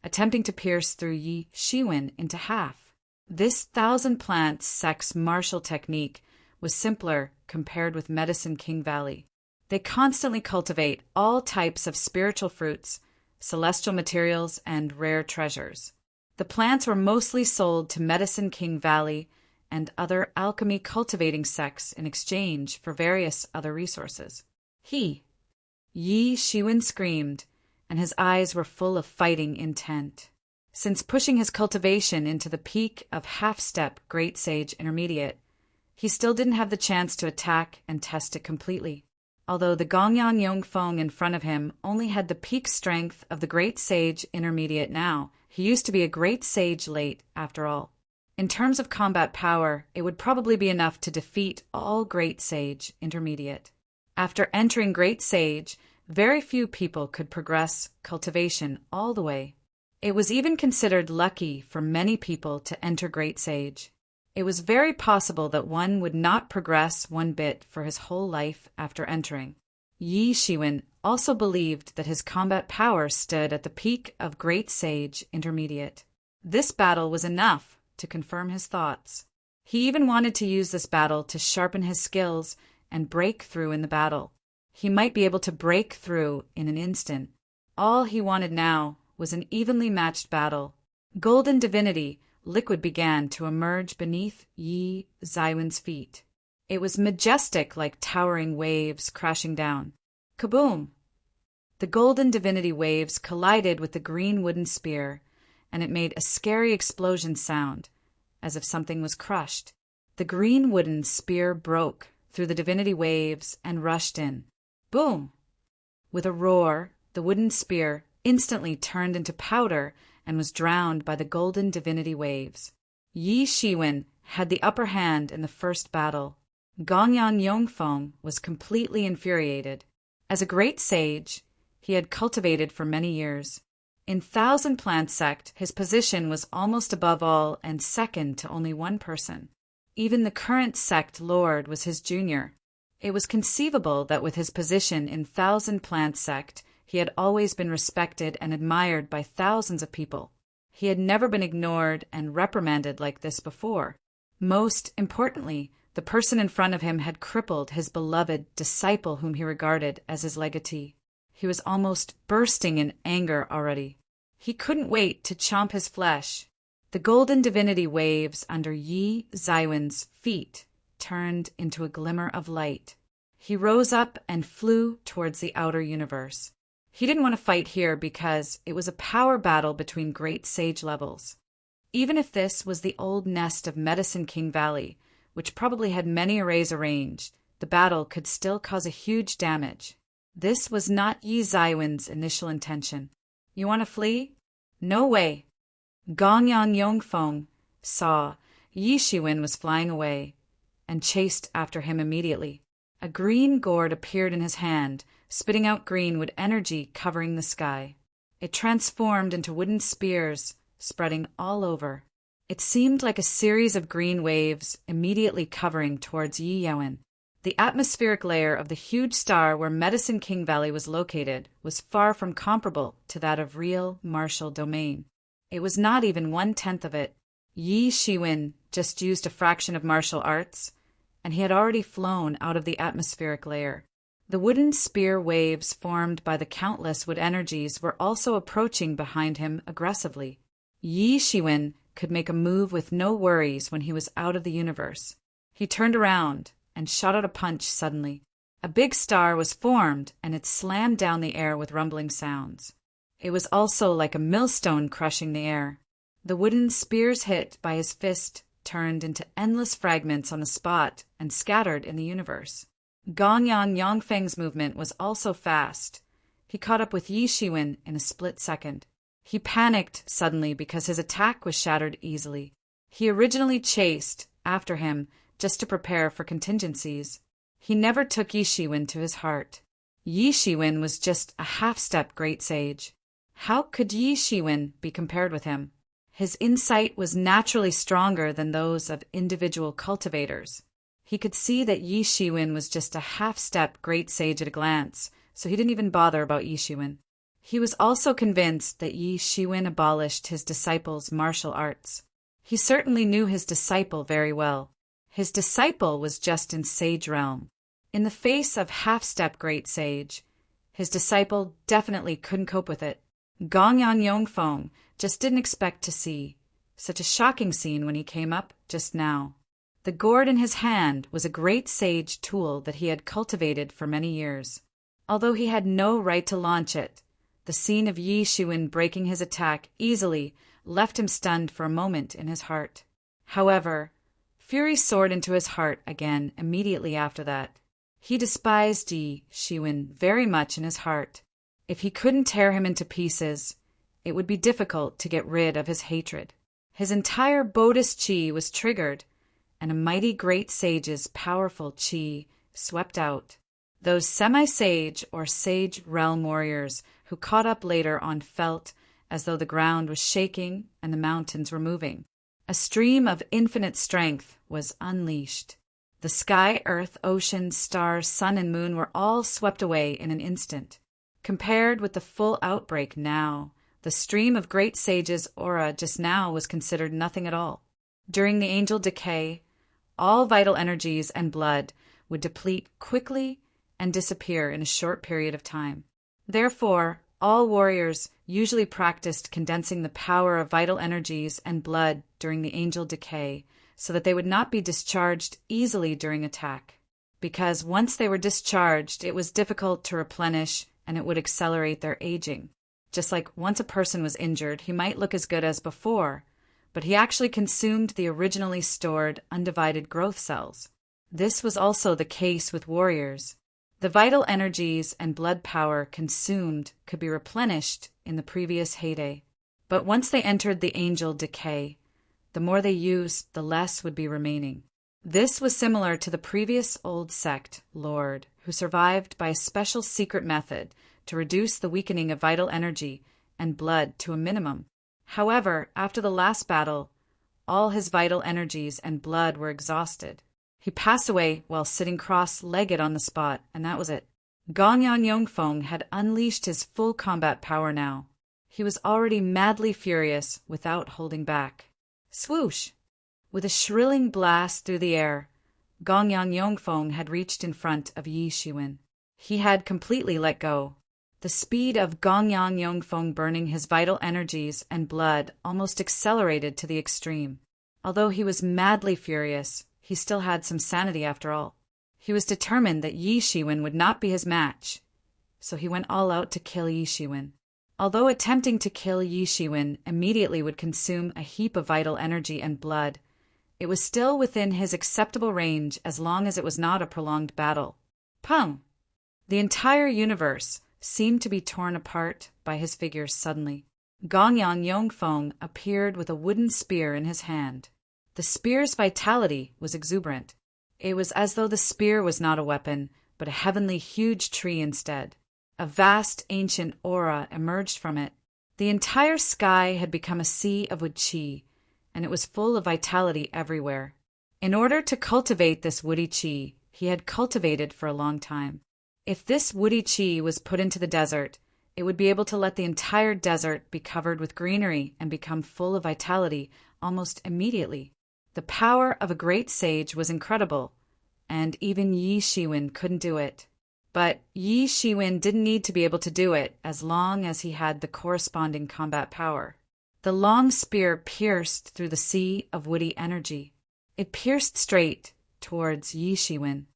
attempting to pierce through Yi Shiwen into half. This thousand-plant sex martial technique was simpler compared with Medicine King Valley. They constantly cultivate all types of spiritual fruits, celestial materials, and rare treasures. The plants were mostly sold to Medicine King Valley and other alchemy cultivating sects in exchange for various other resources. Yi Shiwen screamed, and his eyes were full of fighting intent. Since pushing his cultivation into the peak of half-step Great Sage Intermediate, he still didn't have the chance to attack and test it completely. Although the Gongyan Yongfeng in front of him only had the peak strength of the Great Sage Intermediate now, he used to be a Great Sage late, after all. In terms of combat power, it would probably be enough to defeat all Great Sage Intermediate. After entering Great Sage, very few people could progress cultivation all the way. It was even considered lucky for many people to enter Great Sage. It was very possible that one would not progress one bit for his whole life after entering. Yi Shiwen also believed that his combat power stood at the peak of Great Sage Intermediate. This battle was enough to confirm his thoughts. He even wanted to use this battle to sharpen his skills and break through in the battle. He might be able to break through in an instant. All he wanted now was an evenly matched battle. Golden divinity, liquid began to emerge beneath Yi Zaiwen's feet. It was majestic like towering waves crashing down. Kaboom! The golden divinity waves collided with the green wooden spear, and it made a scary explosion sound, as if something was crushed. The green wooden spear broke through the divinity waves and rushed in. Boom! With a roar, the wooden spear instantly turned into powder and was drowned by the golden divinity waves. Yi Shiwen had the upper hand in the first battle. Gongyan Yongfeng was completely infuriated. As a great sage, he had cultivated for many years. In Thousand Plant Sect, his position was almost above all and second to only one person. Even the current sect lord was his junior. It was conceivable that with his position in Thousand Plant Sect, he had always been respected and admired by thousands of people. He had never been ignored and reprimanded like this before. Most importantly, the person in front of him had crippled his beloved disciple whom he regarded as his legatee. He was almost bursting in anger already. He couldn't wait to chomp his flesh. The golden divinity waves under Yi Zaiwen's feet turned into a glimmer of light. He rose up and flew towards the outer universe. He didn't want to fight here because it was a power battle between great sage levels. Even if this was the old nest of Medicine King Valley, which probably had many arrays arranged, the battle could still cause a huge damage. This was not Yi Zaiwen's initial intention. You want to flee? No way. Gongyan Yongfeng saw Yi Shiwen was flying away and chased after him immediately. A green gourd appeared in his hand, spitting out green with energy covering the sky. It transformed into wooden spears, spreading all over. It seemed like a series of green waves immediately covering towards Yi Yawen. The atmospheric layer of the huge star where Medicine King Valley was located was far from comparable to that of real martial domain. It was not even 1/10 of it. Yi Shiwen just used a fraction of martial arts, and he had already flown out of the atmospheric layer. The wooden spear waves formed by the countless wood energies were also approaching behind him aggressively. Yi Shiwen could make a move with no worries when he was out of the universe. He turned around and shot out a punch suddenly. A big star was formed, and it slammed down the air with rumbling sounds. It was also like a millstone crushing the air. The wooden spears hit by his fist turned into endless fragments on the spot and scattered in the universe. Gongyan Yongfeng's movement was also fast. He caught up with Yi Shiwen in a split second. He panicked suddenly because his attack was shattered easily. He originally chased after him just to prepare for contingencies. He never took Yi Shiwen to his heart. Yi Shiwen was just a half-step great sage. How could Yi Shiwen be compared with him? His insight was naturally stronger than those of individual cultivators. He could see that Yi Shiwen was just a half-step great sage at a glance, so he didn't even bother about Yi Shiwen. He was also convinced that Yi Shiwen abolished his disciple's martial arts. He certainly knew his disciple very well. His disciple was just in sage realm. In the face of half-step great sage, his disciple definitely couldn't cope with it. Gongyan Yongfeng just didn't expect to see such a shocking scene when he came up just now. The gourd in his hand was a great sage tool that he had cultivated for many years. Although he had no right to launch it, the scene of Yi Shiwen breaking his attack easily left him stunned for a moment in his heart. However, fury soared into his heart again immediately after that. He despised Yi Shiwen very much in his heart. If he couldn't tear him into pieces, it would be difficult to get rid of his hatred. His entire Buddhist chi was triggered, and a mighty great sage's powerful chi swept out. Those semi-sage or sage realm warriors who caught up later on felt as though the ground was shaking and the mountains were moving. A stream of infinite strength was unleashed. The sky, earth, ocean, stars, sun, and moon were all swept away in an instant. Compared with the full outbreak now, the stream of great sages' aura just now was considered nothing at all. During the angel decay, all vital energies and blood would deplete quickly and disappear in a short period of time. Therefore, all warriors usually practiced condensing the power of vital energies and blood during the angel decay so that they would not be discharged easily during attack. Because once they were discharged, it was difficult to replenish and it would accelerate their aging. Just like once a person was injured, he might look as good as before, but he actually consumed the originally stored, undivided growth cells. This was also the case with warriors. The vital energies and blood power consumed could be replenished in the previous heyday. But once they entered the angel decay, the more they used, the less would be remaining. This was similar to the previous old sect, Lord, who survived by a special secret method to reduce the weakening of vital energy and blood to a minimum. However, after the last battle, all his vital energies and blood were exhausted. He passed away while sitting cross-legged on the spot, and that was it. Gongyan Yongfeng had unleashed his full combat power now. He was already madly furious without holding back. Swoosh! With a shrilling blast through the air, Gongyan Yongfeng had reached in front of Yi Shiwen. He had completely let go. The speed of Gongyan Yongfeng burning his vital energies and blood almost accelerated to the extreme. Although he was madly furious, he still had some sanity after all. He was determined that Yi Shiwen would not be his match, so he went all out to kill Yi Shiwen. Although attempting to kill Yi Shiwen immediately would consume a heap of vital energy and blood, it was still within his acceptable range as long as it was not a prolonged battle. Pum! The entire universe seemed to be torn apart by his figure suddenly. Gongyan Yongfeng appeared with a wooden spear in his hand. The spear's vitality was exuberant. It was as though the spear was not a weapon, but a heavenly huge tree instead. A vast ancient aura emerged from it. The entire sky had become a sea of wood chi, and it was full of vitality everywhere. In order to cultivate this woody chi, he had cultivated for a long time. If this woody chi was put into the desert, it would be able to let the entire desert be covered with greenery and become full of vitality almost immediately. The power of a great sage was incredible, and even Yi Shiwen couldn't do it. But Yi Shiwen didn't need to be able to do it as long as he had the corresponding combat power. The long spear pierced through the sea of woody energy. It pierced straight towards Yi Shiwen.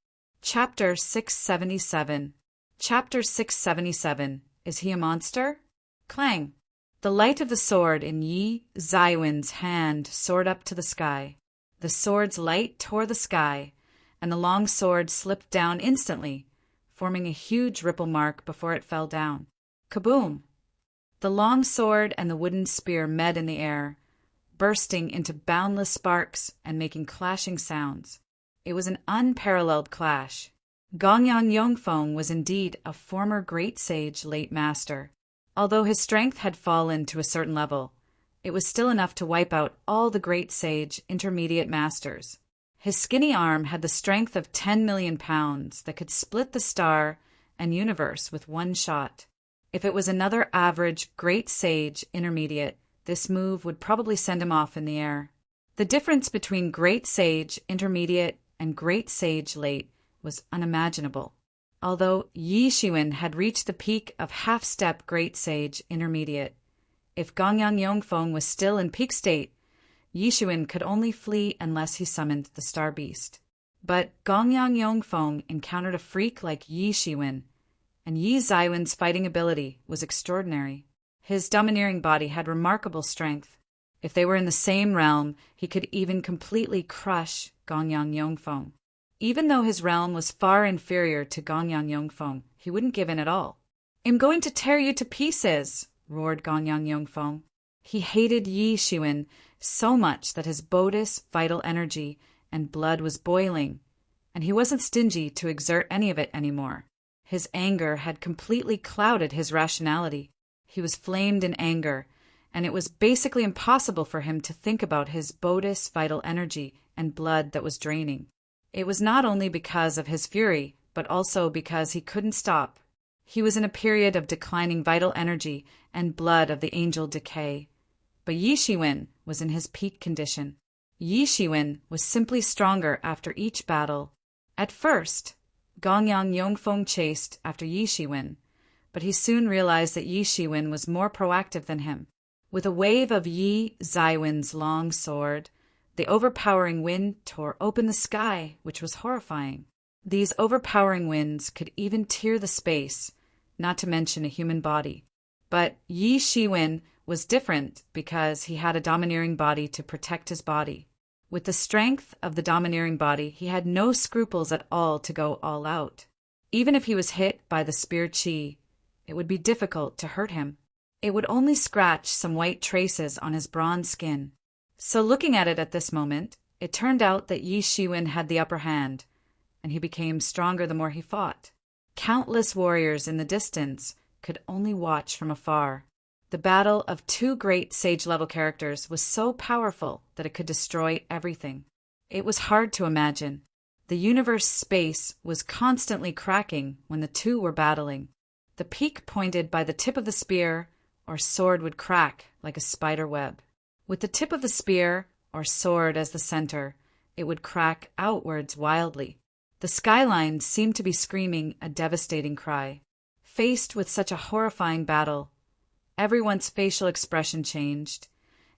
Chapter 677. Chapter 677. Is he a monster? Clang! The light of the sword in Yi Zaiwen's hand soared up to the sky. The sword's light tore the sky, and the long sword slipped down instantly, forming a huge ripple mark before it fell down. Kaboom! The long sword and the wooden spear met in the air, bursting into boundless sparks and making clashing sounds. It was an unparalleled clash. Gongyan Yongfeng was indeed a former great sage late master. Although his strength had fallen to a certain level, it was still enough to wipe out all the great sage intermediate masters. His skinny arm had the strength of 10 million pounds that could split the star and universe with one shot. If it was another average great sage intermediate, this move would probably send him off in the air. The difference between great sage intermediate and great sage late was unimaginable. Although Yi Shiwen had reached the peak of half-step great sage intermediate, if Gongyan Yongfeng was still in peak state, Yi Shiwen could only flee unless he summoned the Star Beast. But Gongyan Yongfeng encountered a freak like Yi Shiwen, and Yi Zaiwen's fighting ability was extraordinary. His domineering body had remarkable strength. If they were in the same realm, he could even completely crush Gongyan Yongfeng. Even though his realm was far inferior to Gongyan Yongfeng, he wouldn't give in at all. "I'm going to tear you to pieces!" roared Gongyan Yongfeng. He hated Yi Shiwen so much that his bodis vital energy and blood was boiling, and he wasn't stingy to exert any of it anymore. His anger had completely clouded his rationality. He was flamed in anger, and it was basically impossible for him to think about his Bodhis vital energy and blood that was draining. It was not only because of his fury, but also because he couldn't stop. He was in a period of declining vital energy and blood of the angel decay. But Yi Shiwen was in his peak condition. Yi Shiwen was simply stronger after each battle. At first, Gongyang Yongfeng chased after Yi Shiwen, but he soon realized that Yi Shiwen was more proactive than him. With a wave of Yi Zaiwen's long sword, the overpowering wind tore open the sky, which was horrifying. These overpowering winds could even tear the space, not to mention a human body. But Yi Shiwen was different because he had a domineering body to protect his body. With the strength of the domineering body, he had no scruples at all to go all out. Even if he was hit by the spear chi, it would be difficult to hurt him. It would only scratch some white traces on his bronze skin. So looking at it at this moment, it turned out that Yi Shiwen had the upper hand, and he became stronger the more he fought. Countless warriors in the distance could only watch from afar. The battle of two great sage-level characters was so powerful that it could destroy everything. It was hard to imagine. The universe space was constantly cracking when the two were battling. The peak pointed by the tip of the spear or sword would crack like a spider web. With the tip of the spear or sword as the center, it would crack outwards wildly. The skyline seemed to be screaming a devastating cry. Faced with such a horrifying battle, everyone's facial expression changed,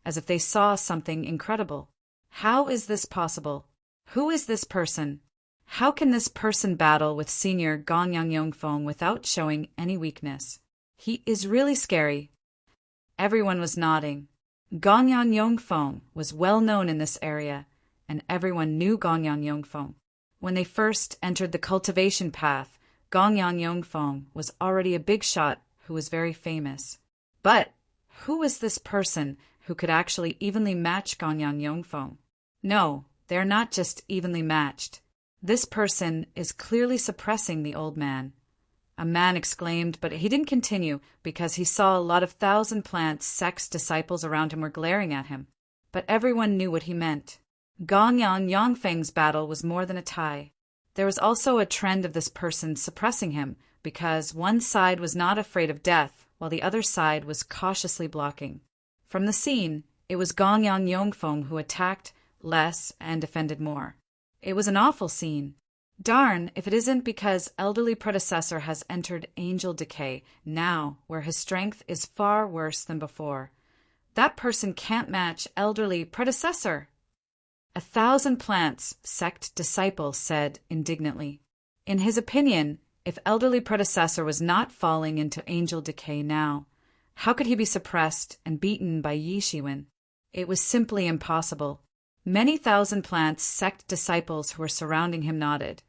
as if they saw something incredible. How is this possible? Who is this person? How can this person battle with senior Gongyang Yongfeng without showing any weakness? He is really scary. Everyone was nodding. Gongyang Yongfeng was well known in this area, and everyone knew Gongyang Yongfeng. When they first entered the cultivation path, Gongyang Yongfeng was already a big shot who was very famous. But who was this person who could actually evenly match Gongyang Yongfeng? No, they are not just evenly matched. This person is clearly suppressing the old man. A man exclaimed, but he didn't continue because he saw a lot of Thousand Plants sect's disciples around him were glaring at him. But everyone knew what he meant. Gongyang Yongfeng's battle was more than a tie. There was also a trend of this person suppressing him because one side was not afraid of death while the other side was cautiously blocking. From the scene, it was Gongyang Yongfeng who attacked less and defended more. It was an awful scene. Darn if it isn't because elderly predecessor has entered angel decay now, where his strength is far worse than before. That person can't match elderly predecessor. A Thousand Plants sect disciple said indignantly. In his opinion, if elderly predecessor was not falling into angel decay now, how could he be suppressed and beaten by Yi Shiwen? It was simply impossible. Many Thousand Plants sect disciples who were surrounding him nodded,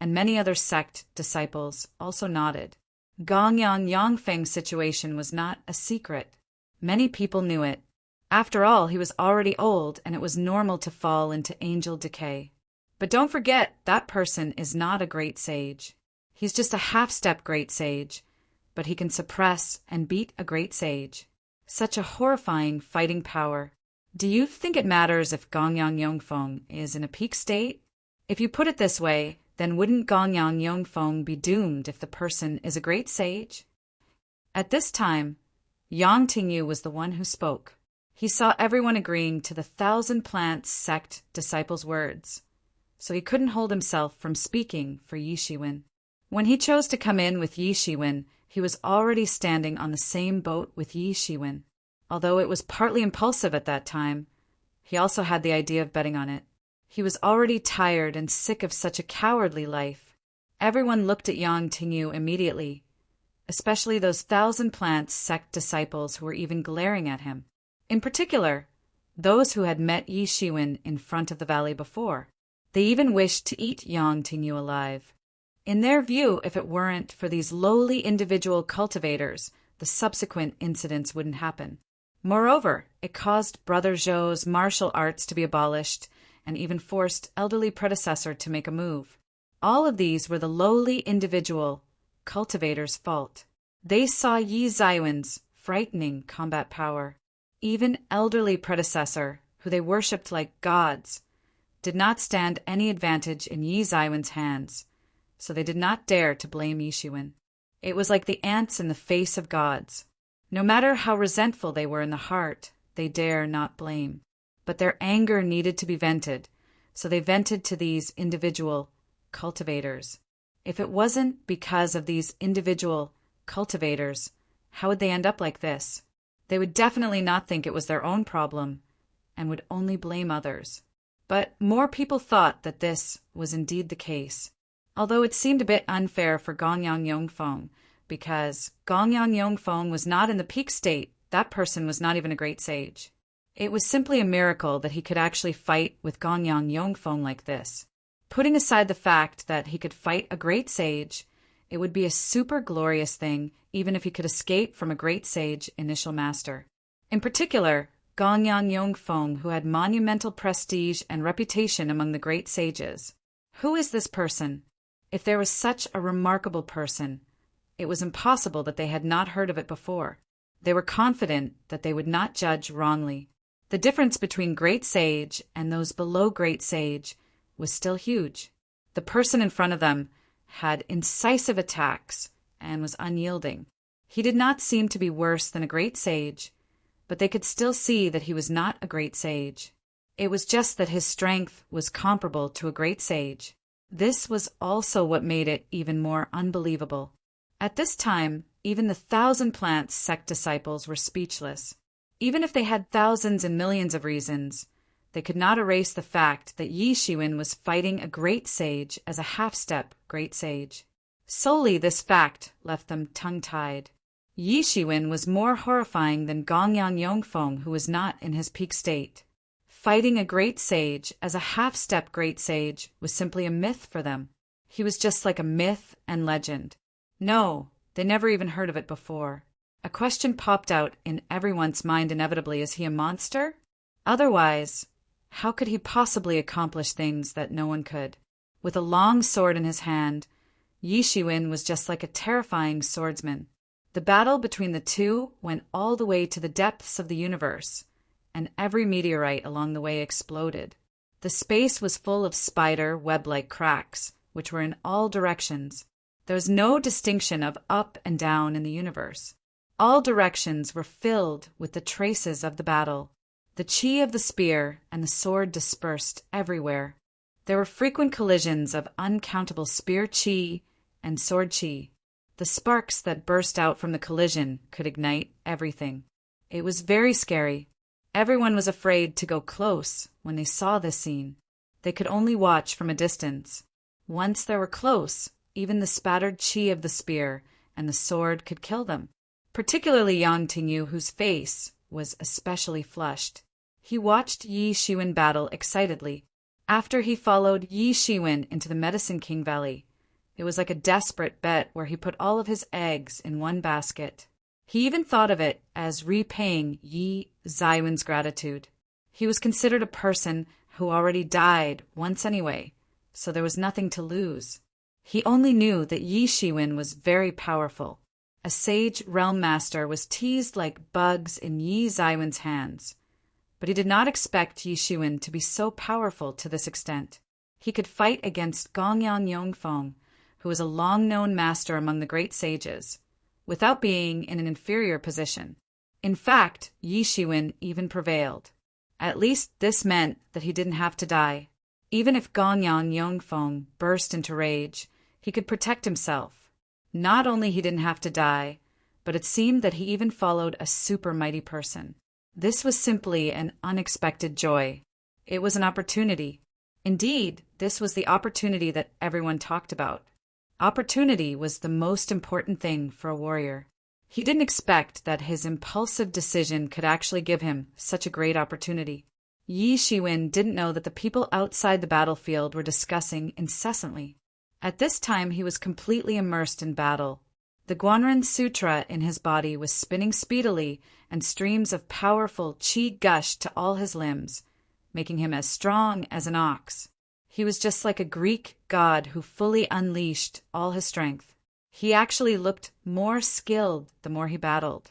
and many other sect disciples also nodded. Gongyang Yongfeng's situation was not a secret. Many people knew it. After all, he was already old, and it was normal to fall into angel decay. But don't forget, that person is not a great sage. He's just a half-step great sage, but he can suppress and beat a great sage. Such a horrifying fighting power. Do you think it matters if Gongyang Yongfeng is in a peak state? If you put it this way, then wouldn't Gongyang Yongfeng be doomed if the person is a great sage? At this time, Yang Tingyu was the one who spoke. He saw everyone agreeing to the Thousand Plants sect disciples' words, so he couldn't hold himself from speaking for Yi Shiwen. When he chose to come in with Yi Shiwen, he was already standing on the same boat with Yi Shiwen. Although it was partly impulsive at that time, he also had the idea of betting on it. He was already tired and sick of such a cowardly life. Everyone looked at Yang Tingyu immediately, especially those Thousand Plants sect disciples who were even glaring at him. In particular, those who had met Yi Shiwen in front of the valley before. They even wished to eat Yang Tingyu alive. In their view, if it weren't for these lowly individual cultivators, the subsequent incidents wouldn't happen. Moreover, it caused Brother Zhou's martial arts to be abolished and even forced elderly predecessor to make a move. All of these were the lowly individual cultivators' fault. They saw Yi Zaiwen's frightening combat power. Even elderly predecessor, who they worshipped like gods, did not stand any advantage in Yi Zaiwen's hands, so they did not dare to blame Yi Shiwen. It was like the ants in the face of gods. No matter how resentful they were in the heart, they dare not blame. But their anger needed to be vented, so they vented to these individual cultivators. If it wasn't because of these individual cultivators, how would they end up like this? They would definitely not think it was their own problem and would only blame others. But more people thought that this was indeed the case, although it seemed a bit unfair for Gongyan Yongfeng, because Gongyan Yongfeng was not in the peak state. That person was not even a great sage. It was simply a miracle that he could actually fight with Gongyan Yongfeng like this. Putting aside the fact that he could fight a great sage, it would be a super glorious thing even if he could escape from a great sage initial master. In particular, Gongyan Yongfeng, who had monumental prestige and reputation among the great sages. Who is this person? If there was such a remarkable person, it was impossible that they had not heard of it before. They were confident that they would not judge wrongly. The difference between great sage and those below great sage was still huge. The person in front of them had incisive attacks and was unyielding. He did not seem to be worse than a great sage, but they could still see that he was not a great sage. It was just that his strength was comparable to a great sage. This was also what made it even more unbelievable. At this time, even the Thousand Plants sect disciples were speechless. Even if they had thousands and millions of reasons, they could not erase the fact that Yi Shiwen was fighting a great sage as a half-step great sage. Solely this fact left them tongue-tied. Yi Shiwen was more horrifying than Gongyan Yongfeng, who was not in his peak state. Fighting a great sage as a half-step great sage was simply a myth for them. He was just like a myth and legend. No, they never even heard of it before. A question popped out in everyone's mind inevitably: is he a monster? Otherwise, how could he possibly accomplish things that no one could? With a long sword in his hand, Yi Shiwen was just like a terrifying swordsman. The battle between the two went all the way to the depths of the universe, and every meteorite along the way exploded. The space was full of spider web-like cracks, which were in all directions. There was no distinction of up and down in the universe. All directions were filled with the traces of the battle. The chi of the spear and the sword dispersed everywhere. There were frequent collisions of uncountable spear chi and sword chi. The sparks that burst out from the collision could ignite everything. It was very scary. Everyone was afraid to go close when they saw this scene. They could only watch from a distance. Once they were close, even the spattered chi of the spear and the sword could kill them. Particularly Yang Tingyu, whose face was especially flushed. He watched Yi Shiwen battle excitedly. After he followed Yi Shiwen into the Medicine King Valley, it was like a desperate bet where he put all of his eggs in one basket. He even thought of it as repaying Yi Zaiwen's gratitude. He was considered a person who already died once anyway, so there was nothing to lose. He only knew that Yi Shiwen was very powerful. A sage realm master was teased like bugs in Yi Zaiwen's hands, but he did not expect Yi Shiwen to be so powerful to this extent. He could fight against Gongyan Yongfeng, who was a long-known master among the great sages, without being in an inferior position. In fact, Yi Shiwen even prevailed. At least this meant that he didn't have to die. Even if Gongyan Yongfeng burst into rage, he could protect himself. Not only he didn't have to die, but it seemed that he even followed a super mighty person. This was simply an unexpected joy. It was an opportunity. Indeed, this was the opportunity that everyone talked about. Opportunity was the most important thing for a warrior. He didn't expect that his impulsive decision could actually give him such a great opportunity. Yi Shiwen didn't know that the people outside the battlefield were discussing incessantly. At this time, he was completely immersed in battle. The Guanren Sutra in his body was spinning speedily, and streams of powerful chi gushed to all his limbs, making him as strong as an ox. He was just like a Greek god who fully unleashed all his strength. He actually looked more skilled the more he battled.